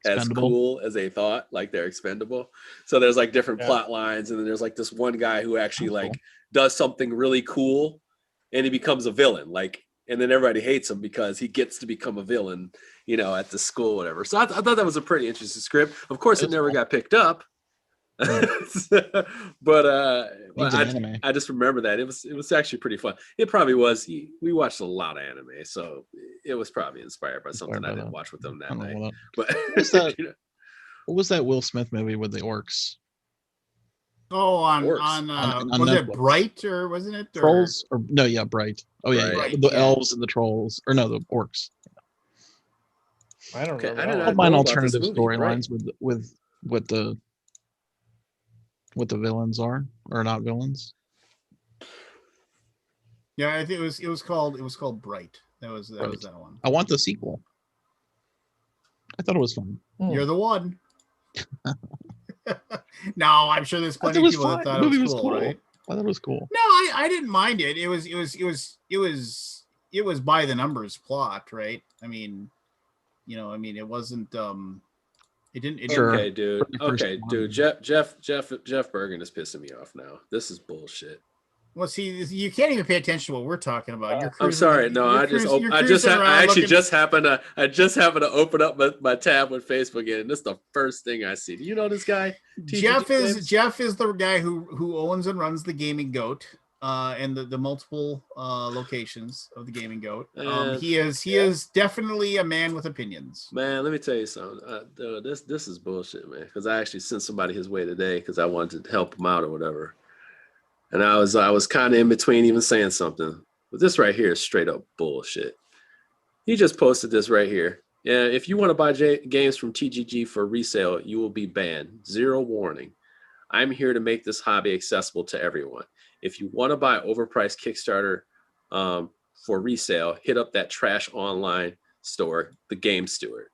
as cool as they thought, like they're expendable. So there's like different plot lines, and then there's like this one guy who actually like does something really cool, and he becomes a villain. Like, and then everybody hates him because he gets to become a villain, you know, at the school, whatever. So I thought that was a pretty interesting script. Of course, it never got picked up. But I just remember that it was actually pretty fun. It probably was. We watched a lot of anime, so it was probably inspired by something I didn't watch with them that night. But what was that Will Smith movie with the orcs? Oh, on was Netflix. it Bright or wasn't it Trolls? Or no, yeah, Bright. Oh yeah, Bright, the elves and the trolls, or no, the orcs. I don't know. I don't mind alternative storylines with what the villains are or not villains. Yeah, I think it was called Bright. That was that one. I want the sequel. I thought it was fun. You're the one. No, I'm sure there's plenty of people that thought it was cool, right? I thought it was cool. No, I didn't mind it. It was by the numbers plot, right? I mean, it wasn't it didn't. Okay, dude. Okay, dude. Jeff Bergen is pissing me off now. This is bullshit. Well, see, you can't even pay attention to what we're talking about. I'm sorry. No, I just happened to open up my tab with Facebook again, and this is the first thing I see. Do you know this guy? Jeff is the guy who owns and runs the Gaming Goat, and the multiple locations of the Gaming Goat. He is definitely a man with opinions. Man, let me tell you something. This is bullshit, man. Because I actually sent somebody his way today because I wanted to help him out or whatever. And I was kind of in between even saying something. But this right here is straight up bullshit. He just posted this right here. Yeah, if you want to buy games from TGG for resale, you will be banned. Zero warning. I'm here to make this hobby accessible to everyone. If you want to buy overpriced Kickstarter for resale, hit up that trash online store, the Game Steward.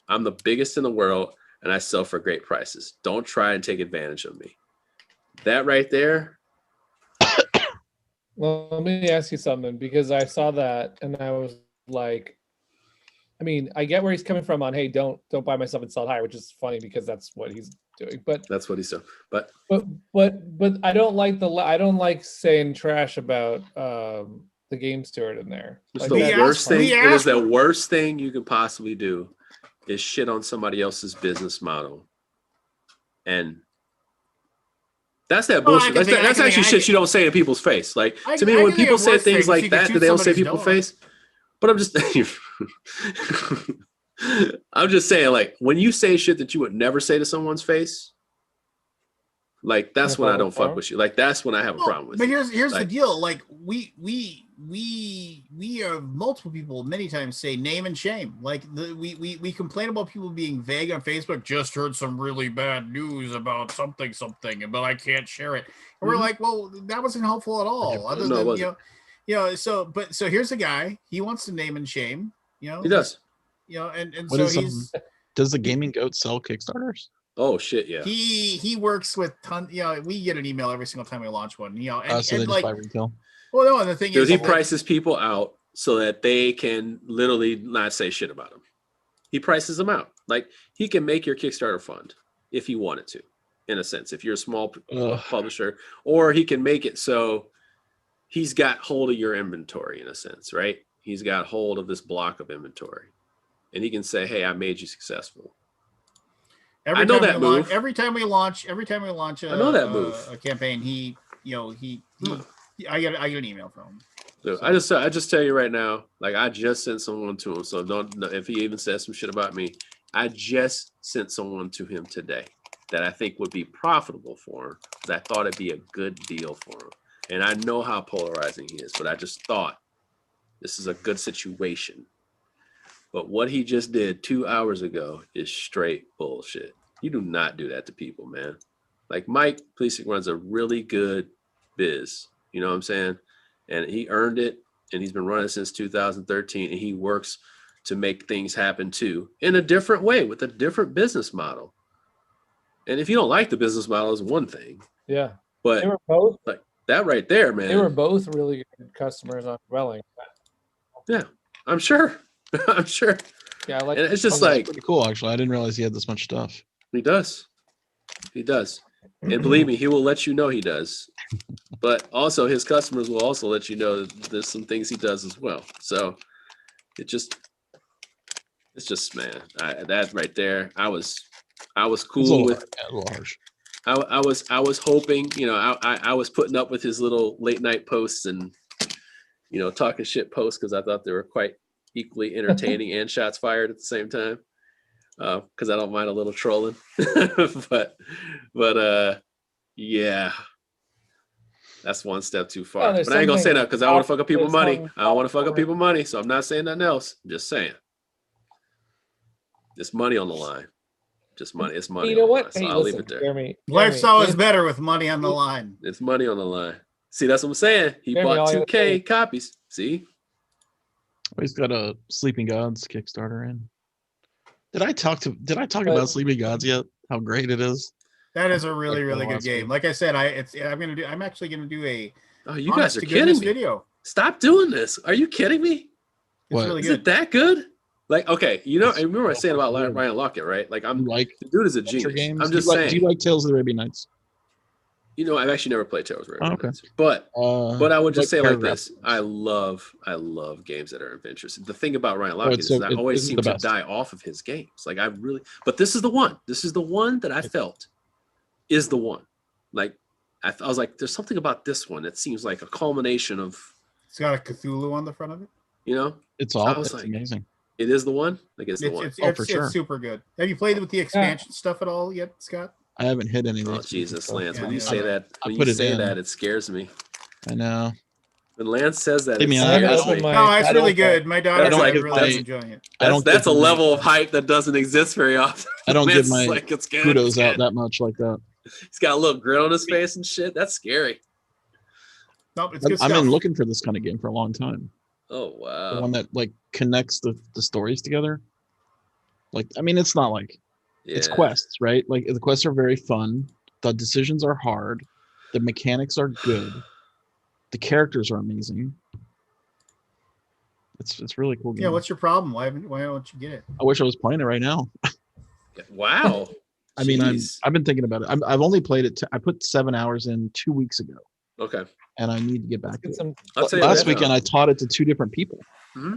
I'm the biggest in the world, and I sell for great prices. Don't try and take advantage of me. That right there. Well, let me ask you something, because I saw that and I was like, I mean, I get where he's coming from on, hey, don't buy myself and sell it higher, which is funny because that's what he's doing. But that's what he's doing. But I don't like saying trash about the Game Steward in there. Like, the worst thing. It is the worst thing you could possibly do is shit on somebody else's business model, and that's that bullshit. That's actually shit you don't say in people's face. Like, to me, when people say things like that they don't say in people's face. But I'm just I'm just saying, like, when you say shit that you would never say to someone's face, like, that's when I don't fuck with you. Like, that's when I have a problem with you. But here's the deal. Like, we have multiple people many times say name and shame. Like, we complain about people being vague on Facebook. Just heard some really bad news about something, but I can't share it. And we're like, well, that wasn't helpful at all. Other than so here's a guy. He wants to name and shame. He does. And so he's. Does the Gaming Goat sell Kickstarters? Oh shit, yeah. He works with tons. We get an email every single time we launch one. So they just buy retail. Well, no, and the thing is, he prices people out so that they can literally not say shit about him. He prices them out. Like, he can make your Kickstarter fund if he wanted to, in a sense, if you're a small publisher, or he can make it so he's got hold of your inventory, in a sense, right? He's got hold of this block of inventory, and he can say, "Hey, I made you successful." I know that move. Every time we launch a campaign, I get an email from him. So I just tell you right now, like, I just sent someone to him. So don't, if he even says some shit about me, I just sent someone to him today that I think would be profitable for him. That I thought it'd be a good deal for him. And I know how polarizing he is, but I just thought this is a good situation. But what he just did 2 hours ago is straight bullshit. You do not do that to people, man. Like, Mike Pleasic runs a really good biz. You know what I'm saying? And he earned it, and he's been running since 2013, and he works to make things happen too, in a different way with a different business model. And if you don't like the business model, is one thing. Yeah. But They were both like that right there, man. They were both really good customers on Dwelling. Yeah, I'm sure. I'm sure. Yeah, I like. And it's just That's like pretty cool. Actually, I didn't realize he had this much stuff. he does. He does. And believe me, he will let you know he does. But also his customers will also let you know that there's some things he does as well. So it's just man, that right there. I was cool with a little harsh. I was hoping, you know, I was putting up with his little late night posts and, you know, talking shit posts because I thought they were quite equally entertaining and shots fired at the same time. Because I don't mind a little trolling. but yeah. That's one step too far. But I ain't gonna say that because I want to fuck up people's money. I don't want to fuck up people's money, so I'm not saying nothing else. I'm just saying. It's money on the line. Just money. It's money. You know what? So Hey, I'll leave it there. Jeremy, Life's always better with money on the line. It's money on the line. See, that's what I'm saying. He Jeremy, bought all you 2K copies. See? He's got a Sleeping Gods Kickstarter in. Did I talk about Sleeping Gods yet? How great it is. That is a really good game. Like I said, I'm actually gonna do a. Oh, you guys are kidding me. Video. Stop doing this. Are you kidding me? It's really Is good. it that good? Like, okay, you know, I remember I saying about Ryan Lockett, right? Like, the dude is a genius. Games? I'm just saying. Do you like Tales of the Arabian Nights? You know, I've actually never played Tales of the Arabian okay. Nights. But I would just say like Paragraph. this. I love games that are adventures. The thing about Ryan Lockett is I always seem to die off of his games. Like but this is the one. This is the one that I felt is the one. Like I was like, there's something about this one that seems like a culmination of. It's got a Cthulhu on the front of it. You know, it's like, amazing. It is the one. Like it's the one. For sure. It's super good. Have you played with the expansion stuff at all yet, Scott? I haven't hit any of these. Oh Jesus, Lance! Yeah, when you say that, it scares me. I know. When Lance says that, I mean, no, it's really good. My daughter's really enjoying it. That's a level of hype that doesn't exist very often. I don't give my kudos out that much like that. He's got a little grin on his face and shit. That's scary. No, it's good I've stuff. been looking for this kind of game for a long time. Oh wow! The one that like connects the stories together. Like, I mean, it's not like it's quests, right? Like the quests are very fun. The decisions are hard. The mechanics are good. The characters are amazing. It's really cool game. Yeah, what's your problem? Why don't you get it? I wish I was playing it right now. Wow. I mean, I've been thinking about it. I've only played it. I put 7 hours in 2 weeks ago. Okay. And I need to get back to it. Last weekend, I taught it to 2 different people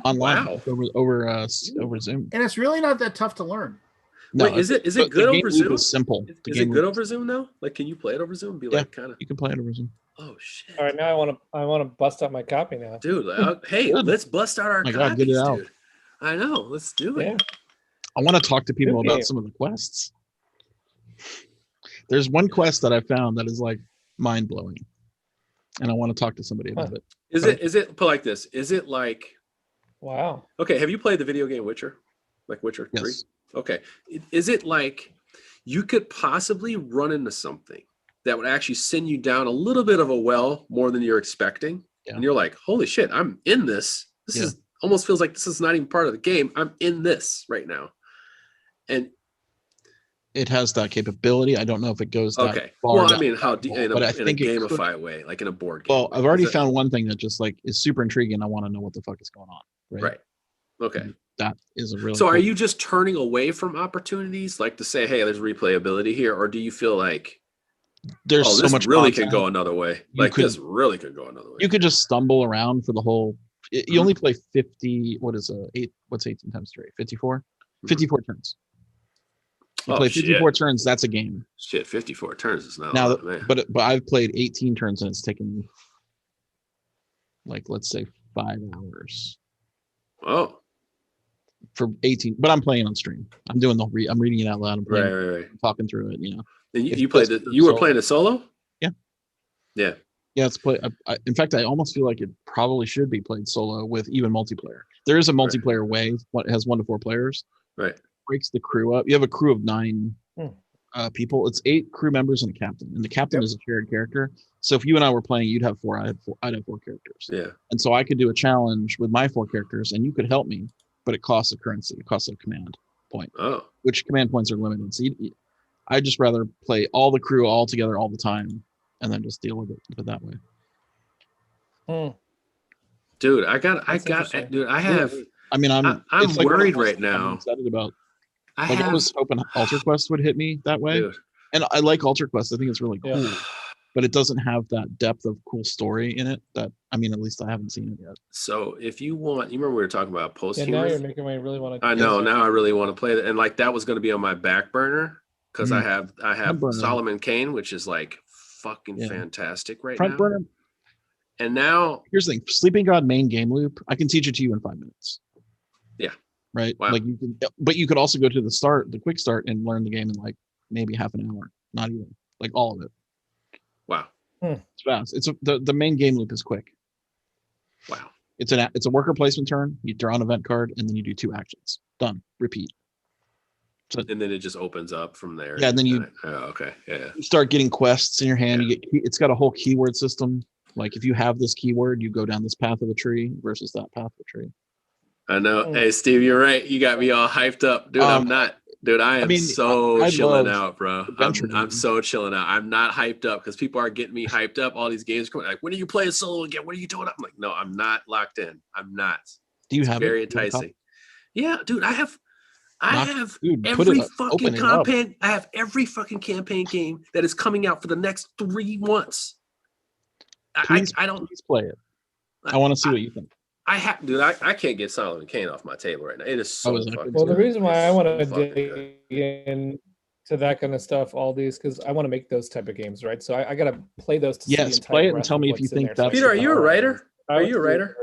online. Wow. over Zoom. And it's really not that tough to learn. No, wait, is it good over Zoom? Is simple. Is it good over Zoom though? Like, can you play it over Zoom? And be like, kind of. You can play it over Zoom. Oh shit! All right, now I want to bust out my copy now, dude. Hey, let's bust out our copies, get it out. Dude. I know. Let's do it. Yeah. I want to talk to people about some of the quests. There's one quest that I found that is like mind blowing, and I want to talk to somebody about it. Is it put like this? Is it like? Wow. Okay. Have you played the video game Witcher? Like Witcher 3? Yes. Okay. Is it like you could possibly run into something that would actually send you down a little bit of a well more than you're expecting? Yeah. And you're like, holy shit, I'm in this. This is almost feels like this is not even part of the game. I'm in this right now. And it has that capability. I don't know if it goes that far. Well, I mean, how in a gamified way, like in a board game. Well, I've already found one thing that just like is super intriguing. I want to know what the fuck is going on. Right. Okay. And that is a really so. Are you just turning away from opportunities, like to say, "Hey, there's replayability here," or do you feel like there's so much really content. Can go another way? This really could go another way. You could just stumble around for the whole. You only play 50. What is 8? What's 18 times 3? 54. 54 turns. You play 54 turns. That's a game. Shit, 54 turns is not. Now, but I've played 18 turns and it's taken like let's say 5 hours. Oh. For 18, but I'm playing on stream. I'm doing I'm reading it out loud. I'm playing, right. Talking through it. You know. And you played it. You were playing a solo. Yeah. Yeah. Yeah, it's play. In fact, I almost feel like it probably should be played solo with even multiplayer. There is a multiplayer way. What has 1 to 4 players. Right. Breaks the crew up. You have a crew of 9 people. It's 8 crew members and a captain, and the captain is a shared character. So if you and I were playing, you'd have 4. I'd have 4 characters. Yeah. And so I could do a challenge with my 4 characters, and you could help me. but it costs a currency. It costs a command point, Oh, which command points are limited. So I'd just rather play all the crew all together all the time, and then just deal with it that way. dude, dude, I have. I mean, I'm like worried right now. I'm excited about. I Like I was hoping Alter Quest would hit me that way, dude. And I like Alter Quest. I think it's really cool, but it doesn't have that depth of cool story in it. That I mean, at least I haven't seen it yet. So if you want, you remember we were talking about posthumous. Yeah, now you're making me really want to. I know. Now I really want to play that, and like that was going to be on my back burner because I have Solomon Kane, which is like fucking fantastic right now. Burner. And now here's the thing: Sleeping God main game loop. I can teach it to you in 5 minutes. Yeah. Right. Wow. Like you can, but you could also go to the quick start, and learn the game in like maybe half an hour. Not even like all of it. Wow. It's fast. It's the main game loop is quick. Wow. It's a worker placement turn. You draw an event card, and then you do 2 actions. Done. Repeat. So, and then it just opens up from there. Yeah, and then you. Okay. Yeah. You start getting quests in your hand. You get. It's got a whole keyword system. Like if you have this keyword, you go down this path of a tree versus that path of a tree. I know. Hey, Steve, you're right. You got me all hyped up, dude. I'm not. Dude, I am so chilling out, bro. I'm so chilling out. I'm not hyped up because people are getting me hyped up. All these games coming like, when are you playing solo again? What are you doing? I'm like, no, I'm not locked in. I'm not. Do you have very enticing? Yeah, dude. I have every fucking campaign. I have every fucking campaign game that is coming out for the next 3 months. I don't play it. I want to see what you think. I can't get Solomon Kane off my table right now. It is so fucking well. The reason why I want to dig into that kind of stuff, all these, because I want to make those type of games, right? So I got to play those. To yes, play it and tell me if you think that's. Peter, are you a writer? Are you a writer?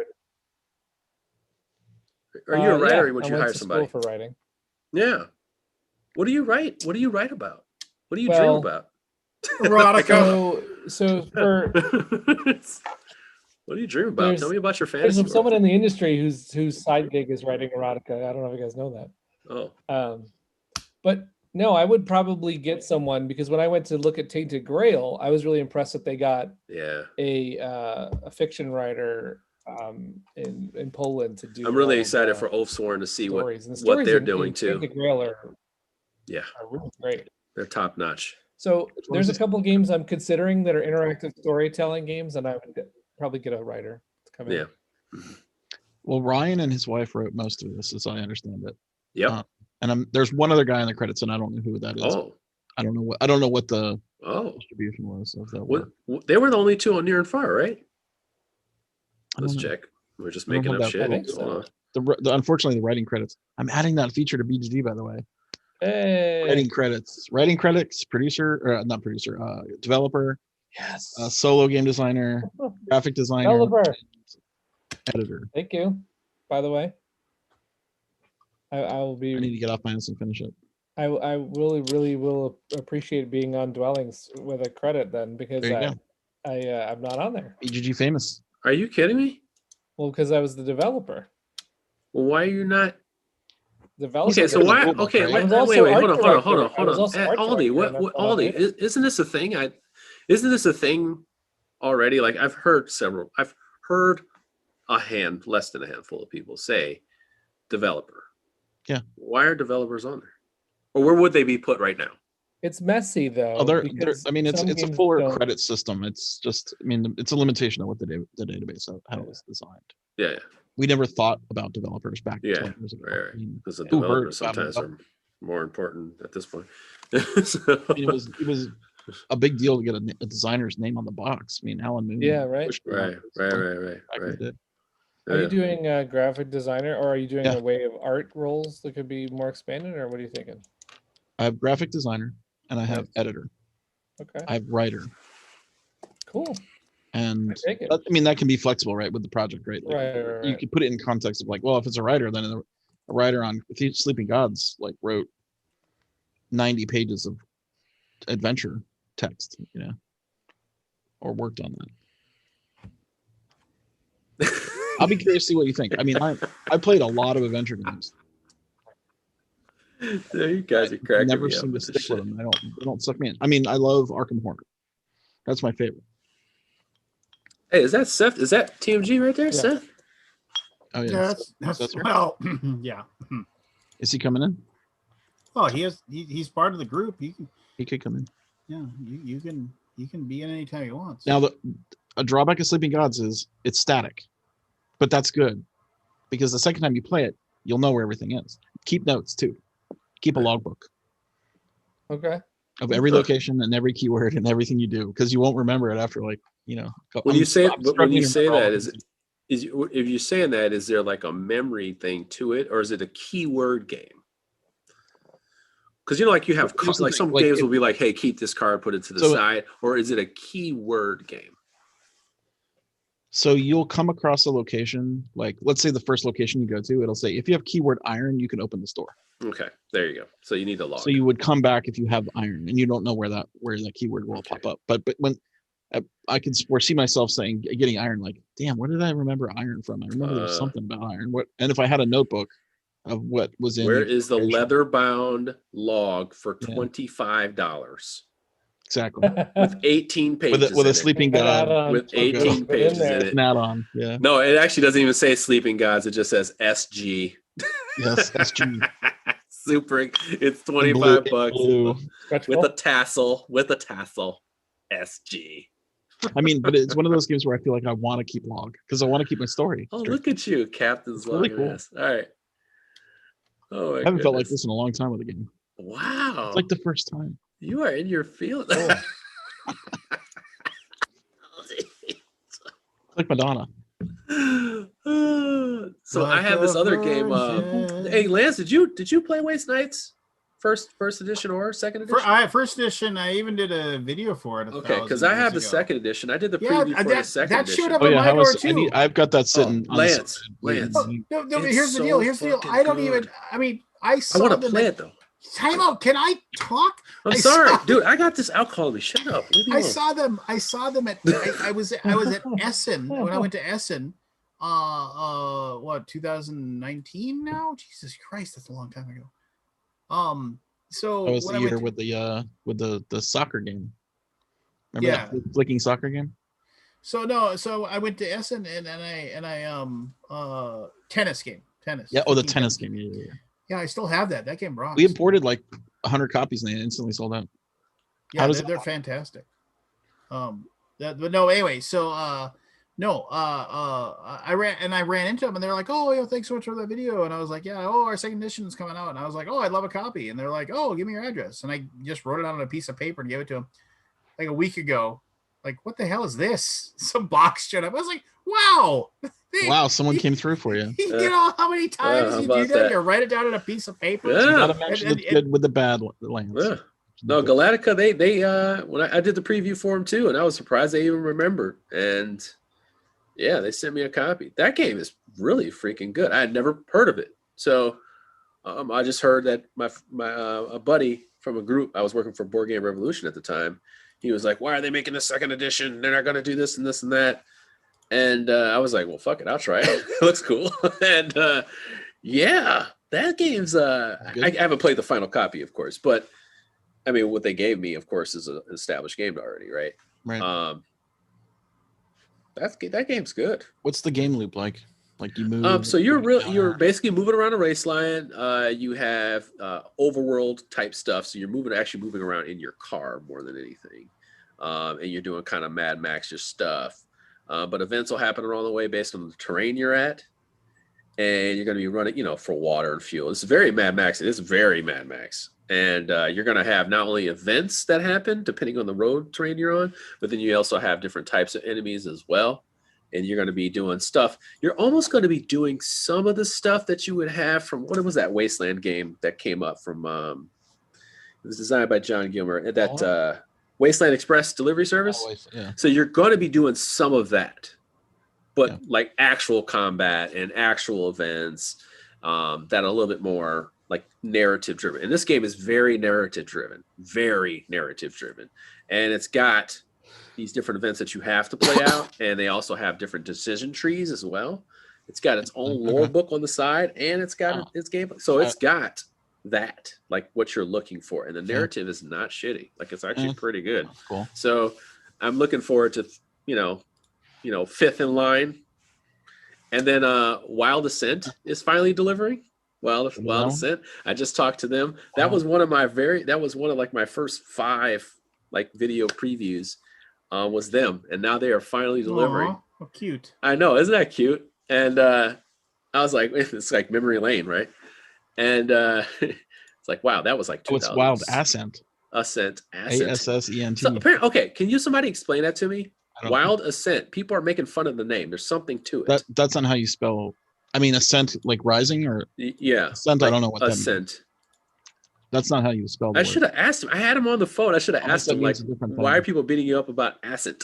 Are you a writer, or would you hire somebody for writing? Yeah. What do you write? What do you write about? What do you dream about? Erotica. So for. What do you dream about? Tell me about your fantasy. There's someone in the industry whose side gig is writing erotica. I don't know if you guys know that. Oh. But no, I would probably get someone, because when I went to look at Tainted Grail, I was really impressed that they got a fiction writer in Poland to do. I'm really excited for Ulfsworn to see what they're doing too. Tainted Grail are really great. They're top notch. So there's a couple of games I'm considering that are interactive storytelling games, and I would probably get a writer to come in. Yeah. Well, Ryan and his wife wrote most of this, as I understand it. Yeah. And there's one other guy in the credits, and I don't know who that is. Oh. I don't know what the distribution was of that. They were the only 2 on Near and Far, right? Let's check. We're just making up shit. I think so. Unfortunately, the writing credits. I'm adding that feature to BGG, by the way. Hey. Writing credits, not producer, developer. Yes. Solo game designer, graphic designer, developer, editor. Thank you. By the way, I will be. I need to get off my ass and finish it. I really will appreciate being on Dwellings with a credit then, because I'm not on there. BGG famous. Are you kidding me? Well, because I was the developer. Well, why are you not? Developer. Okay, so why? Okay, wait, hold on. Aldi, isn't this a thing? Isn't this a thing already? Like I've heard less than a handful of people say developer. Yeah. Why are developers on there? Or where would they be put right now? It's messy though. It's a fuller credit system. It's just, it's a limitation of what the database how it was designed. Yeah. We never thought about developers back 20 years ago. Right. Because the developers sometimes are more important at this point. So. It was a big deal to get a designer's name on the box. Alan Moon. Yeah, right. Right. Are you doing a graphic designer, or are you doing a way of art roles that could be more expanded, or what are you thinking? I have graphic designer and I have editor. Okay. I have writer. Cool. And that can be flexible, right, with the project, right? Like, right. You can put it in context of like, well, if it's a writer, then a writer on Sleeping Gods wrote 90 pages of adventure text, or worked on that. I'll be curious to see what you think. I played a lot of adventure games. You guys are cracking me up. Never seem to stick with them. They don't suck me in. I love Arkham Horror. That's my favorite. Hey, is that Seth? Is that TMG right there, Seth? Oh yeah. Yeah, that's well, yeah. Is he coming in? Oh, he's part of the group. He could come in. Yeah, you can be in anytime you want. Now a drawback of Sleeping Gods is it's static, but that's good because the second time you play it, you'll know where everything is. Keep notes too. Keep a logbook. Okay. Of every location and every keyword and everything you do, because you won't remember it after When you say that, if you're saying that, is there like a memory thing to it, or is it a keyword game? Because like you have like some games will be like, hey, keep this card, put it to the side, or is it a keyword game? So you'll come across a location, like let's say the first location you go to, it'll say if you have keyword iron, you can open this door. Okay, there you go. So you need to log. So you would come back if you have iron, and you don't know where that keyword will pop up. But when I can foresee myself getting iron, like, damn, where did I remember iron from? I remember there was something about iron. And if I had a notebook of what was in, where is the leather bound log for $25? Exactly. With 18 pages with a Sleeping God with 18 pages in it. An add-on. Yeah. No, it actually doesn't even say Sleeping Gods. It just says SG. Yes, SG. Super. It's $25 blue. with a tassel. SG. I mean, but it's one of those games where I feel like I want to keep log because I want to keep my story. Oh, look at you, Captain's really logging cool. ass. All right. Oh, I haven't felt like this in a long time with a game. Wow. It's like the first time. You are in your field. Like Madonna. So like I have this other game. Hey, Lance, did you play Waste Nights? First edition or second edition? First edition. I even did a video for it. Okay, because I have the second edition. I did the preview for the second edition. That showed up on my door too. I've got that sitting. Lance. No, here's the deal. Here's the deal. I don't even. I mean, I want to play it though. Time out. Can I talk? I'm sorry, dude. I got this alcohol in me. Shut up. I saw them at. I was at Essen when I went to Essen. What 2019 now? Jesus Christ, that's a long time ago. So that was the year with the soccer game. Remember that flicking soccer game? So I went to Essen and I tennis game. Yeah, the tennis game. Yeah. Yeah, I still have that. That game rocks. We imported like 100 copies and they instantly sold out. Yeah, they're fantastic. But no, anyway, so I ran into them and they're like, oh, thanks so much for that video. And I was like, yeah, our second edition is coming out. And I was like, oh, I'd love a copy. And they're like, oh, give me your address. And I just wrote it on a piece of paper and gave it to them like a week ago. Like, what the hell is this? Some box showed up. I was like, wow. Wow, someone came through for you. You know how many times you do that? You write it down on a piece of paper. Yeah. You gotta match the good with the bad lands. Yeah. No, Galactica, they when I did the preview for them too, and I was surprised they even remembered. And yeah, they sent me a copy. That game is really freaking good. I had never heard of it. So I just heard that my a buddy from a group, I was working for Board Game Revolution at the time. He was like, why are they making the second edition? They're not going to do this and this and that. And I was like, well, fuck it. I'll try it. It looks cool. And yeah, that game's, I haven't played the final copy, of course. But I mean, what they gave me, of course, is an established game already, right? Right. That game's good. What's the game loop like? Like you move. So you're basically moving around a race line. You have overworld type stuff. So you're actually moving around in your car more than anything, and you're doing kind of Mad Max-ish stuff. But events will happen along the way based on the terrain you're at, and you're going to be running, for water and fuel. It's very Mad Max. It is very Mad Max. And you're going to have not only events that happen depending on the road terrain you're on, but then you also have different types of enemies as well. And you're going to be doing stuff. You're almost going to be doing some of the stuff that you would have from, what was that Wasteland game that came up from, it was designed by John Gilmer, that Wasteland Express delivery service. Yeah. So you're going to be doing some of that, but like actual combat and actual events that are a little bit more like narrative driven. And this game is very narrative driven. And it's got these different events that you have to play out, and they also have different decision trees as well. It's got its own lore book on the side, and it's got its gameplay. So it's got that, like what you're looking for, and the narrative is not shitty. Like it's actually pretty good. Cool. So I'm looking forward to fifth in line, And then Wild Ascent is finally delivering. Wild Ascent. I just talked to them. That was one of my my first 5 like video previews. Was them, and now they are finally delivering. Aww, how cute! I know, isn't that cute? And I was like, it's like memory lane, right? And it's like, wow, that was like 2000. What's Wild Ascent? Ascent. Assent. So apparently, okay, can you somebody explain that to me? Wild Ascent. People are making fun of the name. There's something to it. That's not how you spell. I mean, ascent like rising or yeah. Ascent. Like I don't know what that ascent. means. That's not how you spell the I word. should have asked him. I had him on the phone. I should have asked him, like, why are people beating you up about ascent?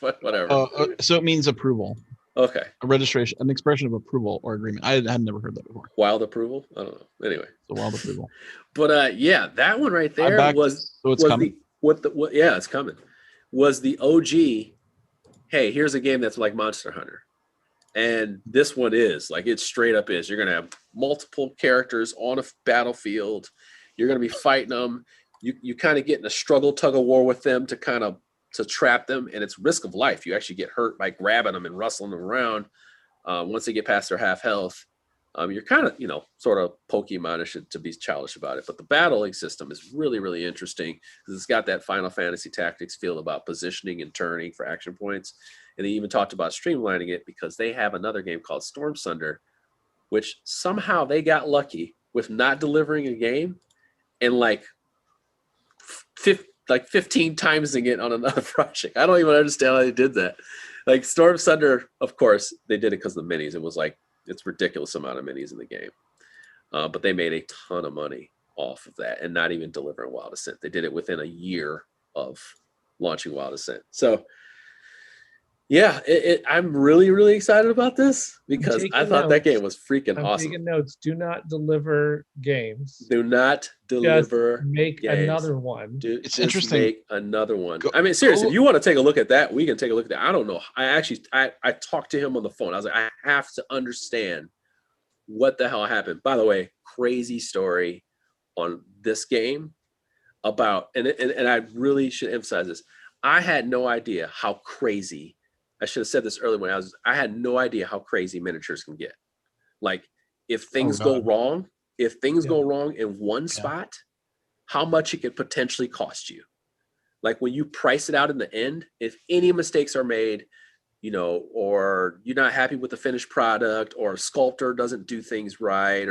Whatever. So it means approval. Okay. A registration, an expression of approval or agreement. I had never heard that before. Wild approval? I don't know. Anyway. The wild approval. But yeah, that one right there was so it's was coming. Yeah, it's coming. Was the OG, hey, here's a game that's like Monster Hunter. And this one is like, it straight up is. You're going to have multiple characters on a battlefield. You're going to be fighting them. You kind of get in a struggle, tug of war with them to trap them. And it's risk of life. You actually get hurt by grabbing them and rustling them around. Once they get past their half health, you're kind of, sort of Pokemon-ish to be childish about it. But the battling system is really, really interesting because it's got that Final Fantasy Tactics feel about positioning and turning for action points. And they even talked about streamlining it because they have another game called Storm Thunder, which somehow they got lucky with not delivering a game and like 15 timesing it on another project. I don't even understand how they did that. Like Storm Thunder, of course, they did it because of the minis. It was like, it's ridiculous amount of minis in the game. But they made a ton of money off of that and not even delivering Wild Ascent. They did it within a year of launching Wild Ascent. So yeah, I'm really, really excited about this because I thought that game was freaking awesome. I'm taking notes. Do not deliver games. Do not deliver. Just make games. another one. It's interesting. Make another one. I mean, seriously, if you want to take a look at that, we can take a look at that. I don't know. I talked to him on the phone. I was like, I have to understand what the hell happened. By the way, crazy story on this game about, and I really should emphasize this. I had no idea how crazy. I should have said this earlier when I had no idea how crazy miniatures can get. Like if things go wrong, go wrong in one spot, how much it could potentially cost you. Like when you price it out in the end, if any mistakes are made, or you're not happy with the finished product or a sculptor doesn't do things right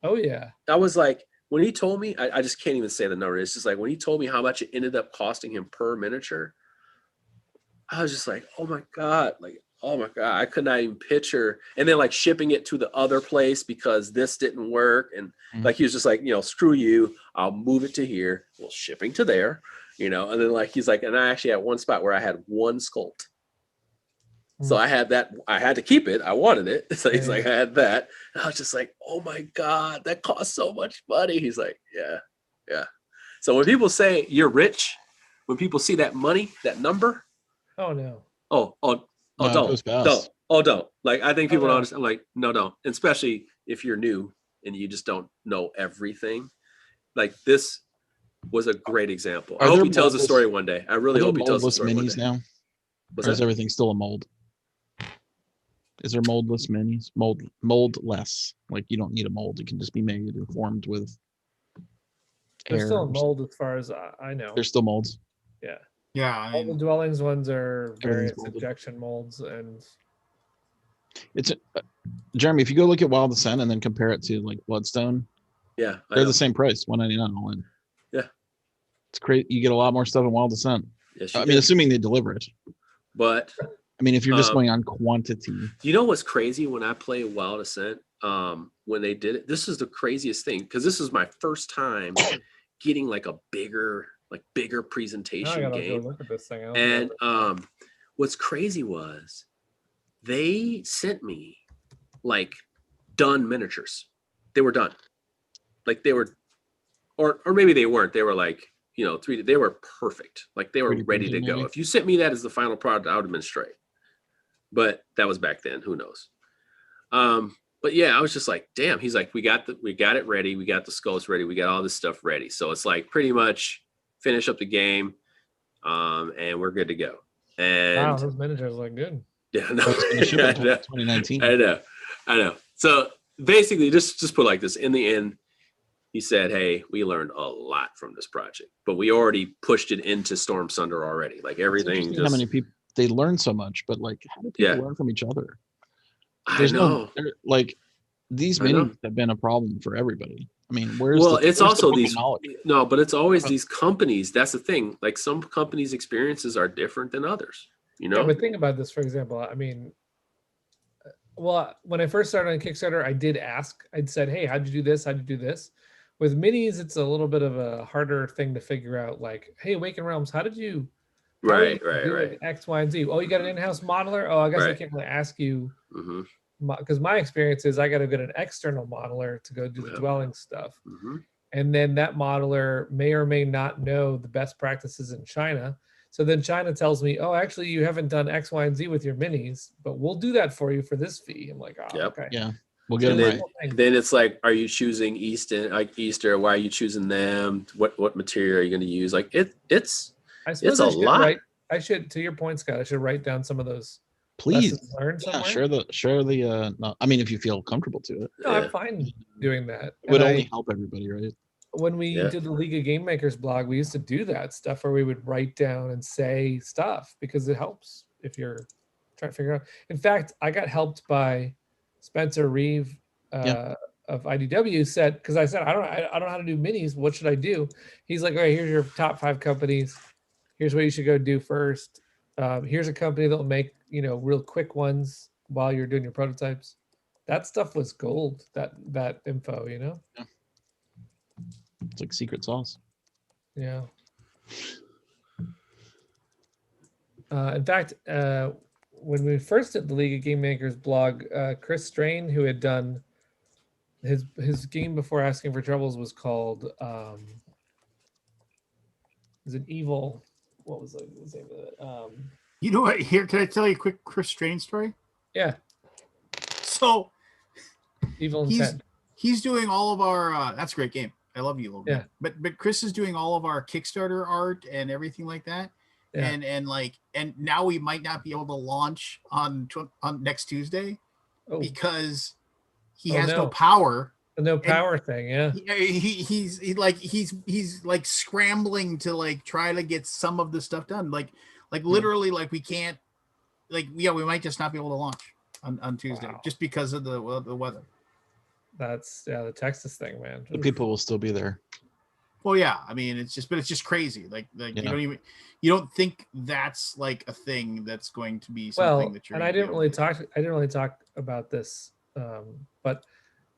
I was like, when he told me, I just can't even say the number. It's just like when he told me how much it ended up costing him per miniature, I was just like, oh my God, I could not even picture. And then like shipping it to the other place because this didn't work. And like, he was just like, screw you. I'll move it to here. Well, shipping to there, and then like, he's like, and I actually had one spot where I had one sculpt. So I had that, I had to keep it. I wanted it. So he's like, I had that. And I was just like, oh my God, that costs so much money. He's like, yeah. So when people say you're rich, when people see that money, that number, oh no. Don't. Like, I think people don't understand. Like, no, don't. And especially if you're new and you just don't know everything. Like, this was a great example. I hope he tells the story one day. I really hope he tells the story one day. Now? Or is everything still a mold? Is there moldless minis? Moldless. Like, you don't need a mold. It can just be made and formed with air. There's still a mold as far as I know. There's still molds. Yeah. Yeah, all the dwellings ones are various injection molds, and it's Jeremy. If you go look at Wild Ascent and then compare it to like Bloodstone, they're the same price, $199 all in. Yeah, it's great. You get a lot more stuff in Wild Ascent. Yes, I mean, assuming they deliver it. But I mean, if you're just going on quantity, you know what's crazy when I play Wild Ascent? When they did it, this is the craziest thing because this is my first time getting like a bigger presentation game. Look at this thing. And what's crazy was they sent me like done miniatures. They were done. Like they were, or maybe they weren't. They were like, 3D. They were perfect. Like they were ready to go. If you sent me that as the final product, I would have been straight. But that was back then. Who knows? But yeah, I was just like, damn. He's like, we got it ready. We got the skulls ready. We got all this stuff ready. So it's like pretty much finish up the game, and we're good to go. And wow, those miniatures look good. Yeah, no. It's going to ship in 2019. I know. So basically, just put it like this. In the end, he said, "Hey, we learned a lot from this project, but we already pushed it into Storm Thunder already. Like everything." How many people they learn so much, but like, how do people learn from each other? There's like these minis have been a problem for everybody. I mean, it's also these but it's always these companies. That's the thing. Like some companies' experiences are different than others. You know. Yeah, but think about this, for example. I mean, well, when I first started on Kickstarter, I did ask. I'd said, "Hey, how'd you do this? How'd you do this?" With minis, it's a little bit of a harder thing to figure out. Like, "Hey, Awakened Realms, how did you?" Right. X, Y, and Z. Oh, you got an in-house modeler? Oh, I guess I can't really ask you. Because my experience is I got to get an external modeler to go do the dwelling stuff. And then that modeler may or may not know the best practices in China. So then China tells me, oh, actually, you haven't done X, Y, and Z with your minis, but we'll do that for you for this fee. I'm like, oh, okay. Yeah. We'll get them right. Then it's like, are you choosing Easter? Why are you choosing them? What material are you going to use? Like it's a lot. I should, to your point, Scott, I should write down some of those. Please learned somewhere. Share the no, I mean, if you feel comfortable to it. No, I'm fine doing that. It would only help everybody, right? When we did the League of Game Makers blog, we used to do that stuff where we would write down and say stuff because it helps if you're trying to figure out. In fact, I got helped by Spencer Reeve of IDW said, because I said, I don't know how to do minis. What should I do? He's like, all right, here's your top 5 companies. Here's what you should go do first. Here's a company that will make, real quick ones while you're doing your prototypes. That stuff was gold, that info, Yeah. It's like secret sauce. Yeah. In fact, when we first did the League of Game Makers blog, Chris Strain, who had done his game before Asking for Troubles, was called is it Evil? What was the name of it? You know what? Here, can I tell you a quick Chris Strain story? Yeah. So Evil Intent. He's doing all of our. That's a great game. I love you, little bit. But Chris is doing all of our Kickstarter art and everything like that. Yeah. And now we might not be able to launch on next Tuesday because he has no power. The no power thing, yeah. He's like scrambling to like try to get some of the stuff done. Like literally, like we can't, we might just not be able to launch on Tuesday just because of the weather. That's the Texas thing, man. The people will still be there. Well, yeah. I mean, it's just crazy. Like you don't think that's like a thing that's going to be something that you're. And I didn't really talk about this, but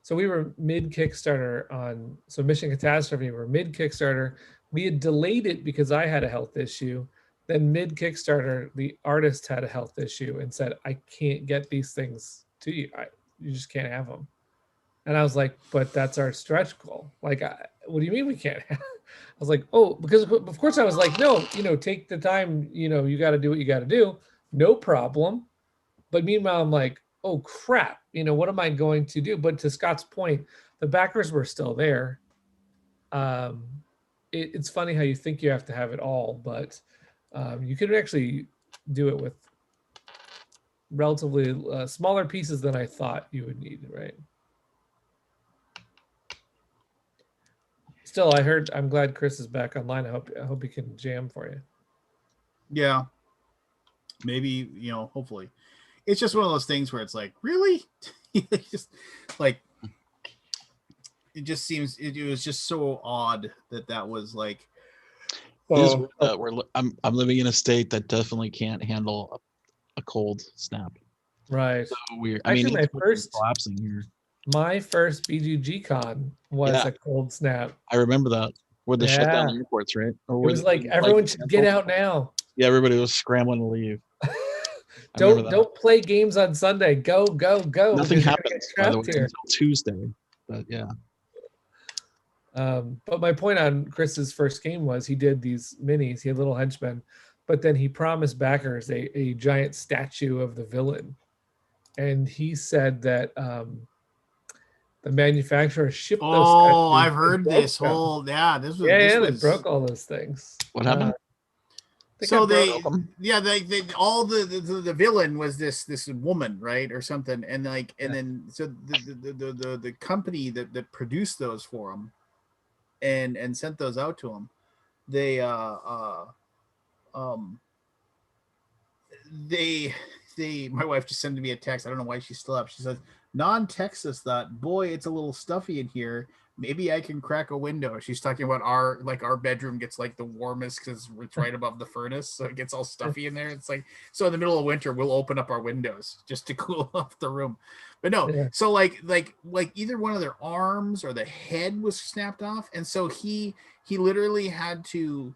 so we were mid Kickstarter on Mission Catastrophe. We're mid Kickstarter. We had delayed it because I had a health issue. Then mid Kickstarter, the artist had a health issue and said, "I can't get these things to you. You just can't have them." And I was like, "But that's our stretch goal. Like, what do you mean we can't have?" I was like, "Oh, because of course I was like, no, take the time. You got to do what you got to do. No problem." But meanwhile, I'm like, "Oh crap! What am I going to do?" But to Scott's point, the backers were still there. It's funny how you think you have to have it all, but you could actually do it with relatively smaller pieces than I thought you would need, right? Still, I'm glad Chris is back online. I hope he can jam for you. Yeah. Maybe, hopefully. It's just one of those things where it's like, really? Just like, it just seems, it was just so odd that was like. I'm living in a state that definitely can't handle a cold snap. Right. So weird. Actually, it's collapsing here. My first BGG con was a cold snap. I remember that. Where they shut down the airports, right? Or it was like everyone should get out now. Yeah, everybody was scrambling to leave. Don't play games on Sunday. Go. Nothing happens by the way until Tuesday. But yeah. But my point on Chris's first game was he did these minis. He had little henchmen, but then he promised backers a giant statue of the villain, and he said that the manufacturer shipped those. Oh, I've heard this whole. They broke all those things. What happened? So they all the villain was this woman, right, or something, and then so the company that produced those for him and sent those out to him, they my wife just sent me a text. I don't know why she's still up. She says, non-Texas thought, boy, it's a little stuffy in here. Maybe I can crack a window. She's talking about our bedroom gets like the warmest because it's right above the furnace, so it gets all stuffy in there. It's like, so in the middle of winter we'll open up our windows just to cool off the room. But no, so like either one of their arms or the head was snapped off, and so he literally had to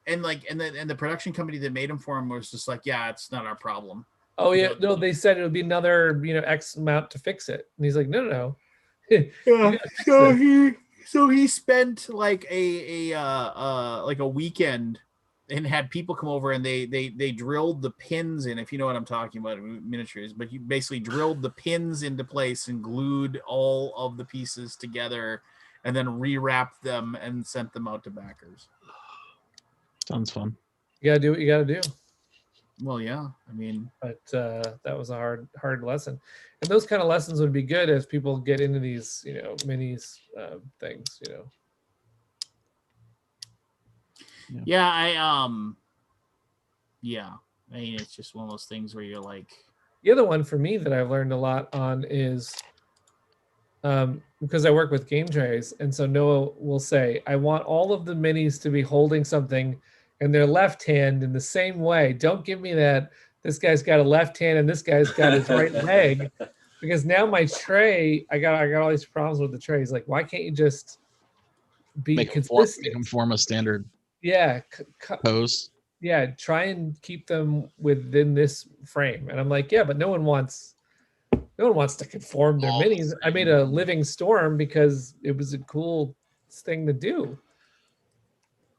and the production company that made him for him was just like, yeah, it's not our problem. Oh yeah, no, they said it would be another X amount to fix it, and he's like, no. Yeah, so he spent like a weekend and had people come over, and they drilled the pins in, if you know what I'm talking about, miniatures, but he basically drilled the pins into place and glued all of the pieces together and then rewrapped them and sent them out to backers. Sounds fun. You gotta do what you gotta do. Well, yeah, I mean, but that was a hard lesson, and those kind of lessons would be good as people get into these, minis things, Yeah, I mean, it's just one of those things where you're like. The other one for me that I've learned a lot on is because I work with game trays, and so Noah will say, I want all of the minis to be holding something in their left hand in the same way. Don't give me that this guy's got a left hand and this guy's got his right leg, because now my tray, I got all these problems with the trays. Like, why can't you just be consistent? Make them form a standard pose. Yeah, try and keep them within this frame. And I'm like, yeah, but no one wants to conform their minis. I made a living storm because it was a cool thing to do.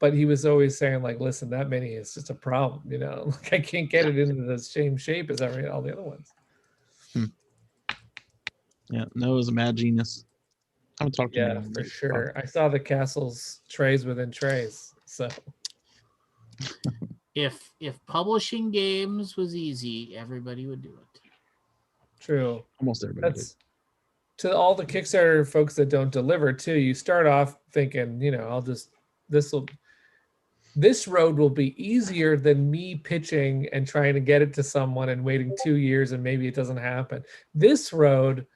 But he was always saying, like, listen, that mini is just a problem, Like, I can't get it into the same shape as all the other ones. Yeah, Noah's a mad genius. I haven't talked to him. Yeah, for sure. I saw the castle's trays within trays. So if publishing games was easy, everybody would do it. True. Almost everybody. That's to all the Kickstarter folks that don't deliver too. You start off thinking, this road will be easier than me pitching and trying to get it to someone and waiting 2 years and maybe it doesn't happen. This road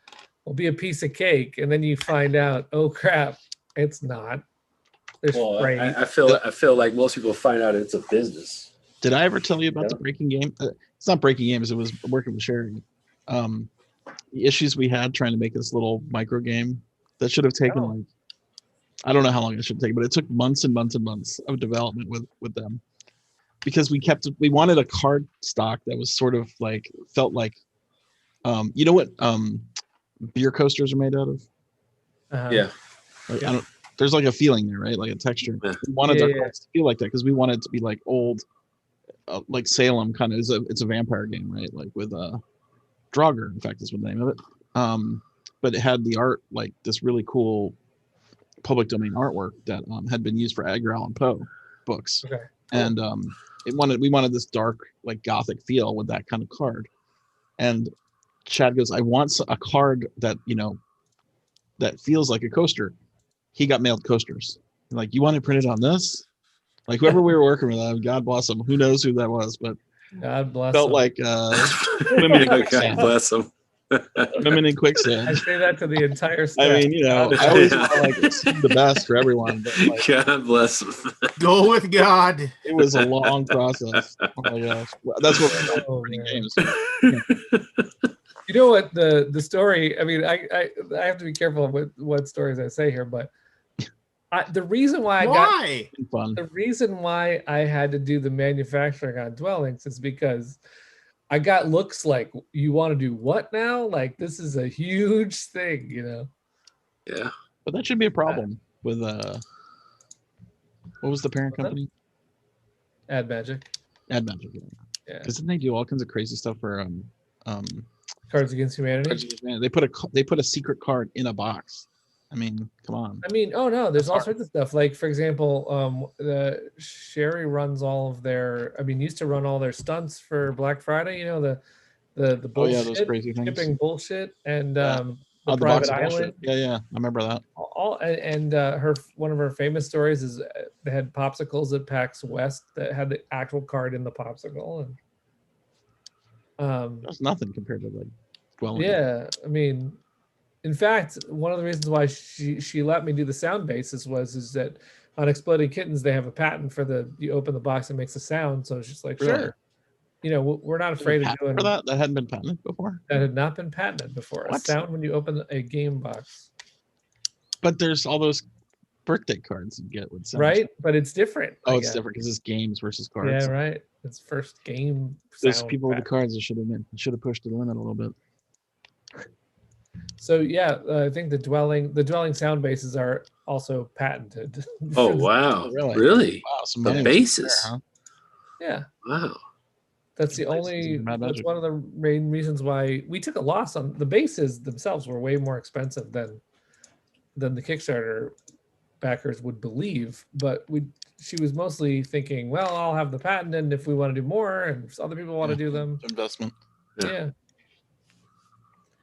will be a piece of cake, and then you find out, oh crap, it's not. I feel like most people find out it's a business. Did I ever tell you about the breaking game? It's not breaking games. It was working with Sherry. The issues we had trying to make this little micro game that should have taken I don't know how long it should take, but it took months and months and months of development with them, because we wanted a card stock that was sort of felt like, you know what beer coasters are made out of? Yeah. There's like a feeling there, right? Like a texture. Yeah. We wanted our cards to feel like that because we wanted it to be like old, like Salem kind of. It's a vampire game, right? Like with Draugr, in fact, is what the name of it. But it had the art, like this really cool public domain artwork that had been used for Edgar Allan Poe books. Okay. And we wanted this dark, like gothic feel with that kind of card. And Chad goes, I want a card that, that feels like a coaster. He got mailed coasters. Like, you want to print it on this? Like, whoever we were working with, God bless him. Who knows who that was, but God bless felt him. Like women in quicksand. God bless him. Women in quicksand. I say that to the entire staff. I mean, I always want to assume the best for everyone. But God bless him. Go with God. It was a long process. Oh my gosh, that's what we're doing games. You know what the story? I mean, I have to be careful with what stories I say here, but the reason why the reason why I had to do the manufacturing on Dwellings is because I got looks like, you want to do what now? Like, this is a huge thing, Yeah. But that should be a problem with what was the parent company? Ad Magic. Yeah. Because didn't they do all kinds of crazy stuff for Cards Against Humanity? They put a secret card in a box I mean, come on. I mean, oh no, there's all sorts of stuff. Like for example, the Sherry runs all of their. I mean, used to run all their stunts for Black Friday. You know the bullshit, those crazy things. shipping bullshit, and Yeah. the private island. Yeah, I remember that. All and her one of her famous stories is they had popsicles at PAX West that had the actual card in the popsicle, and That's nothing compared to like dwelling. yeah, I mean, in fact, one of the reasons why she let me do the sound bases is that on Exploding Kittens they have a patent for you open the box and makes a sound, so she's like, Really? sure, you know, we're not afraid of doing that. That hadn't been patented before. That had not been patented before. What? A sound when you open a game box. But there's all those birthday cards you get with sound. Right, but it's different. Oh, it's different because it's games versus cards. Yeah, right. It's first game. Those people with the cards that should have pushed the limit a little bit. So yeah, I think the dwelling sound bases are also patented. Oh wow! Really? Wow, some the bases. There, huh? Yeah. Wow. That's the only. That's one of the main reasons why we took a loss on the bases themselves. Were way more expensive than the Kickstarter backers would believe. But she was mostly thinking, well, I'll have the patent, and if we want to do more, and if other people want to do them, investment. Yeah.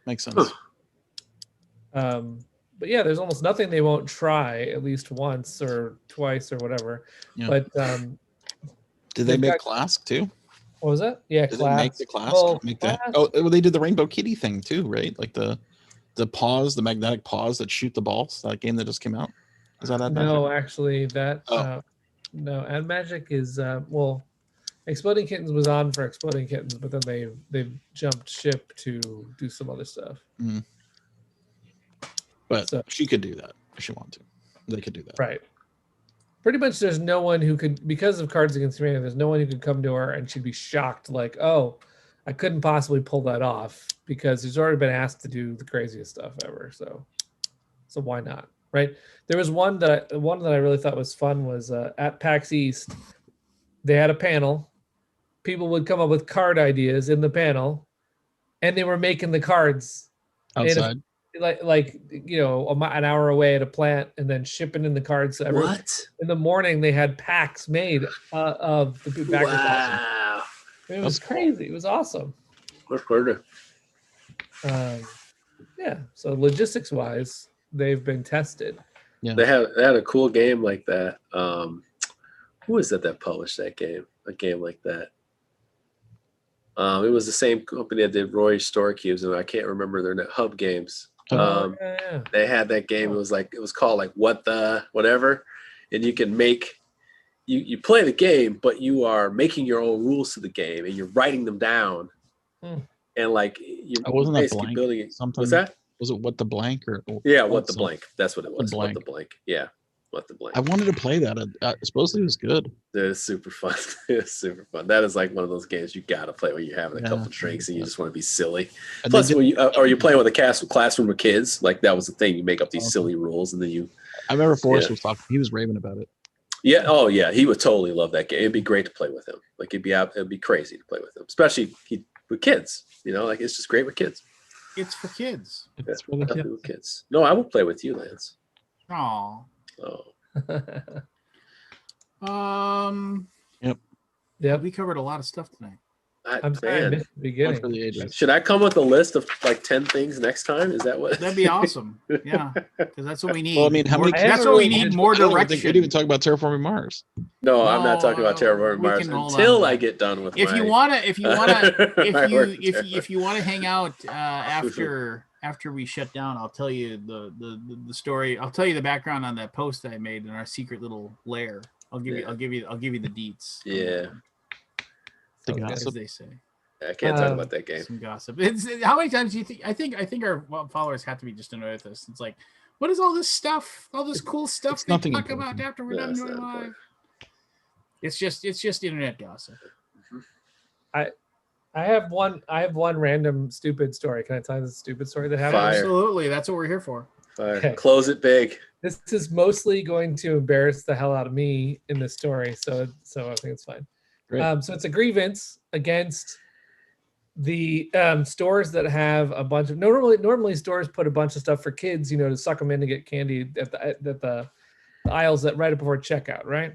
Makes sense. But yeah, there's almost nothing they won't try at least once or twice or whatever. Yeah. But did they make Clask too? What was that? Yeah, did they make the Clask? Well, make that? Oh, they did the Rainbow Kitty thing too, right? Like the paws, the magnetic paws that shoot the balls. That game that just came out. Is that no? Actually, that no. And Magic is well, Exploding Kittens was on for Exploding Kittens, but then they've jumped ship to do some other stuff. Mm. But she could do that if she wanted to. They could do that. Right. Pretty much there's no one who could, because of Cards Against Humanity, there's no one who could come to her and she'd be shocked, like, oh, I couldn't possibly pull that off because she's already been asked to do the craziest stuff ever. So why not? Right. There was one that I really thought was fun was at PAX East. They had a panel. People would come up with card ideas in the panel, and they were making the cards outside. Like you know, an hour away at a plant, and then shipping in the cards. So in the morning they had packs made of the backers. Wow, it was crazy. It was awesome. What's further? Yeah. So logistics wise, they've been tested. Yeah, they had a cool game like that. Who is that published that game? A game like that. It was the same company that did Roy Store Cubes, and I can't remember their Hub Games. They had that game. It was called like What the Whatever, and you can make you play the game, but you are making your own rules to the game, and you're writing them down, and like you're basically building it. Something. What's that? Was it What the Blank or? Yeah, What the Blank. That's what it was. What the Blank. Yeah. What the Blank. I wanted to play that. Supposedly it was good. It's super fun. It's super fun. That is like one of those games you got to play when you're having a couple drinks and you just want to be silly. And plus, when you're playing with a classroom of kids, like that was the thing. You make up these silly rules and then you. I remember Forrest was talking. He was raving about it. Yeah. Oh, yeah. He would totally love that game. It'd be great to play with him. Like it'd be crazy to play with him, especially with kids. You know, like it's just great with kids. It's for kids. It's for the kids. No, I will play with you, Lance. Oh. Yep. We covered a lot of stuff tonight. I'm sorry, I missed the beginning. Should I come with a list of like 10 things next time? Is that what? That'd be awesome. Yeah, because that's what we need. Well, I mean, that's what we need. More direction. We didn't even talk about Terraforming Mars. No, I'm not talking about Terraforming Mars until I get done with. If you wanna hang out after we shut down, I'll tell you the story. I'll tell you the background on that post that I made in our secret little lair. I'll give you the deets. Yeah. As they say. I can't talk about that game. Some gossip. How many times do you think? I think our followers have to be just annoyed with us. It's like, what is all this stuff? All this cool stuff they talk about after we're done doing live. It's just internet gossip. I have one random stupid story. Can I tell you the stupid story that happened? Absolutely. That's what we're here for. Okay. Close it big. This is mostly going to embarrass the hell out of me in this story, so I think it's fine. So it's a grievance against the stores that have a bunch of normally stores put a bunch of stuff for kids, to suck them in to get candy at the aisles that right before checkout, right?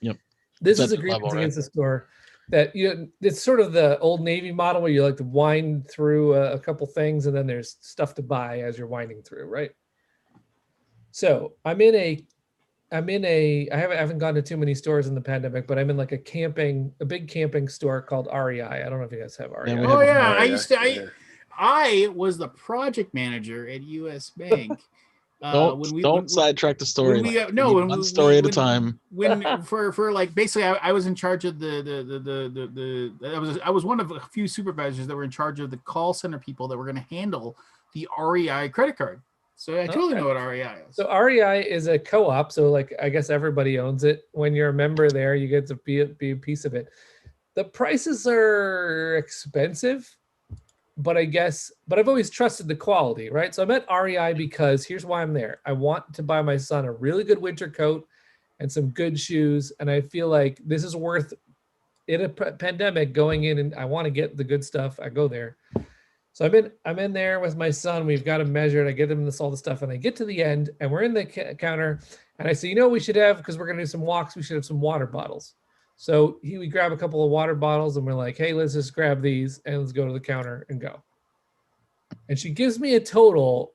Yep. This is a grievance against the store that it's sort of the Old Navy model where you like to wind through a couple things and then there's stuff to buy as you're winding through, right? So I haven't gone to too many stores in the pandemic, but I'm in like a big camping store called REI. I don't know if you guys have REI. Oh yeah, I was the project manager at US Bank. Don't sidetrack the story. One story at a time. For like basically, I was in charge of I was one of a few supervisors that were in charge of the call center people that were going to handle the REI credit card. So I totally know what REI is. So REI is a co-op. So like I guess everybody owns it. When you're a member there, you get to be a piece of it. The prices are expensive, but I've always trusted the quality, right? So I'm at REI because here's why I'm there. I want to buy my son a really good winter coat and some good shoes. And I feel like this is worth in a pandemic going in, and I want to get the good stuff. I go there. So I'm in there with my son. We've got him measured. I get him all the stuff, and I get to the end, and we're in the counter, and I say, we should have, because we're gonna do some walks, we should have some water bottles. So we grab a couple of water bottles, and we're like, hey, let's just grab these and let's go to the counter and go. And she gives me a total,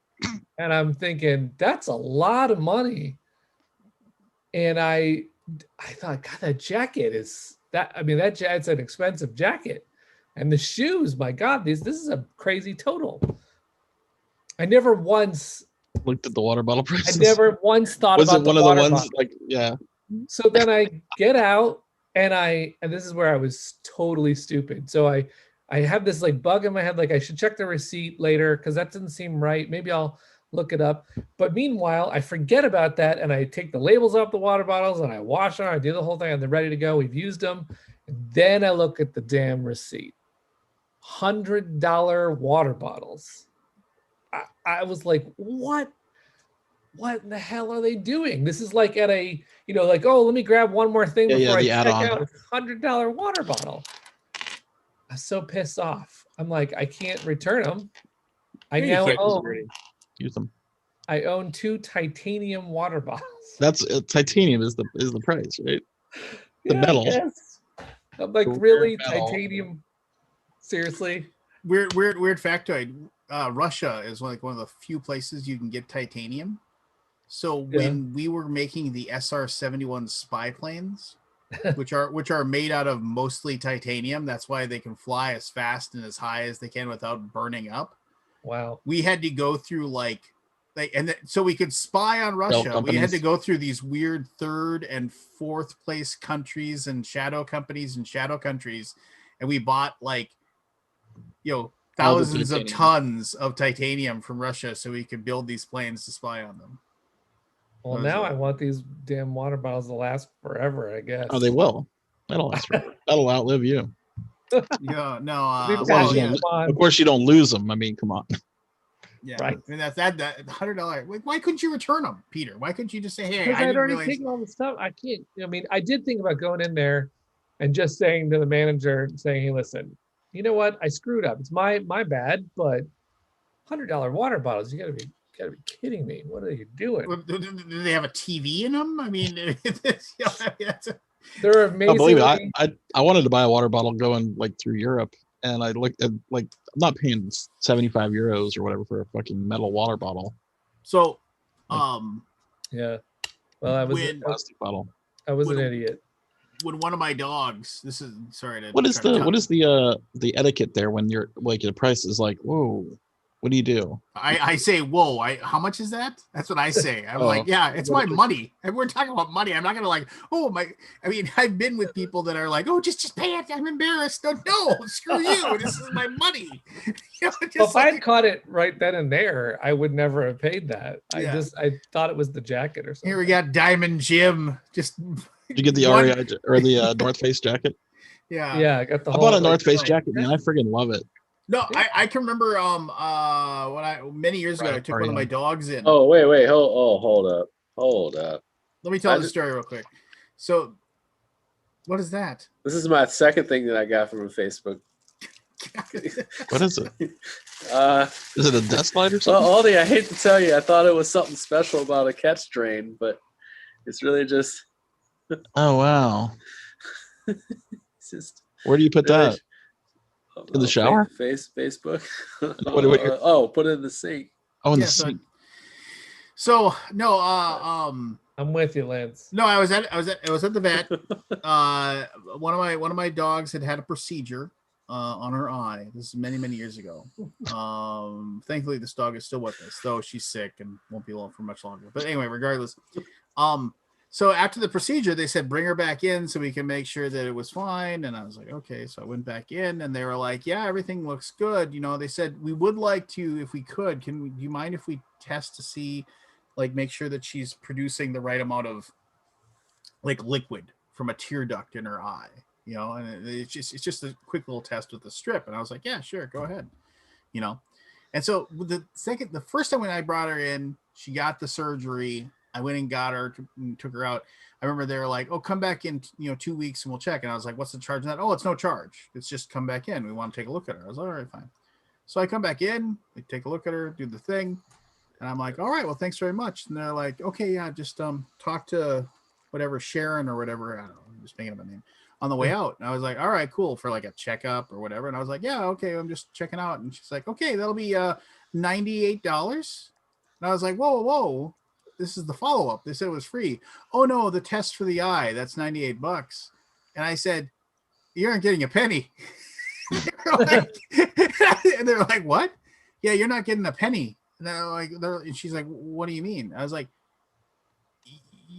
and I'm thinking that's a lot of money. And I thought, God, that jacket is that. I mean, that's an expensive jacket. And the shoes, my God, this is a crazy total. I never once looked at the water bottle prices. I never once thought about one of the ones like, yeah. So then I get out and this is where I was totally stupid. So I have this like bug in my head, like I should check the receipt later because that doesn't seem right. Maybe I'll look it up. But meanwhile, I forget about that and I take the labels off the water bottles and I wash them. I do the whole thing and they're ready to go. We've used them. And then I look at the damn receipt. $100 water bottles. I was like, what in the hell are they doing? This is like at a, like, oh, let me grab one more thing before I check out. It's a $100 water bottle. I'm so pissed off. I'm like, I can't return them. I now use them. I own 2 titanium water bottles. That's titanium is the price, right? The metal. Yes. I'm like, really, titanium? Seriously? Weird factoid. Russia is like one of the few places you can get titanium. So when we were making the SR-71 spy planes, which are made out of mostly titanium, that's why they can fly as fast and as high as they can without burning up. Wow. We had to go through so we could spy on Russia. We had to go through these weird 3rd and 4th place countries and shadow companies and shadow countries, and we bought thousands of tons of titanium from Russia so we could build these planes to spy on them. Well, now I want these damn water bottles to last forever, I guess. Oh, they will. That'll last forever. That'll outlive you. Yeah, no. Of course, you don't lose them. I mean, come on. Yeah, right. I mean, that $100. Why couldn't you return them, Peter? Why couldn't you just say, "Hey, I'd already taken all the stuff. I can't." I mean, I did think about going in there and just saying to the manager, saying, "Hey, listen, you know what? I screwed up. It's my bad. But $100 water bottles. You gotta be kidding me. What are you doing? Do they have a TV in them? I mean, they're amazing. Believe it, I wanted to buy a water bottle going through Europe, and I looked at I'm not paying 75 euros or whatever for a fucking metal water bottle. So, yeah. Well, I was plastic bottle. I was an idiot. When one of my dogs, this is sorry to. What is the etiquette there when you're the price is whoa? What do you do? I say, whoa, how much is that? That's what I say. I'm like, yeah, it's my money. And we're talking about money. I'm not going to I mean, I've been with people that are like, oh, just pay it. I'm embarrassed. No, screw you. This is my money. If I'd caught it right then and there, I would never have paid that. Yeah. I thought it was the jacket or something. Here we got Diamond Jim. Did you get the REI or the North Face jacket? Yeah. Yeah, I got the I bought a North Face jacket, man. I friggin' love it. No, I can remember many years ago I took one of my dogs in. Oh wait, hold up. Let me tell the story real quick. So, what is that? This is my second thing that I got from Facebook. What is it? Is it a desk light or Well, something? Aldi, I hate to tell you, I thought it was something special about a catch drain, but it's really just. Oh wow! It's just Where do you put really, that? In the shower? Facebook. What Put it in the sink. Oh, in Yeah, the sink. So no, I'm with you, Lance. no, I was at the vet. One of my dogs had a procedure on her eye. This is many years ago. Thankfully, this dog is still with us, though she's sick and won't be alone for much longer. But anyway, regardless, so after the procedure, they said bring her back in so we can make sure that it was fine. And I was like, okay. So I went back in, and they were like, yeah, everything looks good. You know, they said we would like to, if we could, do you mind if we test to see, like, make sure that she's producing the right amount of like liquid from a tear duct in her eye, you know? And it's just a quick little test with the strip. And I was like, yeah, sure, go ahead, you know? And so the first time when I brought her in, she got the surgery. I went and got her, took her out. I remember they were like, oh, come back in, 2 weeks and we'll check. And I was like, what's the charge on that? Oh, it's no charge. It's just come back in. We want to take a look at her. I was like, all right, fine. So I come back in, we take a look at her, do the thing. And I'm like, all right, well, thanks very much. And they're like, okay, yeah, just talk to whatever, Sharon or whatever. I don't know, I'm just making up a name on the way out. And I was like, all right, cool, for like a checkup or whatever. And I was like, yeah, okay, I'm just checking out. And she's like, okay, that'll be $98. And I was like, whoa. This is the follow-up. They said it was free. Oh no, the test for the eye, that's $98. And I said, you aren't getting a penny. And they're like, what? Yeah, you're not getting a penny. And she's like, what do you mean? I was like,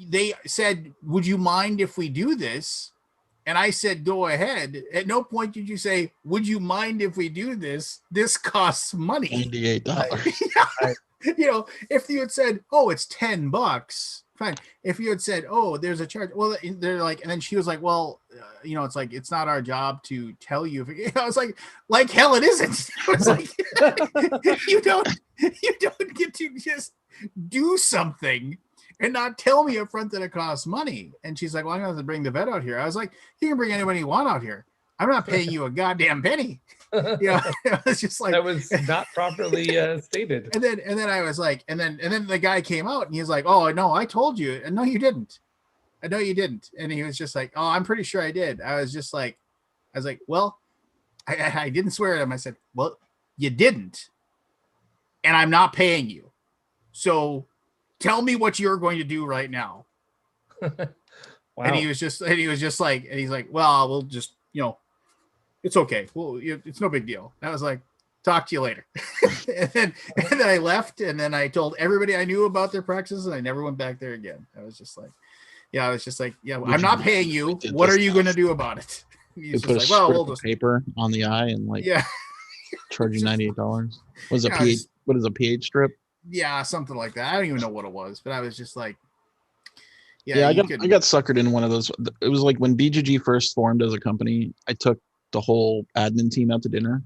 they said, would you mind if we do this? And I said, go ahead. At no point did you say, would you mind if we do this? This costs money. $98. If you had said, oh, it's $10, fine. If you had said, oh, there's a charge, well, they're like, and then she was like, well, it's like, it's not our job to tell you. I was like hell it isn't. I was like, you don't get to just do something and not tell me up front that it costs money. And she's like, well, I'm going to have to bring the vet out here. I was like, you can bring anybody you want out here. I'm not paying you a goddamn penny. It's just like, that was not properly stated. And then I was like, and then the guy came out and he was like, oh no, I told you. And no, you didn't. I know you didn't. And he was just like, oh, I'm pretty sure I did. I was like, well, I didn't swear at him. I said, well, you didn't. And I'm not paying you. So tell me what you're going to do right now. Wow. And he was just like, and he's like, well, we'll just, it's okay. Well, it's no big deal. And I was like, talk to you later. and then I left, and then I told everybody I knew about their practices, and I never went back there again. I was just like, I'm not paying you. What are you going to do about it? You put a strip of paper on the eye and charge you $98. What is a pH strip? Yeah, something like that. I don't even know what it was, but I was just like, I got suckered in one of those. It was like when BGG first formed as a company, I took the whole admin team out to dinner,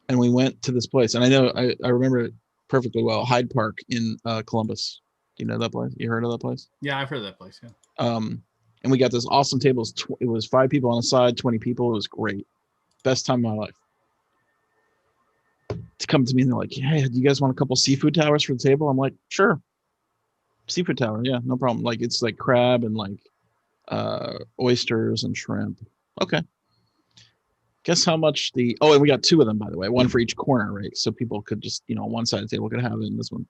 and we went to this place. And I remember it perfectly well. Hyde Park in Columbus. Do you know that place? You heard of that place? Yeah, I've heard of that place. Yeah. And we got this awesome table. It was 5 people on the side, 20 people. It was great. Best time of my life. To come to me and they're like, hey, do you guys want a couple seafood towers for the table? I'm like, sure. Seafood tower, yeah, no problem. Like, it's like crab and like oysters and shrimp. Okay. Guess how much and we got 2 of them, by the way, one for each corner, right? So people could just, on one side of the table could have it in this one.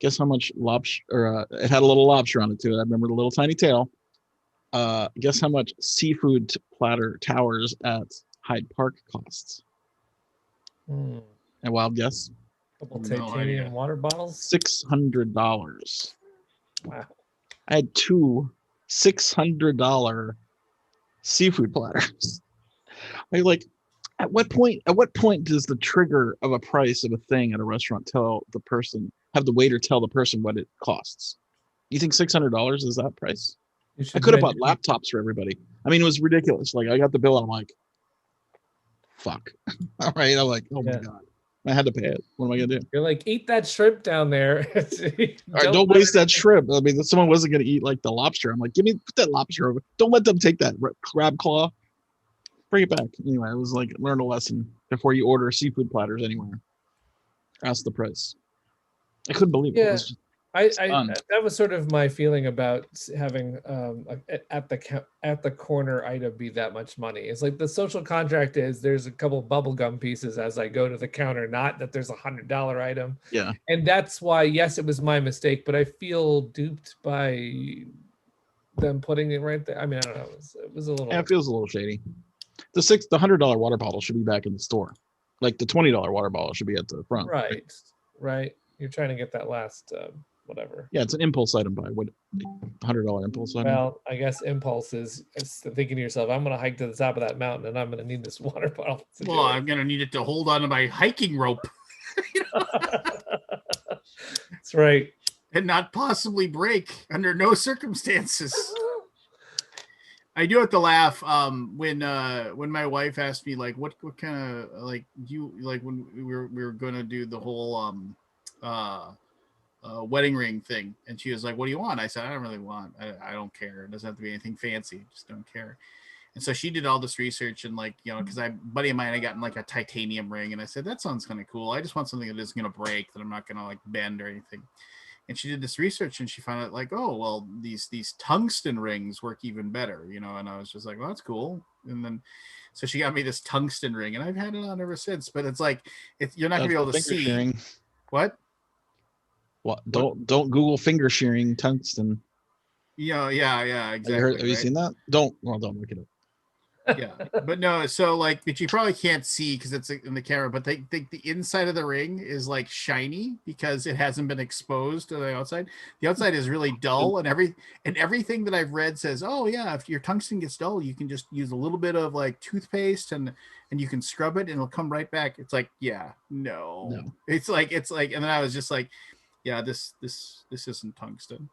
Guess how much lobster, it had a little lobster on it too. I remember the little tiny tail. Guess how much seafood platter towers at Hyde Park costs? A wild guess? A couple titanium water bottles? $600. Wow. I had 2 $600 seafood platters. Like, at what point does the trigger of a price of a thing at a restaurant have the waiter tell the person what it costs? You think $600 is that price? I could have bought laptops for everybody. I mean, it was ridiculous. Like, I got the bill and I'm like, fuck. All right. I'm like, oh my God. I had to pay it. What am I gonna do? You're like, eat that shrimp down there. All right, don't waste that shrimp. I mean, someone wasn't gonna eat like the lobster. I'm like, put that lobster over. Don't let them take that crab claw. Bring it back. Anyway, it was like learn a lesson before you order seafood platters anywhere. Ask the price. I couldn't believe it. It was just that was sort of my feeling about having at the corner item be that much money. It's like the social contract is there's a couple of bubblegum pieces as I go to the counter, not that there's $100 item. Yeah. And that's why, yes, it was my mistake, but I feel duped by them putting it right there. I mean, I don't know. It was a little. Yeah, it feels a little shady. The $100 water bottle should be back in the store. Like the $20 water bottle should be at the front. Right. You're trying to get that last whatever. Yeah, it's an impulse item buy. What $100 impulse item? Well, I guess impulse is thinking to yourself, I'm going to hike to the top of that mountain, and I'm going to need this water bottle. Well, I'm going to need it to hold on to my hiking rope. That's right. And not possibly break under no circumstances. I do have to laugh when my wife asked me like what kind of like you like when we were going to do the whole wedding ring thing, and she was like, what do you want? I said, I don't really want, I don't care, it doesn't have to be anything fancy, just don't care. And so she did all this research, and like, because buddy of mine had gotten like a titanium ring, and I said, that sounds kind of cool, I just want something that isn't going to break, that I'm not going to like bend or anything. And she did this research, and she found out like, oh well, these tungsten rings work even better, and I was just like, well, that's cool. And then so she got me this tungsten ring, and I've had it on ever since. But it's like, you're not gonna be able to see shearing. What don't Google finger shearing tungsten. Yeah, exactly. Have you seen that? Don't look it up. Yeah, but no, so like, but you probably can't see because it's in the camera, but the inside of the ring is like shiny because it hasn't been exposed to the outside. The outside is really dull, and everything that I've read says, oh yeah, if your tungsten gets dull, you can just use a little bit of like toothpaste and you can scrub it and it'll come right back. It's like, yeah, no. It's like, and then I was just like, yeah, this isn't tungsten.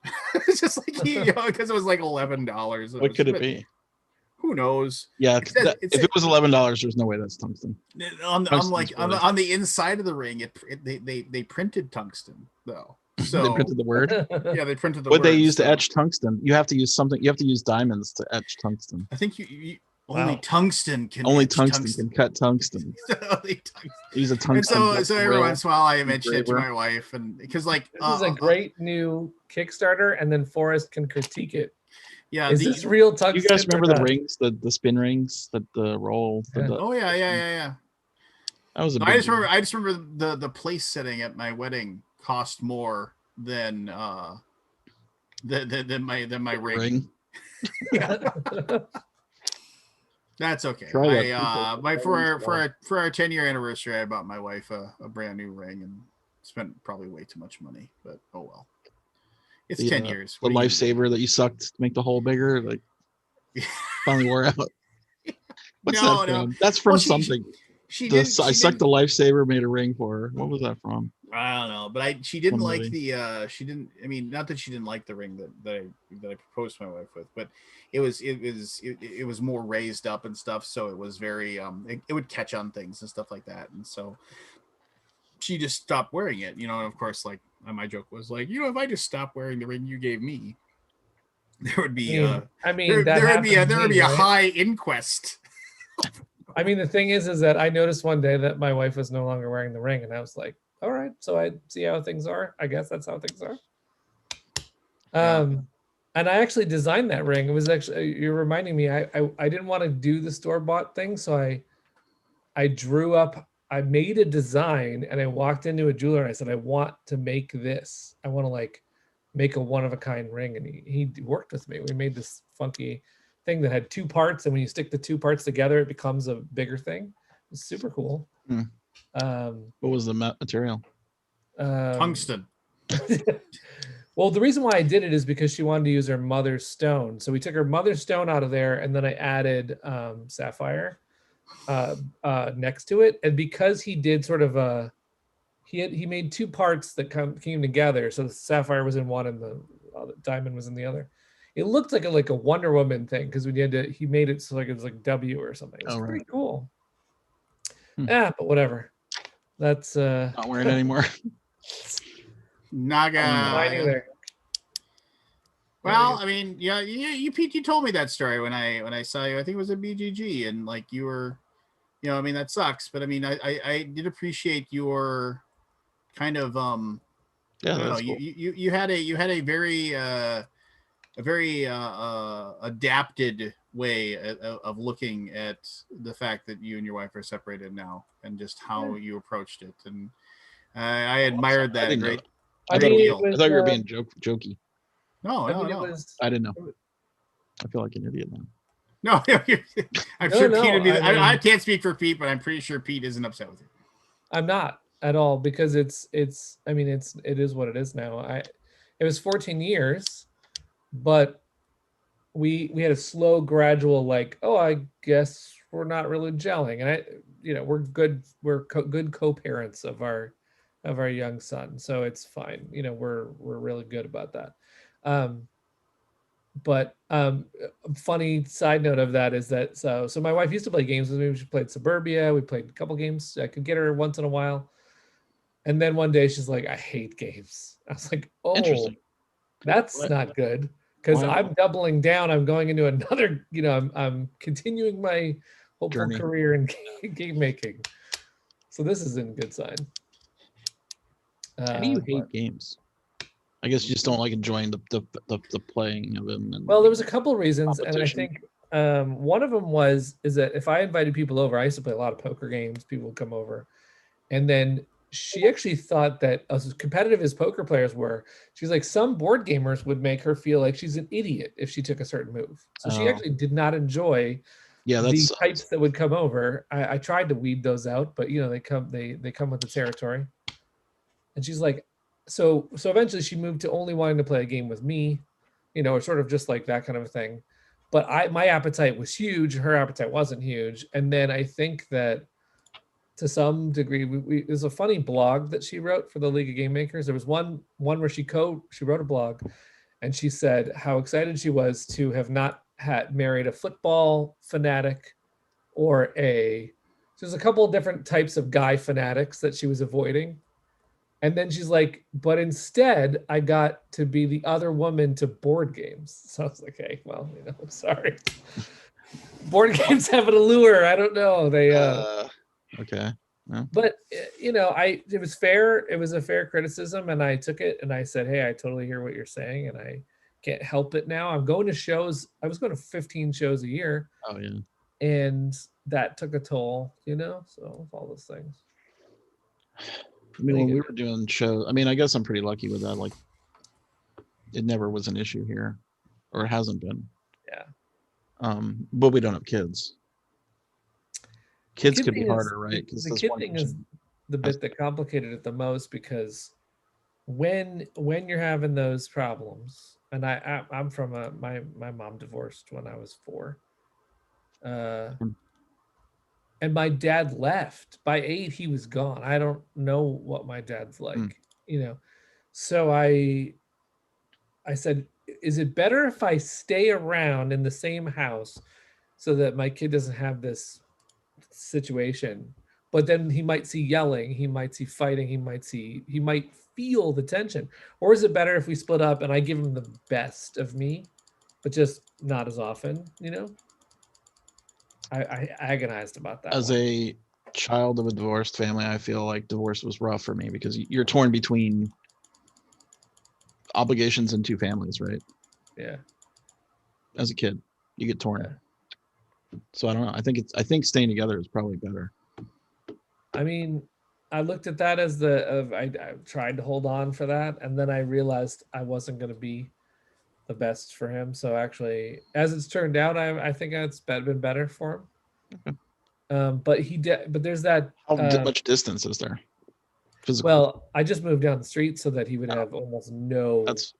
It's just like, because it was like $11. What could it be? Who knows? Yeah, if it was $11, there's no way that's tungsten. On the inside of the ring, they printed tungsten though. So they printed the word. Yeah, they printed the word. What they use to etch tungsten? You have to use something. You have to use diamonds to etch tungsten. I think only tungsten can. Only tungsten can cut tungsten. Use a tungsten. And so every once in a while, I mention it to my wife, and because like this is a great new Kickstarter, and then Forrest can critique it. Yeah, is this real tungsten? You guys remember the rings, the spin rings, that the roll? Oh yeah. That was a. I just remember the place setting at my wedding cost more than my ring. Yeah. That's okay. For our 10-year anniversary, I bought my wife a brand new ring and spent probably way too much money, but oh well. It's 10 years. The lifesaver that you sucked to make the hole bigger, like finally wore out. What's that from? That's from something. I sucked the lifesaver, made a ring for her. What was that from? I don't know, but she didn't like she didn't. I mean, not that she didn't like the ring that I proposed to my wife with, but it was more raised up and stuff, so it was very it would catch on things and stuff like that, and so she just stopped wearing it, and of course, like my joke was like, if I just stopped wearing the ring you gave me, there would be there would be a high inquest. I mean, the thing is that I noticed one day that my wife was no longer wearing the ring, and I was like, all right, so I see how things are. I guess that's how things are. And I actually designed that ring. It was actually, you're reminding me, I didn't want to do the store-bought thing, so I drew up, I made a design, and I walked into a jeweler and I said, I want to make this. I want to like make a one-of-a-kind ring. And he worked with me. We made this funky thing that had two parts, and when you stick the two parts together, it becomes a bigger thing. It's super cool. What was the material? Tungsten. Well, the reason why I did it is because she wanted to use her mother's stone. So we took her mother's stone out of there, and then I added sapphire next to it. And because he did sort of he made two parts that came together. So the sapphire was in one and the diamond was in the other. It looked like a Wonder Woman thing because he made it so like it was like W or something. It's pretty cool. Yeah, but whatever. That's not wearing it anymore. Naga. Well, I mean, yeah, you Pete, you told me that story when I saw you. I think it was at BGG, and like you were, I mean, that sucks. But I mean, I did appreciate your kind of Yeah, I don't know. that's cool. You had a very adapted way of looking at the fact that you and your wife are separated now, and just how you approached it. And I admired that a great. I thought you were being jokey. No. I didn't know. I feel like an idiot now. No, I'm sure Pete would be. I can't speak for Pete, but I'm pretty sure Pete isn't upset with you. I'm not at all, because it is what it is now. It was 14 years, but we had a slow, gradual, like, oh, I guess we're not really gelling, and we're good co-parents of our young son, so it's fine. We're really good about that. But funny side note of that is that so my wife used to play games with me. She played Suburbia. We played a couple games. I could get her once in a while. And then one day she's like, I hate games. I was like, oh, interesting. That's not good, because I'm doubling down. I'm going into another, I'm continuing my hopeful career in game making. So this isn't a good sign. How do you hate games? I guess you just don't like enjoying the playing of them. Well, there was a couple of reasons, and I think one of them is that if I invited people over, I used to play a lot of poker games. People would come over, and then she actually thought that as competitive as poker players were, she's like, some board gamers would make her feel like she's an idiot if she took a certain move. So she actually did not enjoy the types that would come over. I tried to weed those out, but they come with the territory. And she's like, so eventually she moved to only wanting to play a game with me, or sort of just like that kind of a thing. But my appetite was huge. Her appetite wasn't huge. And then I think that to some degree, there's a funny blog that she wrote for the League of Game Makers. There was one where she wrote a blog, and she said how excited she was to have not married a football fanatic or there's a couple of different types of guy fanatics that she was avoiding. And then she's like, but instead I got to be the other woman to board games. So I was like, hey, well, I'm sorry. Board games have an allure. I don't know. They okay. Yeah. But it was fair. It was a fair criticism, and I took it and I said, hey, I totally hear what you're saying, and I can't help it now. I'm going to shows. I was going to 15 shows a year. Oh yeah. And that took a toll, so all those things. I mean, when we were doing shows, I guess I'm pretty lucky with that. Like, it never was an issue here, or it hasn't been. Yeah. But we don't have kids. Kids could be harder, right? Because the kid thing is the bit that complicated it the most, because when you're having those problems, and I'm from my mom divorced when I was 4. And my dad left. By 8, he was gone. I don't know what my dad's like, So I said, is it better if I stay around in the same house so that my kid doesn't have this situation? But then he might see yelling, he might see fighting, he might feel the tension. Or is it better if we split up and I give him the best of me, but just not as often, I agonized about that. As a child of a divorced family, I feel like divorce was rough for me, because you're torn between obligations in 2 families, right? Yeah. As a kid, you get torn. Yeah. So I don't know. I think staying together is probably better. I looked at that as I tried to hold on for that, and then I realized I wasn't going to be the best for him. So actually, as it's turned out, I think it's been better for him. Okay. But there's that. How much distance is there? Physical. Well, I just moved down the street so that he would have almost no. That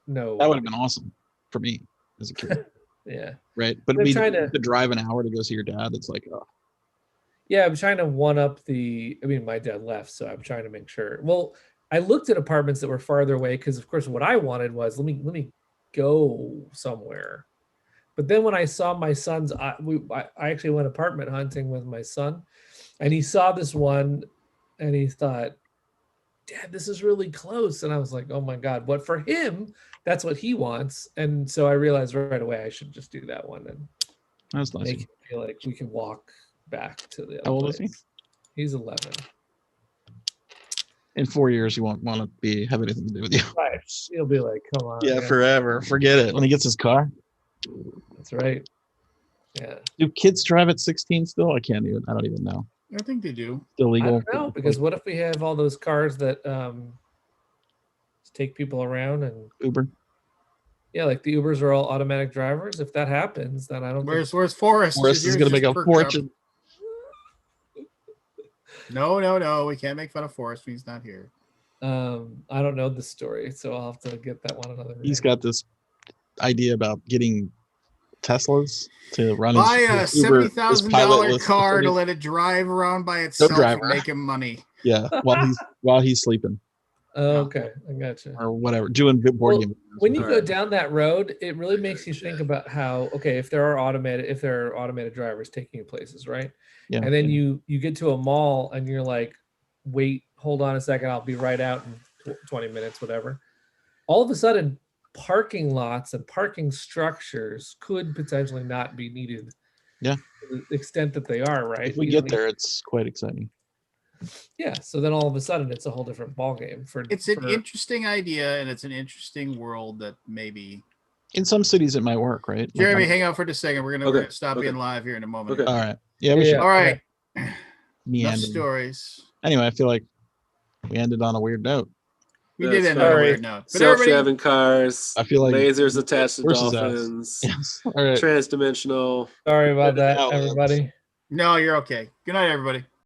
would have been awesome for me as a kid. Yeah. Right, but to drive an hour to go see your dad, it's like, oh. Yeah, I'm trying to one up my dad left, so I'm trying to make sure. Well, I looked at apartments that were farther away because, of course, what I wanted was let me go somewhere. But then when I saw my son's, I actually went apartment hunting with my son, and he saw this one, and he thought, Dad, this is really close. And I was like, oh my God. But for him, that's what he wants. And so I realized right away I should just do that one and That's nice. make him feel like we can walk back to the other How old place. is he? He's 11. In 4 years, he won't want to have anything to do with you. Right. He'll be like, come on. Yeah, forever. Forget it. When he gets his car. That's right. Yeah. Do kids drive at 16 still? I don't even know. I think they do. Still legal? I don't know, because what if we have all those cars that take people around and Uber? Yeah, like the Ubers are all automatic drivers. If that happens, then I don't. Where's Forrest? Forrest is going to make a fortune. No. We can't make fun of Forrest when he's not here. I don't know the story, so I'll have to get that one another day. He's got this idea about getting Teslas to run buy a $70,000 car to let let it drive around by itself and make him money. Yeah, while he's sleeping. Okay, I gotcha. Or whatever, doing board games. When you go down that road, it really makes you think about how if there are automated drivers taking you places, right? Yeah. And then you get to a mall and you're like, wait, hold on a second, I'll be right out in 20 minutes, whatever. All of a sudden, parking lots and parking structures could potentially not be needed. Yeah. To the extent that they are, right? If we get there, it's quite exciting. Yeah. So then all of a sudden it's a whole different ballgame It's an interesting idea, and it's an interesting world that maybe in some cities it might work, right? Jeremy, hang out for just a second. We're gonna stop being live here in a moment. Okay. All right. Yeah, we should. All right. Enough stories. Anyway, I feel like we ended on a weird note. We did end on a weird note. Self-driving cars. I feel like lasers attached to dolphins. Yes. All right. Transdimensional. Sorry about that, everybody. No, you're okay. Good night, everybody.